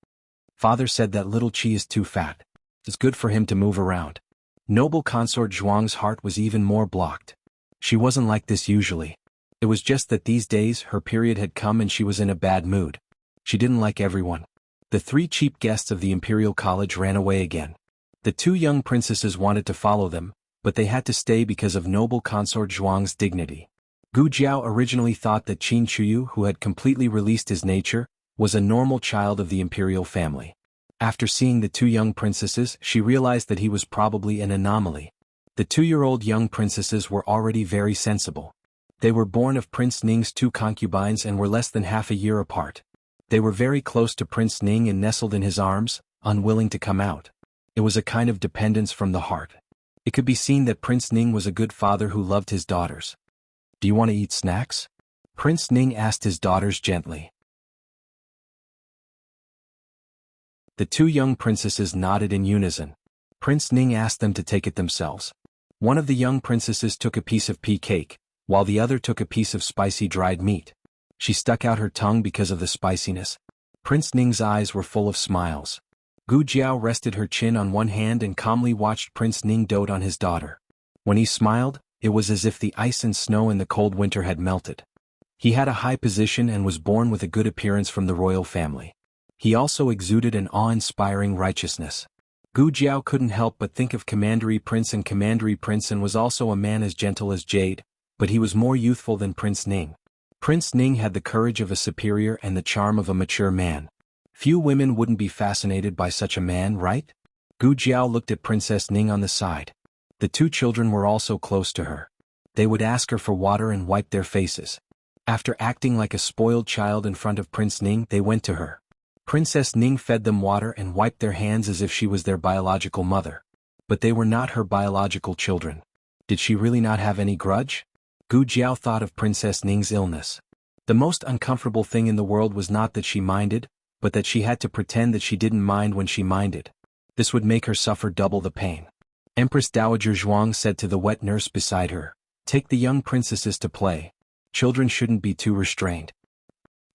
Father said that little Qi is too fat. It's good for him to move around. Noble consort Zhuang's heart was even more blocked. She wasn't like this usually. It was just that these days her period had come and she was in a bad mood. She didn't like everyone. The three cheap guests of the Imperial College ran away again. The two young princesses wanted to follow them, but they had to stay because of noble consort Zhuang's dignity. Gu Jiao originally thought that Qin Chuyu, who had completely released his nature, was a normal child of the imperial family. After seeing the two young princesses, she realized that he was probably an anomaly. The 2-year-old young princesses were already very sensible. They were born of Prince Ning's 2 concubines and were less than half a year apart. They were very close to Prince Ning and nestled in his arms, unwilling to come out. It was a kind of dependence from the heart. It could be seen that Prince Ning was a good father who loved his daughters. "Do you want to eat snacks?" Prince Ning asked his daughters gently. The two young princesses nodded in unison. Prince Ning asked them to take it themselves. One of the young princesses took a piece of pea cake, while the other took a piece of spicy dried meat. She stuck out her tongue because of the spiciness. Prince Ning's eyes were full of smiles. Gu Jiao rested her chin on one hand and calmly watched Prince Ning dote on his daughter. When he smiled, it was as if the ice and snow in the cold winter had melted. He had a high position and was born with a good appearance from the royal family. He also exuded an awe-inspiring righteousness. Gu Jiao couldn't help but think of Commandery Prince, and Commandery Prince was also a man as gentle as jade, but he was more youthful than Prince Ning. Prince Ning had the courage of a superior and the charm of a mature man. Few women wouldn't be fascinated by such a man, right? Gu Jiao looked at Princess Ning on the side. The two children were also close to her. They would ask her for water and wipe their faces. After acting like a spoiled child in front of Prince Ning, they went to her. Princess Ning fed them water and wiped their hands as if she was their biological mother. But they were not her biological children. Did she really not have any grudge? Gu Jiao thought of Princess Ning's illness. The most uncomfortable thing in the world was not that she minded, but that she had to pretend that she didn't mind when she minded. This would make her suffer double the pain. Empress Dowager Zhuang said to the wet nurse beside her, "Take the young princesses to play. Children shouldn't be too restrained."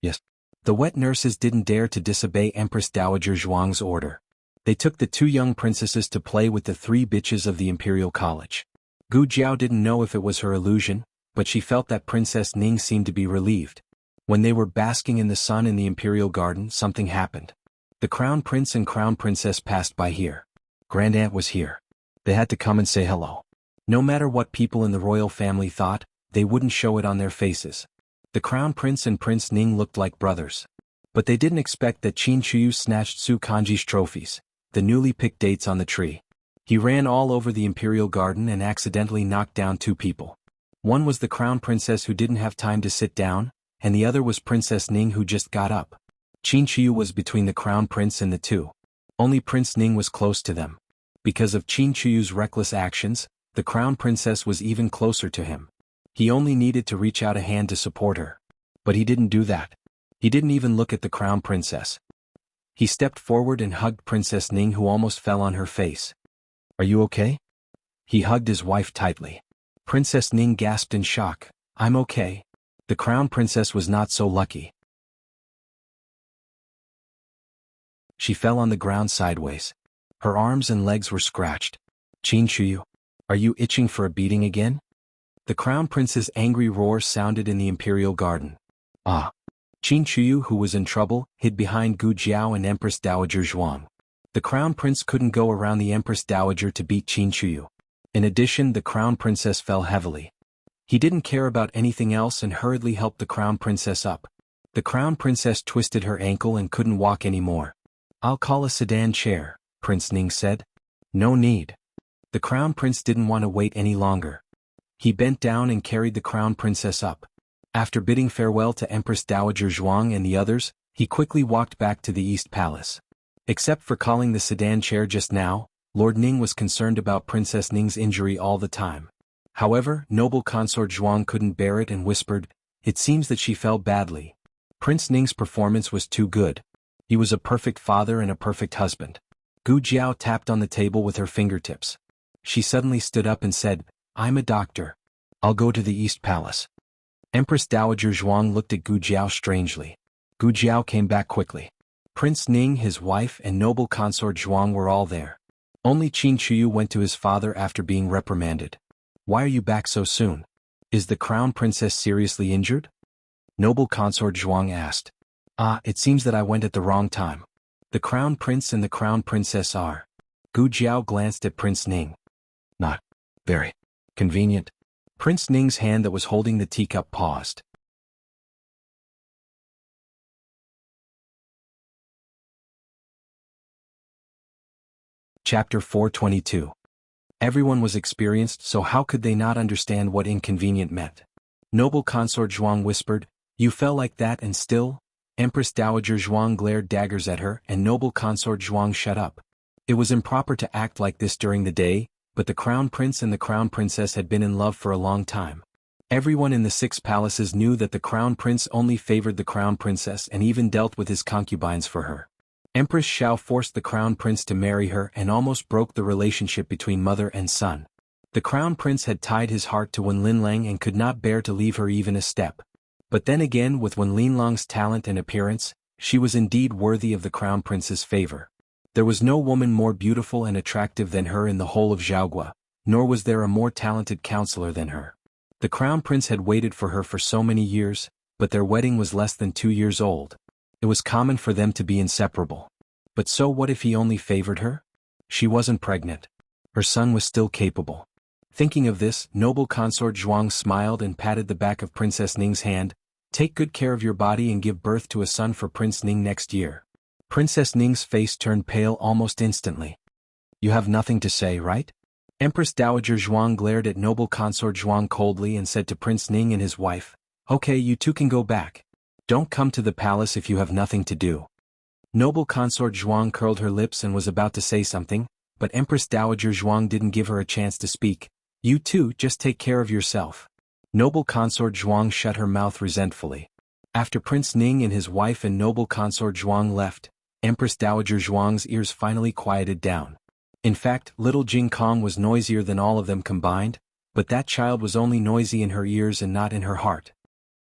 Yes. The wet nurses didn't dare to disobey Empress Dowager Zhuang's order. They took the two young princesses to play with the 3 bitches of the Imperial College. Gu Jiao didn't know if it was her illusion, but she felt that Princess Ning seemed to be relieved. When they were basking in the sun in the Imperial Garden, something happened. The Crown Prince and Crown Princess passed by here. Grand Aunt was here. They had to come and say hello. No matter what people in the royal family thought, they wouldn't show it on their faces. The Crown Prince and Prince Ning looked like brothers. But they didn't expect that Qin Chuyu snatched Su Kanji's trophies, the newly picked dates on the tree. He ran all over the Imperial Garden and accidentally knocked down 2 people. One was the Crown Princess, who didn't have time to sit down, and the other was Princess Ning, who just got up. Qin Chuyu was between the Crown Prince and the 2. Only Prince Ning was close to them. Because of Qin Chuyu's reckless actions, the Crown Princess was even closer to him. He only needed to reach out a hand to support her. But he didn't do that. He didn't even look at the Crown Princess. He stepped forward and hugged Princess Ning, who almost fell on her face. "Are you okay?" He hugged his wife tightly. Princess Ning gasped in shock. "I'm okay." The Crown Princess was not so lucky. She fell on the ground sideways. Her arms and legs were scratched. "Qin Chuyu, are you itching for a beating again?" The Crown Prince's angry roar sounded in the Imperial Garden. Ah! Qin Chuyu, who was in trouble, hid behind Gu Jiao and Empress Dowager Zhuang. The Crown Prince couldn't go around the Empress Dowager to beat Qin Chuyu. In addition, the Crown Princess fell heavily. He didn't care about anything else and hurriedly helped the Crown Princess up. The Crown Princess twisted her ankle and couldn't walk anymore. "I'll call a sedan chair," Prince Ning said. "No need." The Crown Prince didn't want to wait any longer. He bent down and carried the Crown Princess up. After bidding farewell to Empress Dowager Zhuang and the others, he quickly walked back to the East Palace. Except for calling the sedan chair just now, Lord Ning was concerned about Princess Ning's injury all the time. However, noble consort Zhuang couldn't bear it and whispered, "It seems that she fell badly. Prince Ning's performance was too good. He was a perfect father and a perfect husband." Gu Jiao tapped on the table with her fingertips. She suddenly stood up and said, "I'm a doctor. I'll go to the East Palace." Empress Dowager Zhuang looked at Gu Jiao strangely. Gu Jiao came back quickly. Prince Ning, his wife, and noble consort Zhuang were all there. Only Qin Chuyu went to his father after being reprimanded. "Why are you back so soon? Is the crown princess seriously injured?" Noble consort Zhuang asked. It seems that I went at the wrong time. The crown prince and the crown princess are." Gu Jiao glanced at Prince Ning. "Not very convenient." Prince Ning's hand that was holding the teacup paused. Chapter 422. Everyone was experienced, so how could they not understand what inconvenient meant? Noble consort Zhuang whispered, "You fell like that and still?" Empress Dowager Zhuang glared daggers at her and noble consort Zhuang shut up. It was improper to act like this during the day, but the crown prince and the crown princess had been in love for a long time. Everyone in the 6 palaces knew that the crown prince only favored the crown princess and even dealt with his concubines for her. Empress Xiao forced the crown prince to marry her and almost broke the relationship between mother and son. The crown prince had tied his heart to Wen Linlang and could not bear to leave her even a step. But then again, with Wen Linlang's talent and appearance, she was indeed worthy of the crown prince's favor. There was no woman more beautiful and attractive than her in the whole of Zhaogua, nor was there a more talented counselor than her. The crown prince had waited for her for so many years, but their wedding was less than 2 years old. It was common for them to be inseparable. But so what if he only favored her? She wasn't pregnant. Her son was still capable. Thinking of this, noble consort Zhuang smiled and patted the back of Princess Ning's hand. "Take good care of your body and give birth to a son for Prince Ning next year." Princess Ning's face turned pale almost instantly. "You have nothing to say, right?" Empress Dowager Zhuang glared at noble consort Zhuang coldly and said to Prince Ning and his wife, "Okay, you two can go back. Don't come to the palace if you have nothing to do." Noble consort Zhuang curled her lips and was about to say something, but Empress Dowager Zhuang didn't give her a chance to speak. "You two just take care of yourself." Noble consort Zhuang shut her mouth resentfully. After Prince Ning and his wife and noble consort Zhuang left, Empress Dowager Zhuang's ears finally quieted down. In fact, little Jing Kong was noisier than all of them combined, but that child was only noisy in her ears and not in her heart.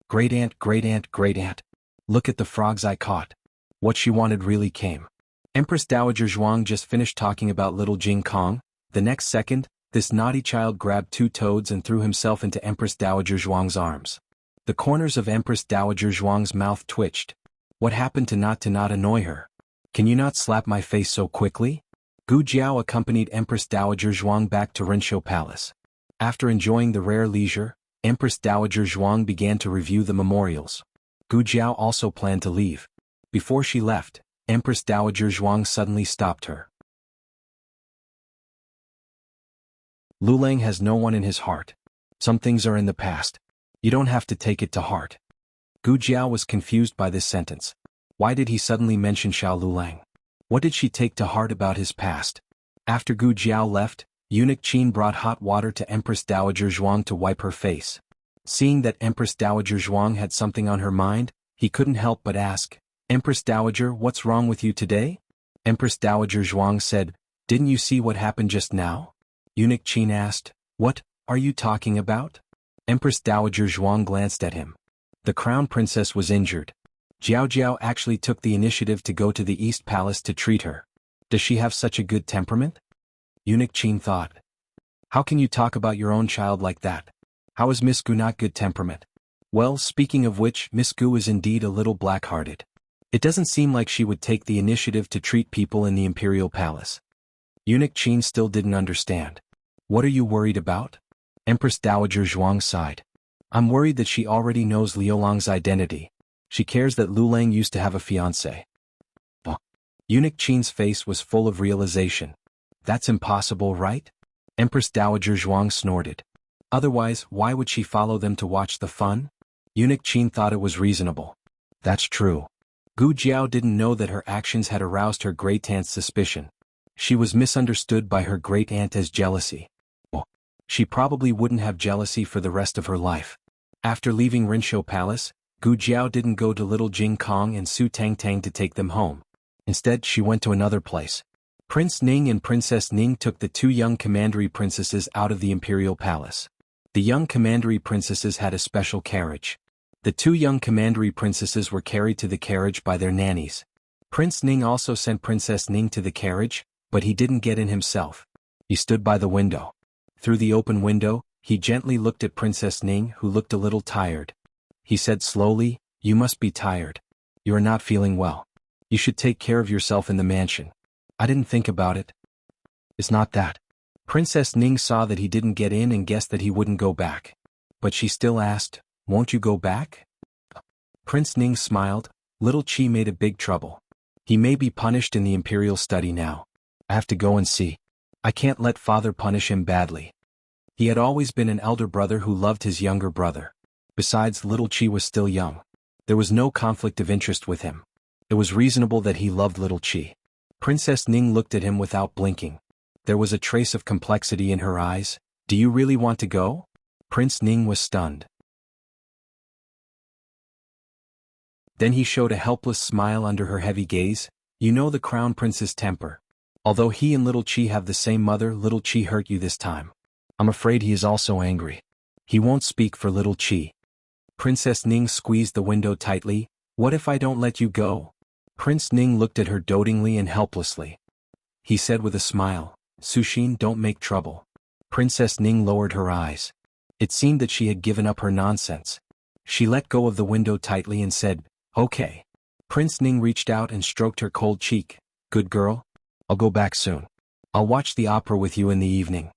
Great aunt, great aunt, great aunt. Look at the frogs I caught. What she wanted really came. Empress Dowager Zhuang just finished talking about little Jing Kong. The next second, this naughty child grabbed 2 toads and threw himself into Empress Dowager Zhuang's arms. The corners of Empress Dowager Zhuang's mouth twitched. What happened to not annoy her? Can you not slap my face so quickly? Gu Jiao accompanied Empress Dowager Zhuang back to Rinshou Palace. After enjoying the rare leisure, Empress Dowager Zhuang began to review the memorials. Gu Jiao also planned to leave. Before she left, Empress Dowager Zhuang suddenly stopped her. Lu Lang has no one in his heart. Some things are in the past. You don't have to take it to heart. Gu Jiao was confused by this sentence. Why did he suddenly mention Xiao Lu Lang? What did she take to heart about his past? After Gu Jiao left, Eunuch Qin brought hot water to Empress Dowager Zhuang to wipe her face. Seeing that Empress Dowager Zhuang had something on her mind, he couldn't help but ask, "Empress Dowager, what's wrong with you today?" Empress Dowager Zhuang said, "Didn't you see what happened just now?" Eunuch Qin asked, "What are you talking about?" Empress Dowager Zhuang glanced at him. The crown princess was injured. Jiao Jiao actually took the initiative to go to the East Palace to treat her. Does she have such a good temperament? Eunuch Qin thought. How can you talk about your own child like that? How is Miss Gu not good temperament? Well, speaking of which, Miss Gu is indeed a little black-hearted. It doesn't seem like she would take the initiative to treat people in the Imperial Palace. Eunuch Qin still didn't understand. What are you worried about? Empress Dowager Zhuang sighed. I'm worried that she already knows Liu Lang's identity. She cares that Lu Lang used to have a fiancé. Oh. Eunuch Qin's face was full of realization. That's impossible, right? Empress Dowager Zhuang snorted. Otherwise, why would she follow them to watch the fun? Eunuch Qin thought it was reasonable. That's true. Gu Jiao didn't know that her actions had aroused her great aunt's suspicion. She was misunderstood by her great-aunt as jealousy. Well, she probably wouldn't have jealousy for the rest of her life. After leaving Rinshou Palace, Gu Jiao didn't go to Little Jing Kong and Su Tang Tang to take them home. Instead, she went to another place. Prince Ning and Princess Ning took the two young commandery princesses out of the imperial palace. The young commandery princesses had a special carriage. The two young commandery princesses were carried to the carriage by their nannies. Prince Ning also sent Princess Ning to the carriage, but he didn't get in himself. He stood by the window. Through the open window, he gently looked at Princess Ning, who looked a little tired. He said slowly, "You must be tired. You are not feeling well. You should take care of yourself in the mansion." "I didn't think about it. It's not that." Princess Ning saw that he didn't get in and guessed that he wouldn't go back. But she still asked, "Won't you go back?" Prince Ning smiled. Little Qi made a big trouble. He may be punished in the imperial study now. I have to go and see. I can't let father punish him badly. He had always been an elder brother who loved his younger brother. Besides, Little Qi was still young. There was no conflict of interest with him. It was reasonable that he loved Little Qi. Princess Ning looked at him without blinking. There was a trace of complexity in her eyes. "Do you really want to go?" Prince Ning was stunned. Then he showed a helpless smile under her heavy gaze. "You know the crown prince's temper. Although he and Little Qi have the same mother, Little Qi hurt you this time. I'm afraid he is also angry. He won't speak for Little Qi." Princess Ning squeezed the window tightly. "What if I don't let you go?" Prince Ning looked at her dotingly and helplessly. He said with a smile, "Suxin, don't make trouble." Princess Ning lowered her eyes. It seemed that she had given up her nonsense. She let go of the window tightly and said, "Okay." Prince Ning reached out and stroked her cold cheek. "Good girl. I'll go back soon. I'll watch the opera with you in the evening."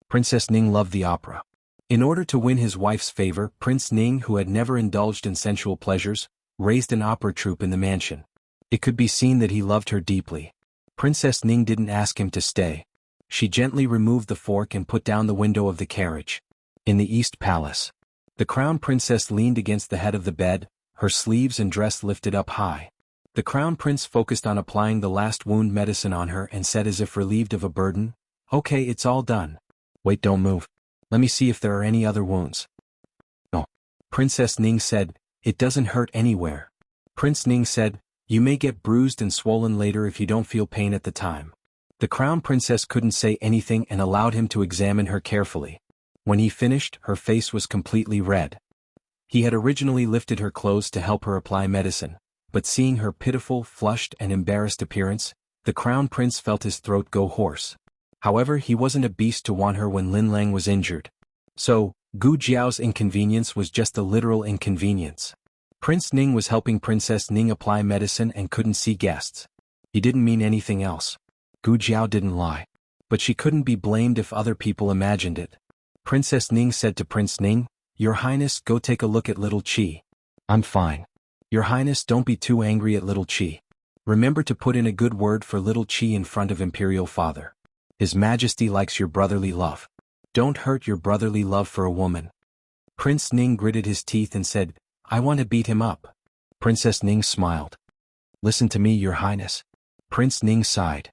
Princess Ning loved the opera. In order to win his wife's favor, Prince Ning, who had never indulged in sensual pleasures, raised an opera troupe in the mansion. It could be seen that he loved her deeply. Princess Ning didn't ask him to stay. She gently removed the fork and put down the window of the carriage. In the East Palace, the crown princess leaned against the head of the bed, her sleeves and dress lifted up high. The crown prince focused on applying the last wound medicine on her and said as if relieved of a burden, "Okay, it's all done. Wait, don't move. Let me see if there are any other wounds." "No." Princess Ning said, "It doesn't hurt anywhere." Prince Ning said, "You may get bruised and swollen later if you don't feel pain at the time." The crown princess couldn't say anything and allowed him to examine her carefully. When he finished, her face was completely red. He had originally lifted her clothes to help her apply medicine, but seeing her pitiful, flushed and embarrassed appearance, the crown prince felt his throat go hoarse. However, he wasn't a beast to want her when Lin Lang was injured. So, Gu Jiao's inconvenience was just a literal inconvenience. Prince Ning was helping Princess Ning apply medicine and couldn't see guests. He didn't mean anything else. Gu Jiao didn't lie. But she couldn't be blamed if other people imagined it. Princess Ning said to Prince Ning, "Your Highness, go take a look at Little Qi." "I'm fine." "Your Highness, don't be too angry at Little Qi. Remember to put in a good word for Little Qi in front of Imperial Father. His Majesty likes your brotherly love. Don't hurt your brotherly love for a woman." Prince Ning gritted his teeth and said, "I want to beat him up." Princess Ning smiled. "Listen to me, Your Highness." Prince Ning sighed.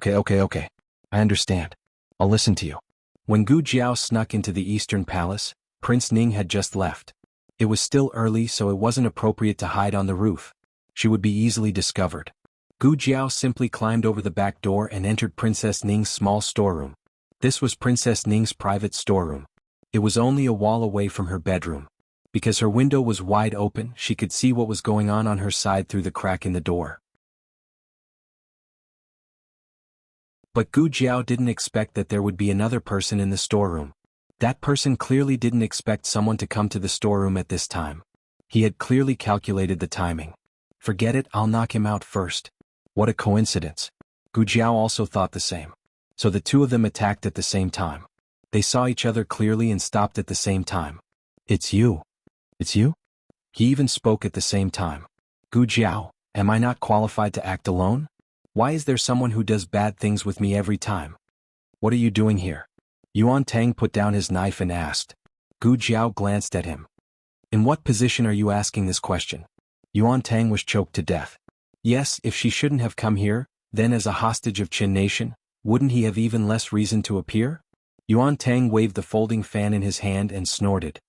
Okay. I understand. I'll listen to you." When Gu Jiao snuck into the Eastern Palace, Prince Ning had just left. It was still early, so it wasn't appropriate to hide on the roof. She would be easily discovered. Gu Jiao simply climbed over the back door and entered Princess Ning's small storeroom. This was Princess Ning's private storeroom. It was only a wall away from her bedroom. Because her window was wide open, she could see what was going on her side through the crack in the door. But Gu Jiao didn't expect that there would be another person in the storeroom. That person clearly didn't expect someone to come to the storeroom at this time. He had clearly calculated the timing. "Forget it, I'll knock him out first." What a coincidence. Gu Jiao also thought the same. So the two of them attacked at the same time. They saw each other clearly and stopped at the same time. "It's you. It's you?" He even spoke at the same time. "Gu Jiao, am I not qualified to act alone? Why is there someone who does bad things with me every time? What are you doing here?" Yuan Tang put down his knife and asked. Gu Jiao glanced at him. "In what position are you asking this question?" Yuan Tang was choked to death. Yes, if she shouldn't have come here, then as a hostage of Qin Nation, wouldn't he have even less reason to appear? Yuan Tang waved the folding fan in his hand and snorted.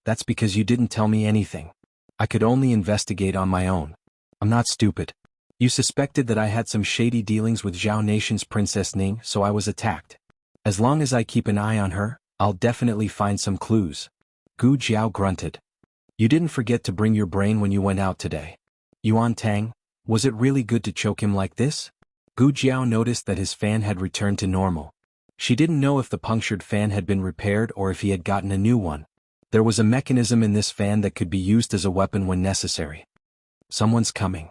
That's because you didn't tell me anything. I could only investigate on my own. I'm not stupid. You suspected that I had some shady dealings with Zhao Nation's Princess Ning, so I was attacked. As long as I keep an eye on her, I'll definitely find some clues. Gu Jiao grunted. You didn't forget to bring your brain when you went out today. Yuan Tang, was it really good to choke him like this? Gu Jiao noticed that his fan had returned to normal. She didn't know if the punctured fan had been repaired or if he had gotten a new one. There was a mechanism in this fan that could be used as a weapon when necessary. Someone's coming.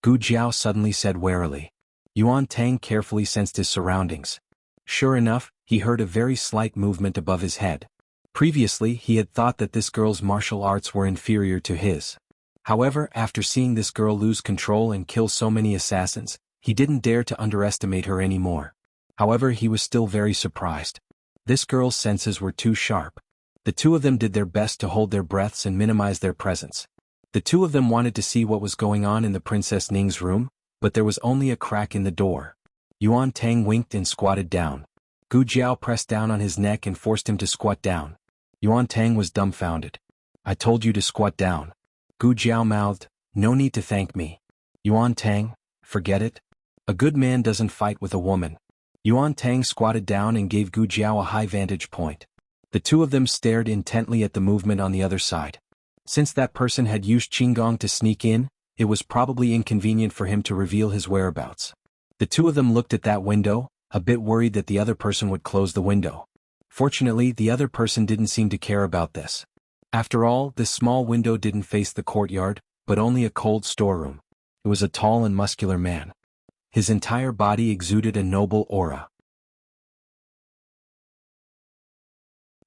Gu Jiao suddenly said warily. Yuan Tang carefully sensed his surroundings. Sure enough, he heard a very slight movement above his head. Previously, he had thought that this girl's martial arts were inferior to his. However, after seeing this girl lose control and kill so many assassins, he didn't dare to underestimate her anymore. However, he was still very surprised. This girl's senses were too sharp. The two of them did their best to hold their breaths and minimize their presence. The two of them wanted to see what was going on in the Princess Ning's room, but there was only a crack in the door. Yuan Tang winked and squatted down. Gu Jiao pressed down on his neck and forced him to squat down. Yuan Tang was dumbfounded. I told you to squat down. Gu Jiao mouthed, no need to thank me. Yuan Tang, forget it. A good man doesn't fight with a woman. Yuan Tang squatted down and gave Gu Jiao a high vantage point. The two of them stared intently at the movement on the other side. Since that person had used Qinggong to sneak in, it was probably inconvenient for him to reveal his whereabouts. The two of them looked at that window, a bit worried that the other person would close the window. Fortunately, the other person didn't seem to care about this. After all, this small window didn't face the courtyard, but only a cold storeroom. It was a tall and muscular man. His entire body exuded a noble aura.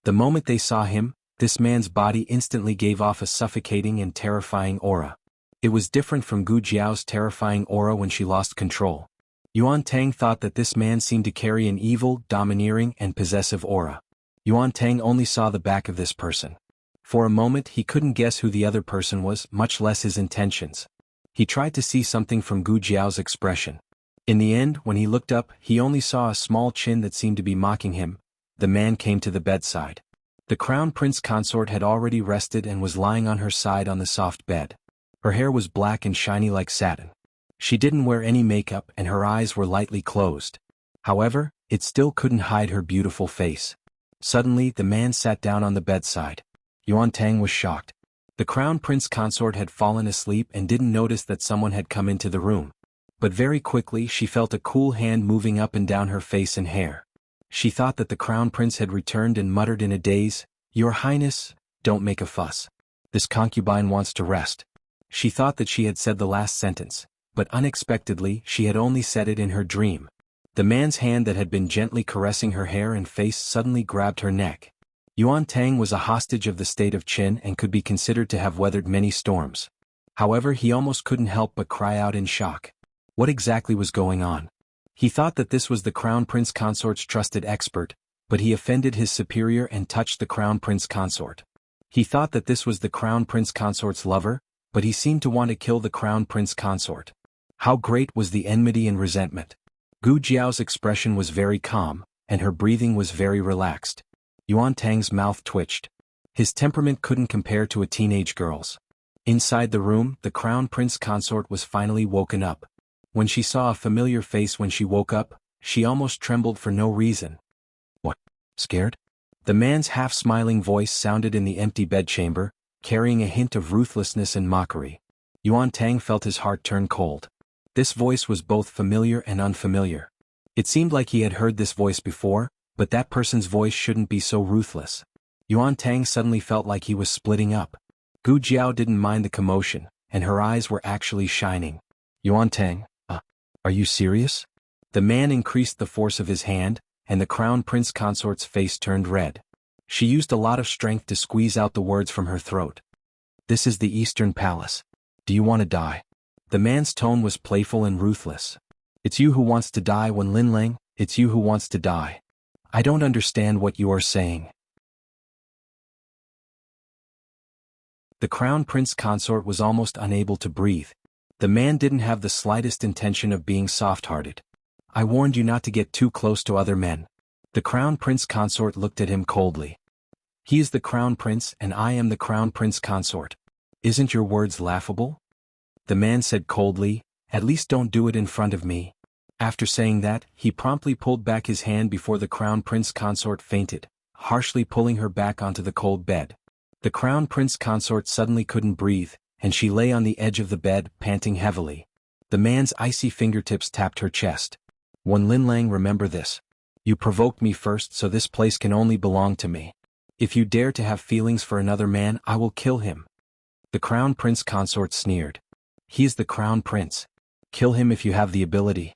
The moment they saw him, this man's body instantly gave off a suffocating and terrifying aura. It was different from Gu Jiao's terrifying aura when she lost control. Yuan Tang thought that this man seemed to carry an evil, domineering, and possessive aura. Yuan Tang only saw the back of this person. For a moment he couldn't guess who the other person was, much less his intentions. He tried to see something from Gu Jiao's expression. In the end, when he looked up, he only saw a small chin that seemed to be mocking him. The man came to the bedside. The crown prince consort had already rested and was lying on her side on the soft bed. Her hair was black and shiny like satin. She didn't wear any makeup and her eyes were lightly closed. However, it still couldn't hide her beautiful face. Suddenly, the man sat down on the bedside. Yuan Tang was shocked. The crown prince consort had fallen asleep and didn't notice that someone had come into the room. But very quickly she felt a cool hand moving up and down her face and hair. She thought that the crown prince had returned and muttered in a daze, Your Highness, don't make a fuss. This concubine wants to rest. She thought that she had said the last sentence, but unexpectedly she had only said it in her dream. The man's hand that had been gently caressing her hair and face suddenly grabbed her neck. Yuan Tang was a hostage of the state of Qin and could be considered to have weathered many storms. However, he almost couldn't help but cry out in shock. What exactly was going on? He thought that this was the crown prince consort's trusted expert, but he offended his superior and touched the crown prince consort. He thought that this was the crown prince consort's lover, but he seemed to want to kill the crown prince consort. How great was the enmity and resentment! Gu Jiao's expression was very calm, and her breathing was very relaxed. Yuan Tang's mouth twitched. His temperament couldn't compare to a teenage girl's. Inside the room, the crown prince consort was finally woken up. When she saw a familiar face when she woke up, she almost trembled for no reason. What? Scared? The man's half-smiling voice sounded in the empty bedchamber, carrying a hint of ruthlessness and mockery. Yuan Tang felt his heart turn cold. This voice was both familiar and unfamiliar. It seemed like he had heard this voice before, but that person's voice shouldn't be so ruthless. Yuan Tang suddenly felt like he was splitting up. Gu Jiao didn't mind the commotion, and her eyes were actually shining. Yuan Tang, are you serious? The man increased the force of his hand, and the crown prince consort's face turned red. She used a lot of strength to squeeze out the words from her throat. This is the Eastern Palace. Do you want to die? The man's tone was playful and ruthless. It's you who wants to die, Wen Linlang, it's you who wants to die. I don't understand what you are saying. The crown prince consort was almost unable to breathe. The man didn't have the slightest intention of being soft-hearted. I warned you not to get too close to other men. The crown prince consort looked at him coldly. He is the crown prince and I am the crown prince consort. Isn't your words laughable? The man said coldly, at least don't do it in front of me. After saying that, he promptly pulled back his hand before the crown prince consort fainted, harshly pulling her back onto the cold bed. The crown prince consort suddenly couldn't breathe, and she lay on the edge of the bed, panting heavily. The man's icy fingertips tapped her chest. Wen Linlang, remember this. You provoked me first, so this place can only belong to me. If you dare to have feelings for another man, I will kill him. The crown prince consort sneered. He is the crown prince. Kill him if you have the ability.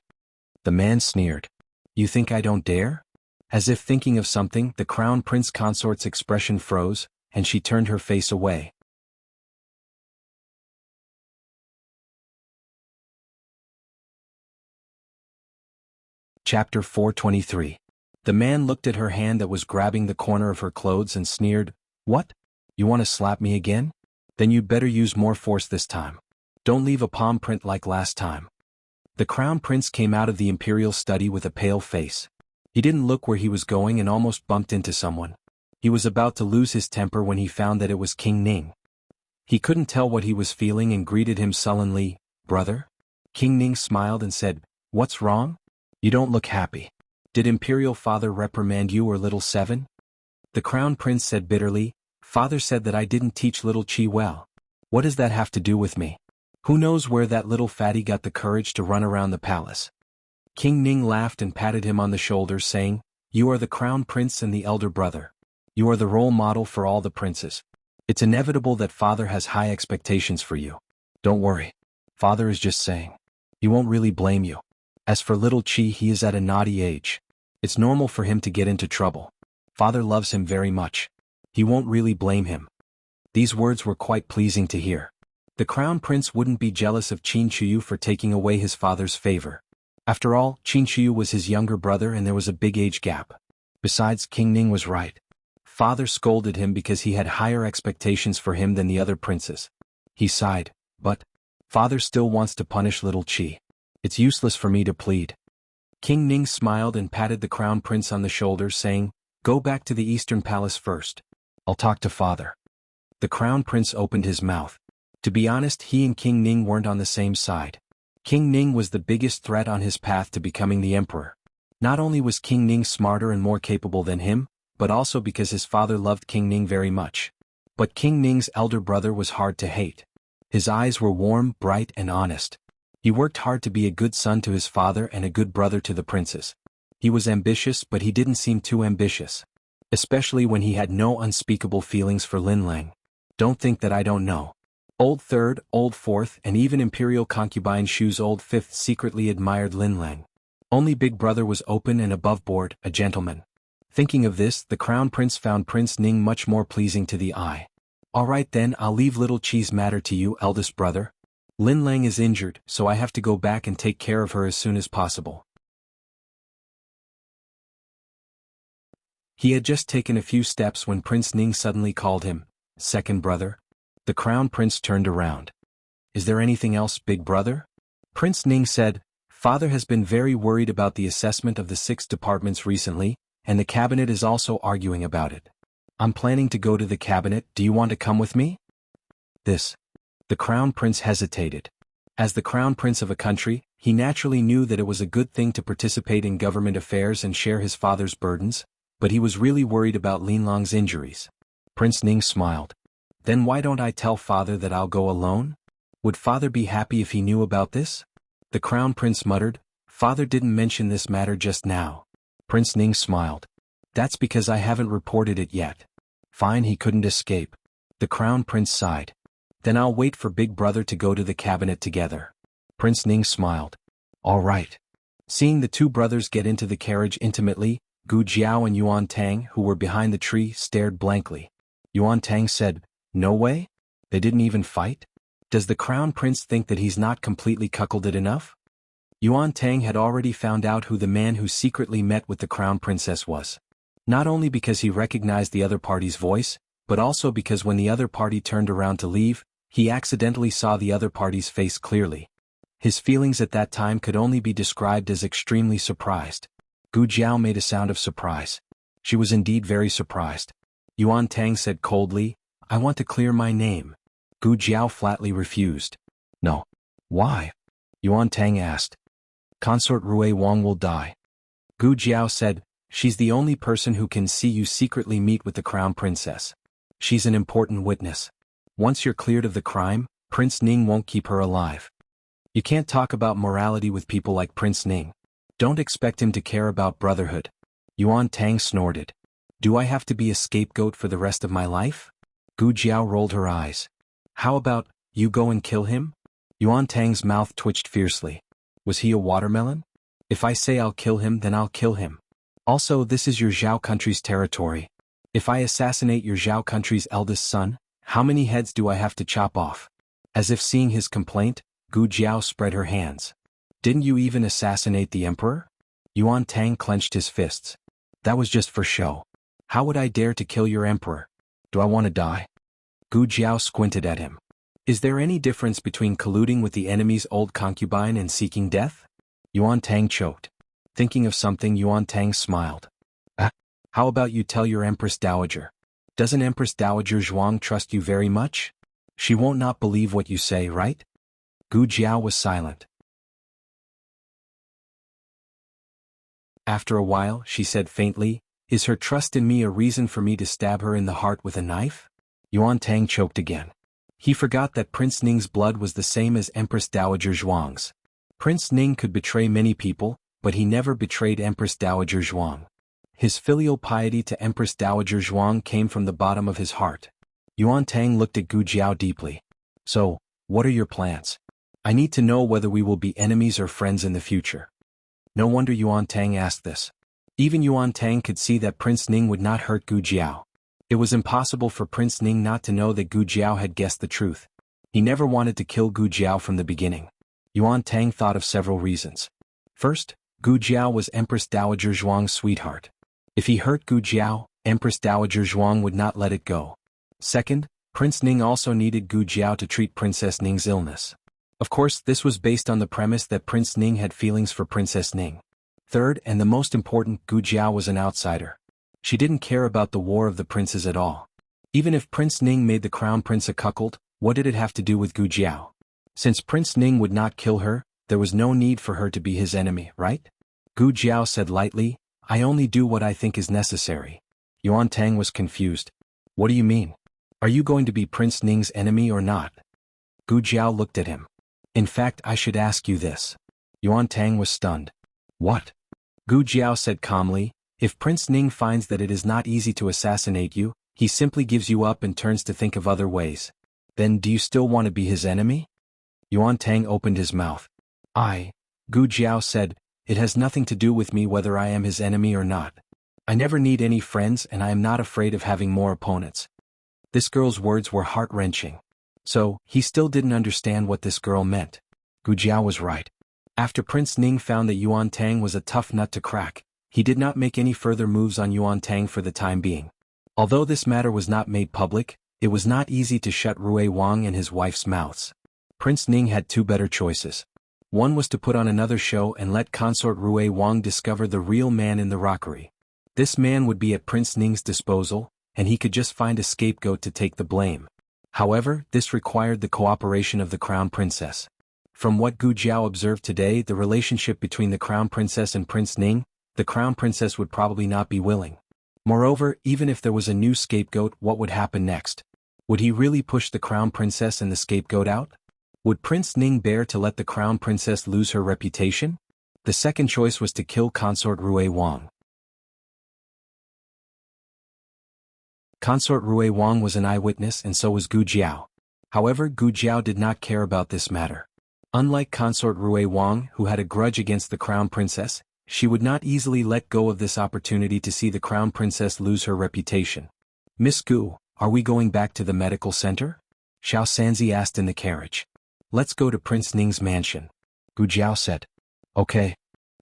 The man sneered. You think I don't dare? As if thinking of something, the crown prince consort's expression froze, and she turned her face away. Chapter 423. The man looked at her hand that was grabbing the corner of her clothes and sneered, What? You want to slap me again? Then you'd better use more force this time. Don't leave a palm print like last time. The crown prince came out of the imperial study with a pale face. He didn't look where he was going and almost bumped into someone. He was about to lose his temper when he found that it was King Ning. He couldn't tell what he was feeling and greeted him sullenly, Brother? King Ning smiled and said, What's wrong? You don't look happy. Did Imperial Father reprimand you or little Seven? The crown prince said bitterly, Father said that I didn't teach little Chi well. What does that have to do with me? Who knows where that little fatty got the courage to run around the palace? King Ning laughed and patted him on the shoulder, saying, You are the crown prince and the elder brother. You are the role model for all the princes. It's inevitable that Father has high expectations for you. Don't worry. Father is just saying. He won't really blame you. As for little Chi, he is at a naughty age. It's normal for him to get into trouble. Father loves him very much. He won't really blame him. These words were quite pleasing to hear. The crown prince wouldn't be jealous of Qin Chuyu for taking away his father's favor. After all, Qin Chuyu was his younger brother and there was a big age gap. Besides, King Ning was right. Father scolded him because he had higher expectations for him than the other princes. He sighed, but Father still wants to punish little Chi. It's useless for me to plead. King Ning smiled and patted the crown prince on the shoulder, saying, Go back to the Eastern Palace first. I'll talk to Father. The crown prince opened his mouth. To be honest, he and King Ning weren't on the same side. King Ning was the biggest threat on his path to becoming the emperor. Not only was King Ning smarter and more capable than him, but also because his father loved King Ning very much. But King Ning's elder brother was hard to hate. His eyes were warm, bright, and honest. He worked hard to be a good son to his father and a good brother to the princes. He was ambitious, but he didn't seem too ambitious. Especially when he had no unspeakable feelings for Linlang. Don't think that I don't know. Old Third, Old Fourth, and even Imperial concubine Shu's Old Fifth secretly admired Linlang. Only Big Brother was open and aboveboard, a gentleman. Thinking of this, the crown prince found Prince Ning much more pleasing to the eye. All right then, I'll leave little Chi's matter to you, eldest brother. Linlang is injured, so I have to go back and take care of her as soon as possible. He had just taken a few steps when Prince Ning suddenly called him, Second brother. The crown prince turned around. Is there anything else, big brother? Prince Ning said, Father has been very worried about the assessment of the 6 departments recently, and the cabinet is also arguing about it. I'm planning to go to the cabinet, do you want to come with me? The crown prince hesitated. As the crown prince of a country, he naturally knew that it was a good thing to participate in government affairs and share his father's burdens, but he was really worried about Linlang's injuries. Prince Ning smiled. Then why don't I tell Father that I'll go alone? Would Father be happy if he knew about this? The crown prince muttered, Father didn't mention this matter just now. Prince Ning smiled. That's because I haven't reported it yet. Fine, he couldn't escape. The crown prince sighed. Then I'll wait for Big Brother to go to the cabinet together. Prince Ning smiled. All right. Seeing the two brothers get into the carriage intimately, Gu Jiao and Yuan Tang, who were behind the tree, stared blankly. Yuan Tang said, No way? They didn't even fight? Does the crown prince think that he's not completely cuckolded enough? Yuan Tang had already found out who the man who secretly met with the crown princess was. Not only because he recognized the other party's voice, but also because when the other party turned around to leave, he accidentally saw the other party's face clearly. His feelings at that time could only be described as extremely surprised. Gu Jiao made a sound of surprise. She was indeed very surprised. Yuan Tang said coldly, "I want to clear my name." Gu Jiao flatly refused. "No." "Why?" Yuan Tang asked. "Consort Rui Wang will die." Gu Jiao said, "She's the only person who can see you secretly meet with the crown princess. She's an important witness. Once you're cleared of the crime, Prince Ning won't keep her alive. You can't talk about morality with people like Prince Ning. Don't expect him to care about brotherhood." Yuan Tang snorted. "Do I have to be a scapegoat for the rest of my life?" Gu Jiao rolled her eyes. "How about, you go and kill him?" Yuan Tang's mouth twitched fiercely. Was he a watermelon? "If I say I'll kill him, then I'll kill him. Also, this is your Zhao country's territory. If I assassinate your Zhao country's eldest son, how many heads do I have to chop off?" As if seeing his complaint, Gu Jiao spread her hands. "Didn't you even assassinate the emperor?" Yuan Tang clenched his fists. "That was just for show. How would I dare to kill your emperor? Do I want to die?" Gu Jiao squinted at him. "Is there any difference between colluding with the enemy's old concubine and seeking death?" Yuan Tang choked. Thinking of something, Yuan Tang smiled. How about you tell your Empress Dowager? Doesn't Empress Dowager Zhuang trust you very much? She won't not believe what you say, right?" Gu Jiao was silent. After a while, she said faintly, "Is her trust in me a reason for me to stab her in the heart with a knife?" Yuan Tang choked again. He forgot that Prince Ning's blood was the same as Empress Dowager Zhuang's. Prince Ning could betray many people, but he never betrayed Empress Dowager Zhuang. His filial piety to Empress Dowager Zhuang came from the bottom of his heart. Yuan Tang looked at Gu Jiao deeply. "So, what are your plans? I need to know whether we will be enemies or friends in the future." No wonder Yuan Tang asked this. Even Yuan Tang could see that Prince Ning would not hurt Gu Jiao. It was impossible for Prince Ning not to know that Gu Jiao had guessed the truth. He never wanted to kill Gu Jiao from the beginning. Yuan Tang thought of several reasons. First, Gu Jiao was Empress Dowager Zhuang's sweetheart. If he hurt Gu Jiao, Empress Dowager Zhuang would not let it go. Second, Prince Ning also needed Gu Jiao to treat Princess Ning's illness. Of course, this was based on the premise that Prince Ning had feelings for Princess Ning. Third, and the most important, Gu Jiao was an outsider. She didn't care about the war of the princes at all. Even if Prince Ning made the crown prince a cuckold, what did it have to do with Gu Jiao? Since Prince Ning would not kill her, there was no need for her to be his enemy, right? Gu Jiao said lightly, "I only do what I think is necessary." Yuan Tang was confused. "What do you mean? Are you going to be Prince Ning's enemy or not?" Gu Jiao looked at him. "In fact, I should ask you this." Yuan Tang was stunned. "What?" Gu Jiao said calmly, "If Prince Ning finds that it is not easy to assassinate you, he simply gives you up and turns to think of other ways. Then do you still want to be his enemy?" Yuan Tang opened his mouth. Gu Jiao said, "It has nothing to do with me whether I am his enemy or not. I never need any friends and I am not afraid of having more opponents." This girl's words were heart-wrenching. So, he still didn't understand what this girl meant. Gu Jiao was right. After Prince Ning found that Yuan Tang was a tough nut to crack, he did not make any further moves on Yuan Tang for the time being. Although this matter was not made public, it was not easy to shut Rui Wang and his wife's mouths. Prince Ning had two better choices. One was to put on another show and let consort Rui Wang discover the real man in the rockery. This man would be at Prince Ning's disposal, and he could just find a scapegoat to take the blame. However, this required the cooperation of the crown princess. From what Gu Jiao observed today, the relationship between the crown princess and Prince Ning, the crown princess would probably not be willing. Moreover, even if there was a new scapegoat, what would happen next? Would he really push the crown princess and the scapegoat out? Would Prince Ning bear to let the crown princess lose her reputation? The second choice was to kill consort Rui Wang. Consort Rui Wang was an eyewitness and so was Gu Jiao. However, Gu Jiao did not care about this matter. Unlike consort Rui Wang, who had a grudge against the crown princess, she would not easily let go of this opportunity to see the crown princess lose her reputation. "Miss Gu, are we going back to the medical center?" Xiao Sanzi asked in the carriage. "Let's go to Prince Ning's mansion," Gu Jiao said. "Okay."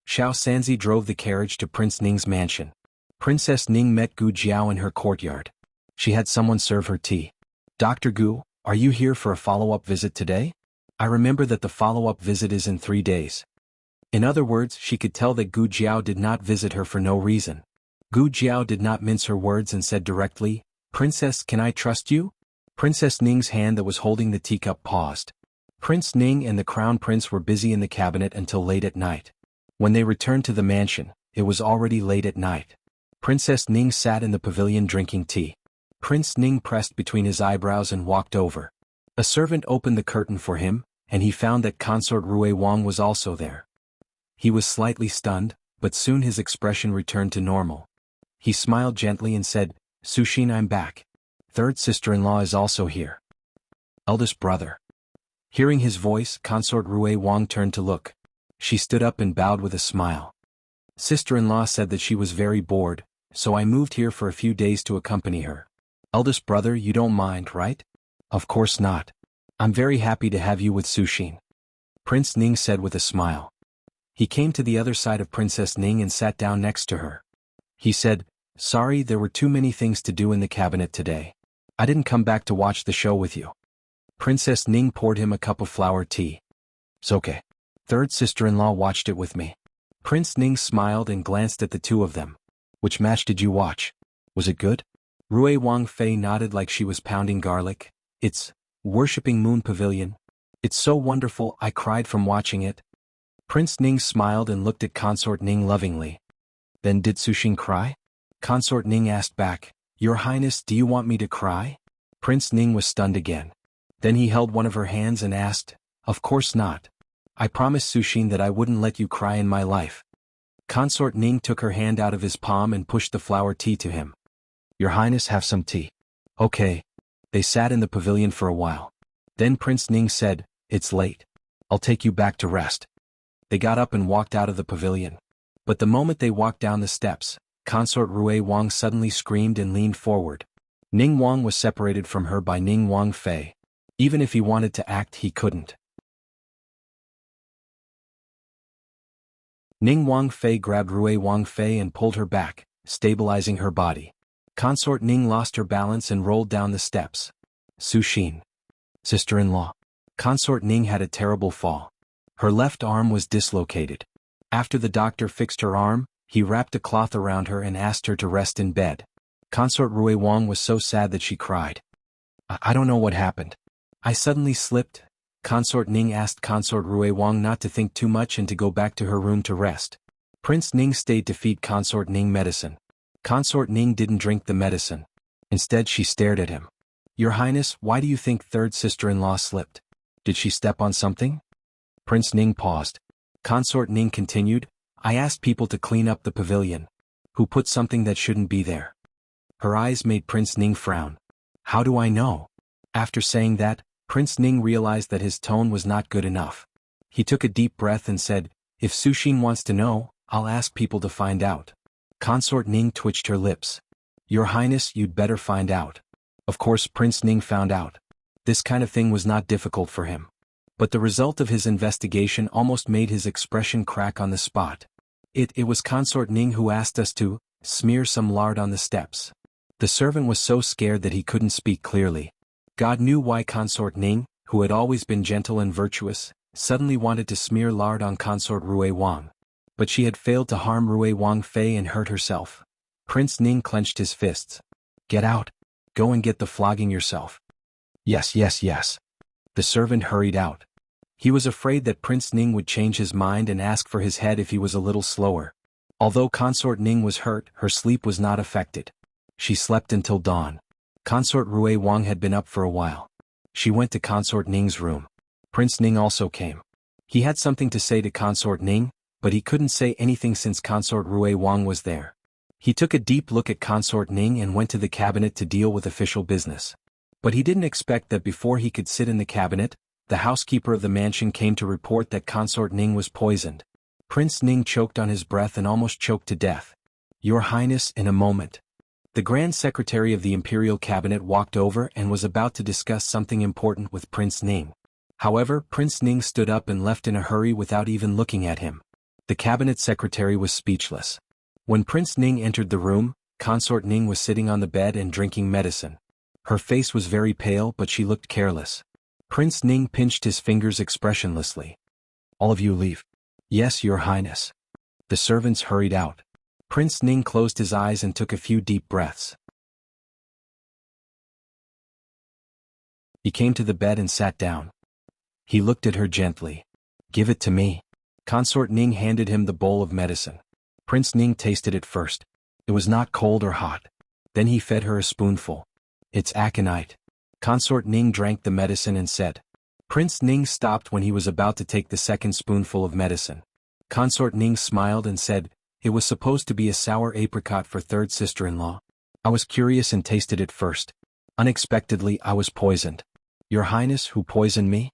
Xiao Sanzi drove the carriage to Prince Ning's mansion. Princess Ning met Gu Jiao in her courtyard. She had someone serve her tea. "Dr. Gu, are you here for a follow-up visit today?" I remember that the follow-up visit is in 3 days. In other words, she could tell that Gu Jiao did not visit her for no reason. Gu Jiao did not mince her words and said directly, "Princess, can I trust you?" Princess Ning's hand that was holding the teacup paused. Prince Ning and the Crown Prince were busy in the cabinet until late at night. When they returned to the mansion, it was already late at night. Princess Ning sat in the pavilion drinking tea. Prince Ning pressed between his eyebrows and walked over. A servant opened the curtain for him, and he found that Consort Rui Wang was also there. He was slightly stunned, but soon his expression returned to normal. He smiled gently and said, "Sushin, I'm back. Third sister-in-law is also here. Eldest brother." Hearing his voice, Consort Rui Wang turned to look. She stood up and bowed with a smile. Sister-in-law said that she was very bored, so I moved here for a few days to accompany her. Eldest brother, you don't mind, right? Of course not. I'm very happy to have you with Sushin. Prince Ning said with a smile. He came to the other side of Princess Ning and sat down next to her. He said, "Sorry, there were too many things to do in the cabinet today. I didn't come back to watch the show with you." Princess Ning poured him a cup of flower tea. "It's okay. Third sister-in-law watched it with me." Prince Ning smiled and glanced at the two of them. "Which match did you watch? Was it good?" Rui Wang Fei nodded like she was pounding garlic. "It's Worshipping Moon Pavilion. It's so wonderful, I cried from watching it." Prince Ning smiled and looked at Consort Ning lovingly. "Then did Sushin cry?" Consort Ning asked back, "Your Highness, do you want me to cry?" Prince Ning was stunned again. Then he held one of her hands and asked, "Of course not. I promised Sushin that I wouldn't let you cry in my life." Consort Ning took her hand out of his palm and pushed the flower tea to him. "Your Highness, have some tea." "Okay." They sat in the pavilion for a while. Then Prince Ning said, "It's late. I'll take you back to rest." They got up and walked out of the pavilion. But the moment they walked down the steps, Consort Rui Wang suddenly screamed and leaned forward. Ning Wang was separated from her by Ning Wang Fei. Even if he wanted to act, he couldn't. Ning Wang Fei grabbed Rui Wang Fei and pulled her back, stabilizing her body. Consort Ning lost her balance and rolled down the steps. Sushin. Sister-in-law. Consort Ning had a terrible fall. Her left arm was dislocated. After the doctor fixed her arm, he wrapped a cloth around her and asked her to rest in bed. Consort Rui Wang was so sad that she cried. I don't know what happened. I suddenly slipped." Consort Ning asked Consort Rui Wang not to think too much and to go back to her room to rest. Prince Ning stayed to feed Consort Ning medicine. Consort Ning didn't drink the medicine. Instead, she stared at him. "Your Highness, why do you think third sister-in-law slipped? Did she step on something?" Prince Ning paused. Consort Ning continued, "I asked people to clean up the pavilion. Who put something that shouldn't be there?" Her eyes made Prince Ning frown. "How do I know?" After saying that, Prince Ning realized that his tone was not good enough. He took a deep breath and said, "If Sushin wants to know, I'll ask people to find out." Consort Ning twitched her lips. "Your Highness, you'd better find out." Of course, Prince Ning found out. This kind of thing was not difficult for him. But the result of his investigation almost made his expression crack on the spot. It was Consort Ning who asked us to smear some lard on the steps. The servant was so scared that he couldn't speak clearly. God knew why Consort Ning, who had always been gentle and virtuous, suddenly wanted to smear lard on Consort Rui Wang. But she had failed to harm Rui Wang Fei and hurt herself. Prince Ning clenched his fists. "Get out. Go and get the flogging yourself." Yes. The servant hurried out. He was afraid that Prince Ning would change his mind and ask for his head if he was a little slower. Although Consort Ning was hurt, her sleep was not affected. She slept until dawn. Consort Rui Wang had been up for a while. She went to Consort Ning's room. Prince Ning also came. He had something to say to Consort Ning, but he couldn't say anything since Consort Rui Wang was there. He took a deep look at Consort Ning and went to the cabinet to deal with official business. But he didn't expect that before he could sit in the cabinet, the housekeeper of the mansion came to report that Consort Ning was poisoned. Prince Ning choked on his breath and almost choked to death. "Your Highness," in a moment. The Grand Secretary of the Imperial Cabinet walked over and was about to discuss something important with Prince Ning. However, Prince Ning stood up and left in a hurry without even looking at him. The Cabinet Secretary was speechless. When Prince Ning entered the room, Consort Ning was sitting on the bed and drinking medicine. Her face was very pale, but she looked careless. Prince Ning pinched his fingers expressionlessly. All of you leave. Yes, Your Highness. The servants hurried out. Prince Ning closed his eyes and took a few deep breaths. He came to the bed and sat down. He looked at her gently. Give it to me. Consort Ning handed him the bowl of medicine. Prince Ning tasted it first. It was not cold or hot. Then he fed her a spoonful. It's aconite. Consort Ning drank the medicine and said. Prince Ning stopped when he was about to take the second spoonful of medicine. Consort Ning smiled and said, it was supposed to be a sour apricot for third sister-in-law. I was curious and tasted it first. Unexpectedly, I was poisoned. Your Highness, who poisoned me?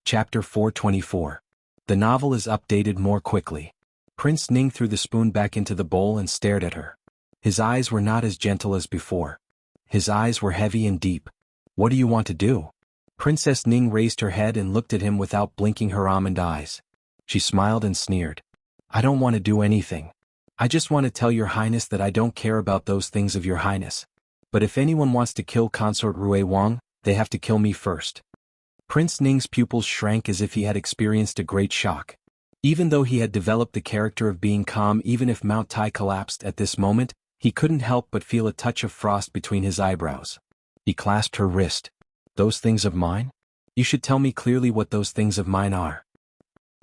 Chapter 424. The novel is updated more quickly. Prince Ning threw the spoon back into the bowl and stared at her. His eyes were not as gentle as before. His eyes were heavy and deep. What do you want to do? Princess Ning raised her head and looked at him without blinking her almond eyes. She smiled and sneered. I don't want to do anything. I just want to tell Your Highness that I don't care about those things of Your Highness. But if anyone wants to kill Consort Rui Wang, they have to kill me first. Prince Ning's pupils shrank as if he had experienced a great shock. Even though he had developed the character of being calm even if Mount Tai collapsed at this moment, he couldn't help but feel a touch of frost between his eyebrows. He clasped her wrist. Those things of mine? You should tell me clearly what those things of mine are.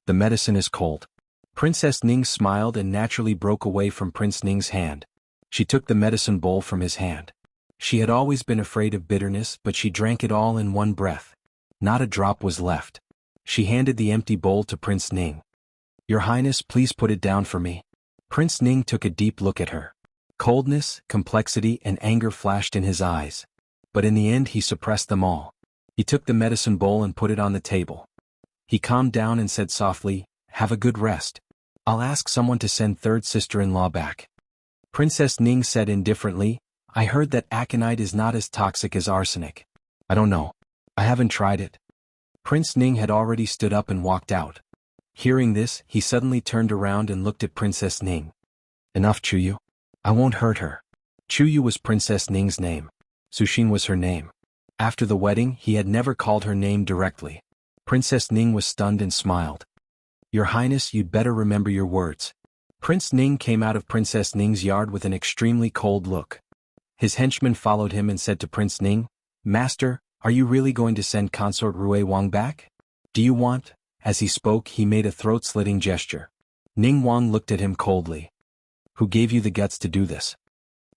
The medicine is cold. Princess Ning smiled and naturally broke away from Prince Ning's hand. She took the medicine bowl from his hand. She had always been afraid of bitterness, but she drank it all in one breath. Not a drop was left. She handed the empty bowl to Prince Ning. Your Highness, please put it down for me. Prince Ning took a deep look at her. Coldness, complexity, and anger flashed in his eyes. But in the end he suppressed them all. He took the medicine bowl and put it on the table. He calmed down and said softly, have a good rest. I'll ask someone to send third sister-in-law back. Princess Ning said indifferently, I heard that aconite is not as toxic as arsenic. I don't know. I haven't tried it. Prince Ning had already stood up and walked out. Hearing this, he suddenly turned around and looked at Princess Ning. Enough, Chuyu. I won't hurt her. Chuyu was Princess Ning's name. Sushin was her name. After the wedding, he had never called her name directly. Princess Ning was stunned and smiled. Your Highness, you'd better remember your words. Prince Ning came out of Princess Ning's yard with an extremely cold look. His henchman followed him and said to Prince Ning, Master, are you really going to send Consort Rui Wang back? Do you want? As he spoke, he made a throat-slitting gesture. Ning Wang looked at him coldly. Who gave you the guts to do this?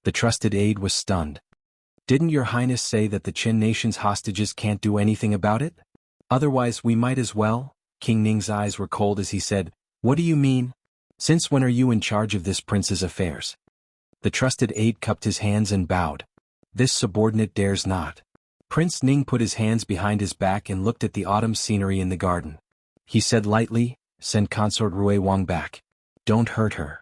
The trusted aide was stunned. Didn't Your Highness say that the Qin nation's hostages can't do anything about it? Otherwise we might as well? King Ning's eyes were cold as he said, What do you mean? Since when are you in charge of this prince's affairs? The trusted aide cupped his hands and bowed. This subordinate dares not. Prince Ning put his hands behind his back and looked at the autumn scenery in the garden. He said lightly, Send Consort Rui Wang back. Don't hurt her.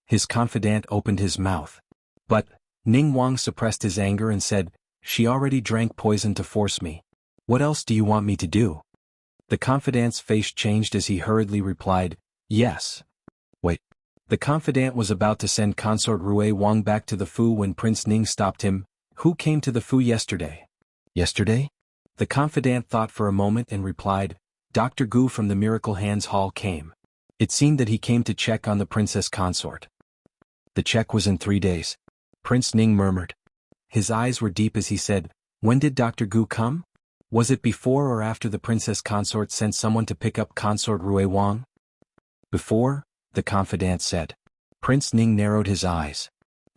His confidant opened his mouth. But, Ning Wang suppressed his anger and said, She already drank poison to force me. What else do you want me to do? The confidant's face changed as he hurriedly replied, Yes. Wait. The confidant was about to send Consort Rui Wang back to the Fu when Prince Ning stopped him. Who came to the Fu yesterday? Yesterday? The confidant thought for a moment and replied, Dr. Gu from the Miracle Hands Hall came. It seemed that he came to check on the princess consort. The check was in 3 days. Prince Ning murmured. His eyes were deep as he said, When did Dr. Gu come? Was it before or after the princess consort sent someone to pick up Consort Rui Wang? Before, the confidant said. Prince Ning narrowed his eyes.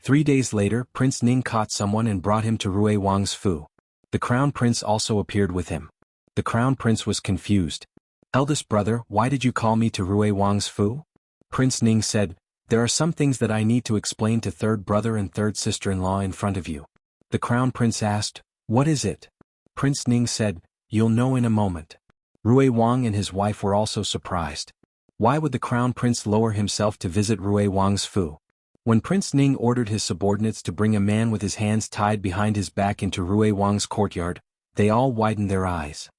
3 days later, Prince Ning caught someone and brought him to Rui Wang's Fu. The crown prince also appeared with him. The crown prince was confused. Eldest brother, why did you call me to Rui Wang's Fu? Prince Ning said, There are some things that I need to explain to third brother and third sister-in-law in front of you. The crown prince asked, What is it? Prince Ning said, You'll know in a moment. Rui Wang and his wife were also surprised. Why would the crown prince lower himself to visit Rui Wang's Fu? When Prince Ning ordered his subordinates to bring a man with his hands tied behind his back into Rui Wang's courtyard, they all widened their eyes.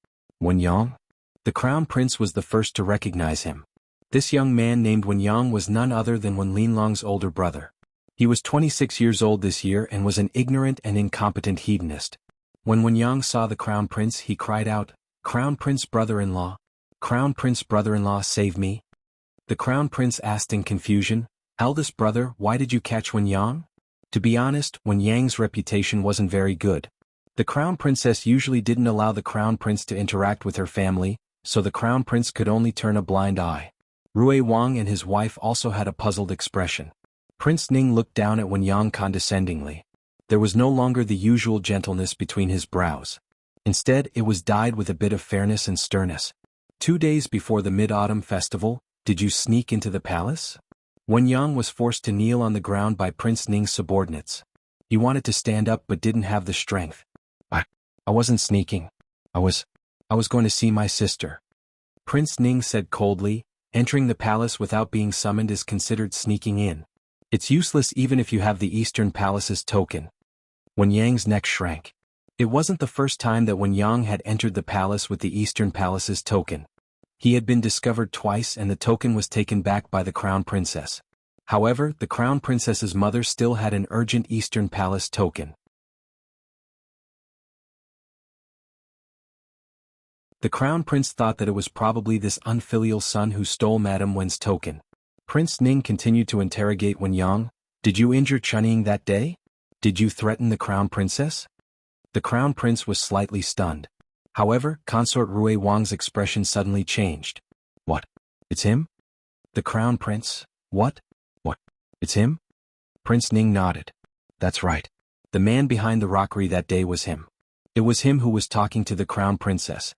Wen Yang? The crown prince was the first to recognize him. This young man named Wenyang was none other than Wen Linlong's older brother. He was 26 years old this year and was an ignorant and incompetent hedonist. When Wenyang saw the crown prince, he cried out, "Crown prince brother-in-law! Crown prince brother-in-law, save me!" The crown prince asked in confusion, "Eldest brother, why did you catch Wenyang?" To be honest, Wenyang's reputation wasn't very good. The crown princess usually didn't allow the crown prince to interact with her family, so the crown prince could only turn a blind eye. Rui Wang and his wife also had a puzzled expression. Prince Ning looked down at Wenyang condescendingly. There was no longer the usual gentleness between his brows. Instead, it was dyed with a bit of fairness and sternness. 2 days before the Mid-Autumn Festival, did you sneak into the palace? Wenyang was forced to kneel on the ground by Prince Ning's subordinates. He wanted to stand up but didn't have the strength. I wasn't sneaking. I was going to see my sister. Prince Ning said coldly, entering the palace without being summoned is considered sneaking in. It's useless even if you have the Eastern Palace's token. Wenyang's neck shrank. It wasn't the first time that Wenyang had entered the palace with the Eastern Palace's token. He had been discovered twice and the token was taken back by the crown princess. However, the crown princess's mother still had an urgent Eastern Palace token. The crown prince thought that it was probably this unfilial son who stole Madame Wen's token. Prince Ning continued to interrogate Wenyang. Did you injure Chunying that day? Did you threaten the crown princess? The crown prince was slightly stunned. However, consort Rui Wang's expression suddenly changed. What? It's him? The crown prince? What? It's him? Prince Ning nodded. That's right. The man behind the rockery that day was him. It was him who was talking to the crown princess.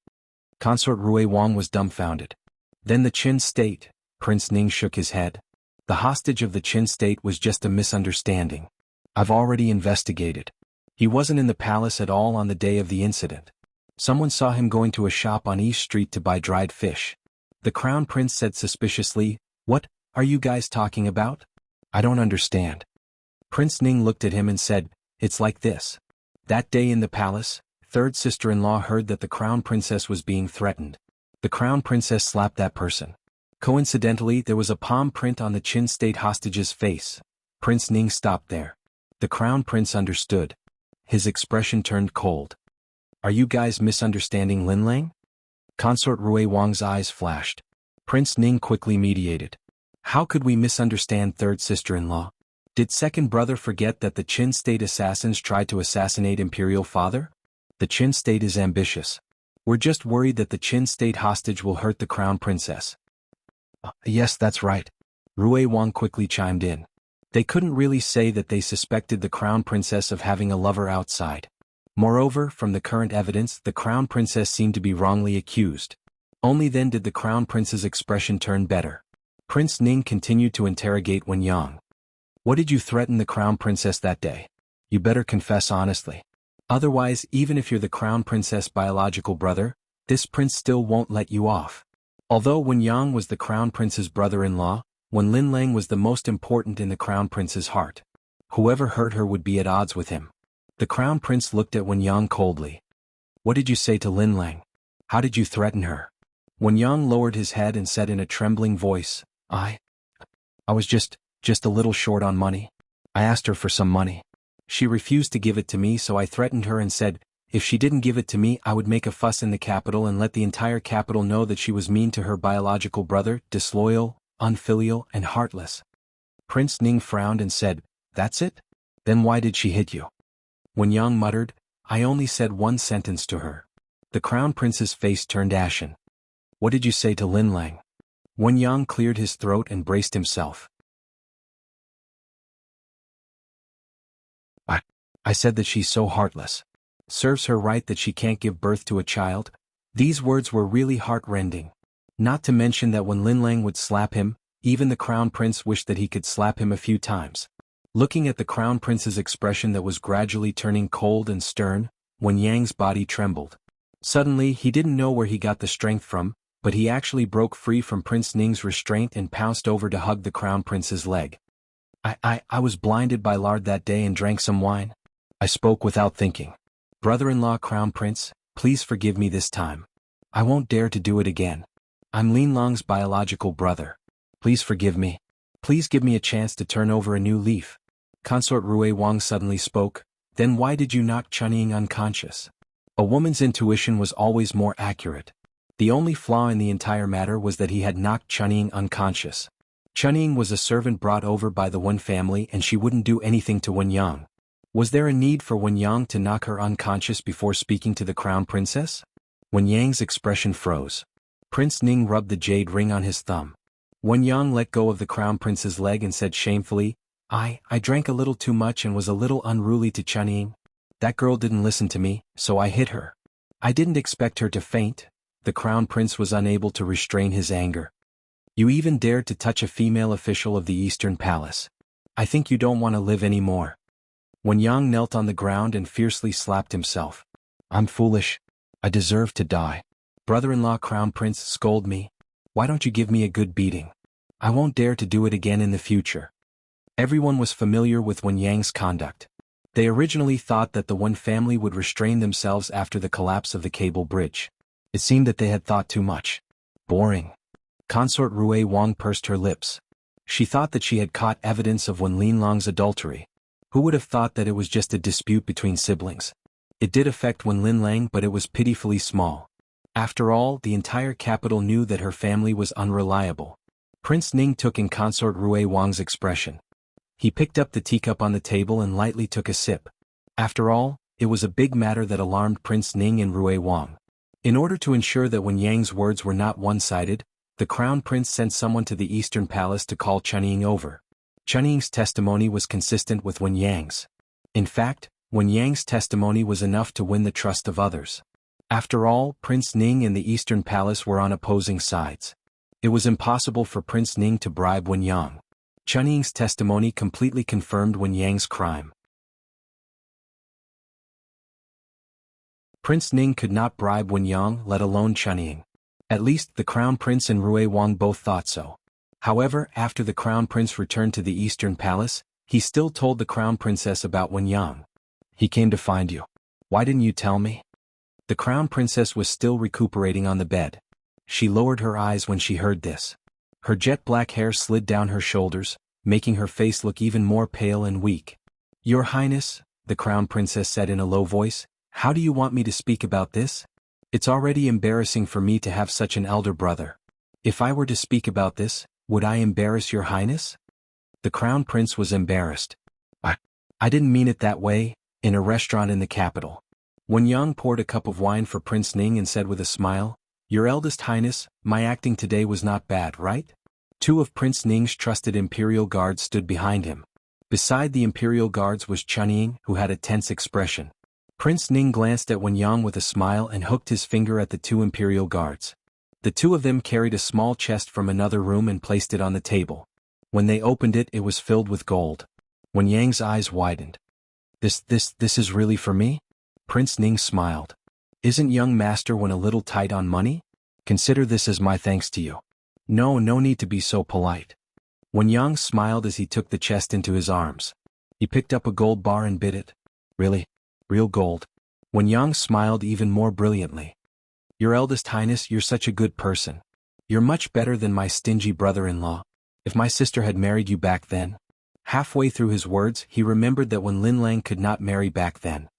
Consort Rui Wang was dumbfounded. Then the Qin state. Prince Ning shook his head. The hostage of the Qin state was just a misunderstanding. I've already investigated. He wasn't in the palace at all on the day of the incident. Someone saw him going to a shop on East Street to buy dried fish. The crown prince said suspiciously, "What are you guys talking about? I don't understand." Prince Ning looked at him and said, "It's like this. That day in the palace, third sister-in-law heard that the crown princess was being threatened. The crown princess slapped that person. Coincidentally, there was a palm print on the Qin state hostage's face." Prince Ning stopped there. The crown prince understood. His expression turned cold. "Are you guys misunderstanding Linlang?" Consort Rui Wang's eyes flashed. Prince Ning quickly mediated. "How could we misunderstand third sister-in-law? Did second brother forget that the Qin state assassins tried to assassinate imperial father? The Qin state is ambitious. We're just worried that the Qin state hostage will hurt the crown princess." Yes, that's right. Rui Wang quickly chimed in. They couldn't really say that they suspected the crown princess of having a lover outside. Moreover, from the current evidence, the crown princess seemed to be wrongly accused. Only then did the crown prince's expression turn better. Prince Ning continued to interrogate Wenyang. "What did you threaten the crown princess that day? You better confess honestly. Otherwise, even if you're the crown princess' biological brother, this prince still won't let you off." Although Wenyang was the crown prince's brother-in-law, Wen Linlang was the most important in the crown prince's heart. Whoever hurt her would be at odds with him. The crown prince looked at Wenyang coldly. "What did you say to Linlang? How did you threaten her?" Wenyang lowered his head and said in a trembling voice, I was just a little short on money. I asked her for some money. She refused to give it to me, so I threatened her and said, if she didn't give it to me, I would make a fuss in the capital and let the entire capital know that she was mean to her biological brother, disloyal, unfilial, and heartless. Prince Ning frowned and said, "That's it? Then why did she hit you?" Wenyang muttered, "I only said one sentence to her." The crown prince's face turned ashen. "What did you say to Linlang?" Wenyang cleared his throat and braced himself. I said that she's so heartless. Serves her right that she can't give birth to a child." These words were really heart-rending. Not to mention that when Linlang would slap him, even the crown prince wished that he could slap him a few times. Looking at the crown prince's expression that was gradually turning cold and stern, Wenyang's body trembled. Suddenly, he didn't know where he got the strength from, but he actually broke free from Prince Ning's restraint and pounced over to hug the crown prince's leg. I was blinded by lard that day and drank some wine. I spoke without thinking. Brother-in-law crown prince, please forgive me this time. I won't dare to do it again. I'm Linlong's biological brother. Please forgive me. Please give me a chance to turn over a new leaf. Consort Rui Wang suddenly spoke. Then why did you knock Chunying unconscious? A woman's intuition was always more accurate. The only flaw in the entire matter was that he had knocked Chunying unconscious. Chunying was a servant brought over by the Wen family and she wouldn't do anything to Wen Yang. Was there a need for Wen Yang to knock her unconscious before speaking to the crown princess? Wen Yang's expression froze. Prince Ning rubbed the jade ring on his thumb. Wen Yang let go of the crown prince's leg and said shamefully, I drank a little too much and was a little unruly to Chunying. That girl didn't listen to me, so I hit her. I didn't expect her to faint. The crown prince was unable to restrain his anger. You even dared to touch a female official of the Eastern Palace. I think you don't want to live anymore. Wen Yang knelt on the ground and fiercely slapped himself. I'm foolish. I deserve to die. Brother-in-law Crown Prince, scold me. Why don't you give me a good beating? I won't dare to do it again in the future. Everyone was familiar with Wen Yang's conduct. They originally thought that the Wen family would restrain themselves after the collapse of the cable bridge. It seemed that they had thought too much. Boring. Consort Rui Wang pursed her lips. She thought that she had caught evidence of Wen Linlong's adultery. Who would have thought that it was just a dispute between siblings? It did affect Wen Linlang, but it was pitifully small. After all, the entire capital knew that her family was unreliable. Prince Ning took in Consort Rui Wang's expression. He picked up the teacup on the table and lightly took a sip. After all, it was a big matter that alarmed Prince Ning and Rui Wang. In order to ensure that Wen Yang's words were not one-sided, the crown prince sent someone to the Eastern Palace to call Chunying over. Chunying's testimony was consistent with Wen Yang's. In fact, Wen Yang's testimony was enough to win the trust of others. After all, Prince Ning and the Eastern Palace were on opposing sides. It was impossible for Prince Ning to bribe Wen Yang. Chunying's testimony completely confirmed Wen Yang's crime. Prince Ning could not bribe Wen Yang, let alone Chunying. At least, the Crown Prince and Rui Wang both thought so. However, after the Crown Prince returned to the Eastern Palace, he still told the Crown Princess about Wen Yang. He came to find you. Why didn't you tell me? The Crown Princess was still recuperating on the bed. She lowered her eyes when she heard this. Her jet-black hair slid down her shoulders, making her face look even more pale and weak. Your Highness, the Crown Princess said in a low voice, how do you want me to speak about this? It's already embarrassing for me to have such an elder brother. If I were to speak about this, would I embarrass your Highness? The Crown Prince was embarrassed. I didn't mean it that way. In a restaurant in the capital. Wen Yang poured a cup of wine for Prince Ning and said with a smile, Your Eldest Highness, my acting today was not bad, right? Two of Prince Ning's trusted Imperial Guards stood behind him. Beside the Imperial Guards was Chunying, who had a tense expression. Prince Ning glanced at Wen Yang with a smile and hooked his finger at the two Imperial Guards. The two of them carried a small chest from another room and placed it on the table. When they opened it, it was filled with gold. Wen Yang's eyes widened. This is really for me? Prince Ning smiled. Isn't young master Wen a little tight on money? Consider this as my thanks to you. No need to be so polite. Wen Yang smiled as he took the chest into his arms. He picked up a gold bar and bit it. Really? Real gold? Wen Yang smiled even more brilliantly. Your Eldest Highness, you're such a good person. You're much better than my stingy brother-in-law. If my sister had married you back then. Halfway through his words, he remembered that Wen Linlang could not marry back then.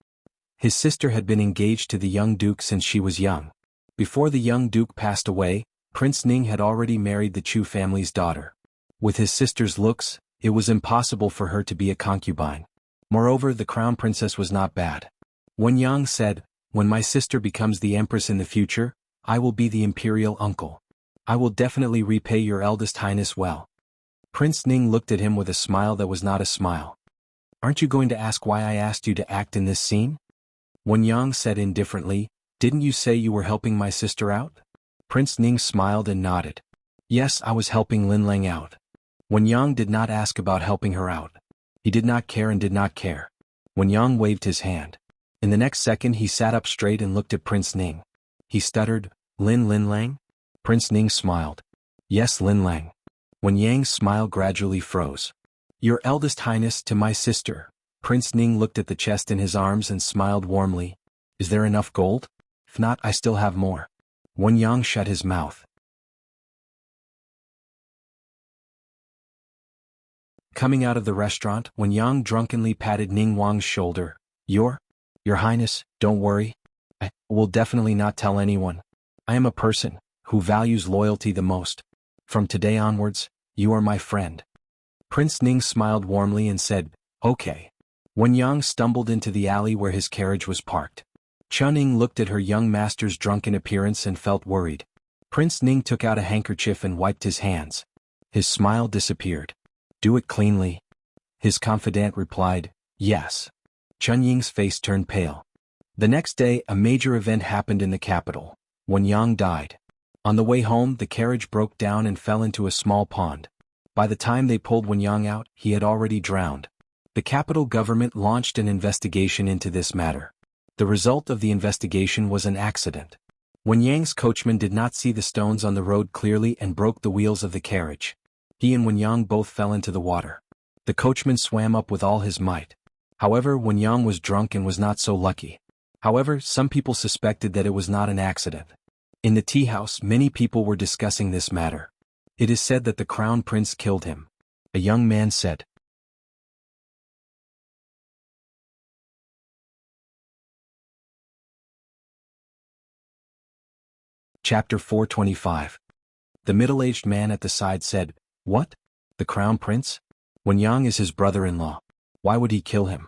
His sister had been engaged to the young duke since she was young. Before the young duke passed away, Prince Ning had already married the Chu family's daughter. With his sister's looks, it was impossible for her to be a concubine. Moreover, the crown princess was not bad. Wen Yang said, When my sister becomes the empress in the future, I will be the imperial uncle. I will definitely repay your Eldest Highness well. Prince Ning looked at him with a smile that was not a smile. Aren't you going to ask why I asked you to act in this scene? Wen Yang said indifferently, Didn't you say you were helping my sister out? Prince Ning smiled and nodded. Yes, I was helping Linlang out. Wen Yang did not ask about helping her out. He did not care and did not care. Wen Yang waved his hand. In the next second he sat up straight and looked at Prince Ning. He stuttered, Linlang? Prince Ning smiled. Yes, Linlang. Wen Yang's smile gradually froze. Your Eldest Highness, to my sister. Prince Ning looked at the chest in his arms and smiled warmly. Is there enough gold? If not, I still have more. Wen Yang shut his mouth. Coming out of the restaurant, Wen Yang drunkenly patted Ning Wang's shoulder. Your Highness, don't worry. I will definitely not tell anyone. I am a person who values loyalty the most. From today onwards, you are my friend. Prince Ning smiled warmly and said, Okay. Wen Yang stumbled into the alley where his carriage was parked. Chun Ning looked at her young master's drunken appearance and felt worried. Prince Ning took out a handkerchief and wiped his hands. His smile disappeared. Do it cleanly. His confidant replied, Yes. Chun Ying's face turned pale. The next day, a major event happened in the capital. Wen Yang died. On the way home, the carriage broke down and fell into a small pond. By the time they pulled Wen Yang out, he had already drowned. The capital government launched an investigation into this matter. The result of the investigation was an accident. Wen Yang's coachman did not see the stones on the road clearly and broke the wheels of the carriage. He and Wen Yang both fell into the water. The coachman swam up with all his might. However, Wen Yang was drunk and was not so lucky. However, some people suspected that it was not an accident. In the tea house, many people were discussing this matter. It is said that the crown prince killed him. A young man said. Chapter 425. The middle-aged man at the side said, What? The crown prince? Wen Yang is his brother-in-law. Why would he kill him?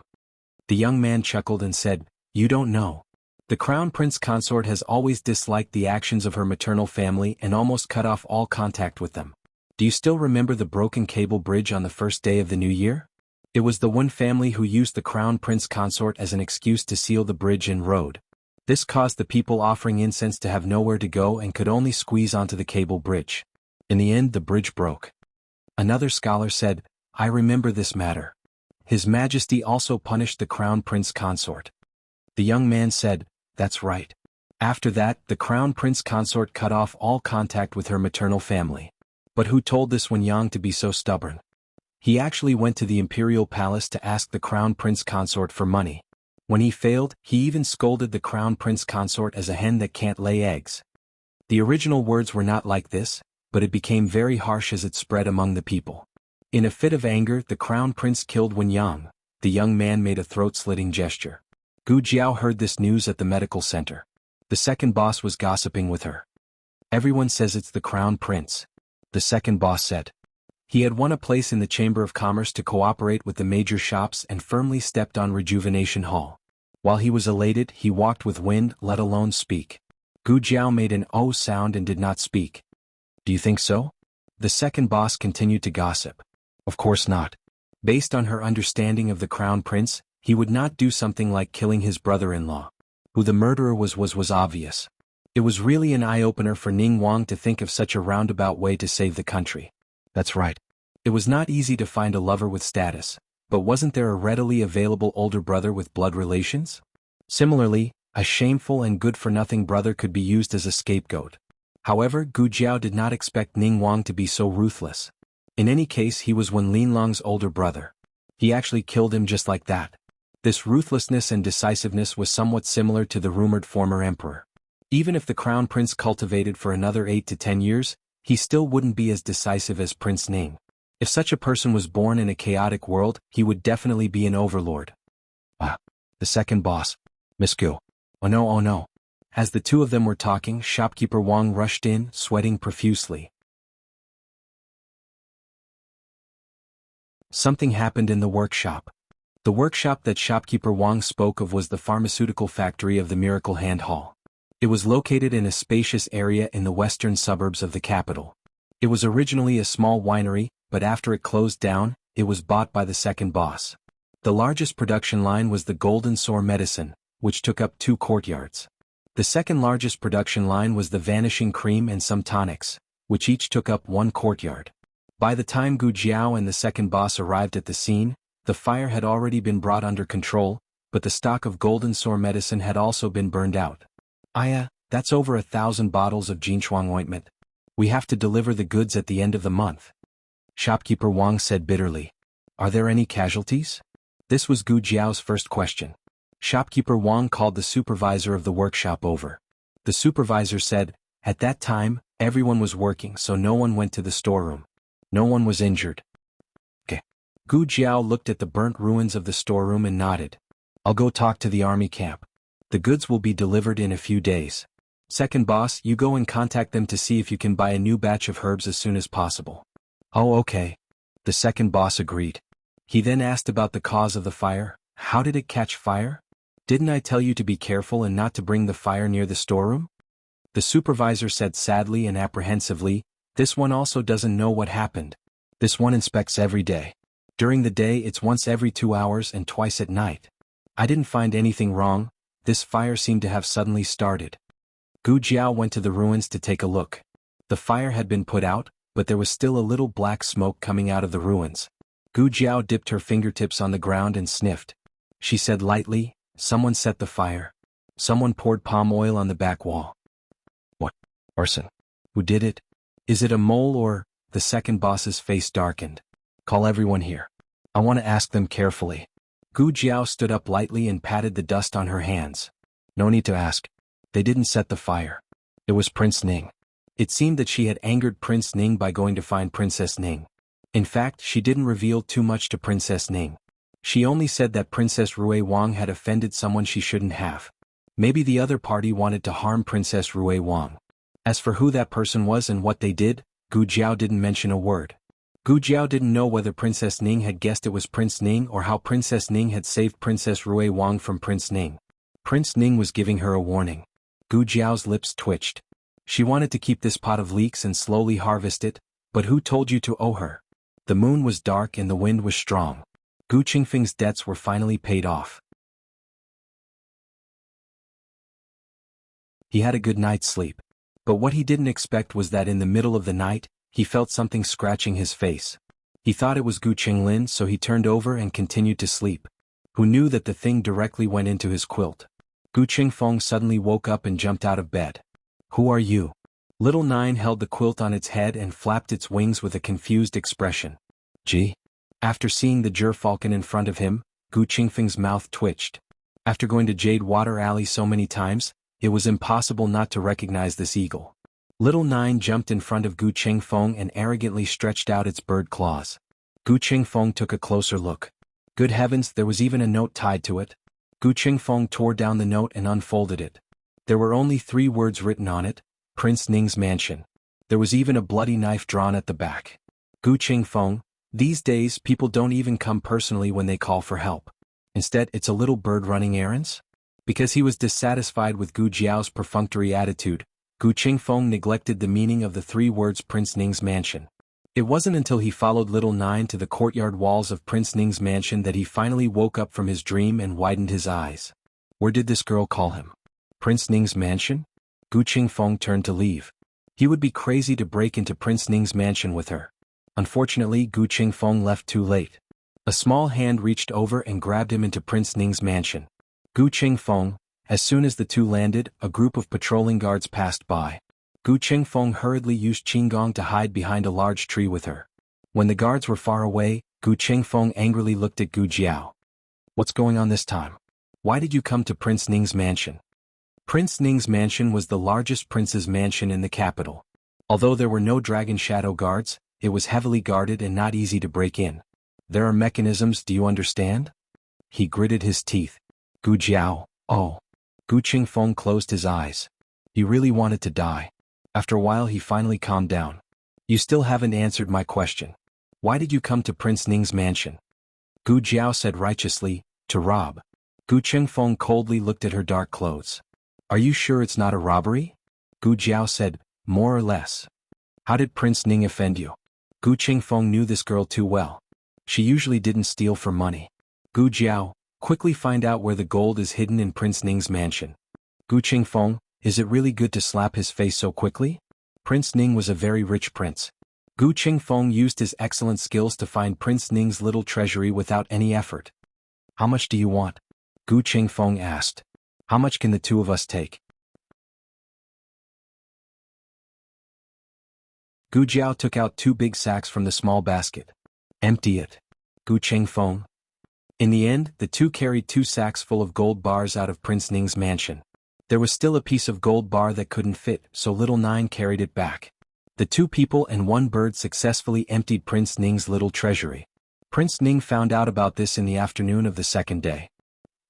The young man chuckled and said, You don't know. The crown prince consort has always disliked the actions of her maternal family and almost cut off all contact with them. Do you still remember the broken cable bridge on the first day of the new year? It was the one family who used the crown prince consort as an excuse to seal the bridge and road. This caused the people offering incense to have nowhere to go and could only squeeze onto the cable bridge. In the end, the bridge broke. Another scholar said, I remember this matter. His Majesty also punished the crown prince consort. The young man said, That's right. After that, the crown prince consort cut off all contact with her maternal family. But who told this Wen Yang to be so stubborn? He actually went to the imperial palace to ask the crown prince consort for money. When he failed, he even scolded the crown prince consort as a hen that can't lay eggs. The original words were not like this, but it became very harsh as it spread among the people. In a fit of anger, the crown prince killed Wen Yang. The young man made a throat-slitting gesture. Gu Jiao heard this news at the medical center. The second boss was gossiping with her. Everyone says it's the crown prince. The second boss said. He had won a place in the Chamber of Commerce to cooperate with the major shops and firmly stepped on Rejuvenation Hall. While he was elated, he walked with wind, let alone speak. Gu Jiao made an "oh" sound and did not speak. Do you think so? The second boss continued to gossip. Of course not. Based on her understanding of the crown prince, he would not do something like killing his brother-in-law. Who the murderer was obvious. It was really an eye-opener for Ning Wang to think of such a roundabout way to save the country. That's right. It was not easy to find a lover with status, but wasn't there a readily available older brother with blood relations? Similarly, a shameful and good-for-nothing brother could be used as a scapegoat. However, Gu Jiao did not expect Ning Wang to be so ruthless. In any case, he was Wen Linlong's older brother. He actually killed him just like that. This ruthlessness and decisiveness was somewhat similar to the rumored former emperor. Even if the crown prince cultivated for another 8 to 10 years, he still wouldn't be as decisive as Prince Ning. If such a person was born in a chaotic world, he would definitely be an overlord. The second boss. Miss Gu. Oh no. As the two of them were talking, shopkeeper Wang rushed in, sweating profusely. Something happened in the workshop. The workshop that shopkeeper Wang spoke of was the pharmaceutical factory of the Miracle Hand Hall. It was located in a spacious area in the western suburbs of the capital. It was originally a small winery, but after it closed down, it was bought by the second boss. The largest production line was the Golden Sore Medicine, which took up 2 courtyards. The second largest production line was the Vanishing Cream and some tonics, which each took up 1 courtyard. By the time Gu Jiao and the second boss arrived at the scene, the fire had already been brought under control, but the stock of Golden Sore Medicine had also been burned out. That's over 1,000 bottles of Jinshuang ointment. We have to deliver the goods at the end of the month. Shopkeeper Wang said bitterly. Are there any casualties? This was Gu Jiao's first question. Shopkeeper Wang called the supervisor of the workshop over. The supervisor said, At that time, everyone was working, so no one went to the storeroom. No one was injured. Okay. Gu Jiao looked at the burnt ruins of the storeroom and nodded. I'll go talk to the army camp. The goods will be delivered in a few days. Second boss, you go and contact them to see if you can buy a new batch of herbs as soon as possible. Oh, okay. The second boss agreed. He then asked about the cause of the fire. How did it catch fire? Didn't I tell you to be careful and not to bring the fire near the storeroom? The supervisor said sadly and apprehensively, this one also doesn't know what happened. This one inspects every day. During the day it's once every 2 hours and twice at night. I didn't find anything wrong. This fire seemed to have suddenly started. Gu Jiao went to the ruins to take a look. The fire had been put out, but there was still a little black smoke coming out of the ruins. Gu Jiao dipped her fingertips on the ground and sniffed. She said lightly, someone set the fire. Someone poured palm oil on the back wall. What? Arson. Who did it? Is it a mole or? The second boss's face darkened. Call everyone here. I want to ask them carefully. Gu Jiao stood up lightly and patted the dust on her hands. No need to ask. They didn't set the fire. It was Prince Ning. It seemed that she had angered Prince Ning by going to find Princess Ning. In fact, she didn't reveal too much to Princess Ning. She only said that Princess Rui Wang had offended someone she shouldn't have. Maybe the other party wanted to harm Princess Rui Wang. As for who that person was and what they did, Gu Jiao didn't mention a word. Gu Jiao didn't know whether Princess Ning had guessed it was Prince Ning or how Princess Ning had saved Princess Rui Wang from Prince Ning. Prince Ning was giving her a warning. Gu Jiao's lips twitched. She wanted to keep this pot of leeks and slowly harvest it, but who told you to owe her? The moon was dark and the wind was strong. Gu Qingfeng's debts were finally paid off. He had a good night's sleep. But what he didn't expect was that in the middle of the night, he felt something scratching his face. He thought it was Gu Qinglin, so he turned over and continued to sleep. Who knew that the thing directly went into his quilt? Gu Qingfeng suddenly woke up and jumped out of bed. Who are you? Little Nine held the quilt on its head and flapped its wings with a confused expression. Gee. After seeing the gerfalcon in front of him, Gu Qingfeng's mouth twitched. After going to Jade Water Alley so many times, it was impossible not to recognize this eagle. Little Nine jumped in front of Gu Qingfeng and arrogantly stretched out its bird claws. Gu Qingfeng took a closer look. Good heavens, there was even a note tied to it. Gu Qingfeng tore down the note and unfolded it. There were only 3 words written on it, Prince Ning's mansion. There was even a bloody knife drawn at the back. Gu Qingfeng, these days people don't even come personally when they call for help. Instead, it's a little bird running errands? Because he was dissatisfied with Gu Jiao's perfunctory attitude, Gu Qingfeng neglected the meaning of the 3 words Prince Ning's mansion. It wasn't until he followed Little Nine to the courtyard walls of Prince Ning's mansion that he finally woke up from his dream and widened his eyes. Where did this girl call him? Prince Ning's mansion? Gu Qingfeng turned to leave. He would be crazy to break into Prince Ning's mansion with her. Unfortunately, Gu Qingfeng left too late. A small hand reached over and grabbed him into Prince Ning's mansion. Gu Qingfeng, as soon as the two landed, a group of patrolling guards passed by. Gu Qingfeng hurriedly used Qinggong to hide behind a large tree with her. When the guards were far away, Gu Qingfeng angrily looked at Gu Jiao. What's going on this time? Why did you come to Prince Ning's mansion? Prince Ning's mansion was the largest prince's mansion in the capital. Although there were no dragon shadow guards, it was heavily guarded and not easy to break in. There are mechanisms, do you understand? He gritted his teeth. Gu Jiao, oh. Gu Qingfeng closed his eyes. He really wanted to die. After a while he finally calmed down. You still haven't answered my question. Why did you come to Prince Ning's mansion? Gu Jiao said righteously, to rob. Gu Qingfeng coldly looked at her dark clothes. Are you sure it's not a robbery? Gu Jiao said, more or less. How did Prince Ning offend you? Gu Qingfeng knew this girl too well. She usually didn't steal for money. Gu Jiao, quickly find out where the gold is hidden in Prince Ning's mansion. Gu Qingfeng, is it really good to slap his face so quickly? Prince Ning was a very rich prince. Gu Qingfeng used his excellent skills to find Prince Ning's little treasury without any effort. How much do you want? Gu Qingfeng asked. How much can the two of us take? Gu Jiao took out 2 big sacks from the small basket. Empty it. Gu Qingfeng. In the end, the two carried 2 sacks full of gold bars out of Prince Ning's mansion. There was still a piece of gold bar that couldn't fit, so little Nine carried it back. The two people and one bird successfully emptied Prince Ning's little treasury. Prince Ning found out about this in the afternoon of the second day.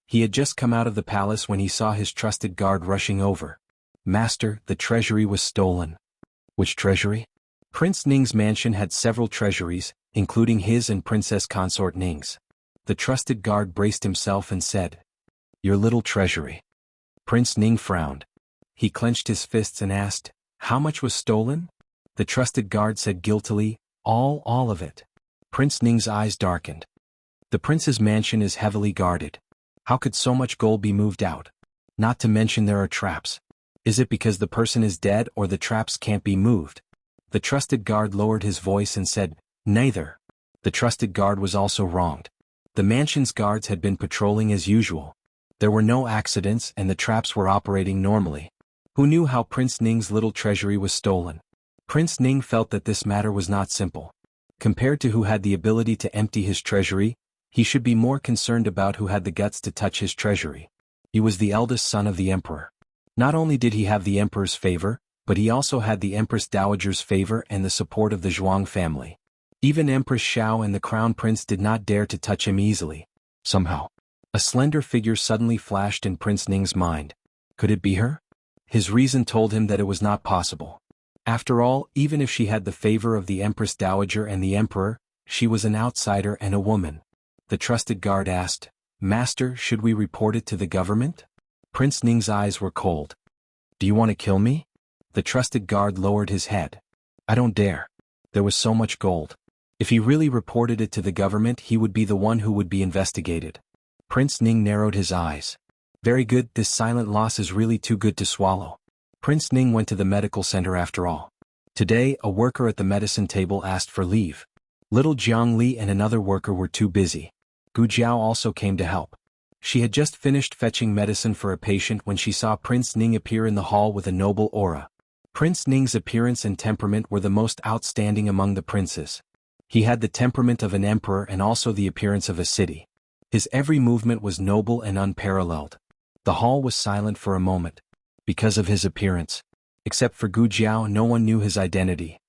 He had just come out of the palace when he saw his trusted guard rushing over. "Master, the treasury was stolen." "Which treasury?" Prince Ning's mansion had several treasuries, including his and Princess Consort Ning's. The trusted guard braced himself and said, "Your little treasury." Prince Ning frowned. He clenched his fists and asked, "How much was stolen?" The trusted guard said guiltily, All of it." Prince Ning's eyes darkened. The prince's mansion is heavily guarded. How could so much gold be moved out? Not to mention there are traps. Is it because the person is dead or the traps can't be moved? The trusted guard lowered his voice and said, "Neither." The trusted guard was also wronged. The mansion's guards had been patrolling as usual. There were no accidents and the traps were operating normally. Who knew how Prince Ning's little treasury was stolen? Prince Ning felt that this matter was not simple. Compared to who had the ability to empty his treasury, he should be more concerned about who had the guts to touch his treasury. He was the eldest son of the emperor. Not only did he have the emperor's favor, but he also had the Empress Dowager's favor and the support of the Zhuang family. Even Empress Xiao and the Crown Prince did not dare to touch him easily. Somehow, a slender figure suddenly flashed in Prince Ning's mind. Could it be her? His reason told him that it was not possible. After all, even if she had the favor of the Empress Dowager and the Emperor, she was an outsider and a woman. The trusted guard asked, "Master, should we report it to the government?" Prince Ning's eyes were cold. "Do you want to kill me?" The trusted guard lowered his head. "I don't dare. There was so much gold. If he really reported it to the government, he would be the one who would be investigated." Prince Ning narrowed his eyes. Very good, this silent loss is really too good to swallow. Prince Ning went to the medical center after all. Today, a worker at the medicine table asked for leave. Little Jiang Li and another worker were too busy. Gu Jiao also came to help. She had just finished fetching medicine for a patient when she saw Prince Ning appear in the hall with a noble aura. Prince Ning's appearance and temperament were the most outstanding among the princes. He had the temperament of an emperor and also the appearance of a city. His every movement was noble and unparalleled. The hall was silent for a moment. Because of his appearance. Except for Gu Jiao, no one knew his identity.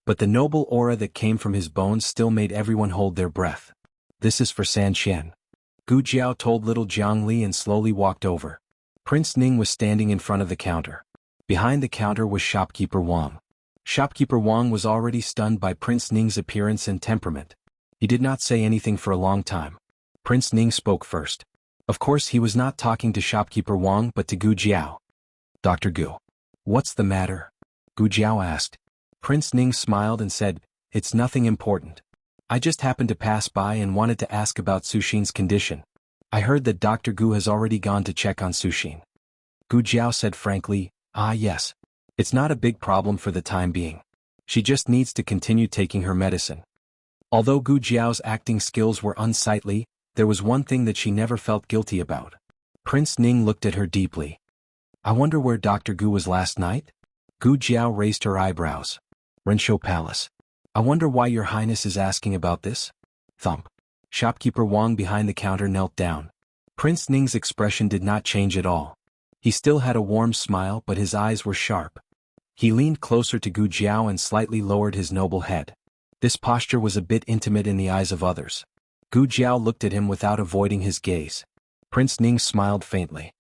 But the noble aura that came from his bones still made everyone hold their breath. "This is for San Qian." Gu Jiao told little Jiang Li and slowly walked over. Prince Ning was standing in front of the counter. Behind the counter was shopkeeper Wang. Shopkeeper Wang was already stunned by Prince Ning's appearance and temperament. He did not say anything for a long time. Prince Ning spoke first. Of course he was not talking to shopkeeper Wang but to Gu Jiao. "Dr. Gu. What's the matter?" Gu Jiao asked. Prince Ning smiled and said, "It's nothing important. I just happened to pass by and wanted to ask about Suxin's condition. I heard that Dr. Gu has already gone to check on Suxin." Gu Jiao said frankly, "Ah yes. It's not a big problem for the time being. She just needs to continue taking her medicine." Although Gu Jiao's acting skills were unsightly, there was one thing that she never felt guilty about. Prince Ning looked at her deeply. "I wonder where Dr. Gu was last night?" Gu Jiao raised her eyebrows. "Renshou Palace. I wonder why your highness is asking about this?" Thump. Shopkeeper Wang behind the counter knelt down. Prince Ning's expression did not change at all. He still had a warm smile but his eyes were sharp. He leaned closer to Gu Jiao and slightly lowered his noble head. This posture was a bit intimate in the eyes of others. Gu Jiao looked at him without avoiding his gaze. Prince Ning smiled faintly.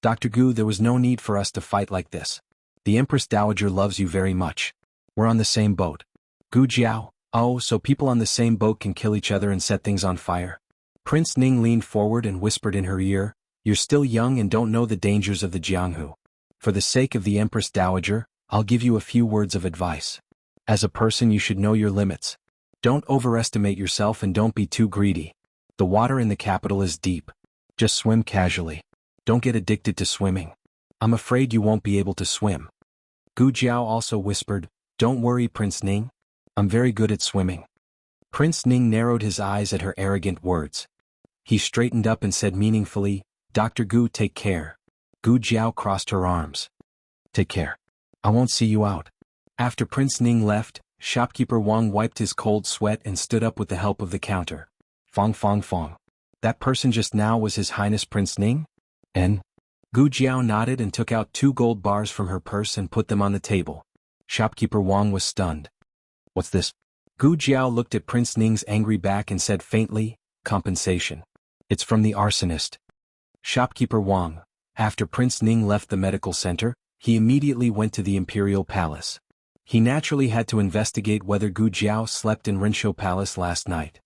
"Dr. Gu, there was no need for us to fight like this. The Empress Dowager loves you very much. We're on the same boat." Gu Jiao, "Oh, so people on the same boat can kill each other and set things on fire?" Prince Ning leaned forward and whispered in her ear, "You're still young and don't know the dangers of the Jianghu. For the sake of the Empress Dowager, I'll give you a few words of advice. As a person you should know your limits. Don't overestimate yourself and don't be too greedy. The water in the capital is deep. Just swim casually. Don't get addicted to swimming. I'm afraid you won't be able to swim." Gu Jiao also whispered, "Don't worry, Prince Ning. I'm very good at swimming." Prince Ning narrowed his eyes at her arrogant words. He straightened up and said meaningfully, "Dr. Gu, take care." Gu Jiao crossed her arms. "Take care. I won't see you out." After Prince Ning left, shopkeeper Wang wiped his cold sweat and stood up with the help of the counter. Fong fong fong. That person just now was His Highness Prince Ning? And? Gu Jiao nodded and took out 2 gold bars from her purse and put them on the table. Shopkeeper Wang was stunned. What's this? Gu Jiao looked at Prince Ning's angry back and said faintly, compensation. It's from the arsonist. Shopkeeper Wang. After Prince Ning left the medical center, he immediately went to the Imperial Palace. He naturally had to investigate whether Gu Jiao slept in Rensho Palace last night.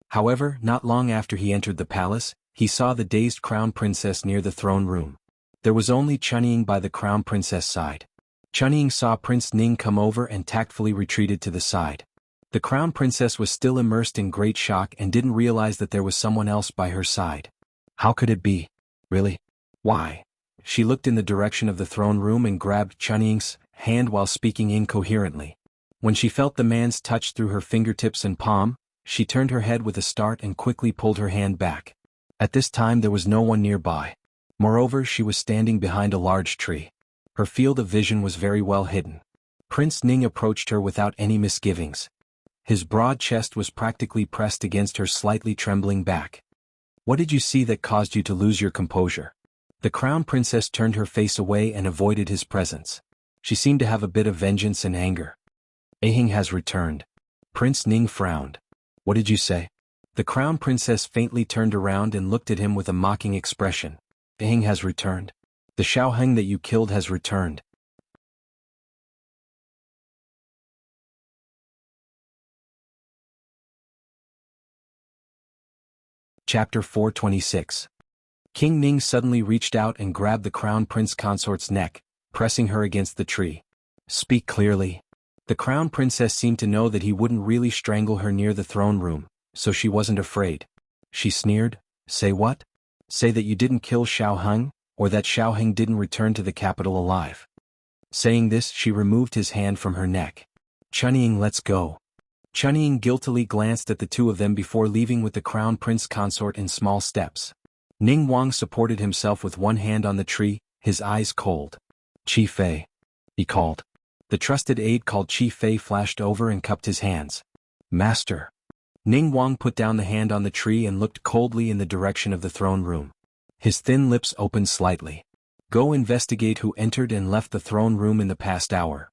However, not long after he entered the palace, he saw the dazed crown princess near the throne room. There was only Chunying by the crown princess' side. Chunying saw Prince Ning come over and tactfully retreated to the side. The crown princess was still immersed in great shock and didn't realize that there was someone else by her side. How could it be? Really? Why? She looked in the direction of the throne room and grabbed Chunying's hand while speaking incoherently. When she felt the man's touch through her fingertips and palm, she turned her head with a start and quickly pulled her hand back. At this time there was no one nearby. Moreover, she was standing behind a large tree. Her field of vision was very well hidden. Prince Ning approached her without any misgivings. His broad chest was practically pressed against her slightly trembling back. What did you see that caused you to lose your composure? The crown princess turned her face away and avoided his presence. She seemed to have a bit of vengeance and anger. Ahing has returned. Prince Ning frowned. What did you say? The crown princess faintly turned around and looked at him with a mocking expression. Ahing has returned. The Xiaoheng that you killed has returned. Chapter 426. King Ning suddenly reached out and grabbed the crown prince consort's neck, pressing her against the tree. Speak clearly. The crown princess seemed to know that he wouldn't really strangle her near the throne room, so she wasn't afraid. She sneered. Say what? Say that you didn't kill Xiaoheng, or that Xiaoheng didn't return to the capital alive. Saying this, she removed his hand from her neck. Chunying, let's go. Chunying guiltily glanced at the two of them before leaving with the crown prince consort in small steps. Ning Wang supported himself with one hand on the tree, his eyes cold. Qi Fei, he called. The trusted aide called Qi Fei flashed over and cupped his hands. Master. Ning Wang put down the hand on the tree and looked coldly in the direction of the throne room. His thin lips opened slightly. Go investigate who entered and left the throne room in the past hour.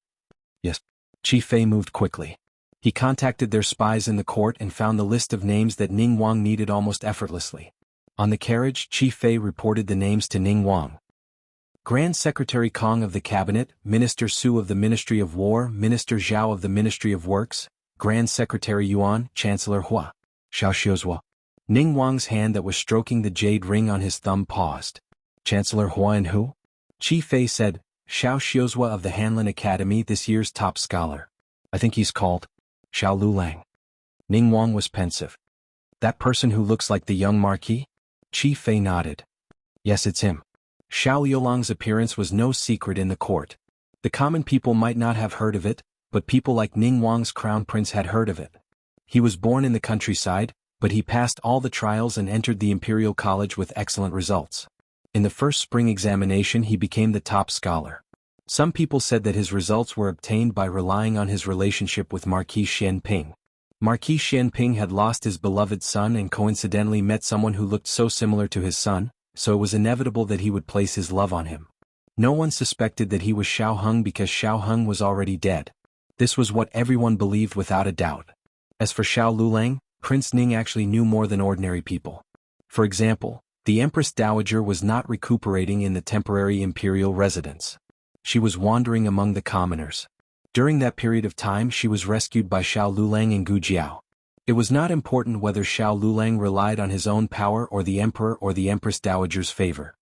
Yes. Qi Fei moved quickly. He contacted their spies in the court and found the list of names that Ning Wang needed almost effortlessly. On the carriage, Qi Fei reported the names to Ning Wang. Grand Secretary Kong of the Cabinet, Minister Su of the Ministry of War, Minister Zhao of the Ministry of Works, Grand Secretary Yuan, Chancellor Hua. Xiao Xiuzhua. Ning Wang's hand that was stroking the jade ring on his thumb paused. Chancellor Hua and who? Qi Fei said, Xiao Xiuzhua of the Hanlin Academy, this year's top scholar. I think he's called Xiao Lulang. Ning Wang was pensive. That person who looks like the young marquis? Qi Fei nodded. Yes, it's him. Xiao Liulang's appearance was no secret in the court. The common people might not have heard of it, but people like Ning Wang's crown prince had heard of it. He was born in the countryside, but he passed all the trials and entered the Imperial College with excellent results. In the first spring examination he became the top scholar. Some people said that his results were obtained by relying on his relationship with Marquis Xianping. Marquis Xianping had lost his beloved son and coincidentally met someone who looked so similar to his son, so it was inevitable that he would place his love on him. No one suspected that he was Xiaoheng because Xiaoheng was already dead. This was what everyone believed without a doubt. As for Xiao Lulang, Prince Ning actually knew more than ordinary people. For example, the Empress Dowager was not recuperating in the temporary imperial residence. She was wandering among the commoners. During that period of time she was rescued by Xiao Lulang and Gu Jiao. It was not important whether Xiao Lulang relied on his own power or the emperor or the Empress Dowager's favor.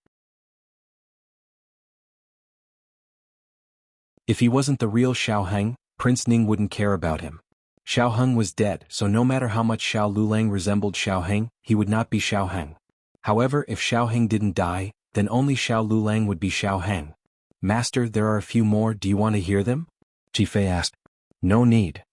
If he wasn't the real Xiaoheng, Prince Ning wouldn't care about him. Xiaoheng was dead, so no matter how much Xiao Lulang resembled Xiaoheng, he would not be Xiaoheng. However, if Xiaoheng didn't die, then only Xiao Lulang would be Xiaoheng. Master, there are a few more, do you want to hear them? Qi Fei asked. No need.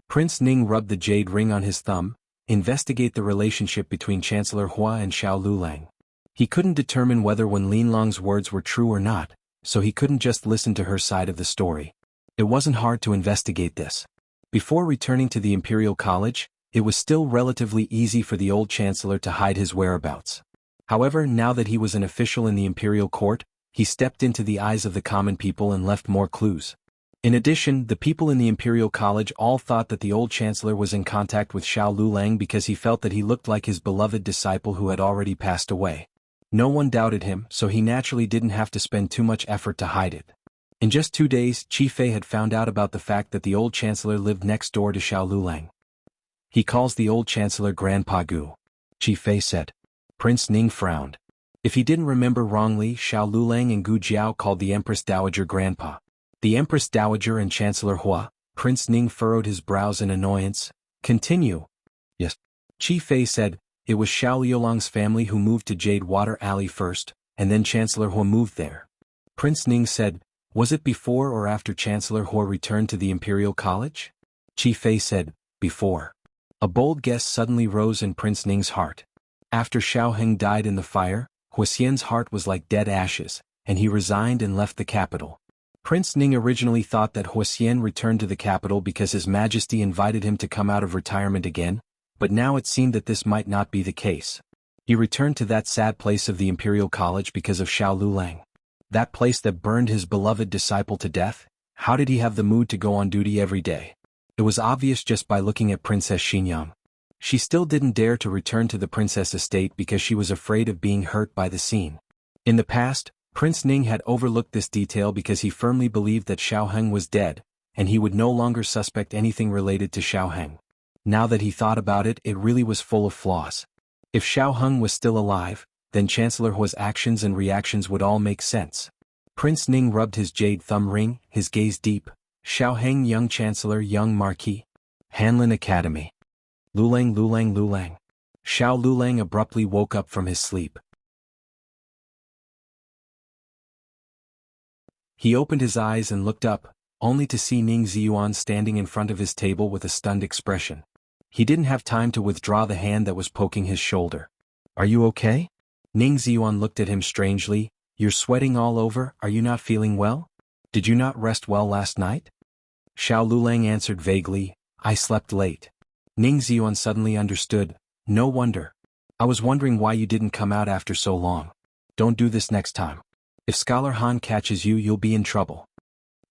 Prince Ning rubbed the jade ring on his thumb. Investigate the relationship between Chancellor Hua and Xiao Lulang. He couldn't determine whether Wen Linlong's words were true or not, so he couldn't just listen to her side of the story. It wasn't hard to investigate this. Before returning to the Imperial College, It was still relatively easy for the old chancellor to hide his whereabouts. However, now that he was an official in the imperial court, he stepped into the eyes of the common people and left more clues. In addition, the people in the Imperial College all thought that the old chancellor was in contact with Xiao Lulang because he felt that he looked like his beloved disciple who had already passed away. No one doubted him, so he naturally didn't have to spend too much effort to hide it. In just 2 days, Qi Fei had found out about the fact that the old chancellor lived next door to Xiao Lulang. He calls the old chancellor Grandpa Gu, Qi Fei said. Prince Ning frowned. If he didn't remember wrongly, Xiao Lulang and Gu Jiao called the Empress Dowager Grandpa. The Empress Dowager and Chancellor Hua. Prince Ning furrowed his brows in annoyance. Continue. Yes. Qi Fei said, it was Xiao Liulang's family who moved to Jade Water Alley first, and then Chancellor Hua moved there. Prince Ning said, was it before or after Chancellor Hua returned to the Imperial College? Qi Fei said, before. A bold guess suddenly rose in Prince Ning's heart. After Xiao Heng died in the fire, Huaxian's heart was like dead ashes, and he resigned and left the capital. Prince Ning originally thought that Huaxian returned to the capital because His Majesty invited him to come out of retirement again, but now it seemed that this might not be the case. He returned to that sad place of the Imperial College because of Xiao Lulang. That place that burned his beloved disciple to death? How did he have the mood to go on duty every day? It was obvious just by looking at Princess Xinyang. She still didn't dare to return to the princess estate because she was afraid of being hurt by the scene. In the past, Prince Ning had overlooked this detail because he firmly believed that Xiao Heng was dead, and he would no longer suspect anything related to Xiao Heng. Now that he thought about it, it really was full of flaws. If Xiao Heng was still alive, then Chancellor Hua's actions and reactions would all make sense. Prince Ning rubbed his jade thumb ring, his gaze deep. Xiao Heng, young Chancellor, young Marquis. Hanlin Academy. Lulang, Lulang, Lulang. Xiao Lulang abruptly woke up from his sleep. He opened his eyes and looked up, only to see Ning Ziyuan standing in front of his table with a stunned expression. He didn't have time to withdraw the hand that was poking his shoulder. Are you okay? Ning Ziyuan looked at him strangely. You're sweating all over, are you not feeling well? Did you not rest well last night? Xiao Lulang answered vaguely, I slept late. Ning Ziyuan suddenly understood. No wonder. I was wondering why you didn't come out after so long. Don't do this next time. If Scholar Han catches you, you'll be in trouble.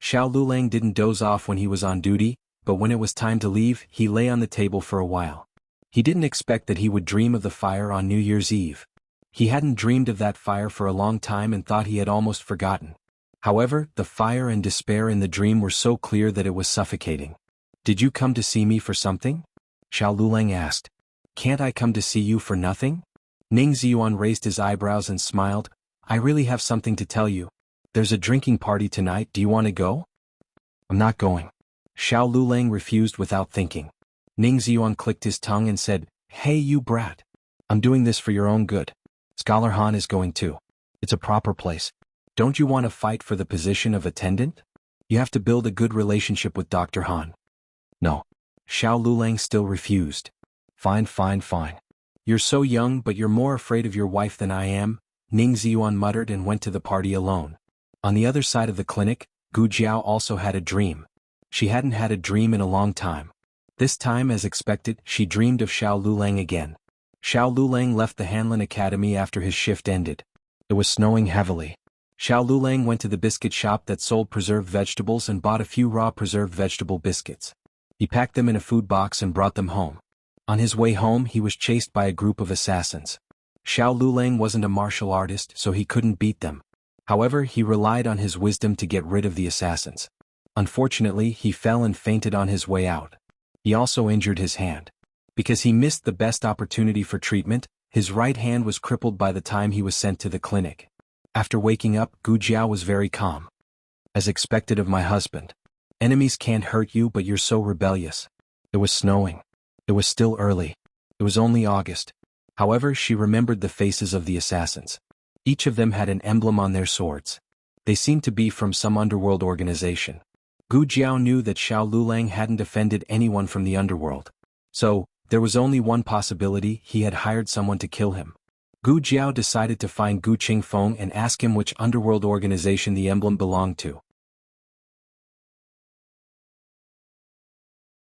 Xiao Lulang didn't doze off when he was on duty, but when it was time to leave, he lay on the table for a while. He didn't expect that he would dream of the fire on New Year's Eve. He hadn't dreamed of that fire for a long time and thought he had almost forgotten. However, the fire and despair in the dream were so clear that it was suffocating. Did you come to see me for something? Xiao Lulang asked. Can't I come to see you for nothing? Ning Ziyuan raised his eyebrows and smiled. I really have something to tell you. There's a drinking party tonight, do you want to go? I'm not going. Xiao Lulang refused without thinking. Ning Ziyuan clicked his tongue and said, Hey you brat. I'm doing this for your own good. Scholar Han is going too. It's a proper place. Don't you want to fight for the position of attendant? You have to build a good relationship with Dr. Han. No. Xiao Lulang still refused. Fine, fine, fine. You're so young but you're more afraid of your wife than I am, Ning Ziyuan muttered and went to the party alone. On the other side of the clinic, Gu Jiao also had a dream. She hadn't had a dream in a long time. This time, as expected, she dreamed of Xiao Lulang again. Xiao Lulang left the Hanlin Academy after his shift ended. It was snowing heavily. Xiao Lulang went to the biscuit shop that sold preserved vegetables and bought a few raw preserved vegetable biscuits. He packed them in a food box and brought them home. On his way home, he was chased by a group of assassins. Xiao Lulang wasn't a martial artist, so he couldn't beat them. However, he relied on his wisdom to get rid of the assassins. Unfortunately, he fell and fainted on his way out. He also injured his hand. Because he missed the best opportunity for treatment, his right hand was crippled by the time he was sent to the clinic. After waking up, Gu Jiao was very calm. As expected of my husband. Enemies can't hurt you but you're so rebellious. It was snowing. It was still early. It was only August. However, she remembered the faces of the assassins. Each of them had an emblem on their swords. They seemed to be from some underworld organization. Gu Jiao knew that Xiao Lulang hadn't offended anyone from the underworld. So, there was only one possibility: he had hired someone to kill him. Gu Jiao decided to find Gu Qingfeng and ask him which underworld organization the emblem belonged to.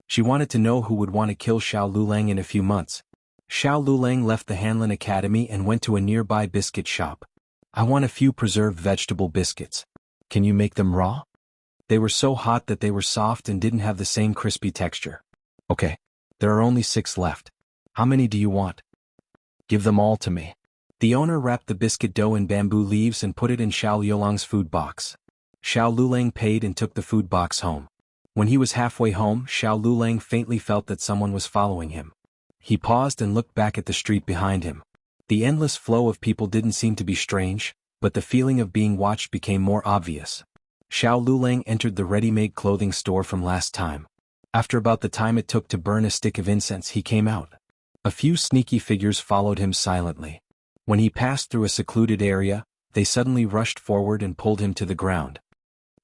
She wanted to know who would want to kill Xiao Lulang in a few months. Xiao Lulang left the Hanlin Academy and went to a nearby biscuit shop. I want a few preserved vegetable biscuits. Can you make them raw? They were so hot that they were soft and didn't have the same crispy texture. Okay. There are only 6 left. How many do you want? Give them all to me. The owner wrapped the biscuit dough in bamboo leaves and put it in Xiao Yulang's food box. Xiao Lulang paid and took the food box home. When he was halfway home, Xiao Lulang faintly felt that someone was following him. He paused and looked back at the street behind him. The endless flow of people didn't seem to be strange, but the feeling of being watched became more obvious. Xiao Lulang entered the ready-made clothing store from last time. After about the time it took to burn a stick of incense, he came out. A few sneaky figures followed him silently. When he passed through a secluded area, they suddenly rushed forward and pulled him to the ground.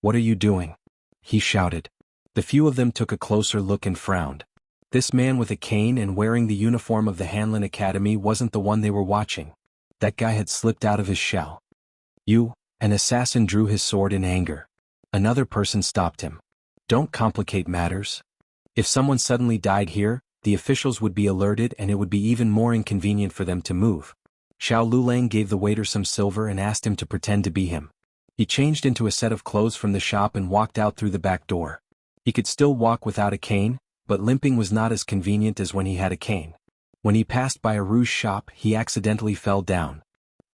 What are you doing? He shouted. The few of them took a closer look and frowned. This man with a cane and wearing the uniform of the Hanlin Academy wasn't the one they were watching. That guy had slipped out of his shell. You, an assassin, drew his sword in anger. Another person stopped him. Don't complicate matters. If someone suddenly died here, the officials would be alerted and it would be even more inconvenient for them to move. Xiao Lulang gave the waiter some silver and asked him to pretend to be him. He changed into a set of clothes from the shop and walked out through the back door. He could still walk without a cane, but limping was not as convenient as when he had a cane. When he passed by a rouge shop, he accidentally fell down.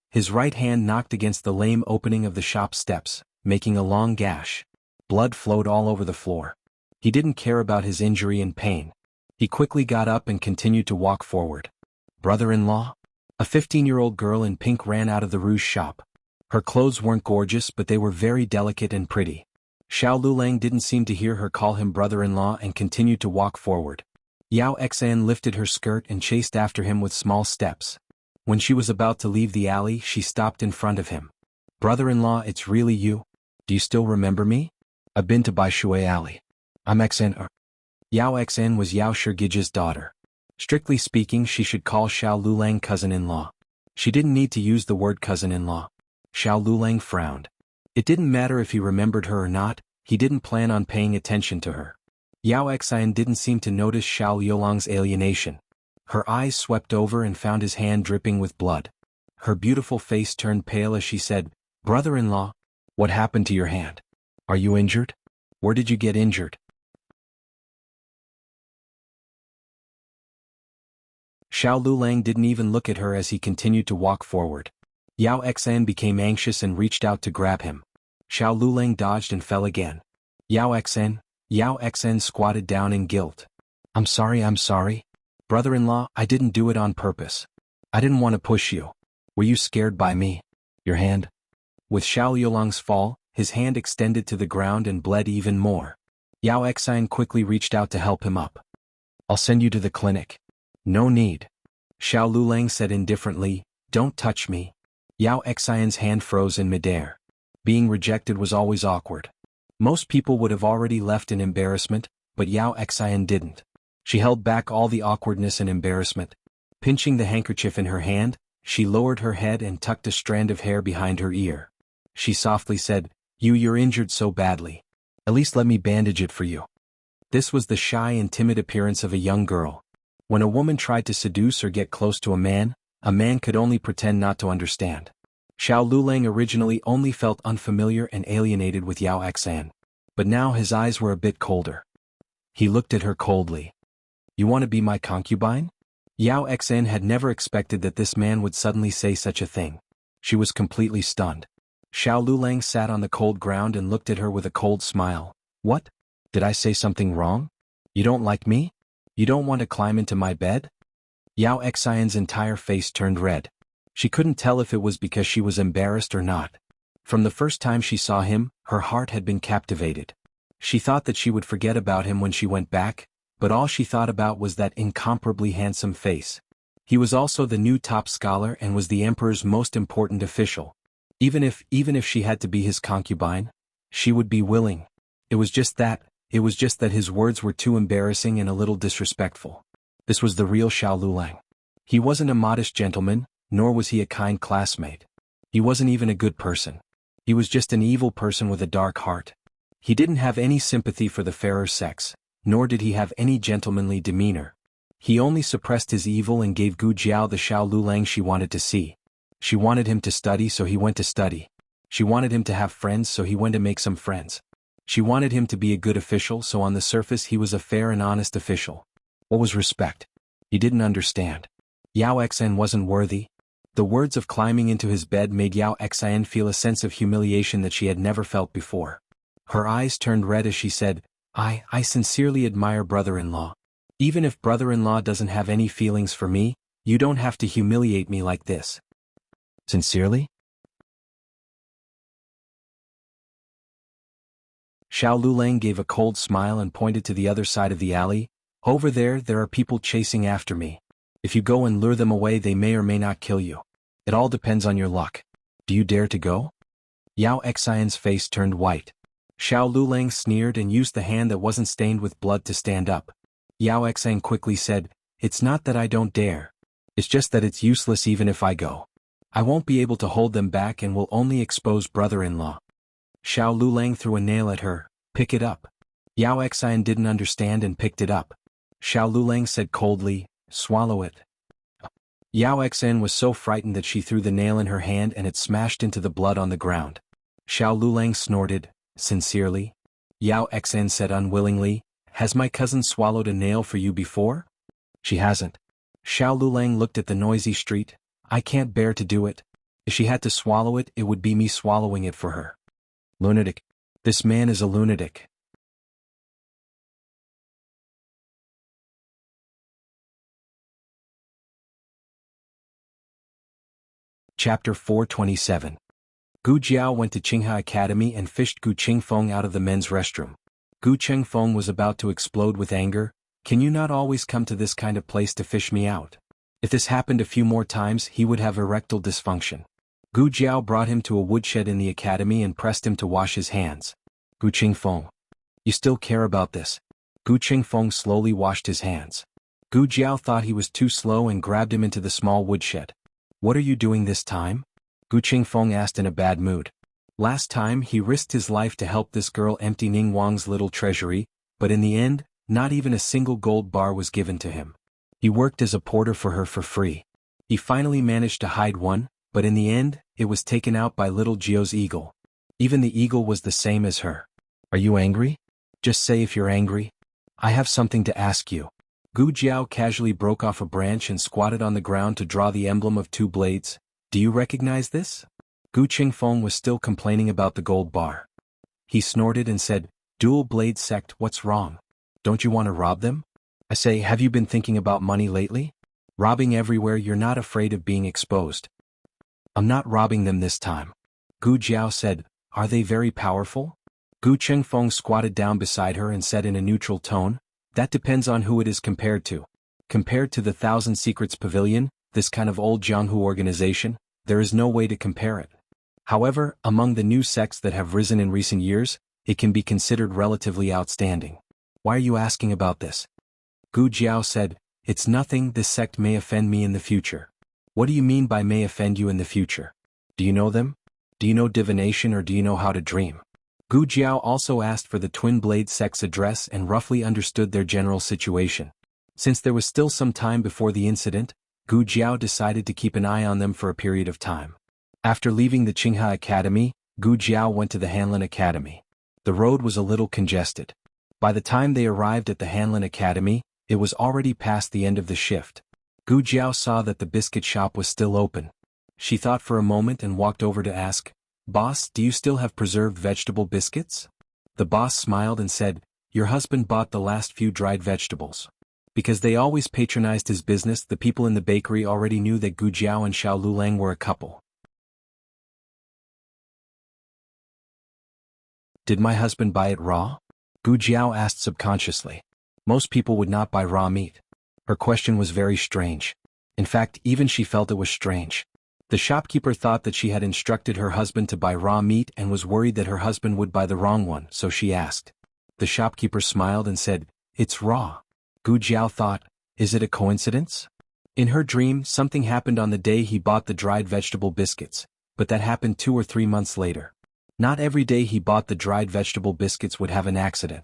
His right hand knocked against the lame opening of the shop steps, making a long gash. Blood flowed all over the floor. He didn't care about his injury and pain. He quickly got up and continued to walk forward. Brother-in-law? A 15-year-old girl in pink ran out of the rouge shop. Her clothes weren't gorgeous, but they were very delicate and pretty. Xiao Lulang didn't seem to hear her call him brother-in-law and continued to walk forward. Yao Xan lifted her skirt and chased after him with small steps. When she was about to leave the alley, she stopped in front of him. Brother-in-law, it's really you? Do you still remember me? I've been to Baishui Alley. I'm Xan. Yao Xan was Yao Shirgija's daughter. Strictly speaking, she should call Xiao Lulang cousin-in-law. She didn't need to use the word cousin-in-law. Xiao Lulang frowned. It didn't matter if he remembered her or not, he didn't plan on paying attention to her. Yao Xan didn't seem to notice Xiao Yulang's alienation. Her eyes swept over and found his hand dripping with blood. Her beautiful face turned pale as she said, Brother-in-law, what happened to your hand? Are you injured? Where did you get injured? Xiao Lulang didn't even look at her as he continued to walk forward. Yao Xan became anxious and reached out to grab him. Xiao Lulang dodged and fell again. Yao Xan squatted down in guilt. I'm sorry. Brother-in-law, I didn't do it on purpose. I didn't want to push you. Were you scared by me? Your hand? With Xiao Yulang's fall, his hand extended to the ground and bled even more. Yao Xan quickly reached out to help him up. I'll send you to the clinic. No need. Xiao Lulang said indifferently, don't touch me. Yao Xan's hand froze in midair. Being rejected was always awkward. Most people would have already left in embarrassment, but Yao Xan didn't. She held back all the awkwardness and embarrassment. Pinching the handkerchief in her hand, she lowered her head and tucked a strand of hair behind her ear. She softly said, You're injured so badly. At least let me bandage it for you. This was the shy and timid appearance of a young girl. When a woman tried to seduce or get close to a man could only pretend not to understand. Xiao Lulang originally only felt unfamiliar and alienated with Yao Xan. But now his eyes were a bit colder. He looked at her coldly. You want to be my concubine? Yao Xan had never expected that this man would suddenly say such a thing. She was completely stunned. Xiao Lulang sat on the cold ground and looked at her with a cold smile. What? Did I say something wrong? You don't like me? You don't want to climb into my bed? Yao Xan's entire face turned red. She couldn't tell if it was because she was embarrassed or not. From the first time she saw him, her heart had been captivated. She thought that she would forget about him when she went back, but all she thought about was that incomparably handsome face. He was also the new top scholar and was the emperor's most important official. Even if she had to be his concubine, she would be willing. It was just that his words were too embarrassing and a little disrespectful. This was the real Xiao Lulang. He wasn't a modest gentleman, nor was he a kind classmate. He wasn't even a good person. He was just an evil person with a dark heart. He didn't have any sympathy for the fairer sex, nor did he have any gentlemanly demeanor. He only suppressed his evil and gave Gu Jiao the Xiao Lulang she wanted to see. She wanted him to study, so he went to study. She wanted him to have friends, so he went to make some friends. She wanted him to be a good official, so on the surface he was a fair and honest official. What was respect? He didn't understand. Yao Xen wasn't worthy. The words of climbing into his bed made Yao Xen feel a sense of humiliation that she had never felt before. Her eyes turned red as she said, I sincerely admire brother-in-law. Even if brother-in-law doesn't have any feelings for me, you don't have to humiliate me like this. Sincerely? Xiao Lulang gave a cold smile and pointed to the other side of the alley. Over there are people chasing after me. If you go and lure them away, they may or may not kill you. It all depends on your luck. Do you dare to go? Yao Xian's face turned white. Xiao Lulang sneered and used the hand that wasn't stained with blood to stand up. Yao Xian quickly said, It's not that I don't dare. It's just that it's useless even if I go. I won't be able to hold them back and will only expose brother-in-law. Xiao Lulang threw a nail at her. Pick it up. Yao Xian didn't understand and picked it up. Xiao Lulang said coldly, Swallow it. Yao Xen was so frightened that she threw the nail in her hand and it smashed into the blood on the ground. Xiao Lulang snorted, Sincerely? Yao Xen said unwillingly, Has my cousin swallowed a nail for you before? She hasn't. Xiao Lulang looked at the noisy street. I can't bear to do it. If she had to swallow it, it would be me swallowing it for her. Lunatic. This man is a lunatic. Chapter 427. Gu Jiao went to Qinghe Academy and fished Gu Qingfeng out of the men's restroom. Gu Qingfeng was about to explode with anger. Can you not always come to this kind of place to fish me out? If this happened a few more times, he would have erectile dysfunction. Gu Jiao brought him to a woodshed in the academy and pressed him to wash his hands. Gu Qingfeng. You still care about this? Gu Qingfeng slowly washed his hands. Gu Jiao thought he was too slow and grabbed him into the small woodshed. What are you doing this time? Gu Qingfeng asked in a bad mood. Last time he risked his life to help this girl empty Ning Wang's little treasury, but in the end, not even a single gold bar was given to him. He worked as a porter for her for free. He finally managed to hide one, but in the end, it was taken out by little Jio's eagle. Even the eagle was the same as her. Are you angry? Just say if you're angry. I have something to ask you. Gu Jiao casually broke off a branch and squatted on the ground to draw the emblem of two blades. Do you recognize this? Gu Qingfeng was still complaining about the gold bar. He snorted and said, Dual blade sect, what's wrong? Don't you want to rob them? I say, have you been thinking about money lately? Robbing everywhere, you're not afraid of being exposed. I'm not robbing them this time. Gu Jiao said, Are they very powerful? Gu Qingfeng squatted down beside her and said in a neutral tone, That depends on who it is compared to. Compared to the Thousand Secrets Pavilion, this kind of old Jianghu organization, there is no way to compare it. However, among the new sects that have risen in recent years, it can be considered relatively outstanding. Why are you asking about this? Gu Jiao said, It's nothing, this sect may offend me in the future. What do you mean by may offend you in the future? Do you know them? Do you know divination or do you know how to dream? Gu Jiao also asked for the Twin Blade sect's address and roughly understood their general situation. Since there was still some time before the incident, Gu Jiao decided to keep an eye on them for a period of time. After leaving the Qinghe Academy, Gu Jiao went to the Hanlin Academy. The road was a little congested. By the time they arrived at the Hanlin Academy, it was already past the end of the shift. Gu Jiao saw that the biscuit shop was still open. She thought for a moment and walked over to ask, Boss, do you still have preserved vegetable biscuits? The boss smiled and said, Your husband bought the last few dried vegetables. Because they always patronized his business, the people in the bakery already knew that Gu Jiao and Xiao Lulang were a couple. Did my husband buy it raw? Gu Jiao asked subconsciously. Most people would not buy raw meat. Her question was very strange. In fact, even she felt it was strange. The shopkeeper thought that she had instructed her husband to buy raw meat and was worried that her husband would buy the wrong one, so she asked. The shopkeeper smiled and said, It's raw. Gu Jiao thought, Is it a coincidence? In her dream, something happened on the day he bought the dried vegetable biscuits, but that happened 2 or 3 months later. Not every day he bought the dried vegetable biscuits would have an accident.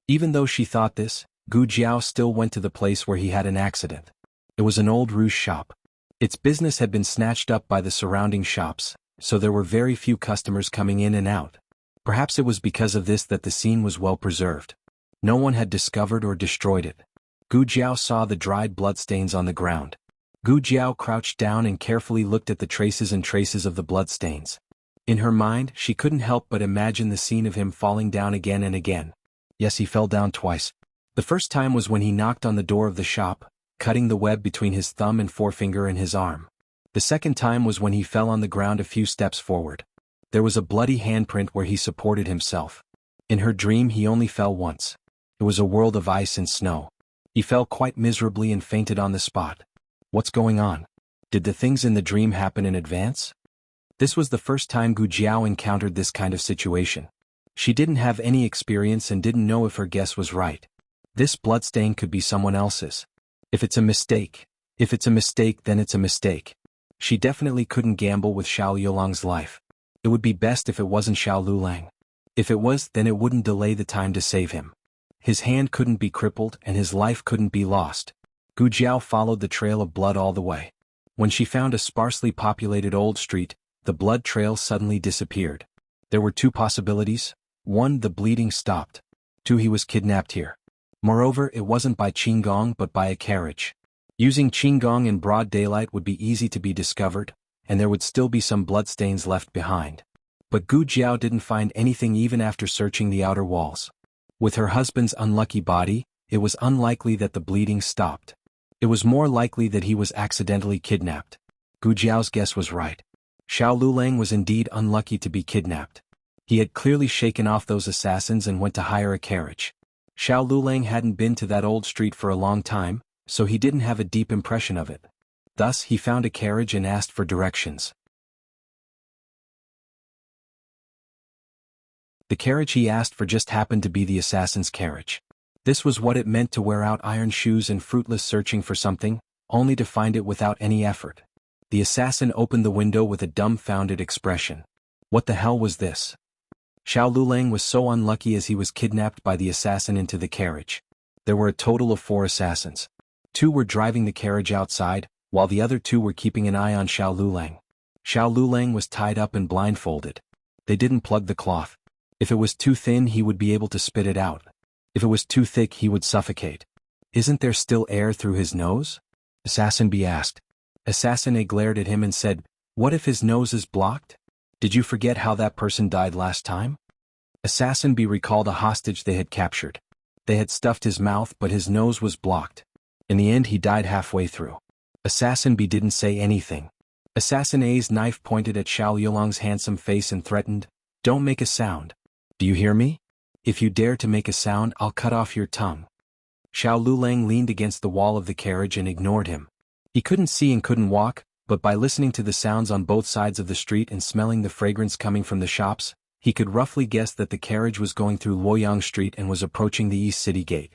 Even though she thought this, Gu Jiao still went to the place where he had an accident. It was an old rouge shop. Its business had been snatched up by the surrounding shops, so there were very few customers coming in and out. Perhaps it was because of this that the scene was well preserved. No one had discovered or destroyed it. Gu Jiao saw the dried bloodstains on the ground. Gu Jiao crouched down and carefully looked at the traces of the bloodstains. In her mind, she couldn't help but imagine the scene of him falling down again and again. Yes, he fell down twice. The first time was when he knocked on the door of the shop, cutting the web between his thumb and forefinger and his arm. The second time was when he fell on the ground a few steps forward. There was a bloody handprint where he supported himself. In her dream he only fell once. It was a world of ice and snow. He fell quite miserably and fainted on the spot. What's going on? Did the things in the dream happen in advance? This was the first time Gu Jiao encountered this kind of situation. She didn't have any experience and didn't know if her guess was right. This bloodstain could be someone else's. If it's a mistake, then it's a mistake. She definitely couldn't gamble with Xiao Yulang's life. It would be best if it wasn't Xiao Lulang. If it was, then it wouldn't delay the time to save him. His hand couldn't be crippled and his life couldn't be lost. Gu Jiao followed the trail of blood all the way. When she found a sparsely populated old street, the blood trail suddenly disappeared. There were two possibilities. 1. The bleeding stopped. 2. He was kidnapped here. Moreover, it wasn't by Qinggong but by a carriage. Using Qinggong in broad daylight would be easy to be discovered, and there would still be some bloodstains left behind. But Gu Jiao didn't find anything even after searching the outer walls. With her husband's unlucky body, it was unlikely that the bleeding stopped. It was more likely that he was accidentally kidnapped. Gu Jiao's guess was right. Xiao Lulang was indeed unlucky to be kidnapped. He had clearly shaken off those assassins and went to hire a carriage. Xiao Lulang hadn't been to that old street for a long time, so he didn't have a deep impression of it. Thus he found a carriage and asked for directions. The carriage he asked for just happened to be the assassin's carriage. This was what it meant to wear out iron shoes and fruitless searching for something, only to find it without any effort. The assassin opened the window with a dumbfounded expression. What the hell was this? Xiao Lulang was so unlucky as he was kidnapped by the assassin into the carriage. There were a total of 4 assassins. 2 were driving the carriage outside, while the other 2 were keeping an eye on Xiao Lulang. Xiao Lulang was tied up and blindfolded. They didn't plug the cloth. If it was too thin he would be able to spit it out. If it was too thick he would suffocate. Isn't there still air through his nose? Assassin B asked. Assassin A glared at him and said, What if his nose is blocked? Did you forget how that person died last time? Assassin B recalled a hostage they had captured. They had stuffed his mouth but his nose was blocked. In the end he died halfway through. Assassin B didn't say anything. Assassin A's knife pointed at Xiao Yulang's handsome face and threatened, Don't make a sound. Do you hear me? If you dare to make a sound I'll cut off your tongue. Xiao Lulang leaned against the wall of the carriage and ignored him. He couldn't see and couldn't walk, but by listening to the sounds on both sides of the street and smelling the fragrance coming from the shops, he could roughly guess that the carriage was going through Luoyang Street and was approaching the East City Gate.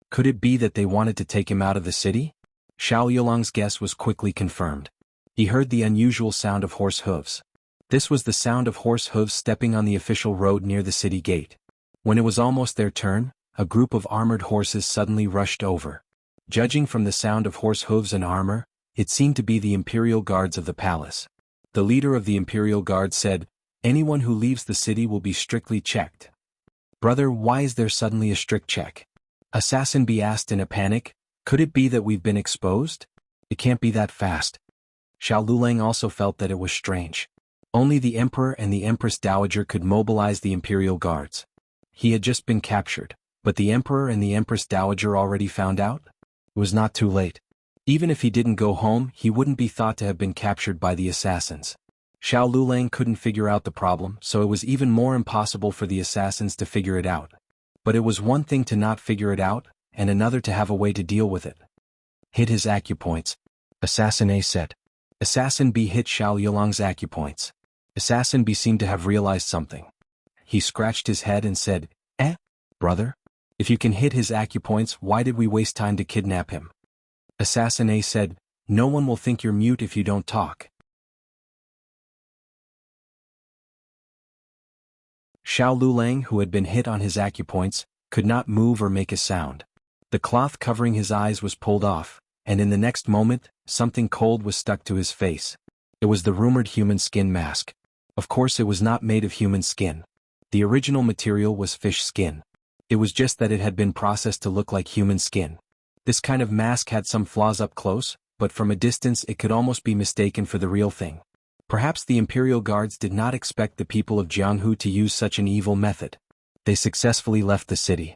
Could it be that they wanted to take him out of the city? Xiao Yulang's guess was quickly confirmed. He heard the unusual sound of horse hooves. This was the sound of horse hooves stepping on the official road near the city gate. When it was almost their turn, a group of armored horses suddenly rushed over. Judging from the sound of horse hooves and armor, it seemed to be the Imperial Guards of the palace. The leader of the Imperial Guard said, Anyone who leaves the city will be strictly checked. Brother, why is there suddenly a strict check? Assassin B asked in a panic, Could it be that we've been exposed? It can't be that fast. Xiao Lulang also felt that it was strange. Only the Emperor and the Empress Dowager could mobilize the Imperial Guards. He had just been captured, but the Emperor and the Empress Dowager already found out? It was not too late. Even if he didn't go home, he wouldn't be thought to have been captured by the assassins. Xiao Lulang couldn't figure out the problem, so it was even more impossible for the assassins to figure it out. But it was one thing to not figure it out, and another to have a way to deal with it. Hit his acupoints. Assassin A said. Assassin B hit Xiao Yulang's acupoints. Assassin B seemed to have realized something. He scratched his head and said, Brother? If you can hit his acupoints, why did we waste time to kidnap him? Assassin A said, No one will think you're mute if you don't talk. Xiao Lulang, who had been hit on his acupoints, could not move or make a sound. The cloth covering his eyes was pulled off, and in the next moment, something cold was stuck to his face. It was the rumored human skin mask. Of course it was not made of human skin. The original material was fish skin. It was just that it had been processed to look like human skin. This kind of mask had some flaws up close, but from a distance it could almost be mistaken for the real thing. Perhaps the Imperial Guards did not expect the people of Jianghu to use such an evil method. They successfully left the city.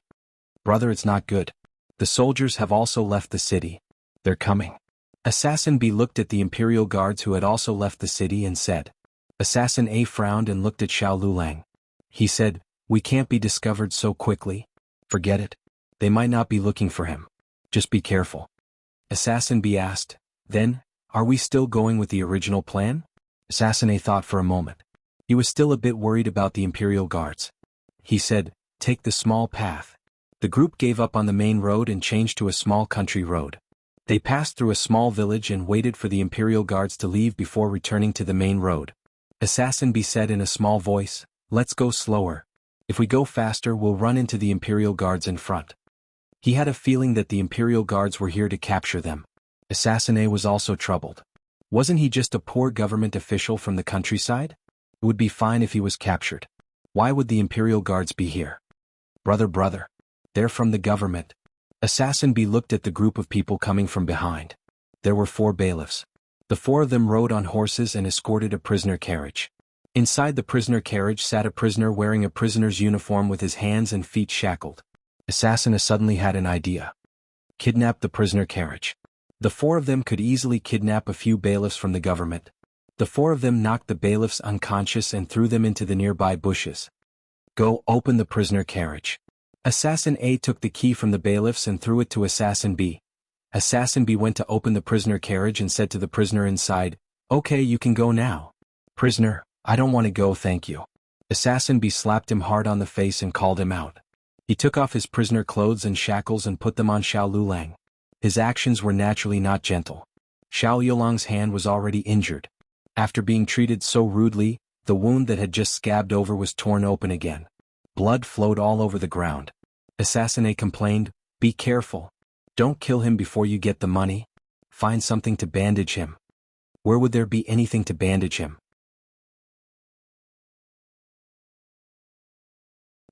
Brother, it's not good. The soldiers have also left the city. They're coming. Assassin B looked at the Imperial Guards who had also left the city and said. Assassin A frowned and looked at Xiao Lulang. He said, we can't be discovered so quickly. Forget it. They might not be looking for him. Just be careful. Assassin B asked, then, are we still going with the original plan? Assassin A thought for a moment. He was still a bit worried about the Imperial Guards. He said, take the small path. The group gave up on the main road and changed to a small country road. They passed through a small village and waited for the Imperial Guards to leave before returning to the main road. Assassin B said in a small voice, let's go slower. If we go faster, we'll run into the Imperial Guards in front. He had a feeling that the Imperial Guards were here to capture them. Assassin A was also troubled. Wasn't he just a poor government official from the countryside? It would be fine if he was captured. Why would the Imperial Guards be here? Brother, they're from the government. Assassin B looked at the group of people coming from behind. There were 4 bailiffs. The 4 of them rode on horses and escorted a prisoner carriage. Inside the prisoner carriage sat a prisoner wearing a prisoner's uniform with his hands and feet shackled. Assassin A suddenly had an idea. Kidnap the prisoner carriage. The 4 of them could easily kidnap a few bailiffs from the government. The 4 of them knocked the bailiffs unconscious and threw them into the nearby bushes. Go open the prisoner carriage. Assassin A took the key from the bailiffs and threw it to Assassin B. Assassin B went to open the prisoner carriage and said to the prisoner inside, okay, you can go now. Prisoner, I don't want to go, thank you. Assassin B slapped him hard on the face and called him out. He took off his prisoner clothes and shackles and put them on Xiao Lulang. His actions were naturally not gentle. Xiao Yulang's hand was already injured. After being treated so rudely, the wound that had just scabbed over was torn open again. Blood flowed all over the ground. Assassin A complained, be careful. Don't kill him before you get the money. Find something to bandage him. Where would there be anything to bandage him?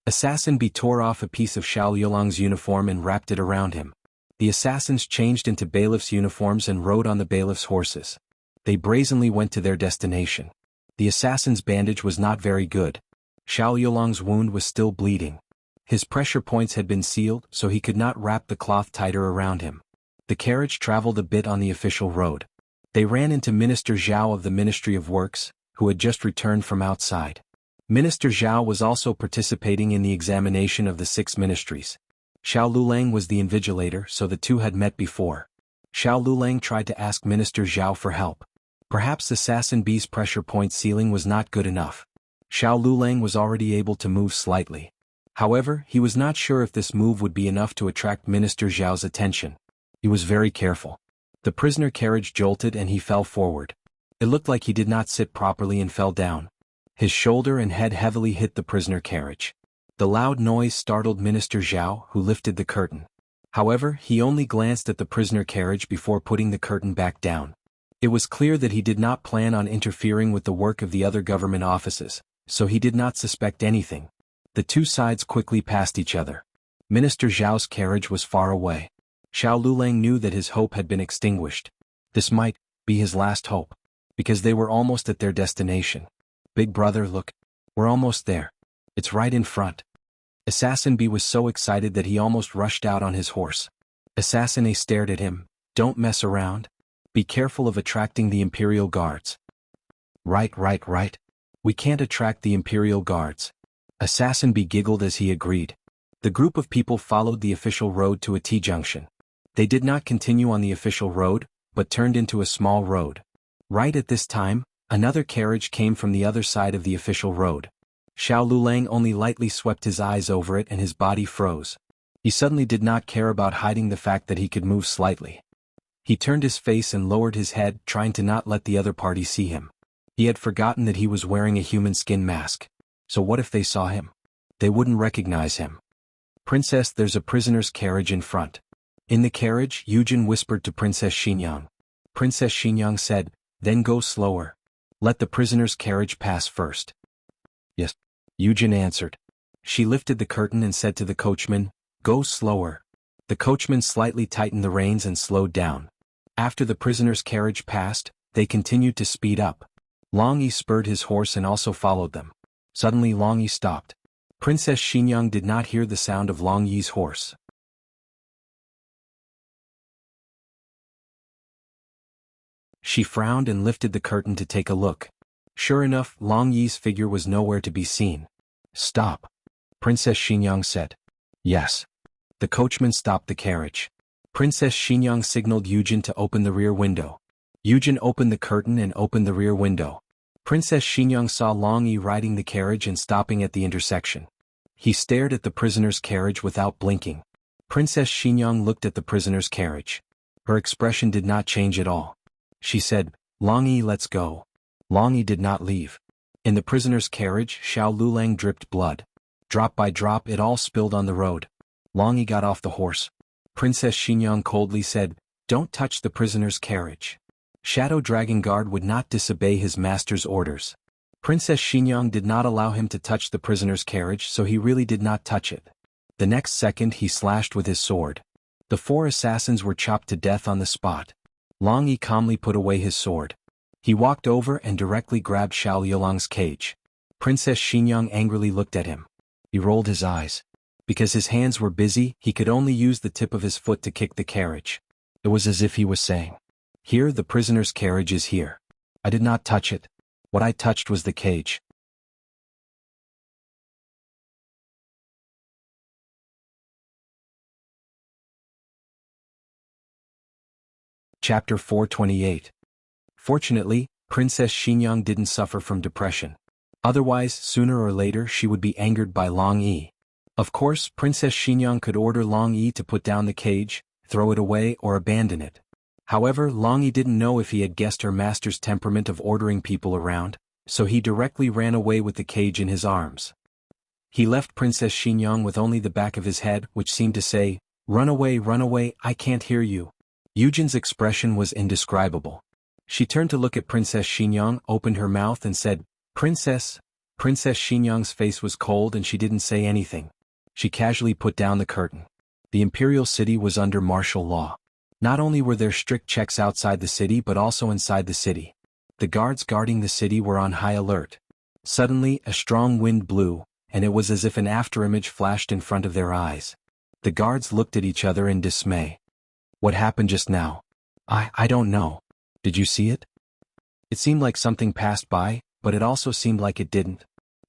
Assassin B tore off a piece of Xiao Yulang's uniform and wrapped it around him. The assassins changed into bailiffs' uniforms and rode on the bailiffs' horses. They brazenly went to their destination. The assassin's bandage was not very good. Xiao Yulang's wound was still bleeding. His pressure points had been sealed, so he could not wrap the cloth tighter around him. The carriage traveled a bit on the official road. They ran into Minister Zhao of the Ministry of Works, who had just returned from outside. Minister Zhao was also participating in the examination of the 6 ministries. Xiao Lulang was the invigilator, so the two had met before. Xiao Lulang tried to ask Minister Zhao for help. Perhaps Assassin B's pressure point sealing was not good enough. Xiao Lulang was already able to move slightly. However, he was not sure if this move would be enough to attract Minister Zhao's attention. He was very careful. The prisoner carriage jolted and he fell forward. It looked like he did not sit properly and fell down. His shoulder and head heavily hit the prisoner carriage. The loud noise startled Minister Zhao, who lifted the curtain. However, he only glanced at the prisoner carriage before putting the curtain back down. It was clear that he did not plan on interfering with the work of the other government offices, so he did not suspect anything. The two sides quickly passed each other. Minister Zhao's carriage was far away. Xiao Lulang knew that his hope had been extinguished. This might be his last hope, because they were almost at their destination. Big brother, look. We're almost there. It's right in front. Assassin B was so excited that he almost rushed out on his horse. Assassin A stared at him. Don't mess around. Be careful of attracting the Imperial Guards. Right. We can't attract the Imperial Guards. Assassin B giggled as he agreed. The group of people followed the official road to a T-junction. They did not continue on the official road, but turned into a small road. Right at this time, another carriage came from the other side of the official road. Xiao Lulang only lightly swept his eyes over it and his body froze. He suddenly did not care about hiding the fact that he could move slightly. He turned his face and lowered his head, trying to not let the other party see him. He had forgotten that he was wearing a human skin mask. So what if they saw him? They wouldn't recognize him. "Princess, there's a prisoner's carriage in front." In the carriage, Yujin whispered to Princess Xinyang. Princess Xinyang said, "Then go slower. Let the prisoner's carriage pass first." "Yes," Yujin answered. She lifted the curtain and said to the coachman, "Go slower." The coachman slightly tightened the reins and slowed down. After the prisoner's carriage passed, they continued to speed up. Long Yi spurred his horse and also followed them. Suddenly Long Yi stopped. Princess Xinyang did not hear the sound of Long Yi's horse. She frowned and lifted the curtain to take a look. Sure enough, Long Yi's figure was nowhere to be seen. "Stop," Princess Xinyang said. "Yes." The coachman stopped the carriage. Princess Xinyang signaled Yujin to open the rear window. Yujin opened the curtain and opened the rear window. Princess Xinyang saw Long Yi riding the carriage and stopping at the intersection. He stared at the prisoner's carriage without blinking. Princess Xinyang looked at the prisoner's carriage. Her expression did not change at all. She said, "Long Yi, let's go." Long Yi did not leave. In the prisoner's carriage, Xiao Lulang dripped blood. Drop by drop it all spilled on the road. Long Yi got off the horse. Princess Xinyang coldly said, "Don't touch the prisoner's carriage." Shadow Dragon Guard would not disobey his master's orders. Princess Xinyang did not allow him to touch the prisoner's carriage, so he really did not touch it. The next second he slashed with his sword. The 4 assassins were chopped to death on the spot. Long Yi calmly put away his sword. He walked over and directly grabbed Xiao Yulang's cage. Princess Xinyang angrily looked at him. He rolled his eyes. Because his hands were busy, he could only use the tip of his foot to kick the carriage. It was as if he was saying, "Here, the prisoner's carriage is here. I did not touch it. What I touched was the cage." Chapter 428. Fortunately, Princess Xinyang didn't suffer from depression. Otherwise, sooner or later she would be angered by Long Yi. Of course, Princess Xinyang could order Long Yi to put down the cage, throw it away or abandon it. However, Long Yi didn't know if he had guessed her master's temperament of ordering people around, so he directly ran away with the cage in his arms. He left Princess Xinyang with only the back of his head, which seemed to say, run away, I can't hear you." Yujin's expression was indescribable. She turned to look at Princess Xinyang, opened her mouth and said, "Princess." Princess Xinyang's face was cold and she didn't say anything. She casually put down the curtain. The imperial city was under martial law. Not only were there strict checks outside the city but also inside the city. The guards guarding the city were on high alert. Suddenly, a strong wind blew, and it was as if an afterimage flashed in front of their eyes. The guards looked at each other in dismay. "What happened just now?" I don't know. Did you see it?" It seemed like something passed by, but it also seemed like it didn't.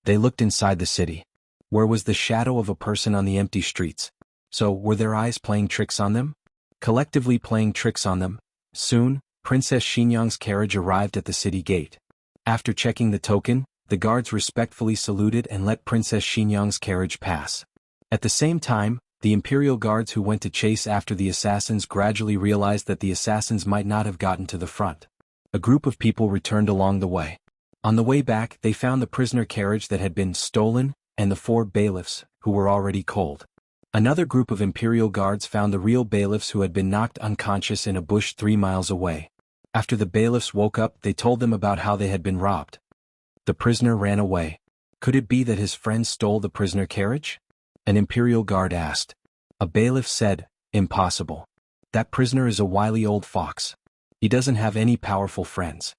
They looked inside the city. Where was the shadow of a person on the empty streets? So, were their eyes playing tricks on them? Collectively playing tricks on them. Soon, Princess Xinyang's carriage arrived at the city gate. After checking the token, the guards respectfully saluted and let Princess Xinyang's carriage pass. At the same time, the imperial guards who went to chase after the assassins gradually realized that the assassins might not have gotten to the front. A group of people returned along the way. On the way back, they found the prisoner carriage that had been stolen, and the 4 bailiffs, who were already cold. Another group of imperial guards found the real bailiffs who had been knocked unconscious in a bush 3 miles away. After the bailiffs woke up, they told them about how they had been robbed. The prisoner ran away. Could it be that his friends stole the prisoner carriage? An imperial guard asked. A bailiff said, "Impossible. That prisoner is a wily old fox. He doesn't have any powerful friends."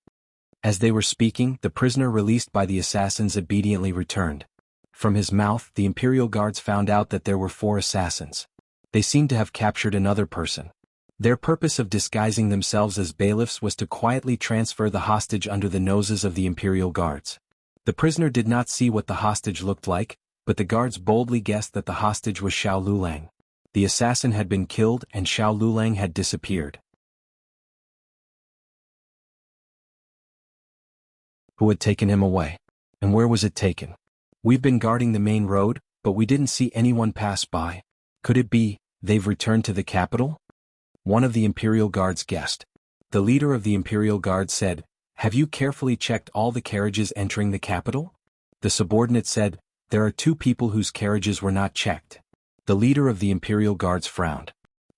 As they were speaking, the prisoner released by the assassins obediently returned. From his mouth, the imperial guards found out that there were 4 assassins. They seemed to have captured another person. Their purpose of disguising themselves as bailiffs was to quietly transfer the hostage under the noses of the imperial guards. The prisoner did not see what the hostage looked like, but the guards boldly guessed that the hostage was Xiao Lulang. The assassin had been killed and Xiao Lulang had disappeared. Who had taken him away? And where was it taken? We've been guarding the main road, but we didn't see anyone pass by. Could it be, they've returned to the capital? One of the imperial guards guessed. The leader of the imperial guard said, "Have you carefully checked all the carriages entering the capital?" The subordinate said, "There are 2 people whose carriages were not checked." The leader of the Imperial Guards frowned.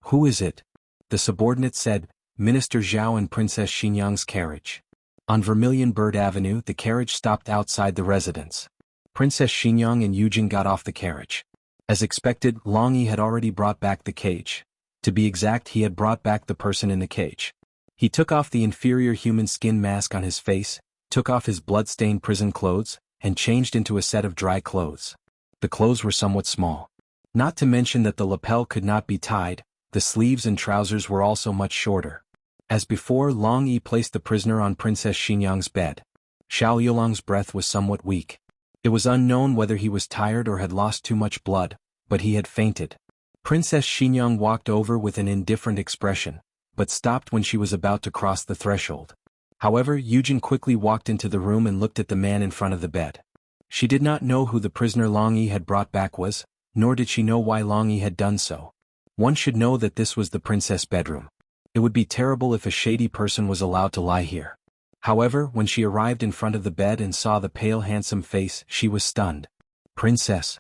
"Who is it?" The subordinate said, "Minister Zhao and Princess Xinyang's carriage." On Vermilion Bird Avenue, the carriage stopped outside the residence. Princess Xinyang and Yujin got off the carriage. As expected, Long Yi had already brought back the cage. To be exact, he had brought back the person in the cage. He took off the inferior human skin mask on his face, took off his blood-stained prison clothes, and changed into a set of dry clothes. The clothes were somewhat small. Not to mention that the lapel could not be tied, the sleeves and trousers were also much shorter. As before, Long Yi placed the prisoner on Princess Xinyang's bed. Xiao Yulong's breath was somewhat weak. It was unknown whether he was tired or had lost too much blood, but he had fainted. Princess Xinyang walked over with an indifferent expression, but stopped when she was about to cross the threshold. However, Yujin quickly walked into the room and looked at the man in front of the bed. She did not know who the prisoner Long Yi had brought back was, nor did she know why Long Yi had done so. One should know that this was the princess' bedroom. It would be terrible if a shady person was allowed to lie here. However, when she arrived in front of the bed and saw the pale handsome face, she was stunned. "Princess."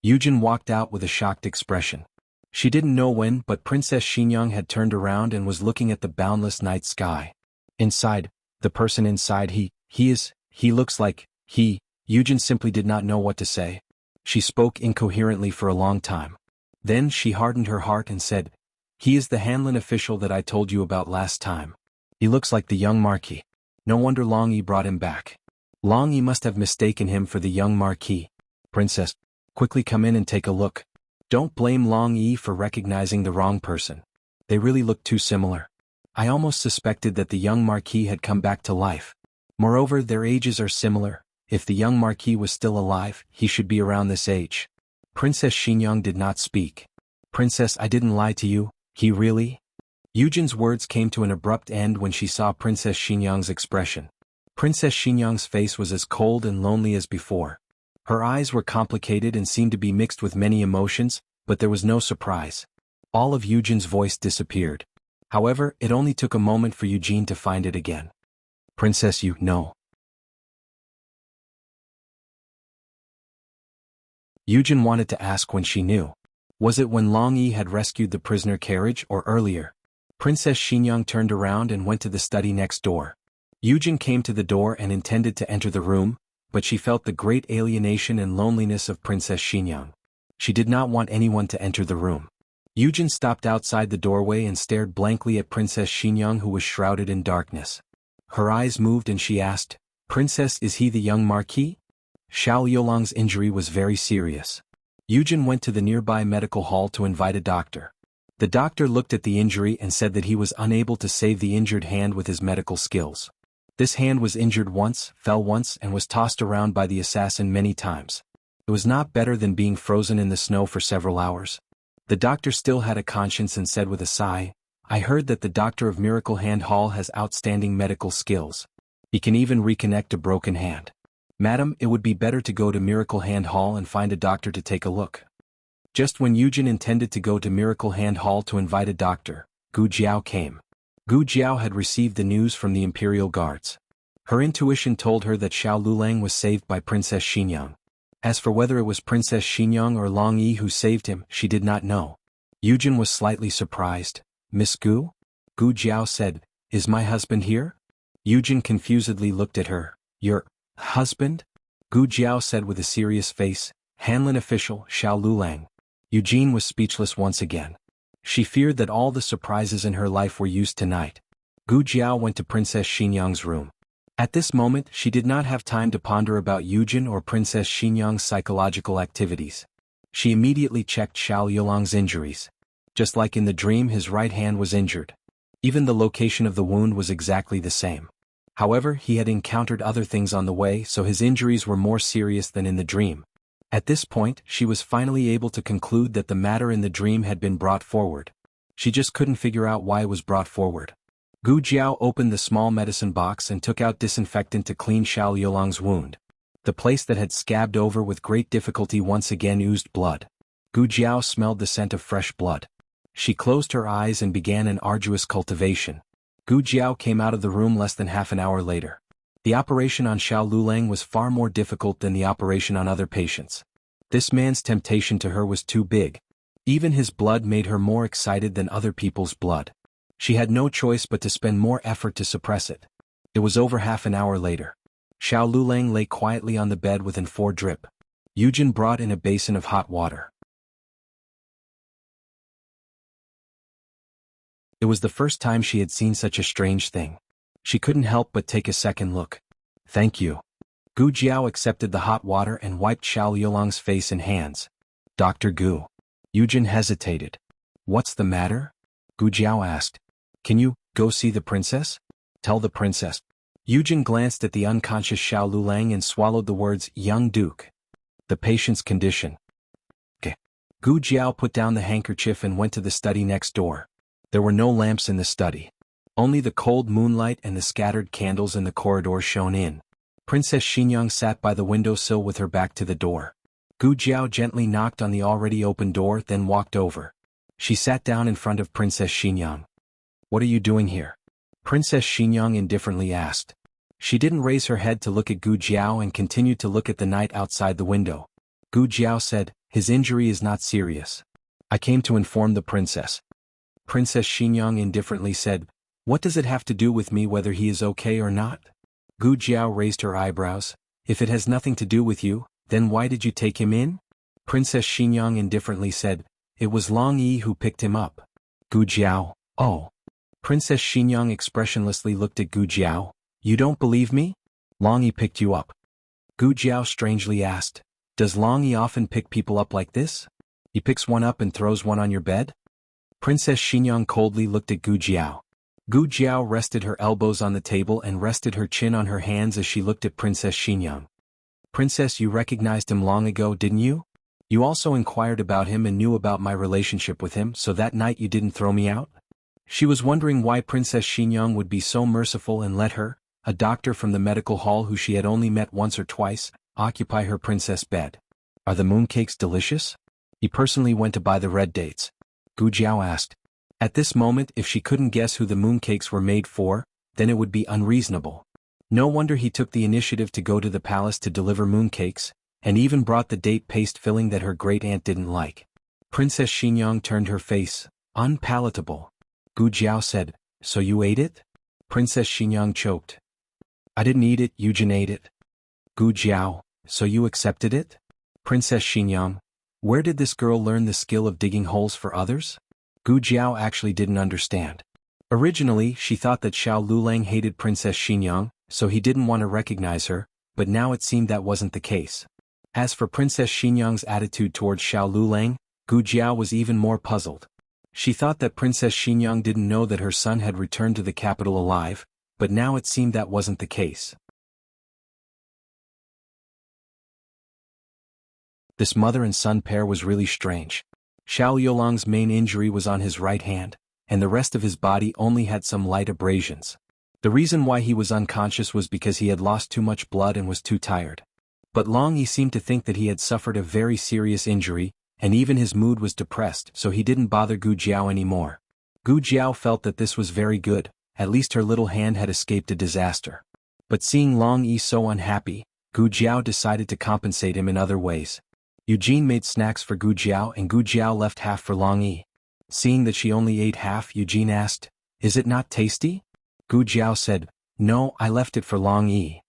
Yujin walked out with a shocked expression. She didn't know when, but Princess Xinyang had turned around and was looking at the boundless night sky. Inside, the person inside, he looks like, Yujin simply did not know what to say. She spoke incoherently for a long time. Then she hardened her heart and said, "He is the Hanlin official that I told you about last time. He looks like the young Marquis. No wonder Long Yi brought him back. Long Yi must have mistaken him for the young Marquis. Princess, quickly come in and take a look. Don't blame Long Yi for recognizing the wrong person. They really look too similar. I almost suspected that the young Marquis had come back to life. Moreover, their ages are similar. If the young Marquis was still alive, he should be around this age." Princess Xinyang did not speak. "Princess, I didn't lie to you, he really?" Yujin's words came to an abrupt end when she saw Princess Xinyang's expression. Princess Xinyang's face was as cold and lonely as before. Her eyes were complicated and seemed to be mixed with many emotions, but there was no surprise. All of Yujin's voice disappeared. However, it only took a moment for Eugene to find it again. "Princess, you know." Yujin wanted to ask when she knew. Was it when Long Yi had rescued the prisoner carriage or earlier? Princess Xinyang turned around and went to the study next door. Yujin came to the door and intended to enter the room, but she felt the great alienation and loneliness of Princess Xinyang. She did not want anyone to enter the room. Yujin stopped outside the doorway and stared blankly at Princess Xinyang, who was shrouded in darkness. Her eyes moved and she asked, "Princess, is he the young Marquis?" Xiao Yolong's injury was very serious. Yujin went to the nearby medical hall to invite a doctor. The doctor looked at the injury and said that he was unable to save the injured hand with his medical skills. This hand was injured once, fell once, and was tossed around by the assassin many times. It was not better than being frozen in the snow for several hours. The doctor still had a conscience and said with a sigh, "I heard that the doctor of Miracle Hand Hall has outstanding medical skills. He can even reconnect a broken hand. Madam, it would be better to go to Miracle Hand Hall and find a doctor to take a look." Just when Yujin intended to go to Miracle Hand Hall to invite a doctor, Gu Jiao came. Gu Jiao had received the news from the Imperial Guards. Her intuition told her that Xiao Lulang was saved by Princess Xinyang. As for whether it was Princess Xinyang or Long Yi who saved him, she did not know. Yujin was slightly surprised. "Miss Gu?" Gu Jiao said, "Is my husband here?" Yujin confusedly looked at her. "Your husband?" Gu Jiao said with a serious face, "Hanlin official, Xiao Lulang." Eugene was speechless once again. She feared that all the surprises in her life were used tonight. Gu Jiao went to Princess Xinyang's room. At this moment, she did not have time to ponder about Yujin or Princess Xinyang's psychological activities. She immediately checked Xiao Yulong's injuries. Just like in the dream, his right hand was injured. Even the location of the wound was exactly the same. However, he had encountered other things on the way, so his injuries were more serious than in the dream. At this point, she was finally able to conclude that the matter in the dream had been brought forward. She just couldn't figure out why it was brought forward. Gu Jiao opened the small medicine box and took out disinfectant to clean Xiao Yulong's wound. The place that had scabbed over with great difficulty once again oozed blood. Gu Jiao smelled the scent of fresh blood. She closed her eyes and began an arduous cultivation. Gu Jiao came out of the room less than half an hour later. The operation on Xiao Lulang was far more difficult than the operation on other patients. This man's temptation to her was too big. Even his blood made her more excited than other people's blood. She had no choice but to spend more effort to suppress it. It was over half an hour later. Xiao Lulang lay quietly on the bed with an 4 drip. Yujin brought in a basin of hot water. It was the first time she had seen such a strange thing. She couldn't help but take a second look. Thank you. Gu Jiao accepted the hot water and wiped Xiao Liulang's face and hands. Dr. Gu. Yujin hesitated. What's the matter? Gu Jiao asked. Can you go see the princess? Tell the princess. Yujin glanced at the unconscious Xiao Lulang and swallowed the words, young duke. The patient's condition. Okay. Gu Jiao put down the handkerchief and went to the study next door. There were no lamps in the study. Only the cold moonlight and the scattered candles in the corridor shone in. Princess Xinyang sat by the windowsill with her back to the door. Gu Jiao gently knocked on the already open door, then walked over. She sat down in front of Princess Xinyang. What are you doing here? Princess Xinyang indifferently asked. She didn't raise her head to look at Gu Jiao and continued to look at the night outside the window. Gu Jiao said, his injury is not serious. I came to inform the princess. Princess Xinyang indifferently said, what does it have to do with me whether he is okay or not? Gu Jiao raised her eyebrows. If it has nothing to do with you, then why did you take him in? Princess Xinyang indifferently said, it was Long Yi who picked him up. Gu Jiao, oh. Princess Xinyang expressionlessly looked at Gu Jiao. You don't believe me? Long Yi picked you up. Gu Jiao strangely asked, does Long Yi often pick people up like this? He picks one up and throws one on your bed? Princess Xinyang coldly looked at Gu Jiao. Gu Jiao rested her elbows on the table and rested her chin on her hands as she looked at Princess Xinyang. Princess, you recognized him long ago, didn't you? You also inquired about him and knew about my relationship with him, so that night you didn't throw me out? She was wondering why Princess Xinyang would be so merciful and let her, a doctor from the medical hall who she had only met once or twice, occupy her princess bed. Are the mooncakes delicious? He personally went to buy the red dates. Gu Jiao asked. At this moment, if she couldn't guess who the mooncakes were made for, then it would be unreasonable. No wonder he took the initiative to go to the palace to deliver mooncakes, and even brought the date paste filling that her great-aunt didn't like. Princess Xinyang turned her face, unpalatable. Gu Jiao said, so you ate it? Princess Xinyang choked. I didn't eat it, Yujin ate it. Gu Jiao, so you accepted it? Princess Xinyang, where did this girl learn the skill of digging holes for others? Gu Jiao actually didn't understand. Originally, she thought that Xiao Lulang hated Princess Xinyang, so he didn't want to recognize her, but now it seemed that wasn't the case. As for Princess Xinyang's attitude towards Xiao Lulang, Gu Jiao was even more puzzled. She thought that Princess Xinyang didn't know that her son had returned to the capital alive, but now it seemed that wasn't the case. This mother and son pair was really strange. Xiao Liulang's main injury was on his right hand, and the rest of his body only had some light abrasions. The reason why he was unconscious was because he had lost too much blood and was too tired. But Long Yi seemed to think that he had suffered a very serious injury, and even his mood was depressed, so he didn't bother Gu Jiao anymore. Gu Jiao felt that this was very good, at least her little hand had escaped a disaster. But seeing Long Yi so unhappy, Gu Jiao decided to compensate him in other ways. Eugene made snacks for Gu Jiao and Gu Jiao left half for Long Yi. Seeing that she only ate half, Eugene asked, is it not tasty? Gu Jiao said, no, I left it for Long Yi.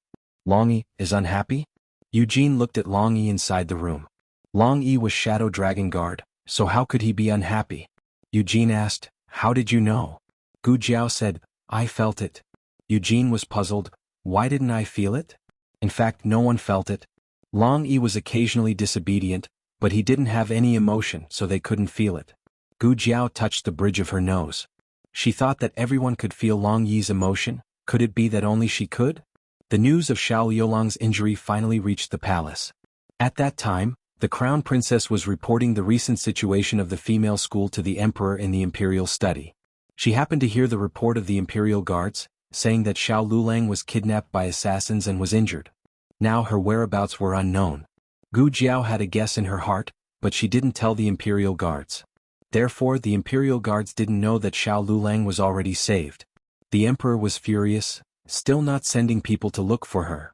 Long Yi is unhappy? Eugene looked at Long Yi inside the room. Long Yi was Shadow Dragon Guard, so how could he be unhappy? Eugene asked, how did you know? Gu Jiao said, I felt it. Eugene was puzzled, why didn't I feel it? In fact, no one felt it. Long Yi was occasionally disobedient, but he didn't have any emotion, so they couldn't feel it. Gu Jiao touched the bridge of her nose. She thought that everyone could feel Long Yi's emotion. Could it be that only she could? The news of Xiao Liulang's injury finally reached the palace. At that time, the crown princess was reporting the recent situation of the female school to the emperor in the imperial study. She happened to hear the report of the imperial guards, saying that Xiao Lulang was kidnapped by assassins and was injured. Now her whereabouts were unknown. Gu Jiao had a guess in her heart, but she didn't tell the imperial guards. Therefore, the imperial guards didn't know that Xiao Lulang was already saved. The emperor was furious, still not sending people to look for her.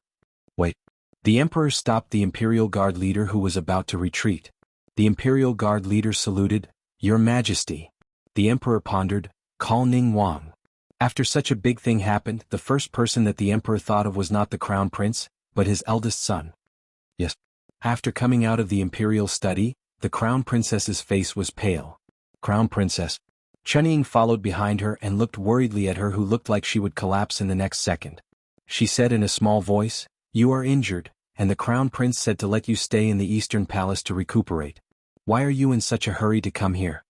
Wait. The emperor stopped the imperial guard leader who was about to retreat. The imperial guard leader saluted, Your Majesty. The emperor pondered, call Ning Wang. After such a big thing happened, the first person that the emperor thought of was not the crown prince, but his eldest son. Yes. After coming out of the imperial study, the crown princess's face was pale. Crown princess. Chunying followed behind her and looked worriedly at her, who looked like she would collapse in the next second. She said in a small voice, you are injured, and the crown prince said to let you stay in the eastern palace to recuperate. Why are you in such a hurry to come here?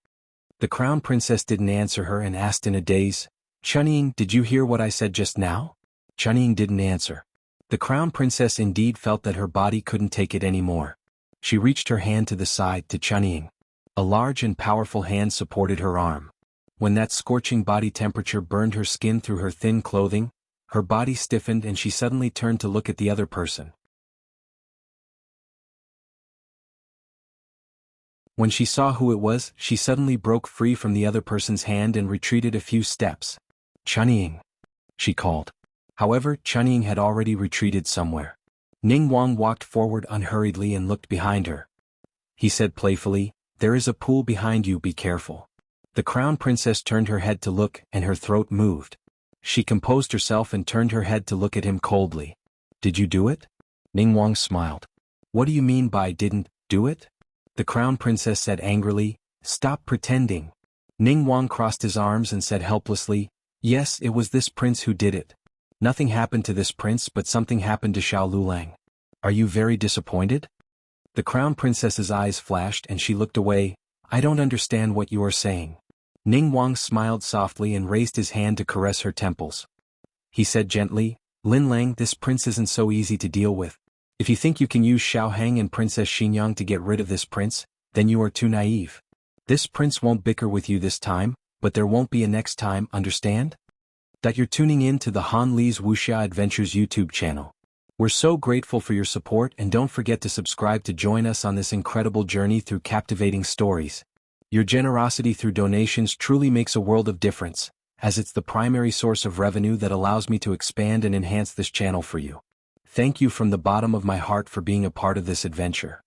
The crown princess didn't answer her and asked in a daze, Chunying, did you hear what I said just now? Chunying didn't answer. The crown princess indeed felt that her body couldn't take it anymore. She reached her hand to the side to Chunying. A large and powerful hand supported her arm. When that scorching body temperature burned her skin through her thin clothing, her body stiffened and she suddenly turned to look at the other person. When she saw who it was, she suddenly broke free from the other person's hand and retreated a few steps. Chunying, she called. However, Chunying had already retreated somewhere. Ning Wang walked forward unhurriedly and looked behind her. He said playfully, there is a pool behind you, be careful. The crown princess turned her head to look and her throat moved. She composed herself and turned her head to look at him coldly. Did you do it? Ning Wang smiled. What do you mean by didn't do it? The crown princess said angrily, stop pretending. Ning Wang crossed his arms and said helplessly, yes, it was this prince who did it. Nothing happened to this prince, but something happened to Xiao Lulang. Are you very disappointed? The crown princess's eyes flashed and she looked away. I don't understand what you are saying. Ning Wang smiled softly and raised his hand to caress her temples. He said gently, Lin Lang, this prince isn't so easy to deal with. If you think you can use Xiao Heng and Princess Xinyang to get rid of this prince, then you are too naive. This prince won't bicker with you this time, but there won't be a next time, understand? That you're tuning in to the Han Li's Wuxia Adventures YouTube channel. We're so grateful for your support, and don't forget to subscribe to join us on this incredible journey through captivating stories. Your generosity through donations truly makes a world of difference, as it's the primary source of revenue that allows me to expand and enhance this channel for you. Thank you from the bottom of my heart for being a part of this adventure.